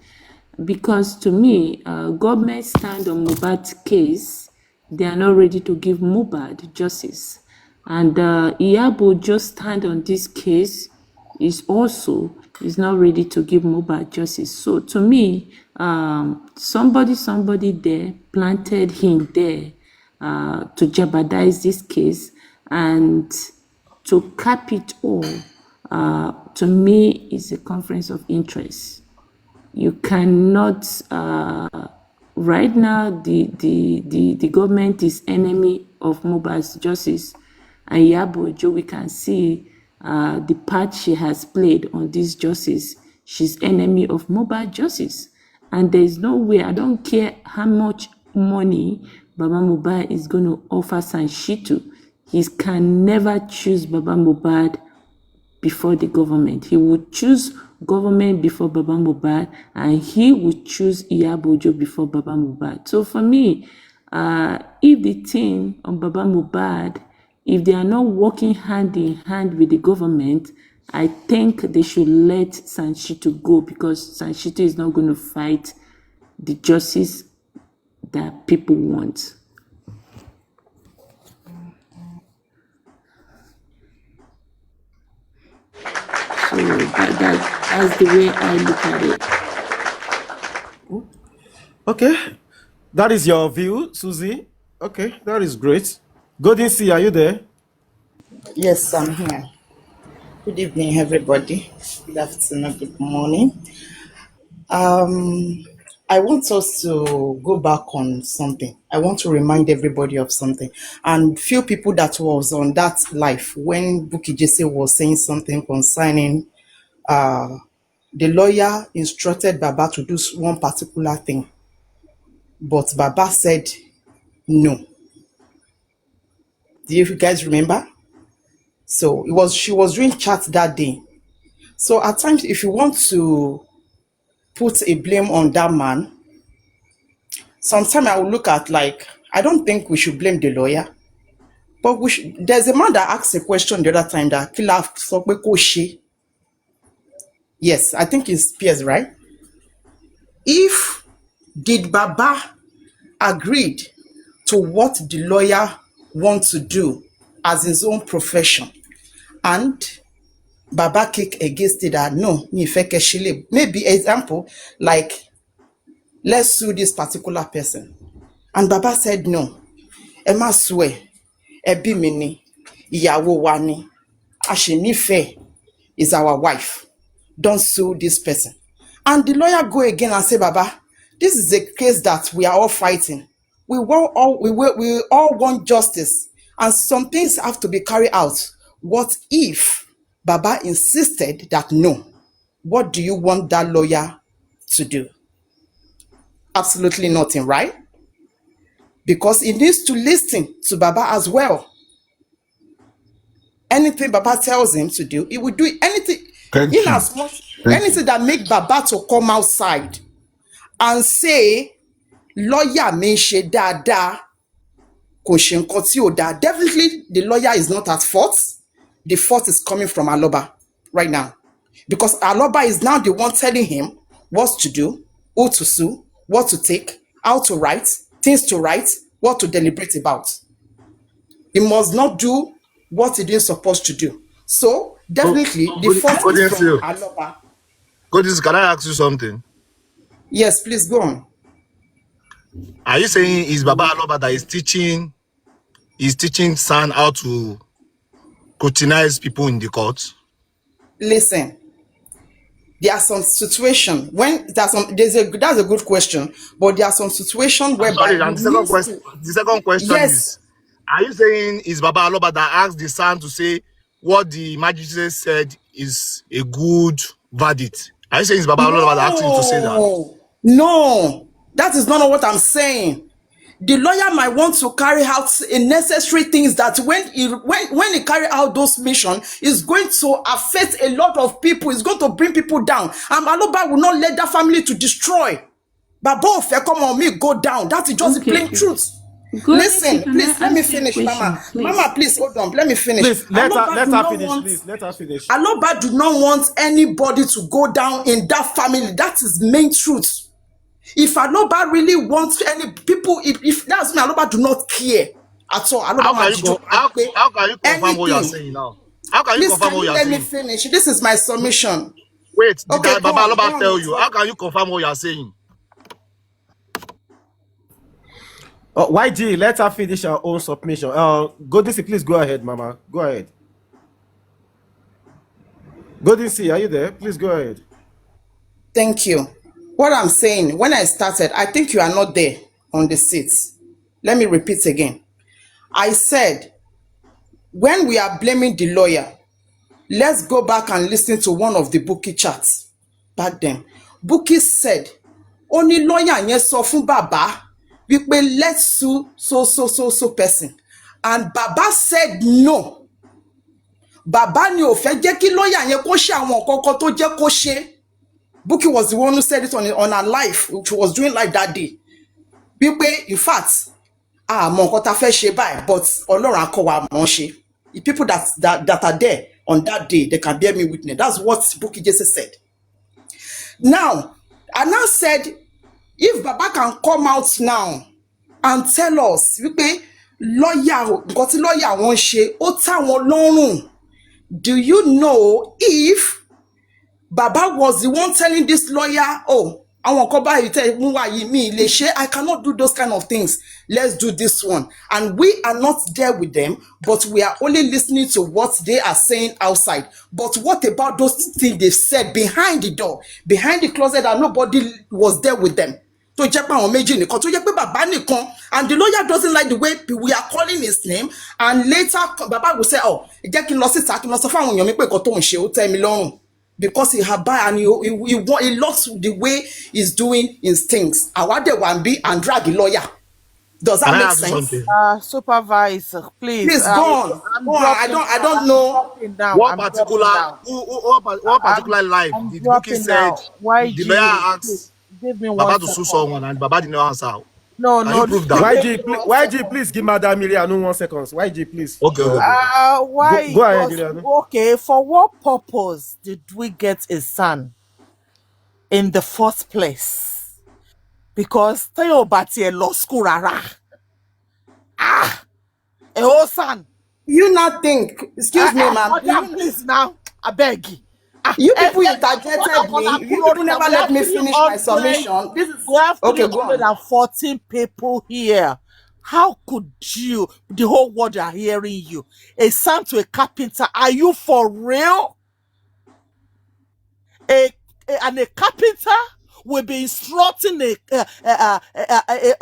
Because to me, government stand on Mohbad's case, they are not ready to give Mohbad justice. And Iyabo just stand on this case is not ready to give Mohbad justice. So to me, somebody there planted him there to jeopardize this case and to cap it all. To me, is a conflict of interest. You cannot, right now, the government is enemy of Mohbad's justice. And Iyabo Ojo, we can see the part she has played on this justice. She's enemy of Mohbad justice. And there is no way, I don't care how much money Baba Mohbad is going to offer Sanshitu. He can never choose Baba Mohbad before the government. He would choose government before Baba Mohbad, and he would choose Iyabo Ojo before Baba Mohbad. So for me, if the team on Baba Mohbad, if they are not working hand in hand with the government, I think they should let Sanshitu go, because Sanshitu is not going to fight the justice that people want. So that's the way I look at it. Okay, that is your view, Susie. Okay, that is great. Godinsi, are you there? Yes, I'm here. Good evening, everybody. Good afternoon, good morning. I want us to go back on something. I want to remind everybody of something. And few people that was on that live when Bukky Jesse was saying something concerning the lawyer instructed Baba to do one particular thing, but Baba said no. Do you guys remember? So she was doing chat that day. So at times, if you want to put a blame on that man, sometimes I will look at I don't think we should blame the lawyer, but there's a man that asked a question the other time that Killer Sokwe Koshi. Yes, I think it's Piers, right? If did Baba agreed to what the lawyer wants to do as his own profession, and Baba kick against it that no, maybe example, let's sue this particular person. And Baba said no. Emma swear, Ebi mini, Ìyàwó wa ni, a ṣì nífẹ̀ẹ́. is our wife. Don't sue this person. And the lawyer go again and say, Baba, this is a case that we are all fighting. We all want justice, and some things have to be carried out. What if Baba insisted that no? What do you want that lawyer to do? Absolutely nothing, right? Because he needs to listen to Baba as well. Anything Baba tells him to do, he will do anything. In as much anything that make Baba to come outside and say, lawyer mi ṣe dáadáa, kò ṣe nǹkan tí ò dáa. Definitely, the lawyer is not at fault. The fault is coming from aloba right now. Because aloba is now the one telling him what to do, who to sue, what to take, how to write, things to write, what to deliberate about. He must not do what he didn't supposed to do. So, definitely, the fault is from aloba. Coaches, can I ask you something? Yes, please go on. Are you saying it's Baba Aloba that is teaching San how to scrutinize people in the court? Listen, there are some situations when that's a good question, but there are some situations whereby the second question is, are you saying it's Baba Aloba that asked the San to say what the magistrate said is a good verdict? Are you saying it's Baba Aloba that asked him to say that? No, that is not what I'm saying. The lawyer might want to carry out necessary things that when he carry out those missions, is going to affect a lot of people. It's going to bring people down. And Aloba will not let that family to destroy. But both come on me go down. That is just the plain truth. Listen, please let me finish, Mama. Mama, please hold on. Let me finish. Please let her finish. Please let her finish. Aloba do not want anybody to go down in that family. That is main truth. If Aloba really wants any people, if that's me, Aloba do not care at all. How can you confirm what you are saying now? How can you confirm what you are saying? Let me finish. This is my submission. Wait, did Baba Aloba tell you? How can you confirm what you are saying? YG, let her finish her own submission. Godisi, please go ahead, Mama. Go ahead. Godisi, are you there? Please go ahead. Thank you. What I'm saying, when I started, I think you are not there on the seats. Let me repeat again. I said, when we are blaming the lawyer, let's go back and listen to one of the Bukky chats back then. Bukky said, only lawyer yẹn sọ fún Baba wípé let's sue so person. And Baba said no. Baba ni ò fẹ́ jẹ́ kí lawyer yẹn kó ṣe àwọn nǹkan tó jẹ́ kó ṣe. Bukky was the one who said it on her live, which was doing live that day. Wípé, in fact, mọ nǹkan tá fẹ́ ṣe báyìí, but Ọlọ́run á kọ́ wa mọ̀ ṣe. The people that are there on that day, they can bear me witness. That's what Bukky just said. Now, I now said, if Baba can come out now and tell us, wípé lawyer, nǹkan tí lawyer wọ́n ṣe, ó tẹ́ wọn lọ́rùn. Do you know if Baba was the one telling this lawyer, oh, I won't come by, I cannot do those kind of things. Let's do this one. And we are not there with them, but we are only listening to what they are saying outside. But what about those things they said behind the door, behind the closet, that nobody was there with them? And the lawyer doesn't like the way we are calling his name. And later, Baba will say, oh, because he had by and he lost the way he's doing his things. Awade Wambi and drag the lawyer. Does that make sense? Supervisor, please. Please go on. I don't know what particular life did Bukky said the lawyer asked Baba to sue someone and Baba did not answer. No. YG, please give Madam Milianu 1 second. YG, please. Okay. Why? Go ahead, Milianu. Okay, for what purpose did we get a son in the first place? Because Tayo Batie law school rara. A whole son. You not think? Excuse me, ma'am. Please now. I beg you. You people interjected me. You people never let me finish my submission. We have 314 people here. How could you, the whole world are hearing you, a son to a carpenter? Are you for real? And a carpenter will be instructing a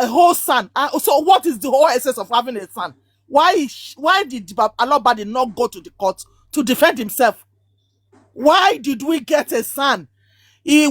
whole son. So what is the whole essence of having a son? Why did Aloba not go to the court to defend himself? Why did we get a son? He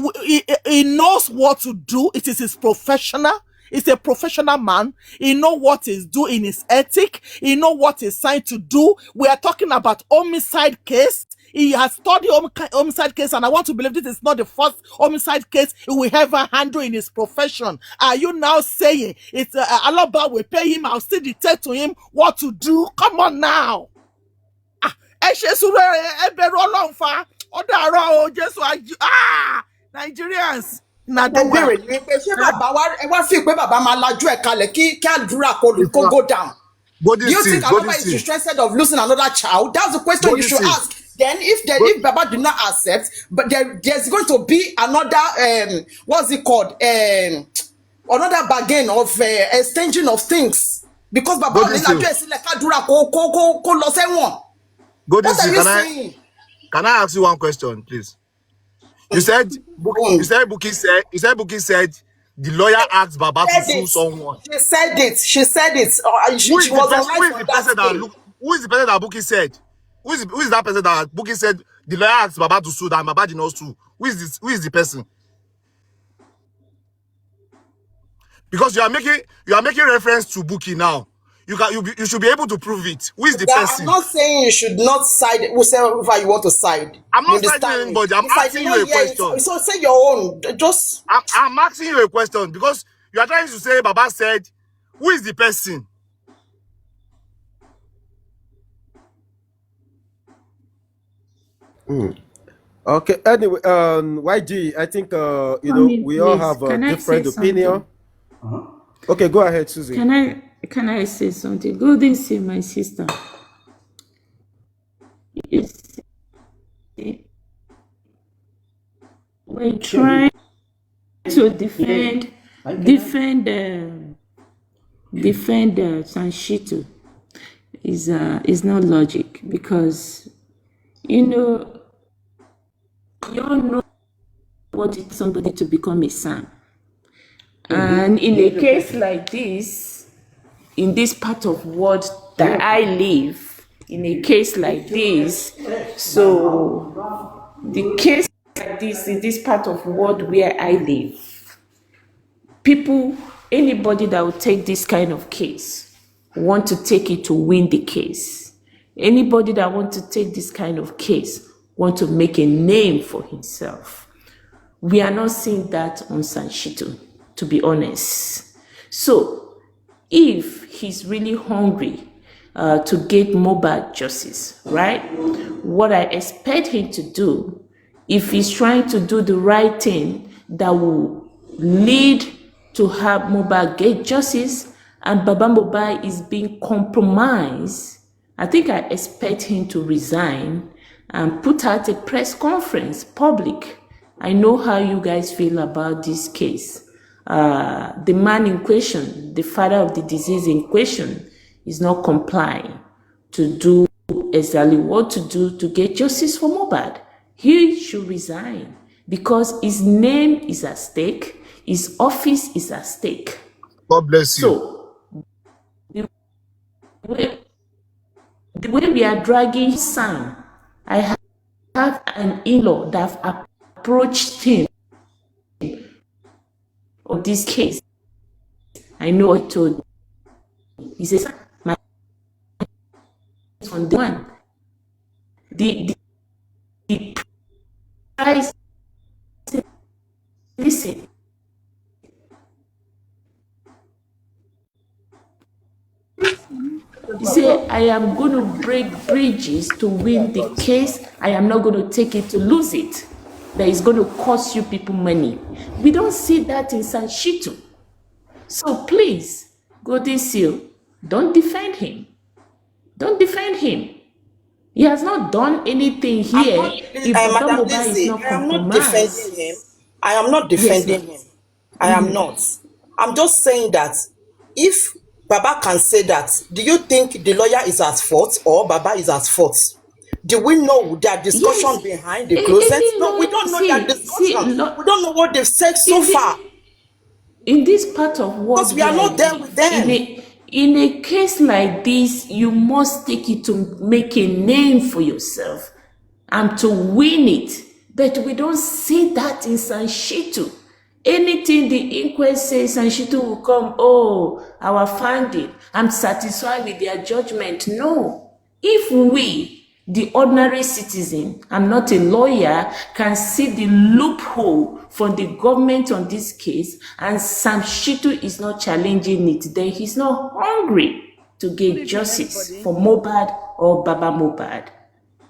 knows what to do. It is his professional. He's a professional man. He knows what he's doing in his ethic. He knows what he's trying to do. We are talking about homicide case. He has studied homicide case, and I want to believe this is not the first homicide case he will ever handle in his profession. Are you now saying it's Aloba will pay him? I'll still dictate to him what to do? Come on now. Nigerians. Ẹbẹ̀rẹ̀ ni pé ṣé bàbá wa ẹ wá fi pé bàbá máa lajú ẹ̀ kalẹ̀ kí àdúrà kó go down. Do you think Aloba is stressed of losing another child? That's the question you should ask. Then if Baba did not accept, but there's going to be another what's it called? Another bargain of exchanging of things. Because Baba ò ní lajú ẹ̀ sílẹ̀ kádúrà kó lọ sẹ́wọ̀n. What are you saying? Can I ask you one question, please? You said Buki said the lawyer asked Baba to sue someone. She said it. She was who is the person that Buki said? Who is that person that Buki said the lawyer asked Baba to sue that Baba did not sue? Who is the person? Because you are making reference to Buki now. You should be able to prove it. Who is the person? I'm not saying you should not side whoever you want to side. I'm not siding anybody. I'm asking you a question. So say your own. Just I'm asking you a question because you are trying to say Baba said, who is the person? Okay. Anyway, YG, I think we all have a different opinion. Okay, go ahead, Susie. Can I say something? Go and see my sister. You see, we're trying to defend Sanshito is not logic because you all know what it's somebody to become a son. And in a case like this, in this part of world that I live, in a case like this, so the case like this, in this part of world where I live, anybody that will take this kind of case, want to take it to win the case. Anybody that want to take this kind of case, want to make a name for himself. We are not seeing that on Sanshito, to be honest. So, if he's really hungry to get mobile justice, right? What I expect him to do, if he's trying to do the right thing that will lead to have mobile get justice, and Baba Mobile is being compromised, I think I expect him to resign and put out a press conference, public. I know how you guys feel about this case. The man in question, the father of the disease in question, is not complying to do exactly what to do to get justice for Mohbad. He should resign because his name is at stake, his office is at stake. God bless you. So, the way we are dragging his son, I have an in-law that have approached him on this case. I know what told. He says, "My on the one, the price. Listen." He said, "I am going to break bridges to win the case. I am not going to take it to lose it. That is going to cost you people money." We don't see that in Sanshito. So please, Godesio, don't defend him. Don't defend him. He has not done anything here. If Madam Lizzie, I am not defending him. I am not defending him. I am not. I'm just saying that if Baba can say that, do you think the lawyer is at fault or Baba is at fault? Do we know their discussion Yes. behind the closet? No, we don't know their See, discussion. We don't know what they've said so far. In this part of Because world we are not there with them. in a case like this, you must take it to make a name for yourself and to win it. But we don't see that in Sanshitu. Anything the inquest says, Sanshitu will come, oh, our finding, I'm satisfied with their judgment. No. If we, the ordinary citizen, I'm not a lawyer, can see the loophole for the government on this case, and Sanshitu is not challenging it, then he's not hungry to get justice for Mohbad or Baba Mohbad.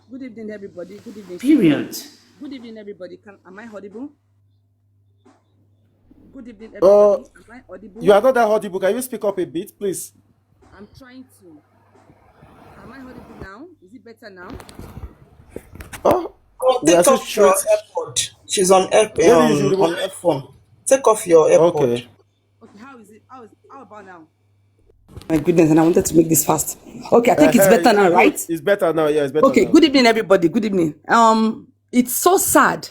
Good evening, everybody. Good evening. Period. Good evening, everybody. Am I audible? Good evening, everybody. Am I audible? You are not that audible. Can you speak up a bit, please? I'm trying to. Am I audible now? Is it better now? Oh, take off your AirPod. She's on headphone. Take off your AirPod. Okay, how is it? How about now? My goodness, and I wanted to make this fast. Okay, I think it's better now, right? It's better now. Yeah, it's better. Okay, now. Good evening, everybody. Good evening. It's so sad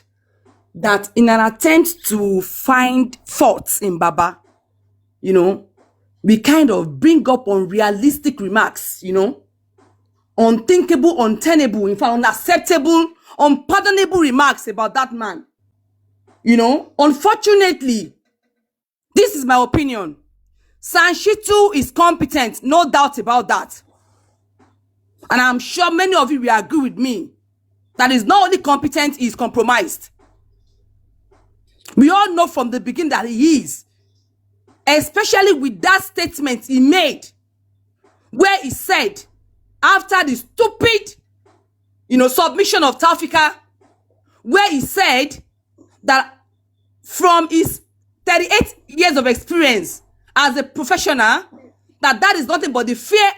that in an attempt to find faults in Baba, we kind of bring up unrealistic remarks, unthinkable, untenable, in fact, unacceptable, unpardonable remarks about that man. Unfortunately, this is my opinion. Sanshitu is competent, no doubt about that. And I'm sure many of you will agree with me that he's not only competent, he's compromised. We all know from the beginning that he is. Especially with that statement he made, where he said, after the stupid, submission of Taufika, where he said that from his 38 years of experience as a professional, that is nothing but the fear,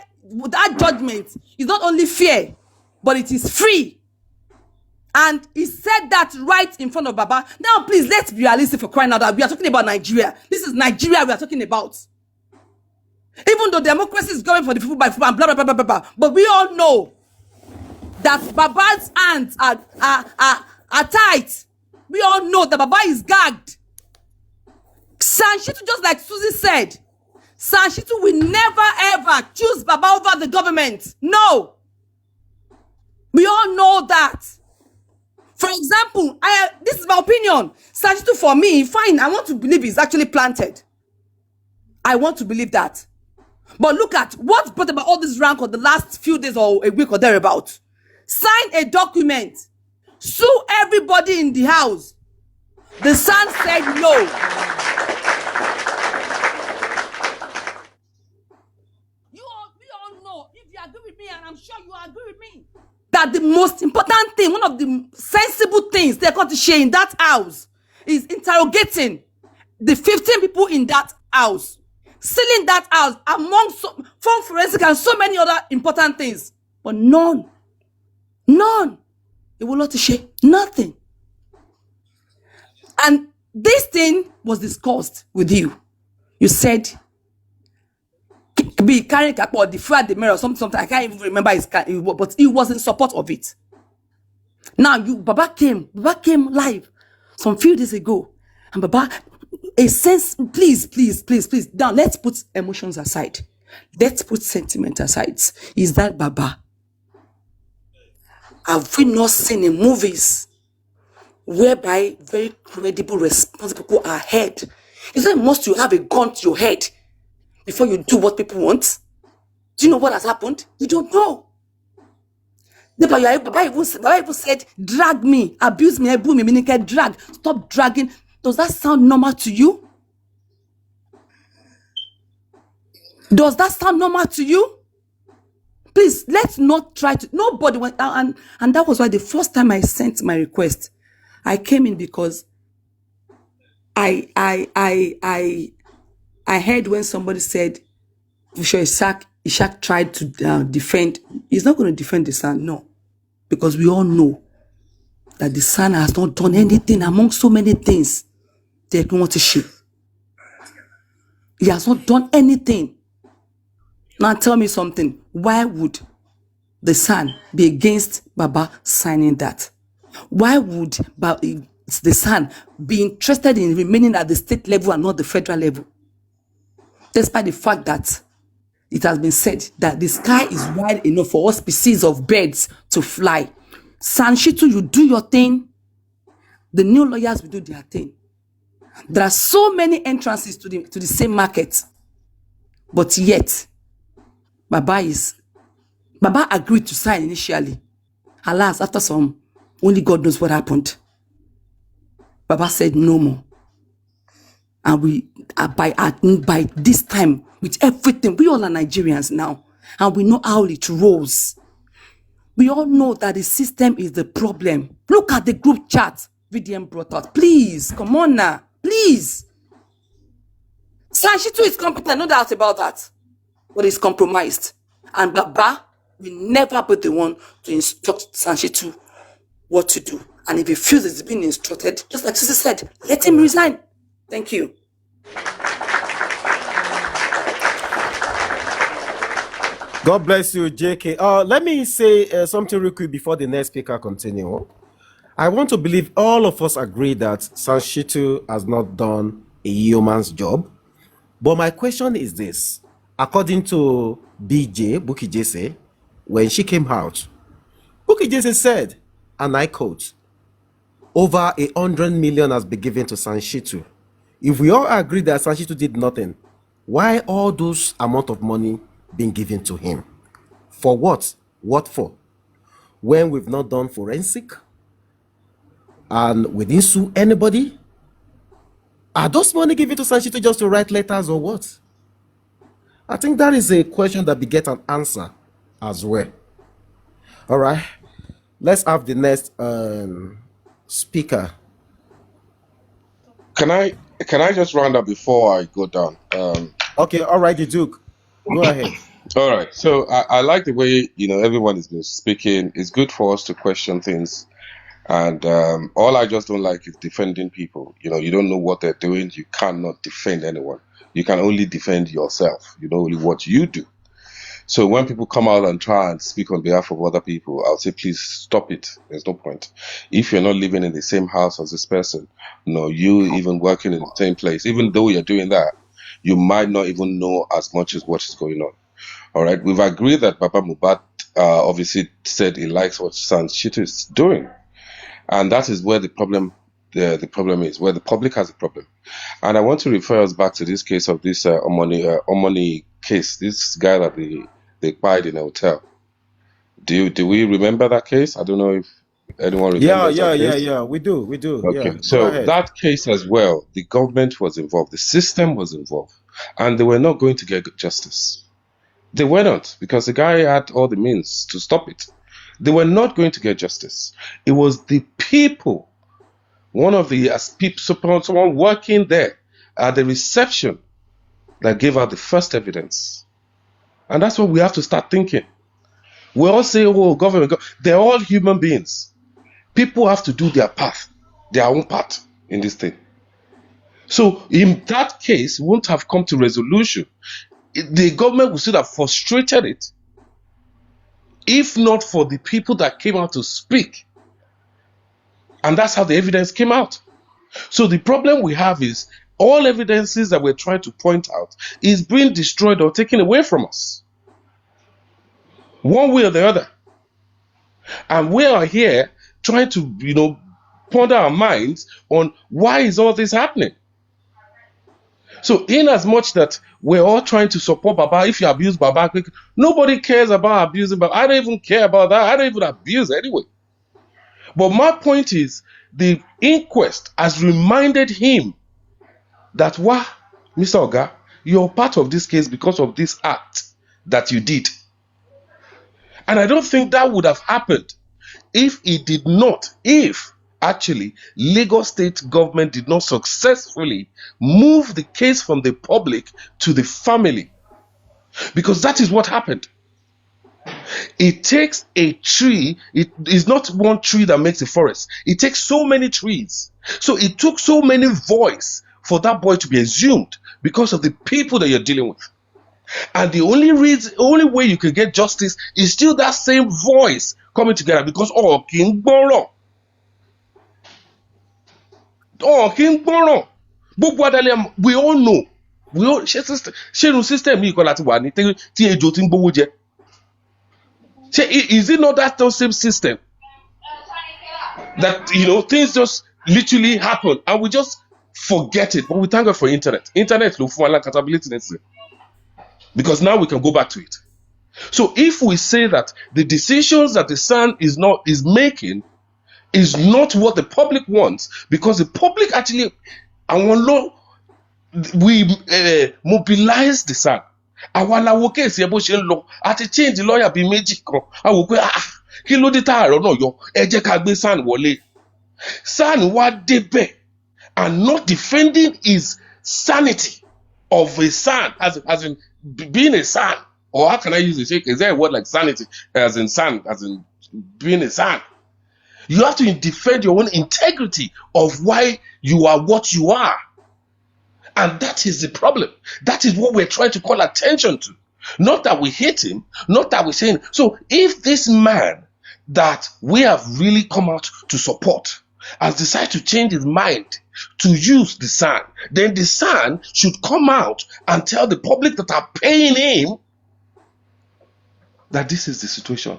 that judgment is not only fair, but it is free. And he said that right in front of Baba. Now, please, let's be realistic for crying out loud. We are talking about Nigeria. This is Nigeria we are talking about. Even though democracy is going for the people by people and blah, blah, blah, blah, blah. But we all know that Baba's hands are tight. We all know that Baba is gagged. Sanshitu, just like Susie said, Sanshitu will never ever choose Baba over the government. No. We all know that. For example, this is my opinion. Sanshitu, for me, fine, I want to believe he's actually planted. I want to believe that. But look at what brought about all this rank on the last few days or a week or thereabout. Sign a document. Sue everybody in the house. The son said no. We all know, if you agree with me, and I'm sure you agree with me, that the most important thing, one of the sensible things they're going to share in that house is interrogating the 15 people in that house, sealing that house among from forensic and so many other important things. But none. They will not share nothing. And this thing was discussed with you. You said, be carrying or defer the mirror or something. I can't even remember but he was in support of it. Now Baba came live some few days ago, and Baba, a sense, please, now let's put emotions aside. Let's put sentiment aside. Is that Baba? Have we not seen in movies whereby very credible, responsible people are heard? Is it must you have a gun to your head before you do what people want? Do you know what has happened? You don't know. Baba even said, drag me, abuse me, abuse me, meaning drag. Stop dragging. Does that sound normal to you? Does that sound normal to you? Please, let's not try to. Nobody went, and that was why the first time I sent my request, I came in because I heard when somebody said, for sure, Ishak tried to defend. He's not going to defend the son, no. Because we all know that the son has not done anything among so many things they don't want to share. He has not done anything. Now tell me something. Why would the son be against Baba signing that? Why would the son be interested in remaining at the state level and not the federal level? Despite the fact that it has been said that the sky is wide enough for all species of birds to fly. Sanshitu, you do your thing. The new lawyers will do their thing. There are so many entrances to the same market. But yet, Baba agreed to sign initially. Alas, after some, only God knows what happened. Baba said no more. And we by this time, with everything, we all are Nigerians now, and we know how it rolls. We all know that the system is the problem. Look at the group chat VDM brought out. Please, come on now, please. Sanshitu is competent, no doubt about that, but he's compromised. And Baba will never be the one to instruct Sanshitu what to do. And if he feels it's being instructed, just like Sisi said, let him resign. Thank you. God bless you, JK. Let me say something real quick before the next speaker continue. I want to believe all of us agree that Sanshitu has not done a yeoman's job. But my question is this. According to Buki Jesse, when she came out, Buki Jesse said, and I quote, over 100 million has been given to Sanshitu. If we all agree that Sanshitu did nothing, why all those amount of money being given to him? For what? What for? When we've not done forensic and we didn't sue anybody? Are those money given to Sanshitu just to write letters or what? I think that is a question that begets an answer as well. All right. Let's have the next speaker. Can I just round up before I go down? Okay, all right, the Duke. Go ahead. All right. So I like the way everyone has been speaking. It's good for us to question things, and all I just don't like is defending people. You don't know what they're doing. You cannot defend anyone. You can only defend yourself. You know only what you do. So when people come out and try and speak on behalf of other people, I'll say, please stop it. There's no point. If you're not living in the same house as this person, you even working in the same place, even though you're doing that, you might not even know as much as what is going on. All right. We've agreed that Baba Mohbad obviously said he likes what Sanshitu is doing. And that is where the problem is, where the public has a problem. And I want to refer us back to this case of this Omoni case, this guy that they pied in a hotel. Do we remember that case? I don't know if anyone remembers that case. Yeah. We do. Okay, Yeah. so that case as well, the government was involved, the system was involved, and they were not going to get justice. They were not, because the guy had all the means to stop it. They were not going to get justice. It was the people, one of the someone working there at the reception, that gave out the first evidence. And that's what we have to start thinking. We all say, oh, government, they're all human beings. People have to do their own part in this thing. So in that case, it won't have come to resolution. The government would still have frustrated it if not for the people that came out to speak. And that's how the evidence came out. So the problem we have is all evidences that we're trying to point out is being destroyed or taken away from us, one way or the other. And we are here trying to, ponder our minds on why is all this happening. So in as much that we're all trying to support Baba, if you abuse Baba, nobody cares about abusing Baba. I don't even care about that. I don't even abuse anyway. But my point is, the inquest has reminded him that, Mr. Oga, you're part of this case because of this act that you did. And I don't think that would have happened if actually Lagos state government did not successfully move the case from the public to the family. Because that is what happened. It takes a tree, it is not one tree that makes a forest. It takes so many trees. So it took so many voices for that boy to be exhumed because of the people that you're dealing with. And the only way you can get justice is still that same voice coming together, because King Boro. King Boro. We all know. We all system mi ko láti wà ní tí ejò tí ń gbówó jẹ. Is it not that same system that things just literally happen and we just forget it? But we thank God for internet. Internet look for accountability necessary, because now we can go back to it. So if we say that the decisions that the son is making is not what the public wants, because the public actually, we mobilize the son. Àwa la wo kéèsì ẹ bó ṣe ń lọ àti change lawyer bíi méjì kan a wò pé kí ló dé táàrọ̀ náà yọ ẹ jẹ́ ká gbé SAN wọlé. SAN wá débẹ̀ and not defending his sanity of a SAN as in being a SAN, or how can I use it? Is there a word like sanity as in SAN, as in being a SAN? You have to defend your own integrity of why you are what you are. And that is the problem. That is what we're trying to call attention to. Not that we hate him, not that we're saying. So if this man that we have really come out to support has decided to change his mind to use the SAN, then the SAN should come out and tell the public that are paying him that this is the situation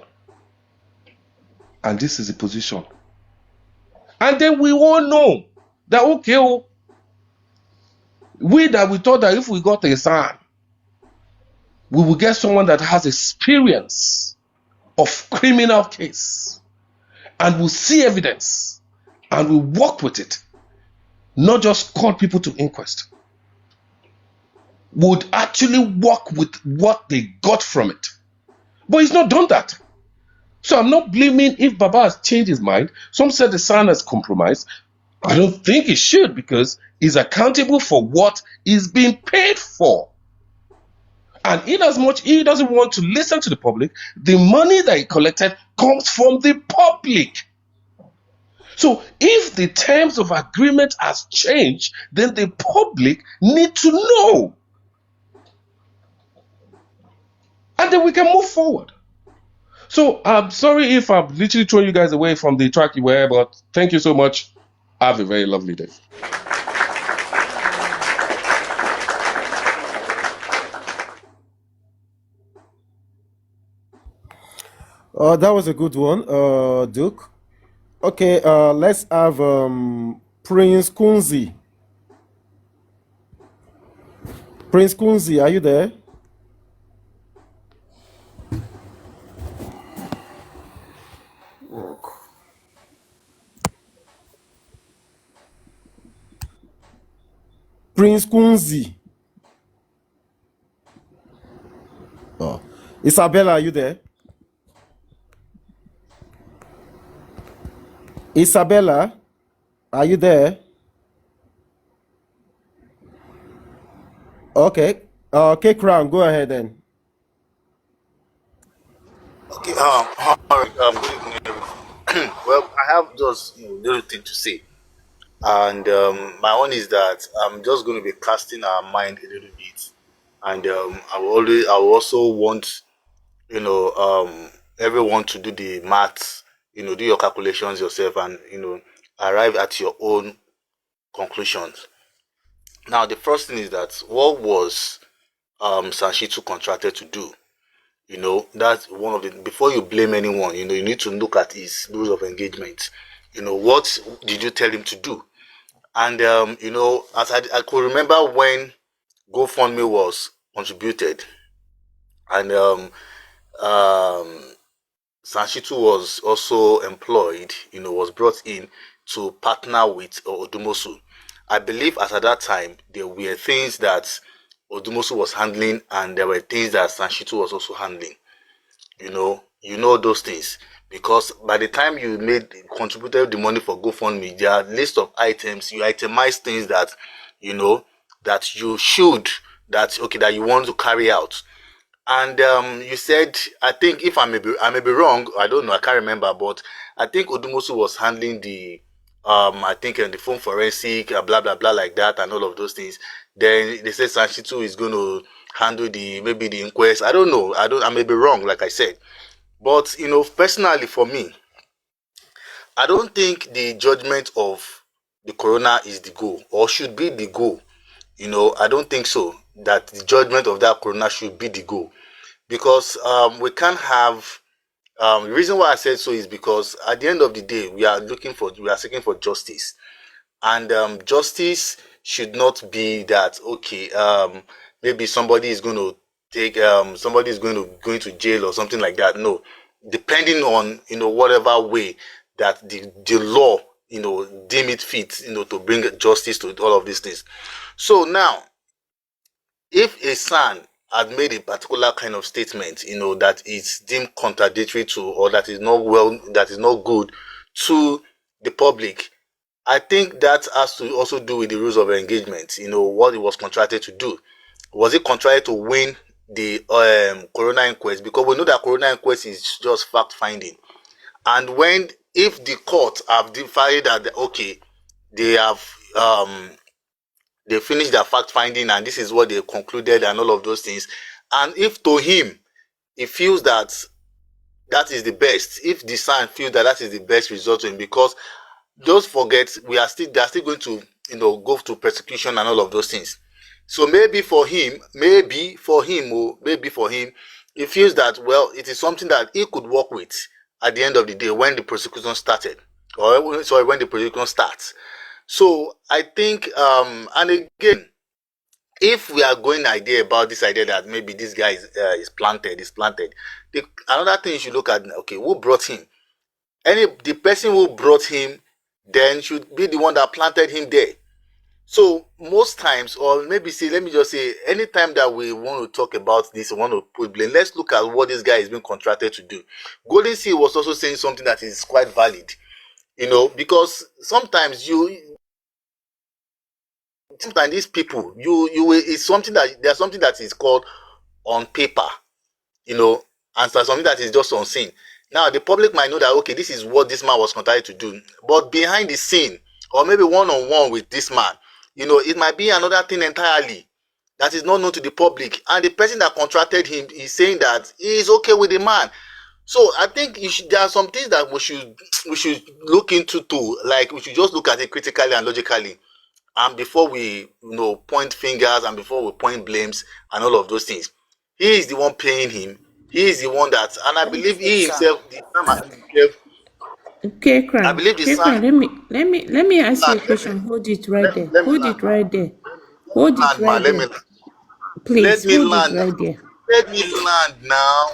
and this is the position. And then we all know that, okay, we thought that if we got a SAN, we will get someone that has experience of criminal case and will see evidence and will work with it, not just call people to inquest, would actually work with what they got from it. But he's not done that. So I'm not blaming if Baba has changed his mind. Some said the SAN has compromised. I don't think he should, because he's accountable for what he's being paid for. And in as much he doesn't want to listen to the public, the money that he collected comes from the public. So if the terms of agreement has changed, then the public need to know. And then we can move forward. So I'm sorry if I'm literally throwing you guys away from the track you were, but thank you so much. Have a very lovely day. That was a good one, Duke. Okay, let's have Prince Kunzi. Prince Kunzi, are you there? Prince Kunzi. Oh. Isabella, are you there? Isabella, are you there? Okay. Okay, Crown, go ahead then. Okay. All right. Good evening, everyone. Well, I have just little thing to say, and my own is that I'm just going to be casting our mind a little bit, and I will also want everyone to do the maths, do your calculations yourself, and arrive at your own conclusions. Now, the first thing is that what was Sanshitu contracted to do? That's one of the, before you blame anyone, you need to look at his rules of engagement. What did you tell him to do? And, as I could remember when GoFundMe was contributed and Sanshitu was also employed, was brought in to partner with Odumosu. I believe as at that time, there were things that Odumosu was handling and there were things that Sanshitu was also handling. You know those things. Because by the time you contributed the money for GoFundMe, there are list of items, you itemize things that, that you should, that you want to carry out. And you said, I think if I may be wrong, I don't know, I can't remember, but I think Odumosu was handling the the phone forensic, blah blah blah like that, and all of those things. Then they said Sanshitu is going to handle maybe the inquest. I don't know. I may be wrong, like I said. But personally for me, I don't think the judgment of the coroner is the goal or should be the goal. I don't think so. That the judgment of that coroner should be the goal, because we can't have. The reason why I said so is because at the end of the day, we are seeking for justice, and justice should not be that okay. Maybe somebody is going to going to jail or something like that. No, depending on whatever way that the law deem it fit to bring justice to all of these things. So now, if a son had made a particular kind of statement, that is deemed contradictory to, or that is not good to the public, I think that has to also do with the rules of engagement. What it was contracted to do. Was it contracted to win the coroner inquest? Because we know that coroner inquest is just fact finding, and if the court have decided that okay, they have they finished their fact finding and this is what they concluded and all of those things, and if to him he feels that is the best, if the son feels that is the best result to him, because don't forget they are still going to go to persecution and all of those things. So maybe for him he feels that, well, it is something that he could work with at the end of the day when the prosecution started, or sorry, when the prosecution starts. So I think and again, if we are going about this idea that maybe this guy is planted, another thing you should look at, okay, who brought him? The person who brought him then should be the one that planted him there. So most times, or maybe let me just say, anytime that we want to talk about this, we want to put blame, let's look at what this guy is being contracted to do. Golden Sea was also saying something that is quite valid, because sometimes these people, it's something that there's something that is called on paper, and something that is just unseen. Now the public might know that okay, this is what this man was contracted to do, but behind the scene, or maybe one-on-one with this man, it might be another thing entirely that is not known to the public, and the person that contracted him is saying that he is okay with the man. So I think there are some things that we should look into too. Like we should just look at it critically and logically, and before we point fingers and before we point blames and all of those things. He is the one paying him. He is the one that, and I believe he himself, Okay, I Kran. believe the Okay, son. Kran, let me ask you a question. Hold it right there. Let me Hold land, it right there. Hold it man. right there. Let Please me hold it land. right there. Let me land now.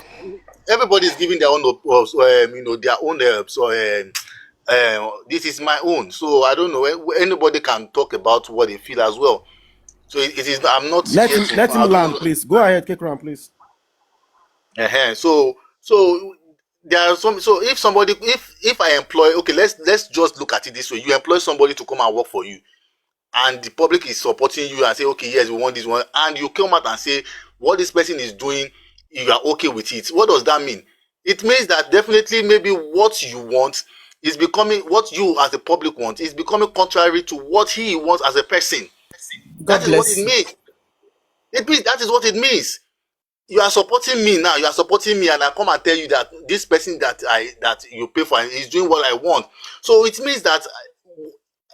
Everybody is giving their own, their own. This is my own, so I don't know. Anybody can talk about what they feel as well. So it is. I'm not Let here him to. let him land, please. Go ahead, Kekran, please. So there are some. So if somebody, if I employ, okay, let's just look at it this way. You employ somebody to come and work for you, and the public is supporting you and say, okay, yes, we want this one, and you come out and say what this person is doing, you are okay with it. What does that mean? It means that definitely maybe what you want is becoming, what you as the public want is becoming contrary to what he wants as a person. That God is what it bless you. means. That is what it means. You are supporting me now. You are supporting me, and I come and tell you that this person that you pay for is doing what I want. So it means that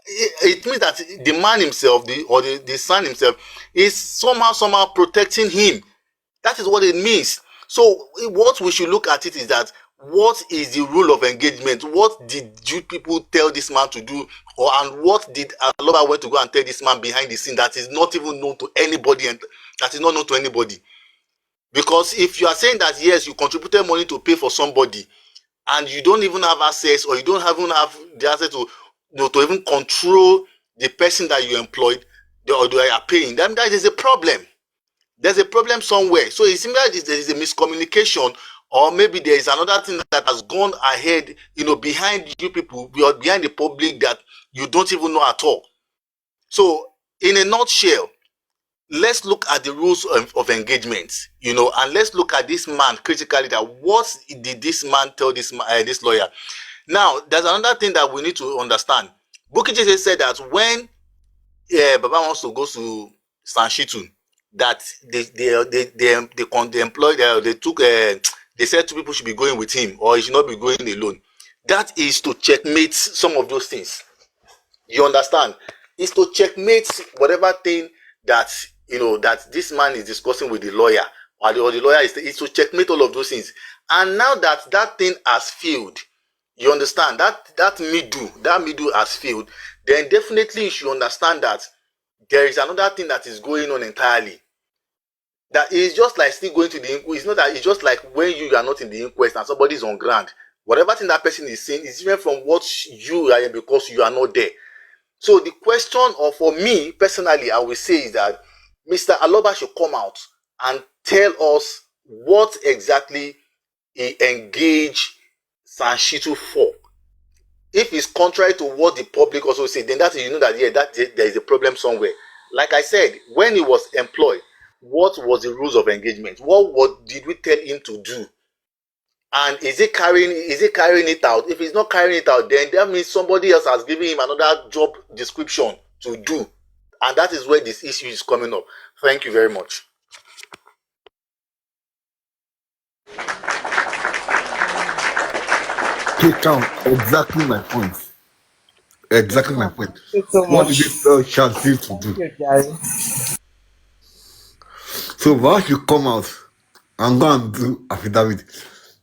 the man himself, the son himself, is somehow protecting him. That is what it means. So what we should look at it is that what is the rule of engagement? What did you people tell this man to do, and what did aloba went to go and tell this man behind the scene that is not even known to anybody, and that is not known to anybody? Because if you are saying that yes, you contributed money to pay for somebody, and you don't even have access, or you don't even have the access to to even control the person that you employed or you are paying, then that is a problem. There's a problem somewhere. So it seems like there is a miscommunication, or maybe there is another thing that has gone ahead, behind you people, behind the public, that you don't even know at all. So in a nutshell, let's look at the rules of engagement, and let's look at this man critically. That what did this man tell this lawyer? Now, there's another thing that we need to understand. Bukky Jesse said that when Baba wants to go to Sanshitu, that they said two people should be going with him or he should not be going alone. That is to checkmate some of those things. You understand? It's to checkmate whatever thing that that this man is discussing with the lawyer, or the lawyer is to checkmate all of those things. And now that thing has failed, you understand that middle has failed, then definitely you should understand that there is another thing that is going on entirely. That is just like still going to the inquest. It's not that, it's just like when you are not in the inquest and somebody is on ground. Whatever thing that person is saying is different from what you are, because you are not there. So the question, or for me personally, I will say is that Mr. Aloba should come out and tell us what exactly he engaged Sanshitu for. If it's contrary to what the public also say, then that there is a problem somewhere. Like I said, when he was employed, what was the rules of engagement? What did we tell him to do? And is he carrying it out? If he's not carrying it out, then that means somebody else has given him another job description to do. And that is where this issue is coming up. Thank you very much. Take out exactly my point. Exactly my point. So What did much. this Shanti to do? So why should come out and go and do affidavit?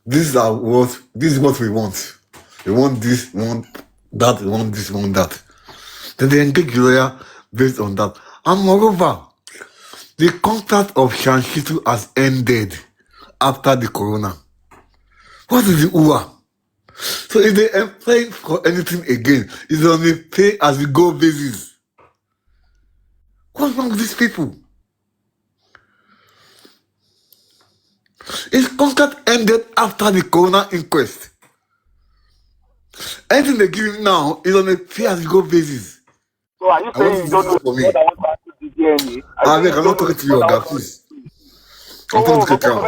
This is what we want. We want this, we want that, we want this, we want that. Then they engage the lawyer based on that. And moreover, the contract of Shanshitu has ended after the corona. What is the UA? So if they employ for anything again, it's on a pay as we go basis. What's wrong with these people? His contract ended after the corona inquest. Anything they give him now is on a pay as you go basis. So are you saying you don't know for me? what I want to do the DNA? I cannot talk to you, Oga, please. I'm talking to Kekra.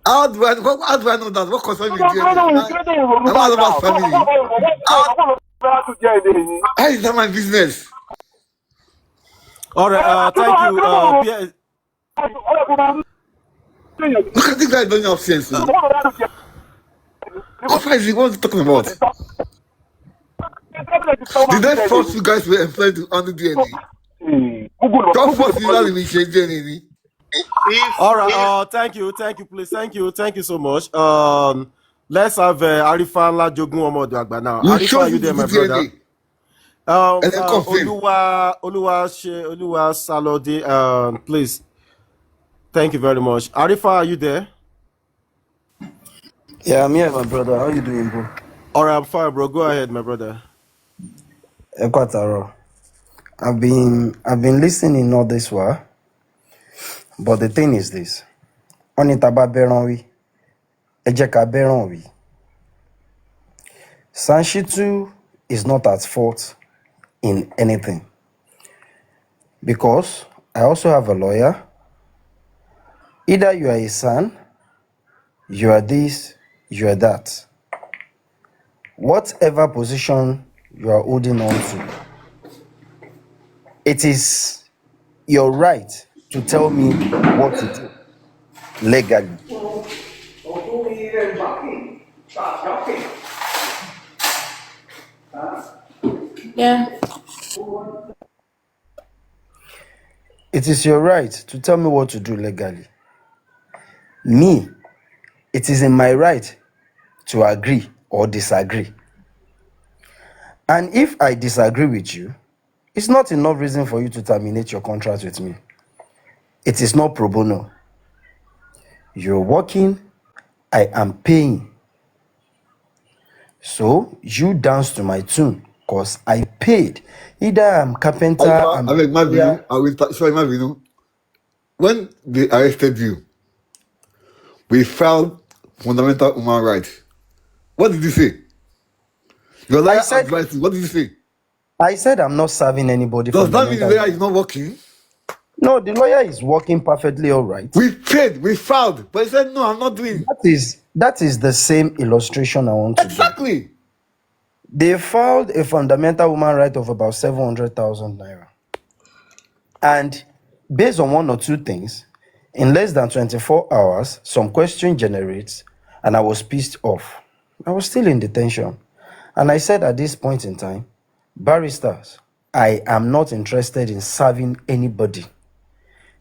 How do I know that? What concerns me DNA? I'm not about family. How is that my business? All right, thank you, Pierre. Look at this guy don't have sense. What is he? What is he talking about? Did they force you guys were employed to undo DNA? Don't force you to change DNA. All right, thank you, please, thank you so much. Let's have Arifa Lajogun Omodoagba now. Arifa, are you there, my brother? Oluwa Salode, please. Thank you very much. Arifa, are you there? Yeah, I'm here, my brother. How you doing, bro? All right, I'm fine, bro. Go ahead, my brother. Equataro. I've been listening all this while, but the thing is this: Onitaba Beronwi, Ejeka Beronwi. Sanshitu is not at fault in anything, because I also have a lawyer. Either you are a son, you are this, you are that. Whatever position you are holding on to, it is your right to tell me what to do legally. Yeah. It is your right to tell me what to do legally. Me, it is in my right to agree or disagree. And if I disagree with you, it's not enough reason for you to terminate your contract with me. It is not pro bono. You're working, I am paying. So you dance to my tune, because I paid. Either I'm carpenter, When they arrested you, we filed fundamental human rights. What did you say? Your lawyer advised you. What did you say? I said I'm not serving anybody. Does that mean the lawyer is not working? No, the lawyer is working perfectly all right. We paid, we filed, but he said, no, I'm not doing. That is the same illustration I want to do. Exactly. They filed a fundamental human right of about 700,000 naira. And based on one or two things, in less than 24 hours, some question generates, and I was pissed off. I was still in detention. And I said at this point in time, barristers, I am not interested in serving anybody.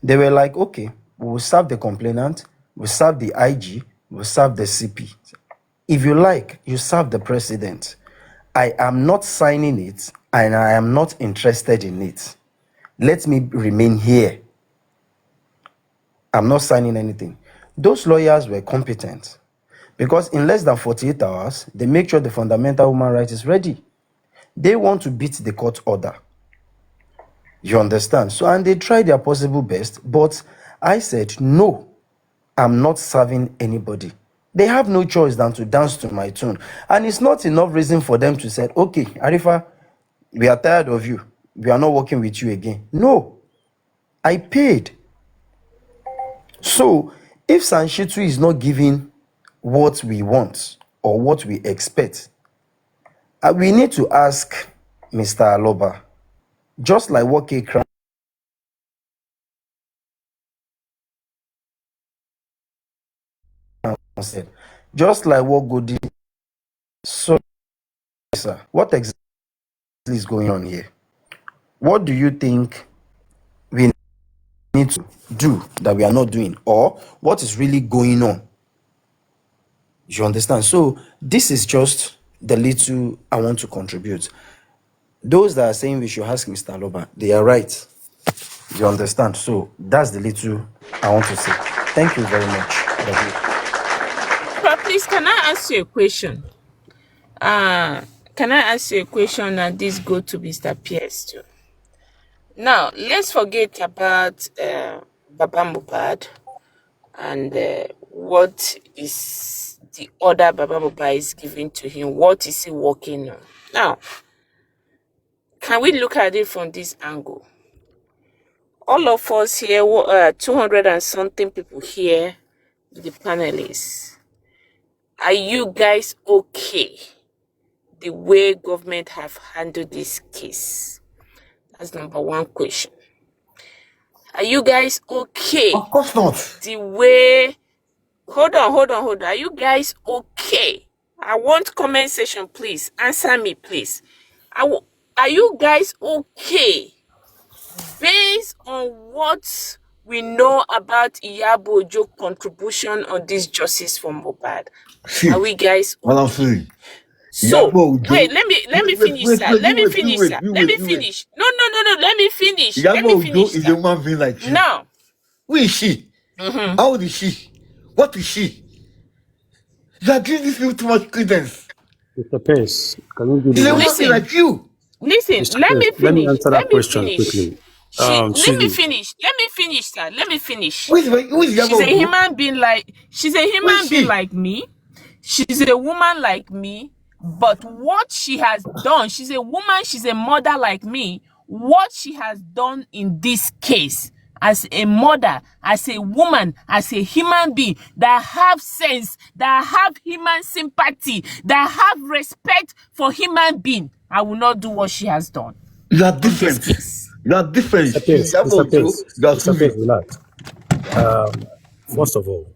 They were like, okay, we will serve the complainant, we'll serve the IG, we'll serve the CP. If you like, you serve the president. I am not signing it, and I am not interested in it. Let me remain here. I'm not signing anything. Those lawyers were competent because in less than 48 hours, they make sure the fundamental human right is ready. They want to beat the court order. You understand? So, and they try their possible best, but I said, no, I'm not serving anybody. They have no choice than to dance to my tune. And it's not enough reason for them to say, okay, Arifa, we are tired of you. We are not working with you again. No, I paid. So, if Sanshitu is not giving what we want or what we expect, we need to ask Mr. Aloba, just like what K Crown said, just like what Godi. So, sir, what exactly is going on here? What do you think we need to do that we are not doing, or what is really going on? You understand? So, this is just the little I want to contribute. Those that are saying we should ask Mr. Aloba, they are right. You understand? So, that's the little I want to say. Thank you very much. But please, can I ask you a question? Can I ask you a question, and this go to Mr. Pierce too? Now, let's forget about Baba Mubad and what is the order Baba Mubad is giving to him. What is he working on? Now, can we look at it from this angle? All of us here, 200 and something people here, the panelists, are you guys okay the way government have handled this case? That's number one question. Are you guys okay? Of course not. The way... Hold on. Are you guys okay? I want comment section, please. Answer me, please. Are you guys okay? Based on what we know about Iyabo Ojo contribution on this justice for Mohbad, are we guys okay? What I'm saying. So, wait, let me finish, sir. Let me finish. No, let me finish. Iyabo Ojo is a woman being like you. Now. Who is she? How old is she? What is she? You are giving these people too much credence. Mr. Pence, can you give She's me a woman being like you. Listen, Mr. let Pence, me let finish. me answer that question quickly. Let me Siri. finish. Sir. Let me finish. Who is She's a human being like me. She's a woman like me. But what she has done, she's a woman, she's a mother like me. What she has done in this case, as a mother, as a woman, as a human being that have sense, that have human sympathy, that have respect for human being, I will not do what she has done. You are different. You are different. Mr. Pence, relax. First of all,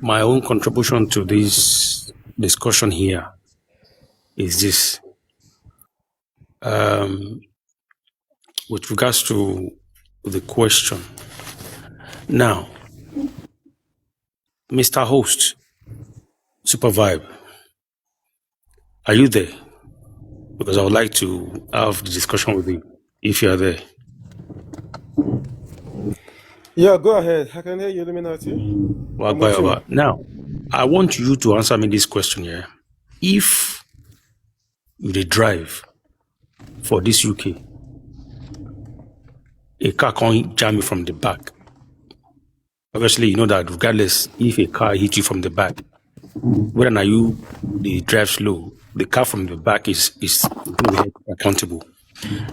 my own contribution to this discussion here is this. With regards to the question. Now, Mr. Host, Super Vibe, are you there? Because I would like to have the discussion with you, if you are there. Yeah, go ahead. I can hear you, Illuminati. Now, I want you to answer me this question here. If you dey drive for this UK, a car can't jam you from the back. Obviously, you know that regardless if a car hits you from the back, whether you they drive slow, the car from the back is going to be accountable.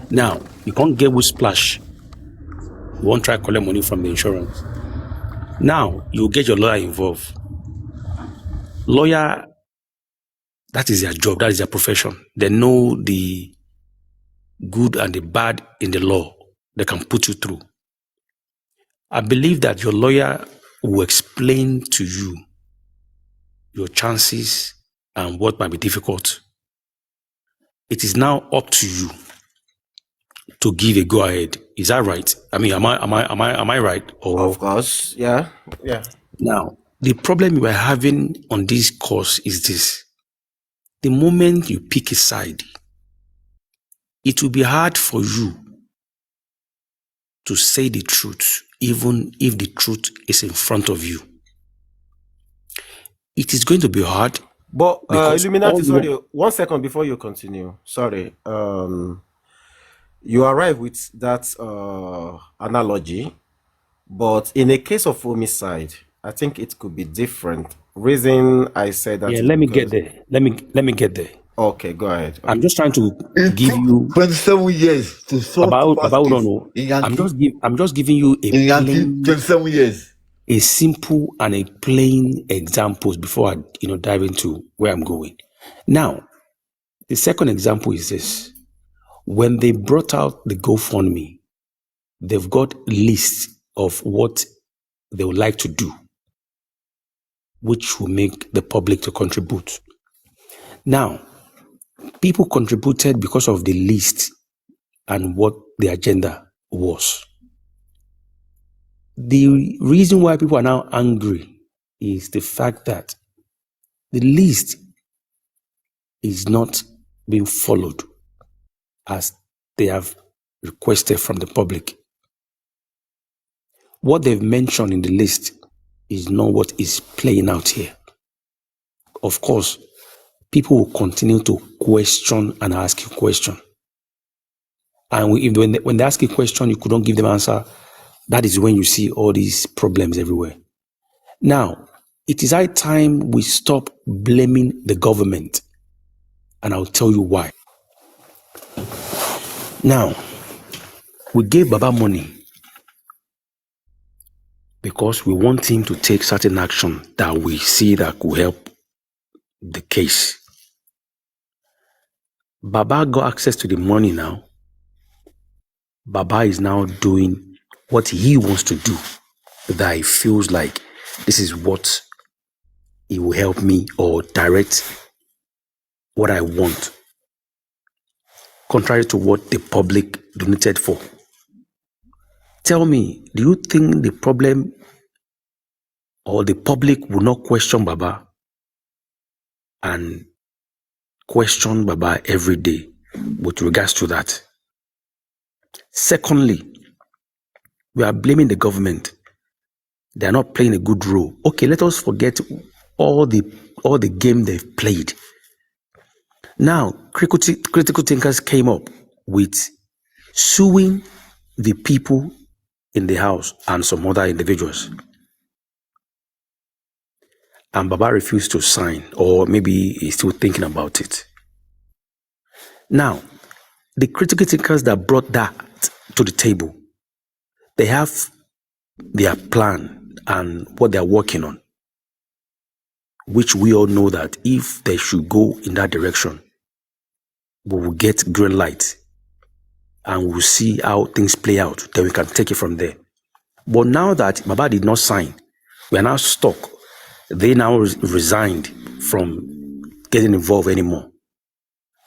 Now, you can't get with splash. You won't try to collect money from the insurance. Now, you get your lawyer involved. Lawyer, that is their job, that is their profession. They know the good and the bad in the law. they can put you through. I believe that your lawyer will explain to you your chances and what might be difficult. It is now up to you to give a go ahead. Is that right? I mean, am I right? Or Of course, yeah. now the problem we are having on this course is this: the moment you pick a side, it will be hard for you to say the truth, even if the truth is in front of you. It is going to be hard. But because Illuminati, sorry, 1 second before you continue. Sorry. You arrive with that analogy, but in a case of homicide, I think it could be different. Reason I said that yeah, is let me because... get there. Let me get there. Okay, go ahead. Okay. I'm just trying to give you 27 years to solve about case no. in Yankee. I'm just giving you a In Yankee, plain, 27 years. a simple and a plain examples before I dive into where I'm going. Now, the second example is this: when they brought out the GoFundMe, they've got lists of what they would like to do, which will make the public to contribute. Now, people contributed because of the list and what the agenda was. The reason why people are now angry is the fact that the list is not being followed as they have requested from the public. What they've mentioned in the list is not what is playing out here. Of course, people will continue to question and ask you questions. And when they ask you a question, you couldn't give them answer. That is when you see all these problems everywhere. Now, it is high time we stop blaming the government. And I'll tell you why. Now, we gave Baba money because we want him to take certain action that we see that could help the case. Baba got access to the money now. Baba is now doing what he wants to do, that he feels like this is what he will help me or direct what I want, contrary to what the public donated for. Tell me, do you think the problem or the public will not question Baba and question Baba every day with regards to that? Secondly, we are blaming the government. They are not playing a good role. Okay, let us forget all the game they've played. Now, critical thinkers came up with suing the people in the house and some other individuals. And Baba refused to sign, or maybe he's still thinking about it. Now, the critical thinkers that brought that to the table, they have their plan and what they're working on, which we all know that if they should go in that direction, we will get green light and we'll see how things play out. Then we can take it from there. But now that Baba did not sign, we are now stuck. They now resigned from getting involved anymore.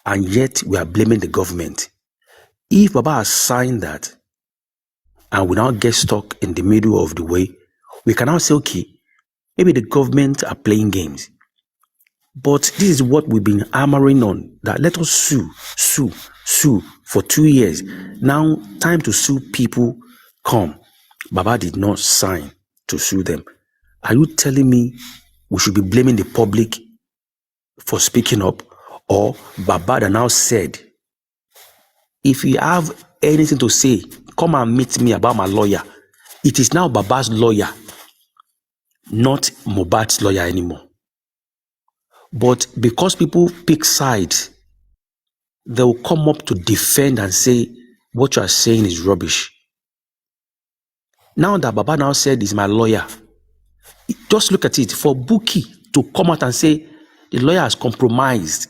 And yet we are blaming the government. If Baba has signed that and we now get stuck in the middle of the way, we can now say, okay, maybe the government are playing games. But this is what we've been hammering on, that let us sue for 2 years. Now, time to sue people come. Baba did not sign to sue them. Are you telling me we should be blaming the public for speaking up? Or Baba that now said, if you have anything to say, come and meet me about my lawyer. It is now Baba's lawyer, not Mohbad's lawyer anymore. But because people pick sides, they'll come up to defend and say, what you are saying is rubbish. Now that Baba now said he's my lawyer, just look at it. For Buki to come out and say the lawyer has compromised,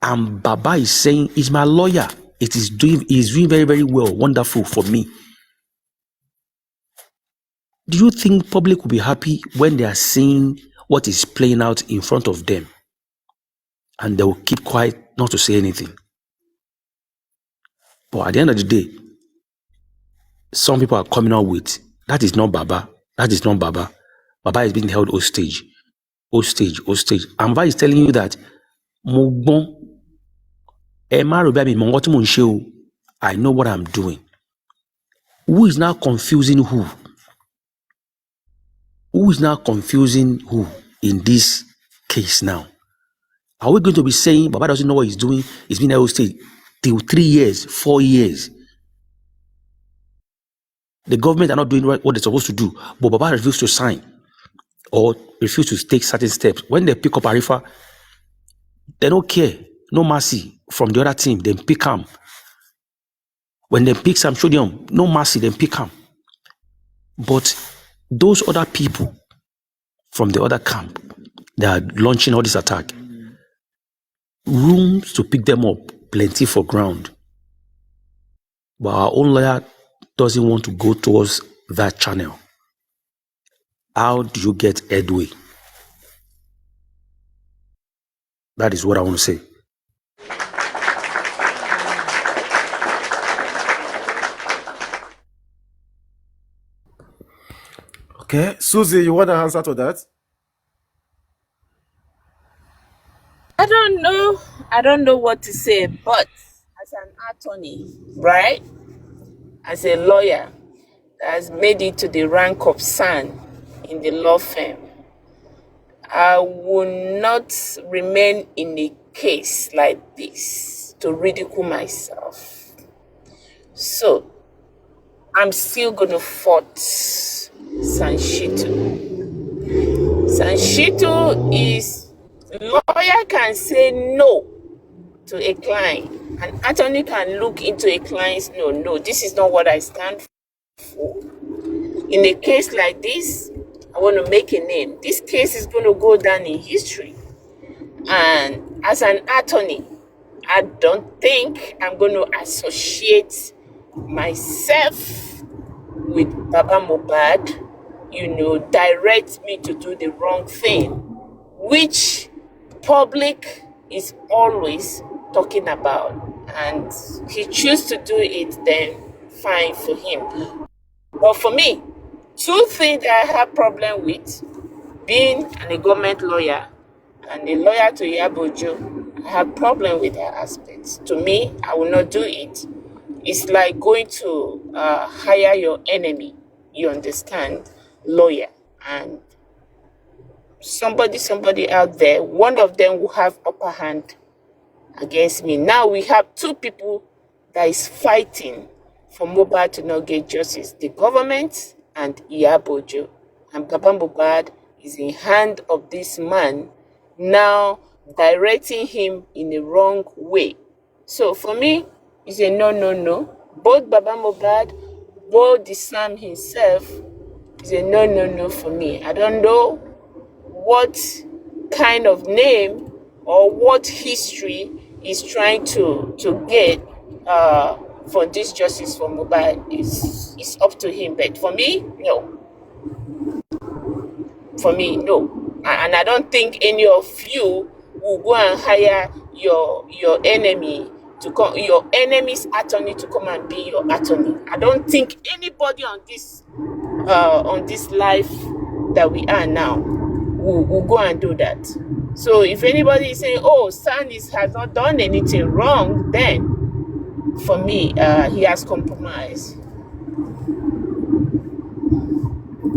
and Baba is saying he's my lawyer, is doing very, very well, wonderful for me. Do you think public will be happy when they are seeing what is playing out in front of them and they will keep quiet not to say anything? But at the end of the day, some people are coming out with, that is not Baba. That is not Baba. Baba is being held hostage. Hostage. And Baba is telling you that, I know what I'm doing. Who is now confusing who? Who is now confusing who in this case now? Are we going to be saying Baba doesn't know what he's doing? He's been held hostage till 3 years, 4 years. The government are not doing what they're supposed to do, but Baba refused to sign or refused to take certain steps. When they pick up Arifa, they don't care, no mercy from the other team. They pick him. When they pick Sam Shodium, no mercy, they pick him. But those other people from the other camp, they are launching all this attack. Rooms to pick them up, plenty for ground. But our own lawyer doesn't want to go towards that channel. How do you get headway? That is what I want to say. Okay, Susie, you want to answer to that? I don't know what to say, but as an attorney, right? As a lawyer that has made it to the rank of son in the law firm, I will not remain in a case like this to ridicule myself. So, I'm still going to fight Sanshitu. Sanshitu is, lawyer can say no to a client. An attorney can look into a client's no, this is not what I stand for. In a case like this, I want to make a name. This case is going to go down in history. And as an attorney, I don't think I'm going to associate myself with Baba Mohbad, direct me to do the wrong thing, which public is always talking about. And he chooses to do it, then fine for him. But for me, two things that I have problem with, being a government lawyer and a lawyer to Yabojo, I have problem with that aspect. To me, I will not do it. It's like going to hire your enemy, you understand, lawyer, and somebody out there, one of them will have upper hand against me. Now we have two people that is fighting for Mohbad to not get justice, the government and Iyabojo. And Baba Mohbad is in hand of this man, now directing him in a wrong way. So for me, it's a no. Both Baba Mohbad, both the Sam himself, is a no for me. I don't know what kind of name or what history is trying to get for this justice for Mohbad. It's up to him. But for me, no. For me, no. And I don't think any of you will go and hire your enemy to come, your enemy's attorney to come and be your attorney. I don't think anybody on this life that we are now will go and do that. So if anybody is saying, oh, Sandys has not done anything wrong, then for me, he has compromised.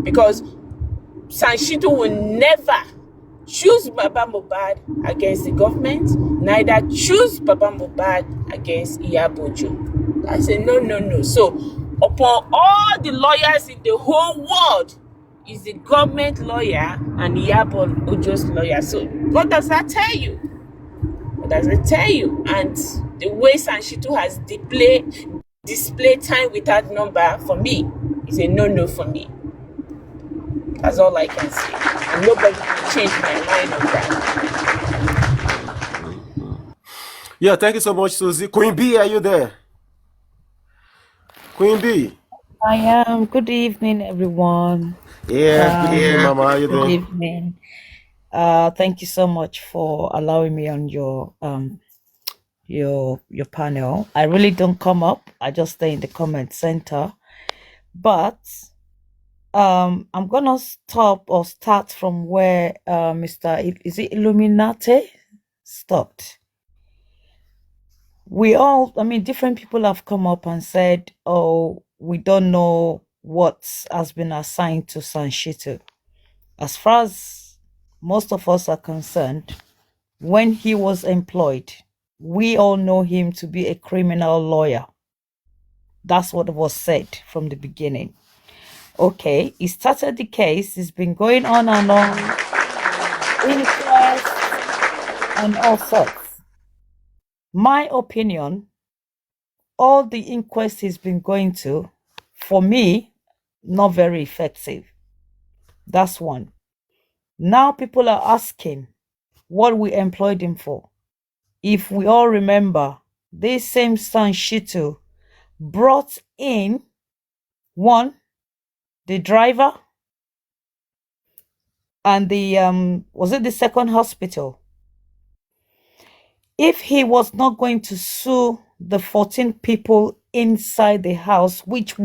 Because Sanshitu will never choose Baba Mohbad against the government, neither choose Baba Mohbad against Iyabojo. I say no. So upon all the lawyers in the whole world, is the government lawyer and Iyabojo's lawyer. So what does that tell you? What does it tell you? And the way Sanshitu has displayed time without number, for me, is a no for me. That's all I can say. And nobody can change my mind on that. Yeah, thank you so much, Susie. Queen B, are you there? Queen B. I am. Good evening, everyone. Yeah, good evening, Mama. How you Good doing? evening. Thank you so much for allowing me on your panel. I really don't come up. I just stay in the comment center. But I'm gonna start from where is it Illuminati stopped. Different people have come up and said, oh, we don't know what has been assigned to Sanshito. As far as most of us are concerned, when he was employed, we all know him to be a criminal lawyer. That's what was said from the beginning. Okay, he started the case, it's been going on and on, inquest and all sorts. My opinion, all the inquest he's been going to, for me, not very effective. That's one. Now people are asking what we employed him for. If we all remember, this same Sanshito brought in one, the driver, and the was it the second hospital? If he was not going to sue the 14 people inside the house, which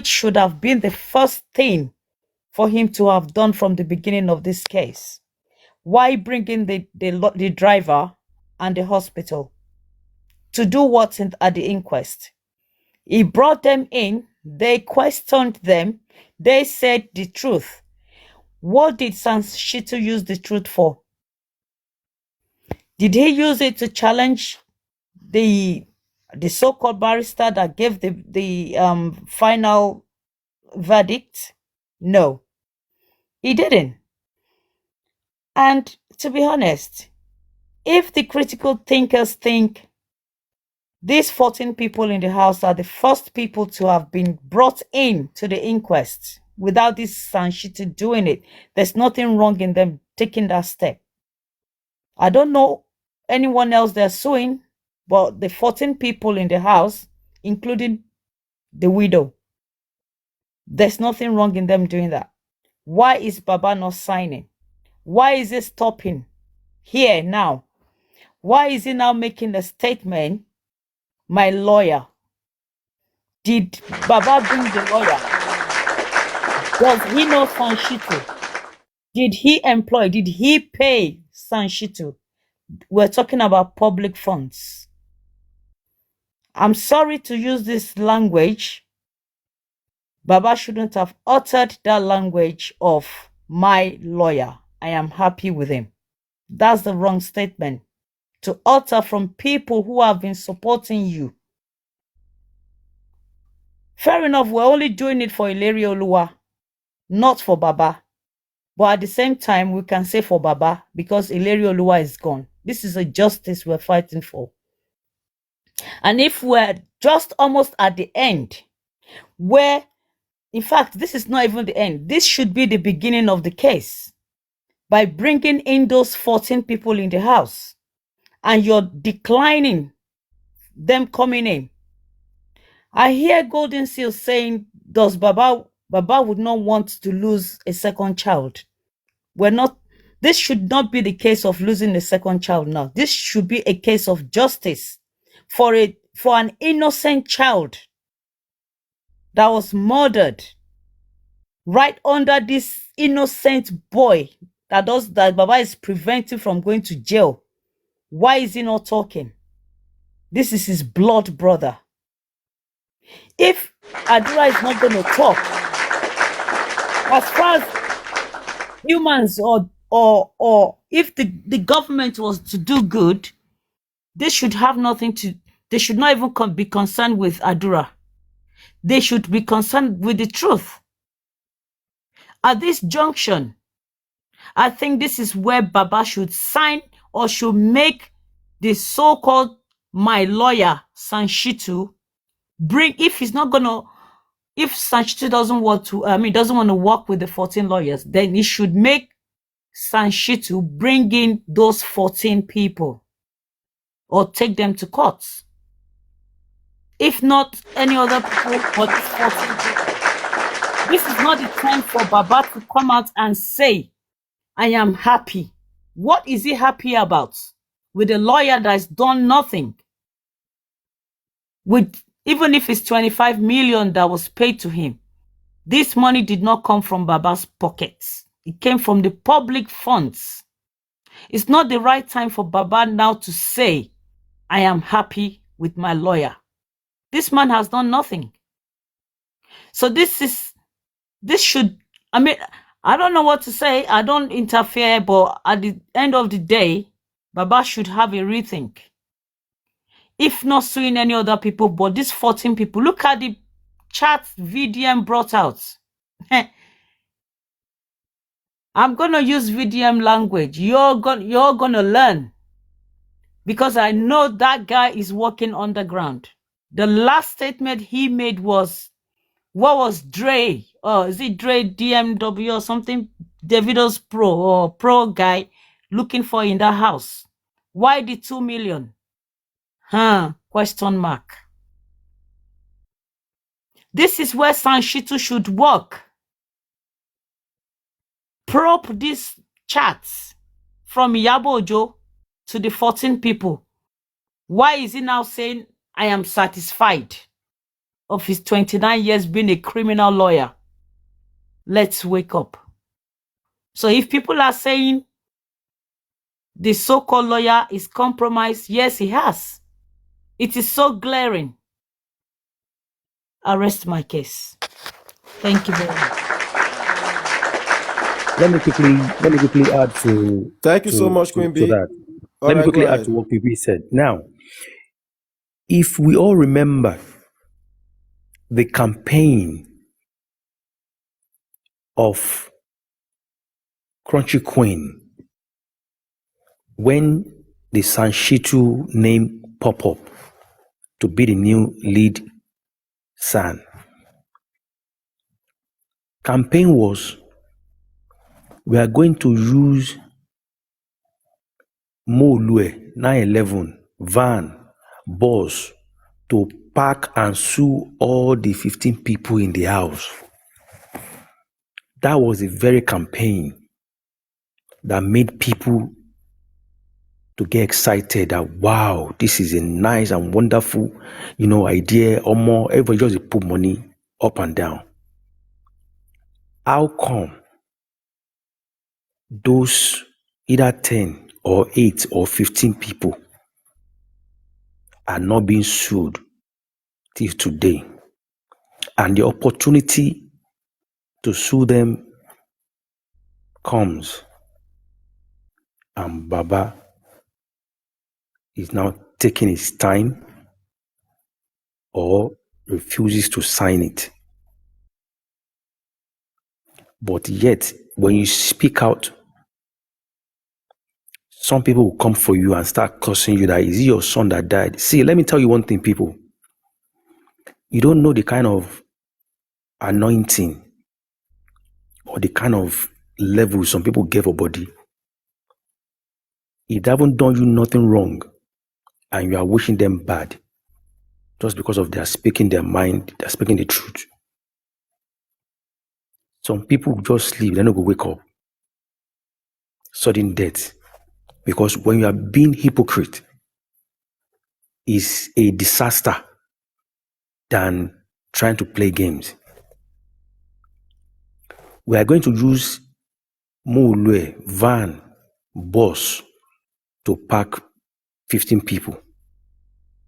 should have been the first thing for him to have done from the beginning of this case, why bring in the driver and the hospital to do what at the inquest? He brought them in, they questioned them, they said the truth. What did Sanshito use the truth for? Did he use it to challenge the so-called barrister that gave the final verdict? No, he didn't. And to be honest, if the critical thinkers think these 14 people in the house are the first people to have been brought in to the inquest without this Sanshito doing it, there's nothing wrong in them taking that step. I don't know anyone else they're suing, but the 14 people in the house, including the widow, there's nothing wrong in them doing that. Why is Baba not signing? Why is he stopping here now? Why is he now making a statement? My lawyer. Did Baba bring the lawyer? Does he know Sanshito? Did he pay Sanshito? We're talking about public funds. I'm sorry to use this language. Baba shouldn't have uttered that language of my lawyer. I am happy with him. That's the wrong statement to utter from people who have been supporting you. Fair enough, we're only doing it for Ileri Oluwa, not for Baba. But at the same time, we can say for Baba because Ileri Oluwa is gone. This is a justice we're fighting for. And if we're just almost at the end, where, in fact, this is not even the end. This should be the beginning of the case. By bringing in those 14 people in the house, and you're declining them coming in. I hear Golden Seal saying, does Baba would not want to lose a second child? This should not be the case of losing a second child now. This should be a case of justice for an innocent child that was murdered right under this innocent boy that Baba is preventing from going to jail. Why is he not talking? This is his blood brother. If Adura is not going to talk, as far as humans or if the government was to do good, they should have nothing to, they should not even be concerned with Adura. They should be concerned with the truth. At this junction, I think this is where Baba should sign or should make the so-called my lawyer, Sanshito, if Sanshito doesn't want to work with the 14 lawyers, then he should make Sanshito bring in those 14 people. or take them to court. If not any other people, but these 14 people. This is not the time for Baba to come out and say, I am happy. What is he happy about? With a lawyer that's done nothing. Even if it's 25 million that was paid to him, this money did not come from Baba's pockets. It came from the public funds. It's not the right time for Baba now to say, I am happy with my lawyer. This man has done nothing. So I don't know what to say. I don't interfere, but at the end of the day, Baba should have a rethink. If not suing any other people, but these 14 people, look at the chat VDM brought out. I'm going to use VDM language. You're going to learn. Because I know that guy is working underground. The last statement he made was, what was Dre? Is it Dre DMW or something? Davido's pro guy looking for in that house. Why the 2 million? Question mark. This is where Sanshitu should work. Probe these chats from Yabojo to the 14 people. Why is he now saying, I am satisfied of his 29 years being a criminal lawyer? Let's wake up. So if people are saying the so-called lawyer is compromised, yes, he has. It is so glaring. I rest my case. Thank you very much. Let me quickly add to. Thank you so much, Queen B. That. All Let me right, quickly go add ahead. to what PB said. Now, if we all remember the campaign of Crunchy Queen when the Sanshitu name pop up to be the new lead San. Campaign was, we are going to use Molue 911 van boss to pack and sue all the 15 people in the house. That was a very campaign that made people to get excited that, wow, this is a nice and wonderful, idea. Or more, everybody just put money up and down. How come those either 10 or 8 or 15 people are not being sued till today? And the opportunity to sue them comes, and Baba is now taking his time or refuses to sign it. But yet, when you speak out, some people will come for you and start cursing you that, is it your son that died? See, let me tell you one thing, people. You don't know the kind of anointing or the kind of level some people get for body. If they haven't done you nothing wrong and you are wishing them bad just because of their speaking their mind, they're speaking the truth. Some people just sleep, they're not going to wake up. Sudden death. Because when you are being hypocrite, is a disaster than trying to play games. We are going to use Mulwe, van, bus to pack 15 people.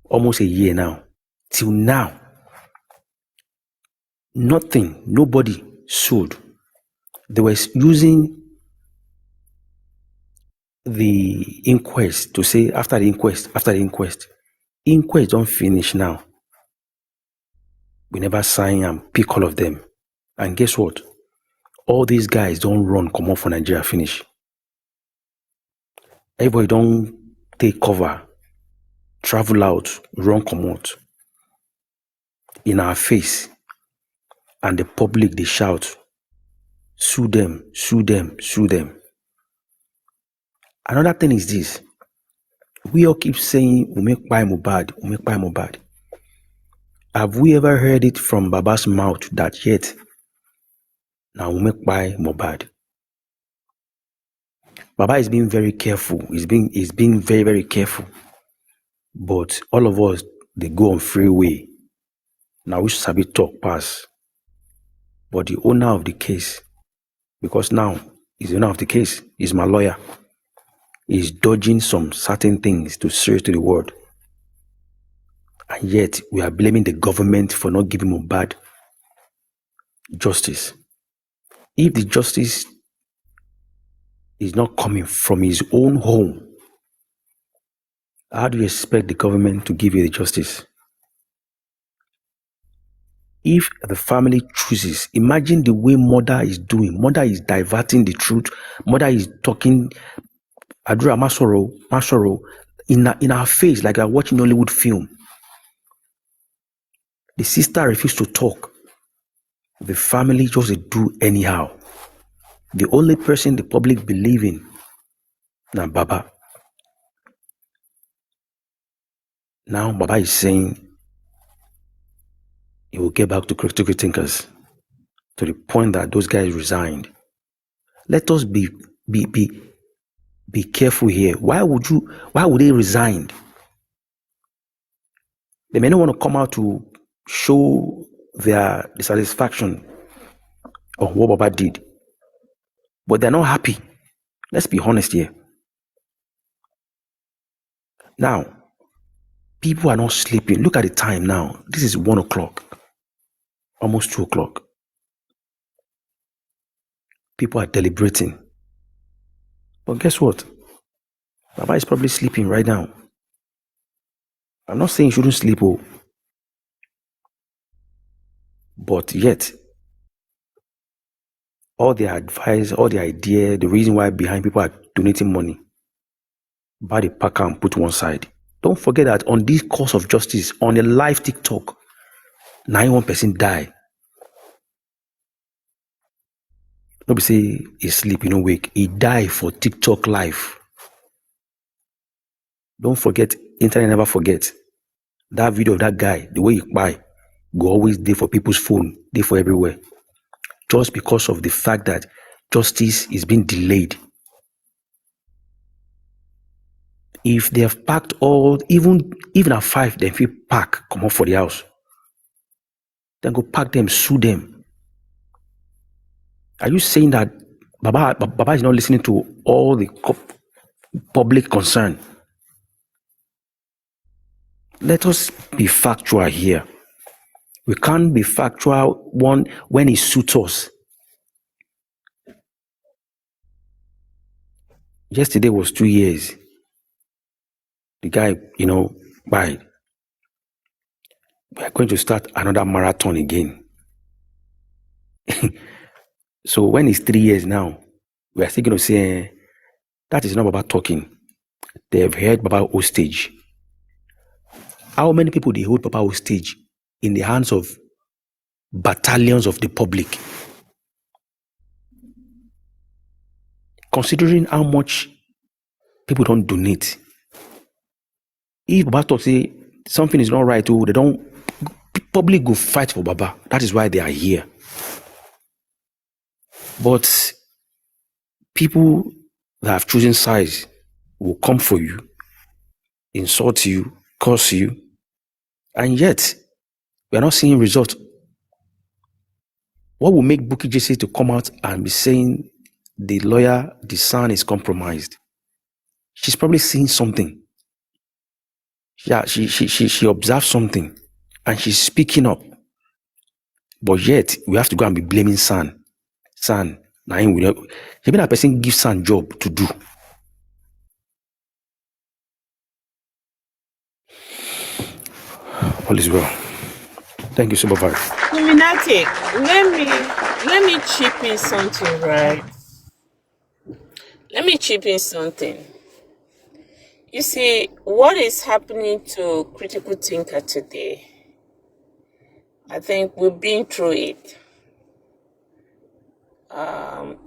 Almost a year now. Till now, nobody sued. They were using the inquest to say after the inquest. Inquest don't finish now. We never sign and pick all of them. And guess what? All these guys don't run, come off from Nigeria, finish. Everybody don't take cover, travel out, run, come out. In our face. And the public, they shout, sue them, sue them, sue them. Another thing is this. We all keep saying we make by Mubad, we make by Mubad. Have we ever heard it from Baba's mouth that yet now we make by Mubad? Baba is being very careful. He's being very, very careful. But all of us, they go on freeway. Now we sabi talk pass. But the owner of the case, because now he's the owner of the case, is my lawyer. He's dodging some certain things to say to the world. And yet we are blaming the government for not giving him bad justice. If the justice is not coming from his own home, how do you expect the government to give you the justice? If the family chooses, imagine the way mother is doing. Mother is diverting the truth. Mother is talking Adura Masoro in our face like we're watching Hollywood film. The sister refused to talk. The family just do anyhow. The only person the public believe in now Baba. Now Baba is saying he will get back to critical thinkers to the point that those guys resigned. Let us be careful here. Why would they resign? They may not want to come out to show their dissatisfaction of what Baba did. But they're not happy. Let's be honest here. Now, people are not sleeping. Look at the time now. This is 1 o'clock. Almost 2 o'clock. People are deliberating. But guess what? Baba is probably sleeping right now. I'm not saying you shouldn't sleep, but yet, all their advice, all the idea, the reason why behind people are donating money, buy the packer and put one side. Don't forget that on this course of justice, on a live TikTok, 91 person die. Nobody say he sleep, he no wake. He die for TikTok live. Don't forget, internet never forget. That video of that guy, the way he buy, go always there for people's phone, there for everywhere. Just because of the fact that justice is being delayed. If they have packed all, even at 5, then if pack, come up for the house. Then go pack them, sue them. Are you saying that Baba is not listening to all the public concern? Let us be factual here. We can't be factual when he suits us. Yesterday was 2 years. The guy, died. We are going to start another marathon again. So when it's 3 years now, we are still going to say, that is not Baba talking. They have heard Baba hostage. How many people they hold Baba hostage in the hands of battalions of the public? Considering how much people don't donate. If Baba talk say something is not right, they don't, public go fight for Baba. That is why they are here. But people that have chosen sides will come for you, insult you, curse you, and yet we are not seeing results. What will make Bukky Jesse to come out and be saying the lawyer, the son is compromised? She's probably seeing something. Yeah, she observed something and she's speaking up. But yet we have to go and be blaming San. San, now maybe that person gives San job to do. All is well. Thank you, Supervisor. Illuminati, let me chip in something, right? Let me chip in something. You see, what is happening to critical thinker today? I think we've been through it.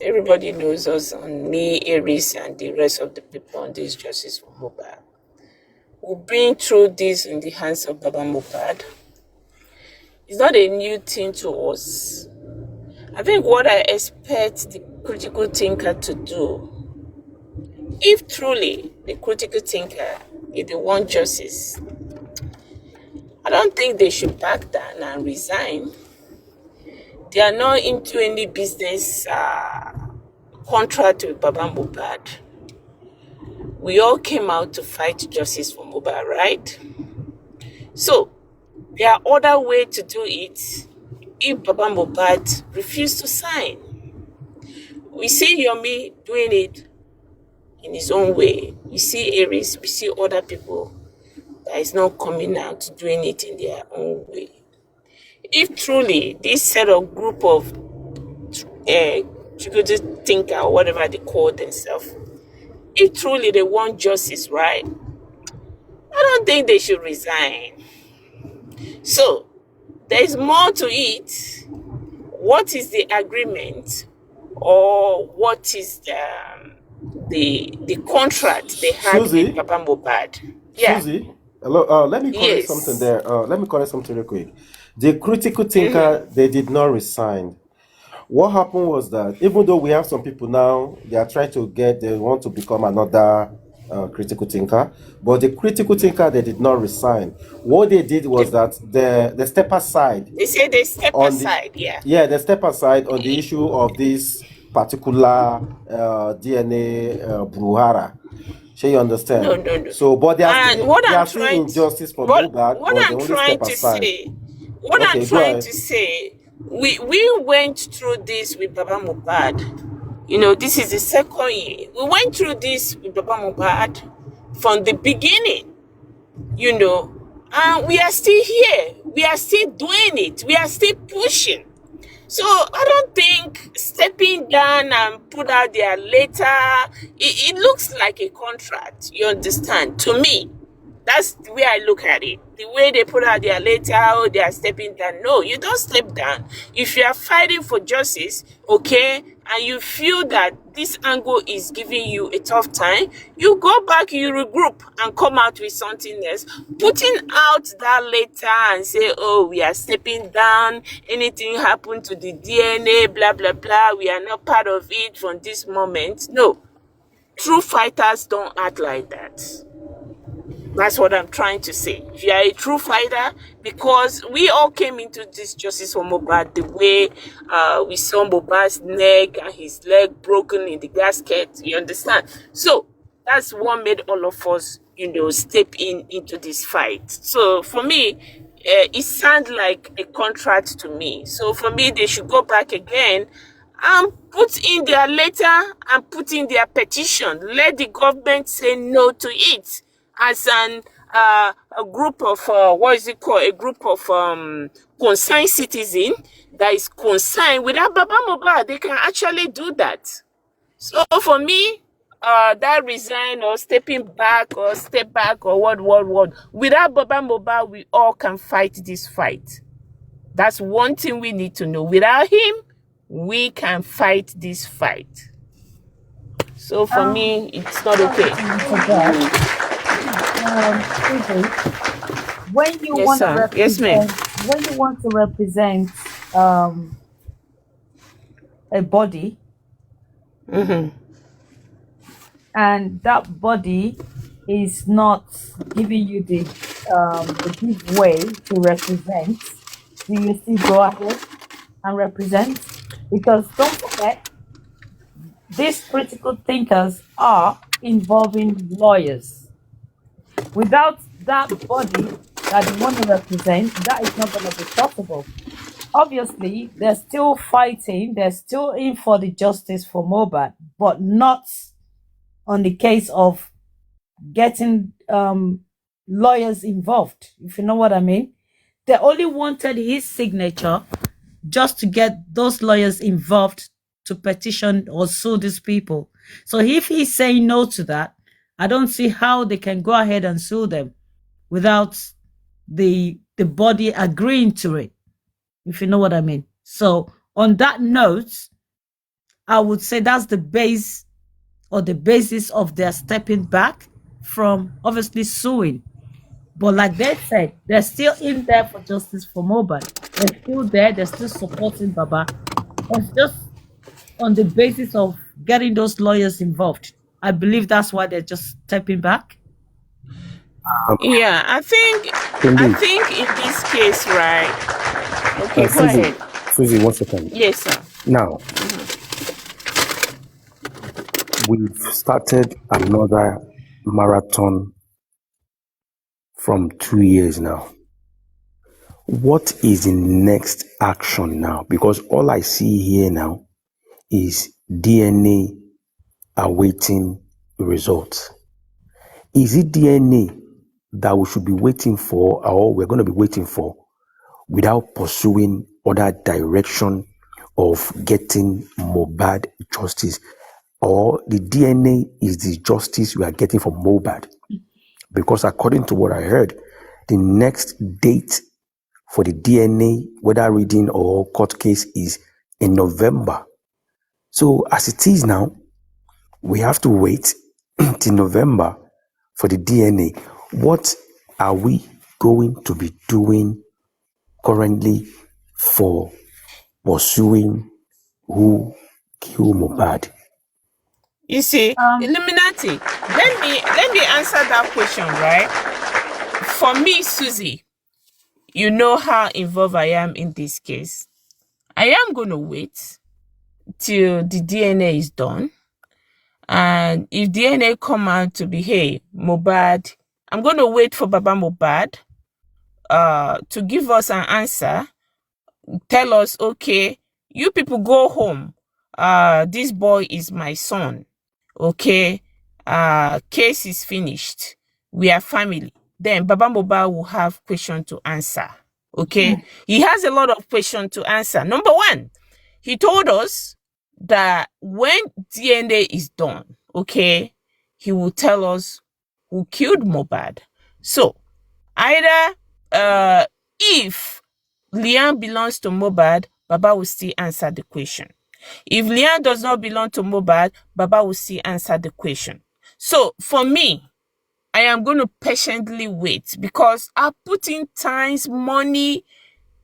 Everybody knows us, on me, Aries, and the rest of the people on this Justice for Mobile. We've been through this in the hands of Baba Mohbad. It's not a new thing to us. I think what I expect the critical thinker to do, if truly the critical thinker is the one justice, I don't think they should back down and resign. They are not into any business contract with Baba Mohbad. We all came out to fight justice for Mohbad, right? So, there are other ways to do it if Baba Mohbad refused to sign. We see Yomi doing it in his own way. We see Aries, we see other people that is not coming out doing it in their own way. If truly this set of group of critical thinker or whatever they call themselves, if truly they want justice, right, I don't think they should resign. So, there is more to it. What is the agreement, or what is the contract they had Susie? with Papa Mohbad? Yeah. Susie, hello. Let me correct Yes. something there. Let me correct something real quick. The critical thinker, they did not resign. What happened was that even though we have some people now, they are trying to they want to become another critical thinker, but the critical thinker, they did not resign. What they did was that they step aside. They say they step on aside, yeah. Yeah, they step aside on the issue of this particular DNA brouhaha. Shall you understand? No. So, but they are And still, what they I'm are still trying injustice for what Mohbad, but they I'm only trying step to aside. say, what Okay, I'm go trying ahead. to say, we went through this with Baba Mohbad. You know, this is the second year. We went through this with Baba Mohbad from the beginning, you know, and we are still here. We are still doing it. We are still pushing. So I don't think stepping down and put out there later, it looks like a contract, you understand, to me. That's the way I look at it. The way they put out there later, oh, they are stepping down. No, you don't step down. If you are fighting for justice, okay, and you feel that this angle is giving you a tough time, you go back, you regroup, and come out with something else. Putting out that later and say, oh, we are stepping down, anything happened to the DNA, blah, blah, blah, we are not part of it from this moment. No, true fighters don't act like that. That's what I'm trying to say. If you are a true fighter, because we all came into this justice for Mohbad the way we saw Mohbad's neck and his leg broken in the gasket, you understand? So that's what made all of us, you know, step into this fight. So for me, it sounds like a contract to me. So for me, they should go back again and put in their letter and put in their petition. Let the government say no to it. As a group of what is it called? A group of concerned citizen that is concerned without Baba Mohbad, they can actually do that. So for me, that resign or stepping back or step back or what, without Baba Mohbad, we all can fight this fight. That's one thing we need to know. Without him, we can fight this fight. So for me, it's not okay. When you Yes, want to sir. Yes, ma'am. represent, when you want to represent a body, and that body is not giving you the give way to represent, do you still go ahead and represent? Because don't forget, these critical thinkers are involving lawyers. Without that body that you want to represent, that is not going to be possible. Obviously, they're still fighting, they're still in for the justice for Mohbad, but not on the case of getting lawyers involved, if you know what I mean. They only wanted his signature just to get those lawyers involved to petition or sue these people. So if he's saying no to that, I don't see how they can go ahead and sue them without the body agreeing to it, if you know what I mean. So on that note, I would say that's the base or the basis of their stepping back from obviously suing. But like they said, they're still in there for justice for Mobad. They're still there. They're still supporting Baba. It's just on the basis of getting those lawyers involved. I believe that's why they're just stepping back. Yeah, I Indeed. think in this case, right? Okay, go Susie, ahead. Susie, 1 second. Yes, sir. Now, we've started another marathon from 2 years now. What is the next action now? Because all I see here now is DNA awaiting results. Is it DNA that we should be waiting for, or we're going to be waiting for, without pursuing other direction of getting Mohbad justice? Or the DNA is the justice we are getting from Mohbad? Because according to what I heard, the next date for the DNA, whether reading or court case, is in November. So as it is now, we have to wait till November for the DNA. What are we going to be doing currently for pursuing who killed Mohbad? You see, Illuminati. Let me answer that question, right? For me, Susie, you know how involved I am in this case. I am going to wait till the DNA is done. And if DNA come out to be, hey, Mohbad, I'm going to wait for Baba Mohbad to give us an answer. Tell us, okay, you people go home. This boy is my son. Okay, case is finished. We are family. Then Baba Mohbad will have question to answer. Okay, he has a lot of questions to answer. Number one, he told us that when DNA is done, okay, he will tell us who killed Mohbad. So either if Liam belongs to Mohbad, Baba will still answer the question. If Liam does not belong to Mohbad, Baba will still answer the question. So for me, I am going to patiently wait because I put in time, money,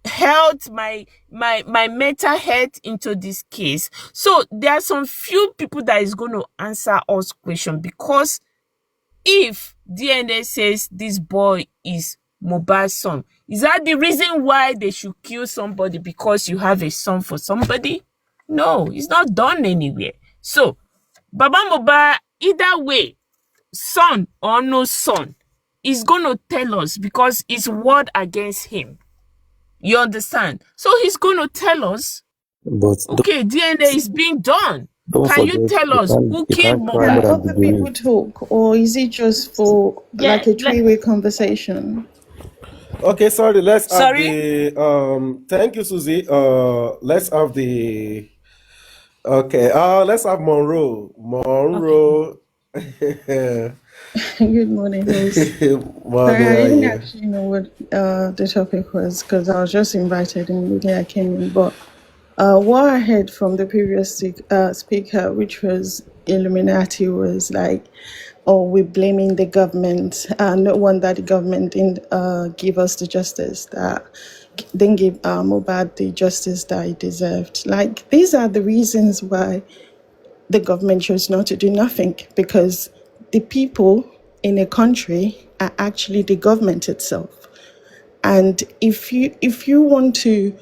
health, my mental health into this case. So there are some few people that is going to answer us question, because if DNA says this boy is Mohbad's son, is that the reason why they should kill somebody because you have a son for somebody? No, it's not done anywhere. So Baba Mohbad, either way, son or no son, is going to tell us because it's word against him. You understand? So he's going to tell us, But okay, DNA is being done. don't Can forget, you tell us who you killed can't cry more Can Mohbad? than the other people bereaved. talk, or is it just for like a three-way conversation? Okay, sorry. Let's have Sorry? the Thank you, Susie. Let's have the. Okay. Let's have Monroe. Monroe. Good morning, host. Morning, Sorry, I how are didn't you? actually know what the topic was because I was just invited and immediately I came in. But what I heard from the previous speaker, which was Illuminati, was like, oh, we're blaming the government. No wonder the government didn't give us the justice that didn't give Mohbad the justice that he deserved. Like, these are the reasons why the government chose not to do nothing, because the people in a country are actually the government itself. And if you want to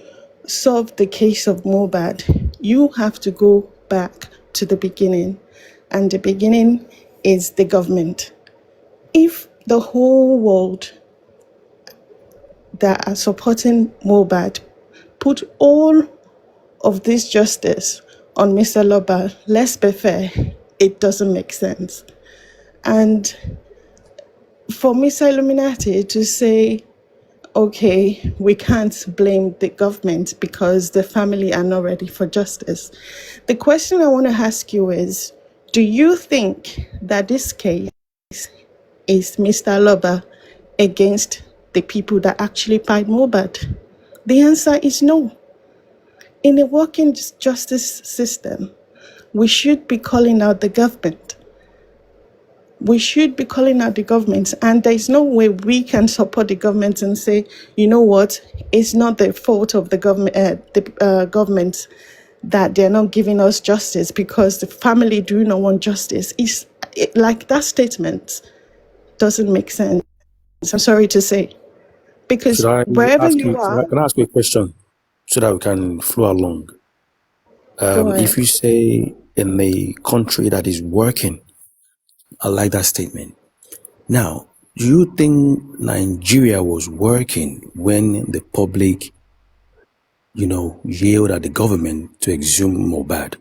solve the case of Mohbad, you have to go back to the beginning, and the beginning is the government. If the whole world that are supporting Mohbad put all of this justice on Mr. Loba, let's be fair, it doesn't make sense. And for Mr. Illuminati to say, okay, we can't blame the government because the family are not ready for justice. The question I want to ask you is, do you think that this case is Mr. Loba against the people that actually fight Mohbad? The answer is no. In a working justice system, we should be calling out the government. we should be calling out the government, and there's no way we can support the government and say, you know what, it's not the fault of the government that they're not giving us justice because the family do not want justice. Like that statement doesn't make sense. I'm sorry to say, because Should I wherever ask you you? are, Can I ask you a question so that we can flow along? go If ahead. you say in a country that is working, I like that statement. Now, do you think Nigeria was working when the public, yelled at the government to exhume Mohbad?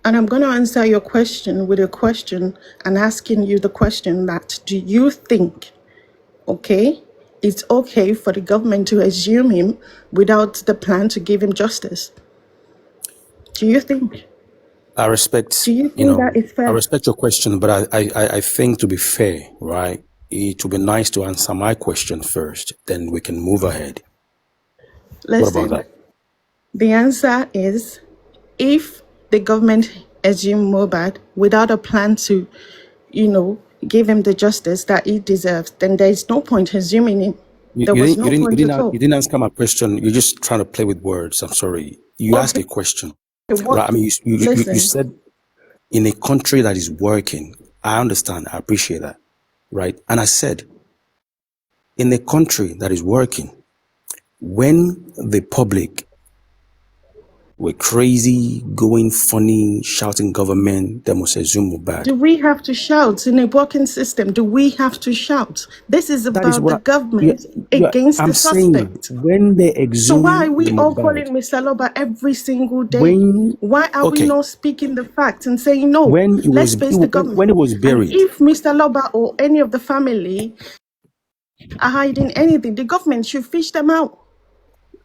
And I'm going to answer your question with a question and asking you the question that do you think, okay, it's okay for the government to exhume him without the plan to give him justice? Do you think? I respect, Do you think that is I fair? respect your question, but I think to be fair, right, it would be nice to answer my question first, then we can move ahead. What about Listen, that? the answer is if the government exhumed Mohbad without a plan to, give him the justice that he deserves, then there is no point exhuming him. There was no point at all. You didn't answer my question. You're just trying to play with words. I'm sorry. You asked a question, right? I mean, you Listen, said in a country that is working. I understand. I appreciate that, right? And I said, in a country that is working, when the public were crazy, going funny, shouting government, they must assume Mohbad. do we have to shout in a working system? Do we have to shout? This is That is about the what government against I'm the saying. suspect. When they So why are exhume the we all Mohbad, calling Mr. Loba every single day? when Why are we okay, not speaking the facts and saying, no, when it let's was face the when government? it was And buried, if Mr. Loba or any of the family are hiding anything, the government should fish them out.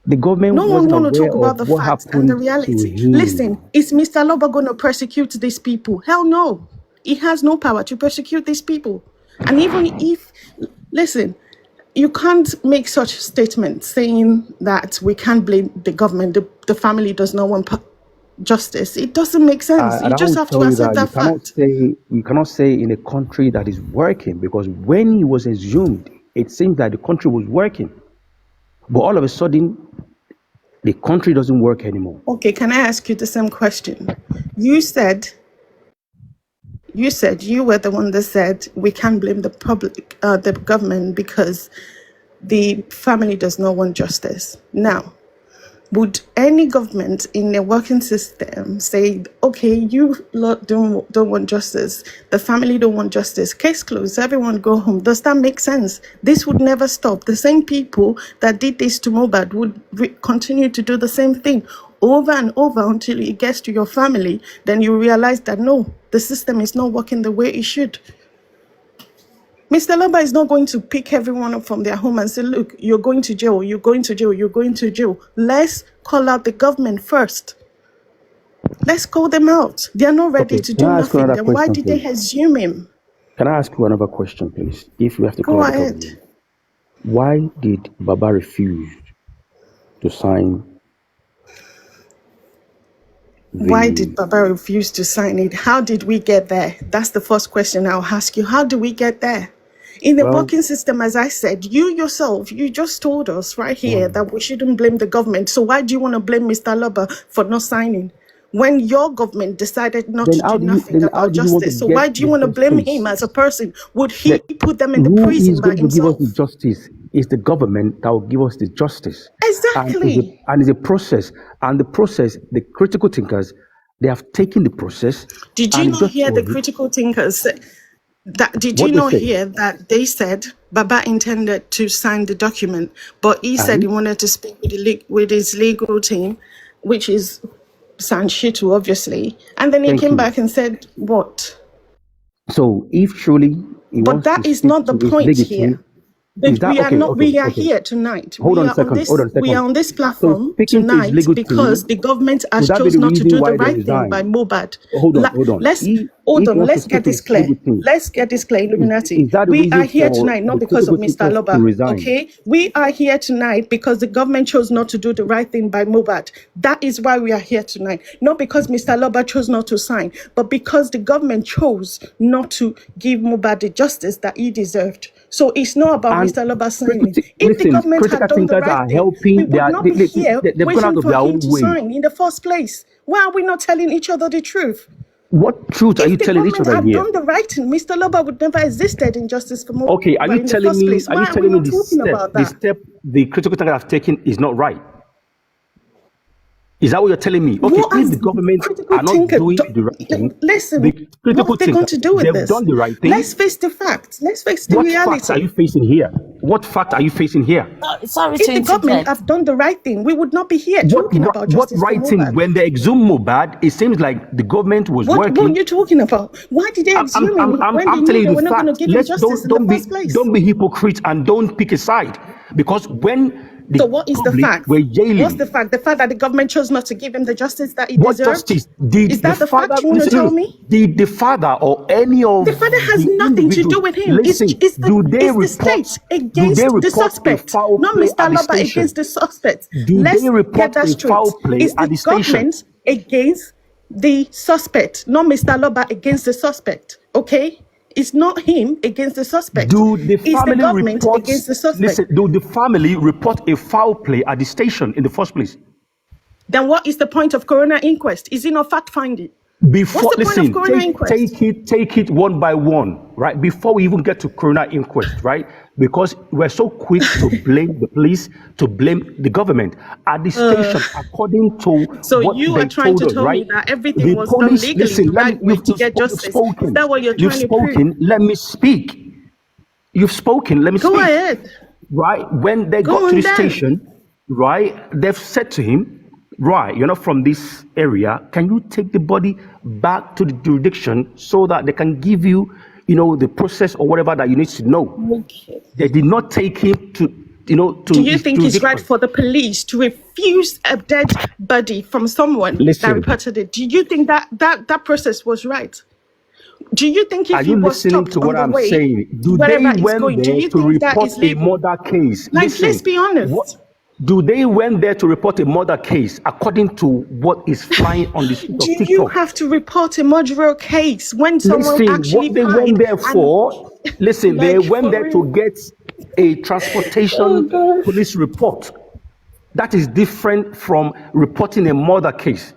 the government No one wasn't want to aware talk of about the what facts and the happened to reality. Listen, him. is Mr. Loba going to persecute these people? Hell no. He has no power to persecute these people. And even if, listen, you can't make such statements saying that we can't blame the government, the family does not want justice. It doesn't make sense. You And I just will have to tell you accept that that fact. you cannot say in a country that is working, because when he was exhumed, it seemed that the country was working, but all of a sudden, the country doesn't work anymore. Okay, can I ask you the same question? You said you were the one that said we can't blame the public, the government, because the family does not want justice. Now, would any government in a working system say, okay, you lot don't want justice, the family don't want justice, case closed, everyone go home? Does that make sense? This would never stop. The same people that did this to Mohbad would continue to do the same thing over and over until it gets to your family. Then you realize that no, the system is not working the way it should. Mr. Loba is not going to pick everyone up from their home and say, look, you're going to jail, you're going to jail, you're going to jail. Let's call out the government first. Let's call them out. They are not ready Okay, to can do I ask you nothing. another Then why question, did they please? assume him? Can I ask you another question, please? If you have to call Go out the ahead. government, why did Baba refuse to sign Why did the? Baba refuse to sign it? How did we get there? That's the first question I'll ask you. How do we get there? In the Well, working system, as I said, you yourself, you just told us right here that we shouldn't blame the government. So why do you want to blame Mr. Loba for not signing? When your government decided not then to do nothing how about do you want to justice. So get why do you the want to blame him justice? as a person? Would he That put them in the who prison is by going to give us himself? the justice? Is the government that will give us the justice. Exactly. And it's a process. And the process, the critical thinkers, they have taken the process Did you and not just hear the critical thinkers say that? Did you what they not say. hear that they said Baba intended to sign the document, but he said he And wanted to speak with his legal team, which is Sanshitu, obviously, and then he thank came you. back and said what? So if truly he But wants to that is speak not the to his point legal team, here. Is that We are okay? not. Okay, We are okay. here tonight. Hold on a second. Hold on a We are second. on this So platform speaking to his tonight legal because team, the government could has that be chose the not to reason do the why they right thing by resign? Mobad. Hold on. Let's hold If he on. wants to Let's speak get to this his clear. legal team, Let's get this clear, Illuminati. is that the We are reason here for tonight not the because of critical Mr. thinkers to Loba. resign? Okay, we are here tonight because the government chose not to do the right thing by Mobad. That is why we are here tonight. Not because Mr. Loba chose not to sign, but because the government chose not to give Mobad the justice that he deserved. So it's not about And Mr. Loba signing. If the listen, government had critical done the thinkers right are thing, we helping. would not be here They've gone out waiting of for their him own to way. sign in the first place. Why are we not telling each other the truth? What truth are you If the telling each government other had here? done the right thing, Mr. Loba would never existed in Justice for Mobile Okay, are you in the telling first me? place. Are you Why are we telling me not talking about the that? step the critical thinkers have taken is not right? Is that what you're telling me? Okay, What if has the government critical are not thinker doing the right thing, listen, the what critical are they going thinkers, to do with they've this? done the right Let's thing. face the facts. Let's face the What facts are reality. you facing here? What fact are you facing here? Sorry If to the government interject. have done the right thing, we would not be here What talking about what justice for writing? Mobile. When they exhumed Mubad, it seems like the government was What are working. you talking about? Why did they exhume him when they I'm knew telling they you were the not going to fact. give him Let's justice in the first place? don't be hypocrite and don't pick a side, because when the So what is the public fact? were What's the jailing, fact? The fact that the government chose not to give him the justice that he what deserved? justice did Is the that the father? fact you want to Listen, tell me? did the father or any The of father has the nothing to individuals do with him. listen? It's the state Do they against the report a suspect, foul not play Mr. at the Loba station? against the suspect. Do they Let's get report that a straight. foul play It's the at the station? government against the suspect, not Mr. Loba against the suspect. Okay? It's not him against the suspect. Do the It's the family government report? against the suspect. Listen, do the family report a foul play at the station in the first place? Then what is the point of coroner inquest? Is it not fact finding? What's Before, the point of listen, coroner inquest? take it one by one, right? Before we even get to coroner inquest, right? Because we're so quick to blame the police, to blame the government. At the station, according to So what you are they trying told to us, tell right? me that everything The was done police, legally, listen, the right way to get you've justice. Is that what you're trying to prove? let me speak. You've spoken, let me Go speak. ahead. Right? When they got Go to on the then. station, right, they've said to him, right, you're not from this area. Can you take the body back to the jurisdiction so that they can give you, the process or whatever that you need to know? Okay. They did not take him to, to Do you his think it's right jurisdiction. for the police to refuse a dead body from someone that Listen, reported it? Do you think that process was right? Do you think are if he you was listening stopped to on what the I'm way, saying? Do wherever they he's went going, do there you to think that report is a legal? murder case? Like, let's Listen, be what honest. do they went there to report a murder case according to what is flying on the street Do of you TikTok? have to report a murder case when someone Listen, actually what they pied went there and for, listen, they like went for there to real? get a Oh transportation God. police report. That is different from reporting a murder case.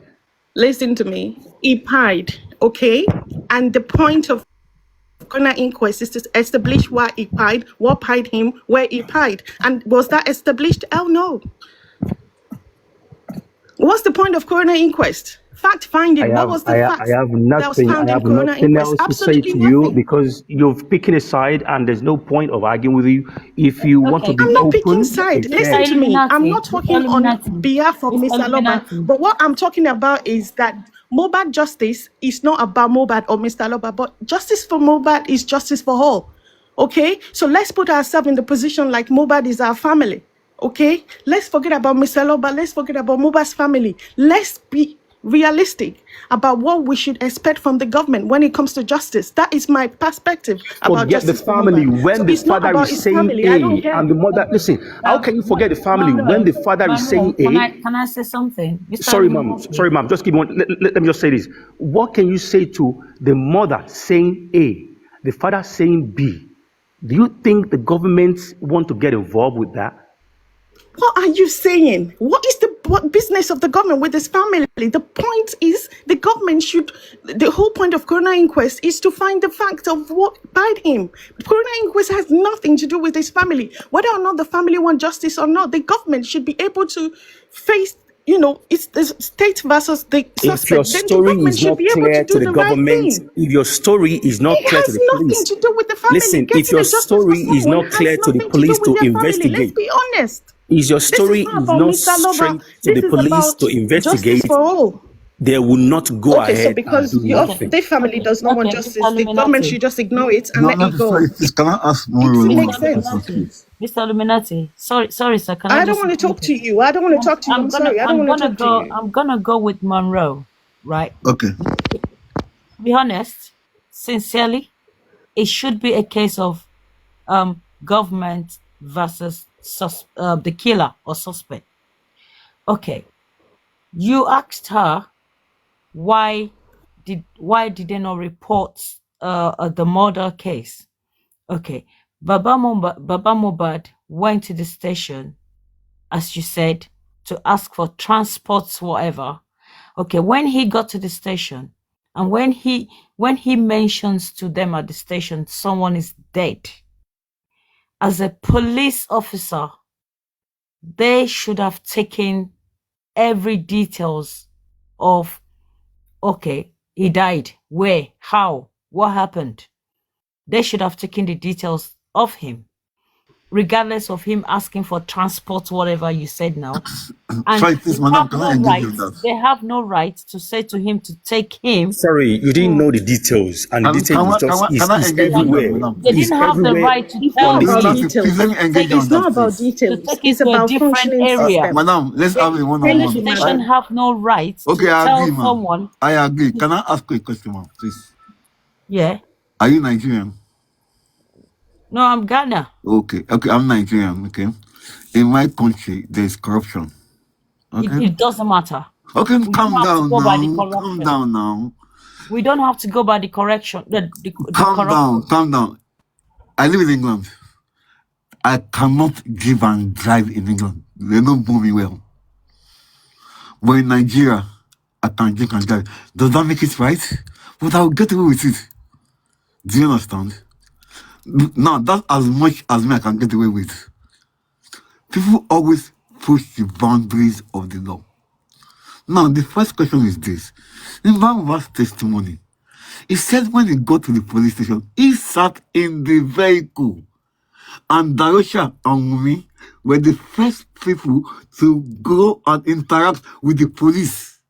Listen to me. He pied, okay? And the point of coroner inquest is to establish why he pied, what pied him, where he pied. And was that established? Hell no. What's the point of coroner inquest? Fact finding. What was the fact that was I found in have coroner nothing inquest? else to say Absolutely to you nothing. because you've picked a side and there's no point of arguing with you. If you want to Okay, be I'm not picking open side. and Mr. Listen fair, to me. I'm not Illuminati, Mr. talking on Illuminati, behalf of Mr. Miss Aloba. Illuminati. But what I'm talking about is that Mobad justice is not about Mobad or Mr. Aloba, but justice for Mobad is justice for all. Okay? So let's put ourselves in the position like Mobad is our family. Okay? Let's forget about Mr. Aloba. Let's forget about Mobad's family. Let's be realistic about what we should expect from the government when it comes to justice. That is my perspective about forget the justice for family Mobad. So when the it's not father about is his saying family. I don't A care. and the mother. Listen, how can you forget the family when the father is saying A? Can I say something? Mr. Sorry, Illuminati. ma'am. Just give me one. Let me just say this. What can you say to the mother saying A, the father saying B? Do you think the government want to get involved with that? What are you saying? What business of the government with this family? The point is the whole point of coroner inquest is to find the fact of what died him. Coroner inquest has nothing to do with his family. Whether or not the family want justice or not, the government should be able to face, it's the state versus the If your suspect. Then the story government is should not be able to clear to do the the right government, thing. if your story is not It clear to has the nothing police, to do with the family. listen, if Getting your a justice for story is someone not has clear to the nothing to police do with to their family. Let's investigate, be honest. is your This is story not is about not Mr. Loba. straight to This the is police about to justice investigate, for all. they will not go Okay, so ahead and because do nothing. their family does not want Okay, Mr. justice, the government Illuminati. should just ignore it and No, let not it go. sorry, please. Can I ask It one Mr. makes one sense. question, Illuminati. please? Mr. Illuminati. Sorry, sir. Can I I don't just want to jump talk in? to you. I don't want to talk to you. I'm sorry. I don't want to talk to you. I'm gonna go with Monroe, right? Okay. To be honest, sincerely, it should be a case of government versus the killer or suspect. Okay, you asked her why did they not report the murder case? Okay, Baba Mobad went to the station, as you said, to ask for transports, whatever. Okay, when he got to the station, and when he mentions to them at the station someone is dead, as a police officer, they should have taken every details of, okay, he died, where, how, what happened. They should have taken the details of him, regardless of him asking for transport, whatever you said now. And Sorry, please, madam, can I engage with that? they have no right to say to him to take him. Sorry, you didn't know the details, and the details is just Can I is engage with that, everywhere. madam, They please? didn't Is have the everywhere right to It's tell not on the about him street. Please let details. me engage It's on not that, about please. to details. take It's it to a about different functioning area. system. Madam, let's have a Police one-on-one. Thank you, station madam. have no right to Okay, I tell agree, ma'am. someone. I agree. Can I ask you a question, ma'am, please? Yeah. Are you Nigerian? No, I'm Ghana. Okay, I'm Nigerian, okay? In my country, there's corruption, okay? It doesn't matter. Okay, We don't calm have to down go by the now. Calm corruption. down now. We don't have to go by the correction. The corruption. Calm down. I live in England. I cannot drive and drive in England. They don't know me well. But in Nigeria, I can drink and drive. Does that make it right? But I'll get away with it. Do you understand? Now, that's as much as me I can get away with. People always push the boundaries of the law. Now, the first question is this. In Van testimony, he said when he got to the police station, he sat in the vehicle. And Darosha and Wumi were the first people to go and interact with the police.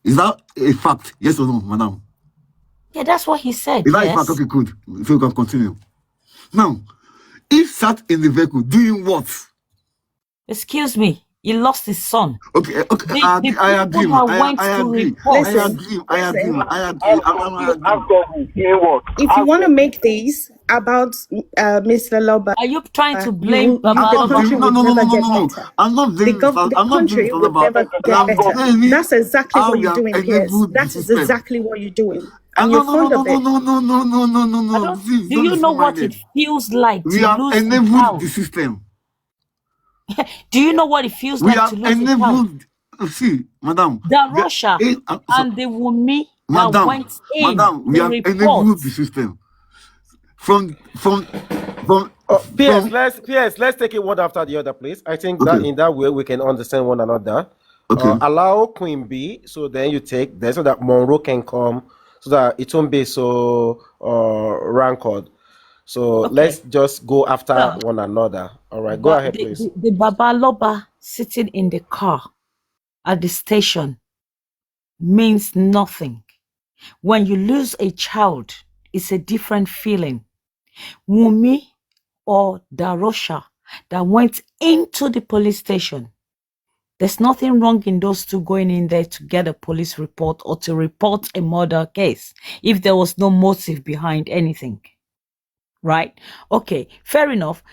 Is that a fact? Yes or no, madam? Yeah, that's what he said. Is that a fact? Yes. Okay, good. So we can continue. Now, he sat in the vehicle doing what? Excuse me. He lost his son. Okay, The I agree, people man. that went I to agree. report. I agree. If you want to make these about Mr. Loba, Are you trying to blame the country would never get No. better. I'm not blaming The country would never get better. That's exactly what you're doing, Piers. That is exactly what you're doing. And you're fond of it. No. Do you know what it feels like We to have lose a enabled child? the system. Do you know what it feels We like have to lose a child? enabled. See, madam. The Russia and the Wumi that Madam, went in we to have report. enabled the system. From PS, let's take it one after the other, please. I think that in that way we can understand one another. Okay. Allow Queen B, so then you take there so that Monroe can come, so that it won't be so rancid. So let's just go after one another. All right, go ahead, please. The Baba Loba sitting in the car at the station means nothing. When you lose a child, it's a different feeling. Wumi or Darosha that went into the police station, there's nothing wrong in those two going in there to get a police report or to report a murder case if there was no motive behind anything. Right? Okay, fair enough.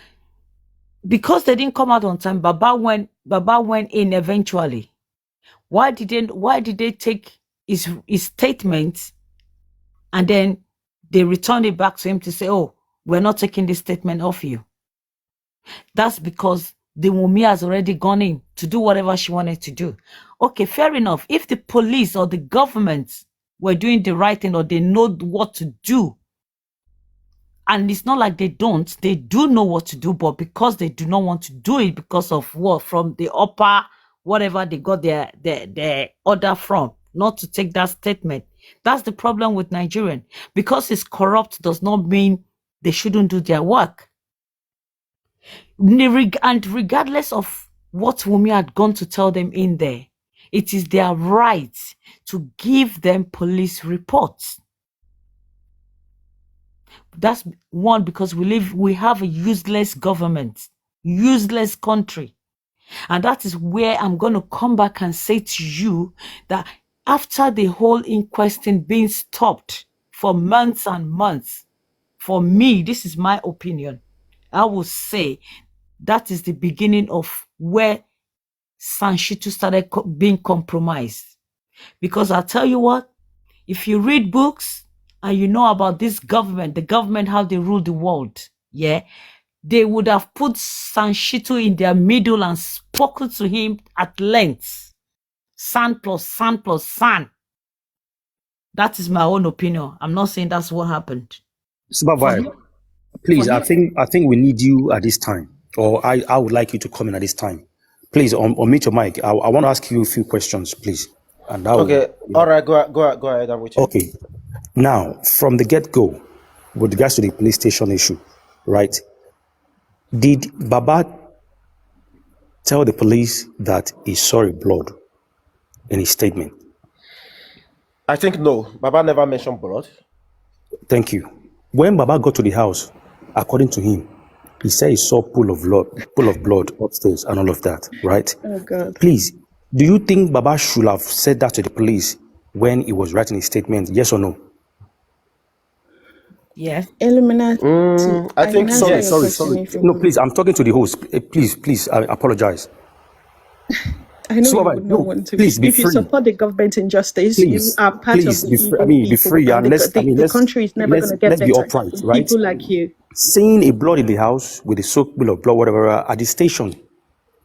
Because they didn't come out on time, Baba went in eventually. Why did they take his statement and then they returned it back to him to say, oh, we're not taking this statement off you? That's because the Wumi has already gone in to do whatever she wanted to do. Okay, fair enough. If the police or the government were doing the right thing or they know what to do, and it's not like they don't, they do know what to do, but because they do not want to do it because of what, from the upper, whatever they got their order from, not to take that statement. That's the problem with Nigerian. Because it's corrupt does not mean they shouldn't do their work. And regardless of what Wumi had gone to tell them in there, It is their right to give them police reports. That's one, because we have a useless government, useless country. And that is where I'm going to come back and say to you that after the whole inquest being stopped for months and months, for me, this is my opinion, I will say that is the beginning of where Sanshitu started being compromised. Because I'll tell you what, if you read books and you know about this government, the government, how they rule the world, yeah, they would have put Sanshitu in their middle and spoken to him at length. Sand plus sand plus sand. That is my own opinion. I'm not saying that's what happened. Supervisor, please, I think we need you at this time, or I would like you to come in at this time. Please, unmute your mic. I want to ask you a few questions, please. And Okay, all right, go ahead. I'm with you. Okay. Now, from the get-go, with regards to the police station issue, right? Did Baba tell the police that he saw a blood in his statement? I think no. Baba never mentioned blood. Thank you. When Baba got to the house, according to him, he said he saw pool of blood upstairs and all of that, right? Oh God. Please, do you think Baba should have said that to the police when he was writing his statement? Yes or no? Yes. Illuminati. I think so. Yes. Sorry. No, please, I'm talking to the host. Please, I apologize. I know you would not want to. Please be if you free. support the government injustice, you are part of the evil be people. free, and the country is never going to get let's be better. upright, with right? People like you. Seeing a blood in the house with a soaked bill of blood, whatever, at the station,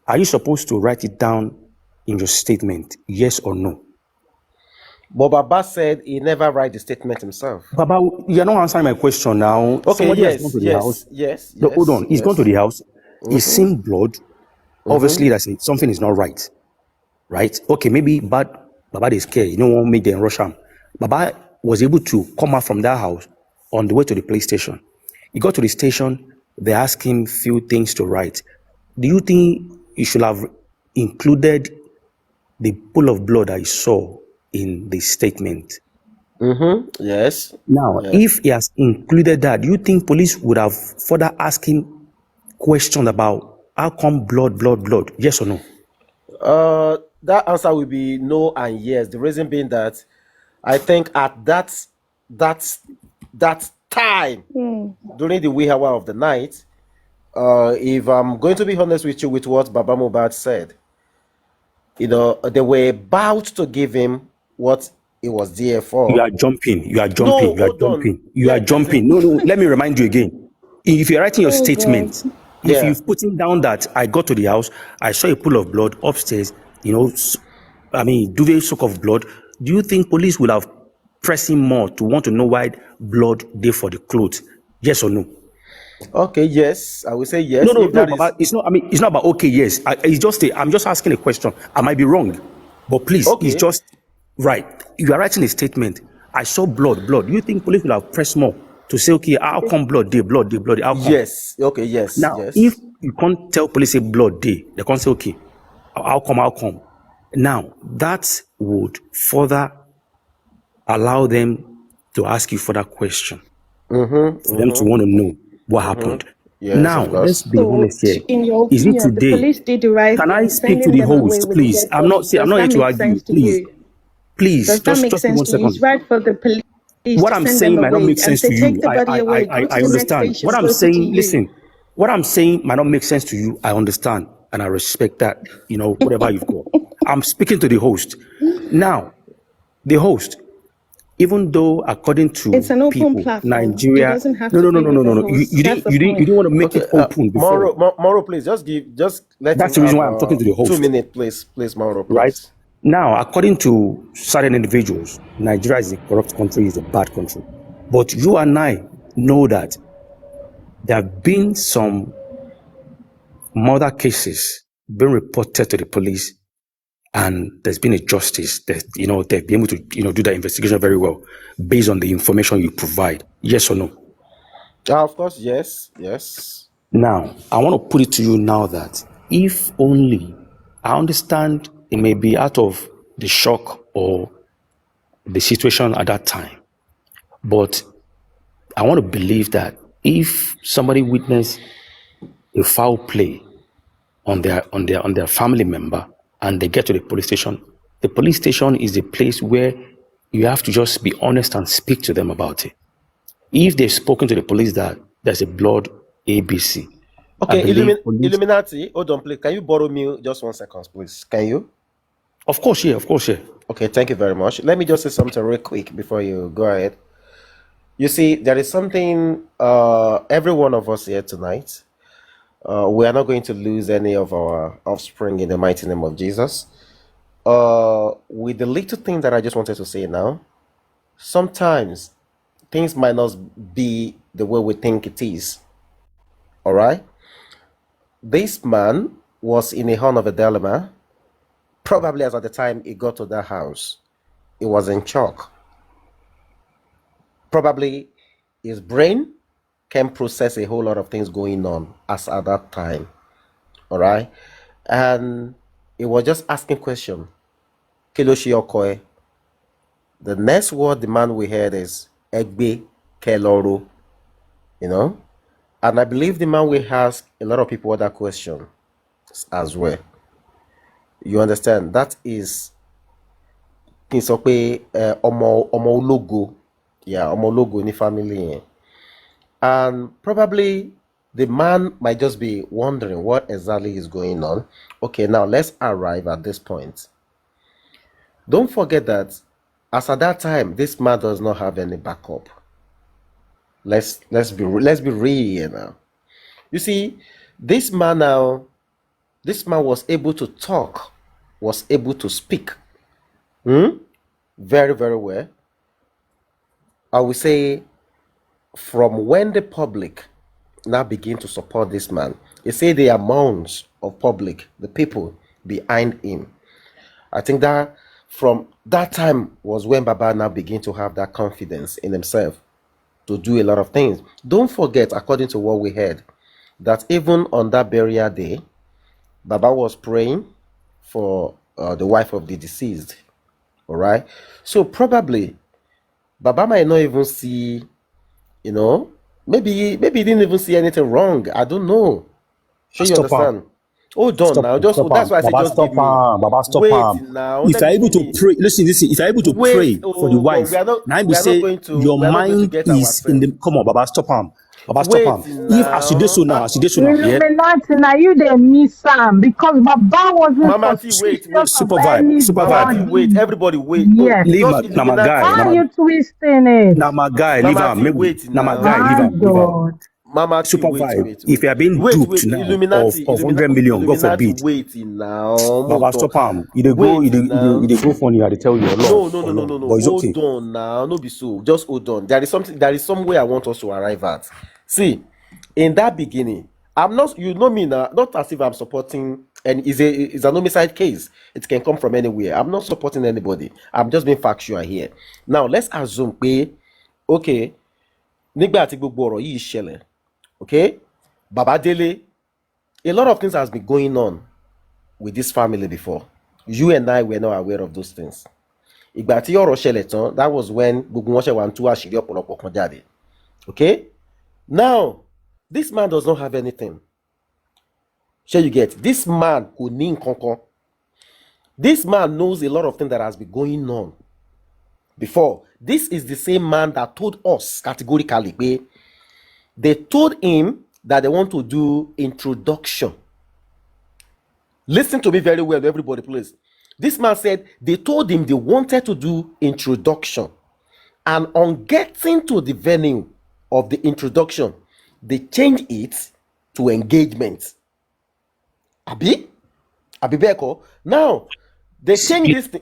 are you supposed to write it down in your statement? Yes or no? But Baba said he never write the statement himself. Baba, you're not answering my question now. Okay, Somebody has gone to the house. Yes. No, hold on. He's gone to the house. He's seen blood. Obviously, that's it. Something is not right. Right? Okay, maybe Baba is scared. You don't want to make them rush him. Baba was able to come out from that house on the way to the police station. He got to the station. They asked him few things to write. Do you think he should have included the pool of blood I saw in the statement? Yes. Now, if he has included that, do you think police would have further asked him questions about how come blood? Yes or no? That answer will be no and yes. The reason being that I think at that time during the wee hour of the night, if I'm going to be honest with you with what Baba Mubad said, they were about to give him what he was there for. You are jumping. You are Yeah. jumping. No, let me remind you again. If you're writing your statement, if you've put down that I got to the house, I saw a pool of blood upstairs, duvet soak of blood, do you think police will have pressed him more to want to know why blood there for the clothes? Yes or no? Okay, yes. I will say yes. No, Baba, it's not. It's not about okay, yes. I'm just asking a question. I might be wrong, but please, it's just right. You are writing a statement. I saw blood. Do you think police will have pressed more to say, okay, how come blood there? How come? Yes. Okay. Yes. Now, yes. if you can't tell police a blood there, they can't say, okay, how come? Now, that would further allow them to ask you further question. For them to want to know what happened. Yes, now, let's be honest here. In your Is it opinion, today? the police did the right Can thing, I speak to the host, please? I'm not here to argue. Please, does that make just sense 1 to you? It's second. right for the police What to I'm send saying them might not away make sense and to say, take you. the body away. Go to I the next understand. station What I'm closer to saying, you. listen, what I'm saying might not make sense to you. I understand and I respect that, whatever you've got. I'm speaking to the host. Now, the host, even though according to It's an open people, platform. Nigeria, It doesn't have no. to be with the host. You didn't want to make it open before. Mauro, please just let That's him the reason have, why I'm talking to the host. 2 minutes, please, Mauro, please. Right? Now, according to certain individuals, Nigeria is a corrupt country, is a bad country. But you and I know that there have been some murder cases being reported to the police, and there's been a justice that, they've been able to, do that investigation very well based on the information you provide. Yes or no? Of course, yes. Now, I want to put it to you now that if only, I understand it may be out of the shock or the situation at that time. But I want to believe that if somebody witnessed a foul play on their family member and they get to the police station is a place where you have to just be honest and speak to them about it. If they've spoken to the police that there's a blood ABC, I Okay, believe police. Illuminati, hold on, please. Can you borrow me just 1 second, please? Can you? Of course, yeah. Okay, thank you very much. Let me just say something real quick before you go ahead. You see, there is something every one of us here tonight, we are not going to lose any of our offspring in the mighty name of Jesus. With the little thing that I just wanted to say now, sometimes things might not be the way we think it is. All right? This man was in a horn of a dilemma. Probably as at the time he got to that house, he was in shock. Probably his brain can process a whole lot of things going on as at that time. All right? And he was just asking question. Kiloshi Okoe. The next word the man we heard is Egbe Keloro. You know? And I believe the man will ask a lot of people that question as well. You understand? That is Kinsope Omo Logo. Yeah, Omo Logo in the family. And probably the man might just be wondering what exactly is going on. Okay, now let's arrive at this point. Don't forget that as at that time, this man does not have any backup. Let's be real here now. You see, this man was able to talk, was able to speak. Very, very well. I will say from when the public now begin to support this man, you say the amounts of public, the people behind him. I think that from that time was when Baba now began to have that confidence in himself to do a lot of things. Don't forget, according to what we heard, that even on that burial day, Baba was praying for the wife of the deceased. All right. So probably Baba might not even see, maybe he didn't even see anything wrong. I don't know. Sure, you understand? Hold on now. That's why I said just give me. Baba, stop Wait now. If you're able to pray, listen. If you're able to pray for the wife, now you say your mind is in the. Come on, Baba, stop him. Baba, stop him. If as you do so now, yeah. Illuminati, now you dey miss am because Baba wasn't Mama T, suspicious wait. Super of vibe. Mama T, wait. Everybody, wait. Yes. Leave Just now my guy. Why are you twisting it? Now my guy, leave Mama him. T, wait Now my now. guy, leave him. God. Mama T, Super wait. vibe. If you are being duped now Illuminati, of 100 million, God Illuminati, forbid. wait now. Baba, stop him. You go go funny. I tell you a lot. No. But it's Hold okay. on now. No be so. Just hold on. There is somewhere I want us to arrive at. See, in that beginning, I'm not, you know me now, not as if I'm supporting, and it's an homicide case. It can come from anywhere. I'm not supporting anybody. I'm just being factual here. Now, let's assume, okay, nígbà tí gbogbo ọ̀rọ̀ yìí ṣẹlẹ̀, okay, Baba Dele, a lot of things has been going on with this family before. You and I were not aware of those things. Ìgbà tí ọ̀rọ̀ ṣẹlẹ̀ tán, that was when gbogbo wọn ṣe wà ń tú àṣírí ọ̀pọ̀lọpọ̀ kan jáde. Okay? Now, this man does not have anything. Shall you get? This man kò ní nǹkan kan. This man knows a lot of things that has been going on before. This is the same man that told us categorically, they told him that they want to do introduction. Listen to me very well, everybody, please. This man said they told him they wanted to do introduction. And on getting to the venue of the introduction, they changed it to engagement. Abi Beko. Now, they changed this thing.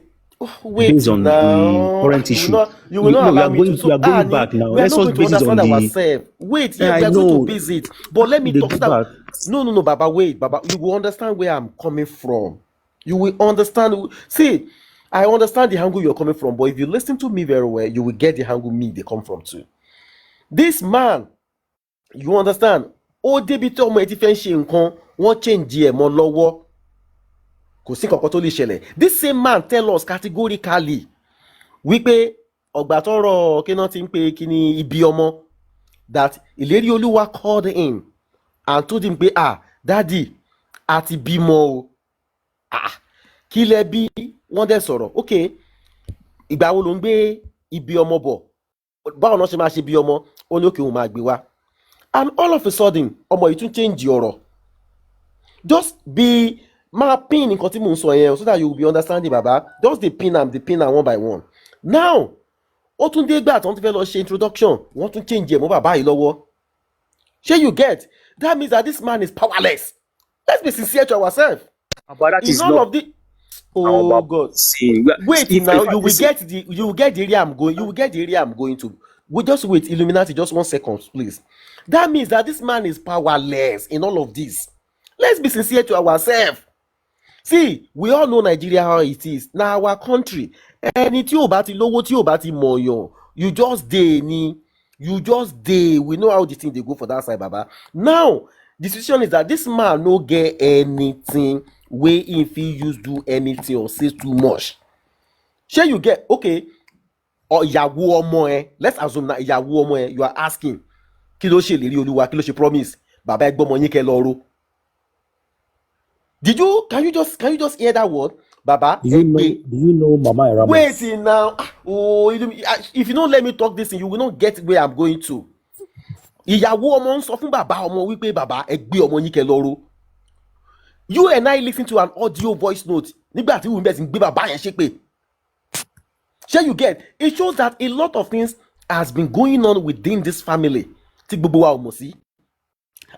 Wait based on now. the current issue. You will not allow me to. We are going back now. We are Let's not just going to base it on understand the. ourselves. Wait, Yeah, we I are going know. to base it. But let me They talk. go back. No, Baba, wait, Baba. You will understand where I'm coming from. You will understand. See, I understand the angle you're coming from, but if you listen to me very well, you will get the angle me they come from too. This man, you understand? Ó débi tí ọmọ ẹ ti fẹ́ ṣe nǹkan, wọ́n change ẹ̀ mọ́ lọ́wọ́. kò sí kankan tó lè ṣẹlẹ̀. This same man tell us categorically wípé ọgbà tọrọ kíná ti ń pe kíní ibi ọmọ that ìlérí olúwa called him and told him pé daddy àti bímọ o kí lẹ bí wọ́n dẹ̀ sọ̀rọ̀ ok ìgbà wo ló ń gbé ibi ọmọ bọ̀ báwo náà ṣe máa ṣe bí ọmọ ó ní òkè òun máa gbé wá and all of a sudden ọmọ yìí tún change ọ̀rọ̀ just be máa pin nǹkan tí mò ń sọ yẹn so that you will be understanding baba just dey pin am one by one now ó tún dé gbà tí wọ́n ti fẹ́ lọ ṣe introduction wọ́n tún change ẹ̀ mọ́ bàbá yìí lọ́wọ́ ṣé you get that means that this man is powerless. Let's be sincere to ourselves. But that in is all not of the God. Wait now, you will get the area I'm going. You will get the area I'm going to. We just wait, Illuminati, just 1 second, please. That means that this man is powerless in all of this. Let's be sincere to ourselves. See, we all know Nigeria how it is. Now our country, ẹni tí ò bá ti lówó tí ò bá ti mọ̀yàn, you just dey ni. You just dey. We know how the thing they go for that side, Baba. Now, the situation is that this man no get anything wey if he use do anything or say too much. Shey you get okay? Or ìyàwó ọmọ ẹ, let's assume na ìyàwó ọmọ ẹ, you are asking kí ló ṣe ìlérí Olúwa, kí ló ṣe promise, bàbá ẹ gbọ́mọ yín kẹ́ lọ ro. Can you just hear that word? Baba, do you know Mama Eramas? Wait now. If you don't let me talk this thing, you will not get where I'm going to. Ìyàwó ọmọ ń sọ fún bàbá ọmọ wípé bàbá ẹ gbé ọmọ yín kẹ́ lọ ro. You and I listen to an audio voice note nígbà tí wọ́n bẹ̀ sí gbé bàbá yẹn ṣépè. Shey you get? It shows that a lot of things has been going on within this family. Tí gbogbo wa ò mọ̀ sí.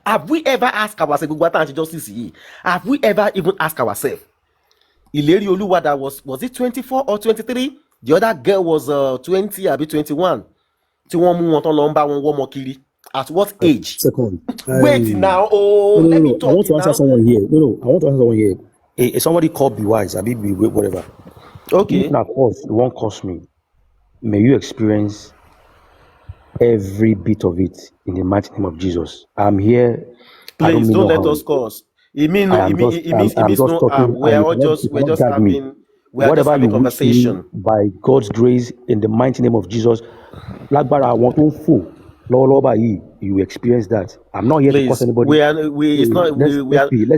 Have we ever asked ourselves, gbogbo àtàwọn àti justice yìí, have we ever even asked ourselves? Ìlérí Olúwa that was it 24 or 23? The other girl was 20 àbí 21. Tí wọ́n mú wọn tán lọ ń bá wọn wọ́mọ kiri. At what age? Second. Wait now. Let me talk. I want to answer someone here. I want to answer someone here. Somebody called Be Wise, Abi Be whatever. Okay. If na course, it won't cost me. May you experience every bit of it in the mighty name of Jesus. I'm here. Please don't let us curse. It means no harm. We're just having a conversation. By God's grace, in the mighty name of Jesus. Lágbára àwọn tó ń fò lọ́wọ́lọ́wọ́ báyìí, you experience that. I'm not here to curse anybody. You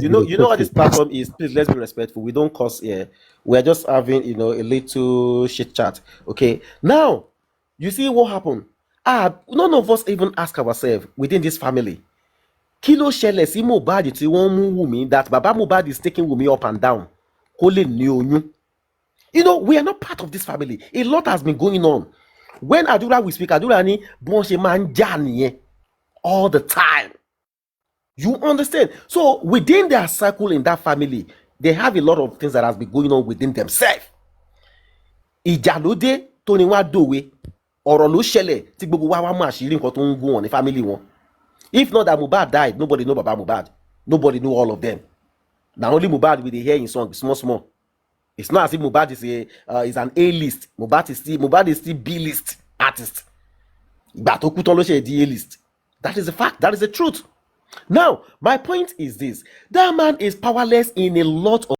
know what this platform is. Please, let's be respectful. We don't curse here. We are just having a little shit chat. Okay. Now, you see what happened. None of us even ask ourselves within this family. Kí ló ṣẹlẹ̀ sí Mohbad tí wọ́n mú Wùmí that Baba Mohbad is taking Wùmí up and down. Kó lè ní oyún. We are not part of this family. A lot has been going on. When Adura we speak, Adura ni bon ṣe máa ń jà nìyẹn all the time. You understand? So within their circle in that family, they have a lot of things that has been going on within themselves. Ìjà ló dé tó ní wá dòwe. Ọ̀rọ̀ ló ṣẹlẹ̀ tí gbogbo wa mú àṣírí nǹkan tó ń gún wọn ní family wọn. If not that Mohbad died, nobody know Baba Mohbad. Nobody know all of them. Now only Mohbad with the hear in song, small. It's not as if Mohbad is an A-list. Mohbad is still B-list artist. Ìgbà tó kú tán ló ṣe di A-list. That is the fact. That is the truth. Now, my point is this. That man is powerless in a lot of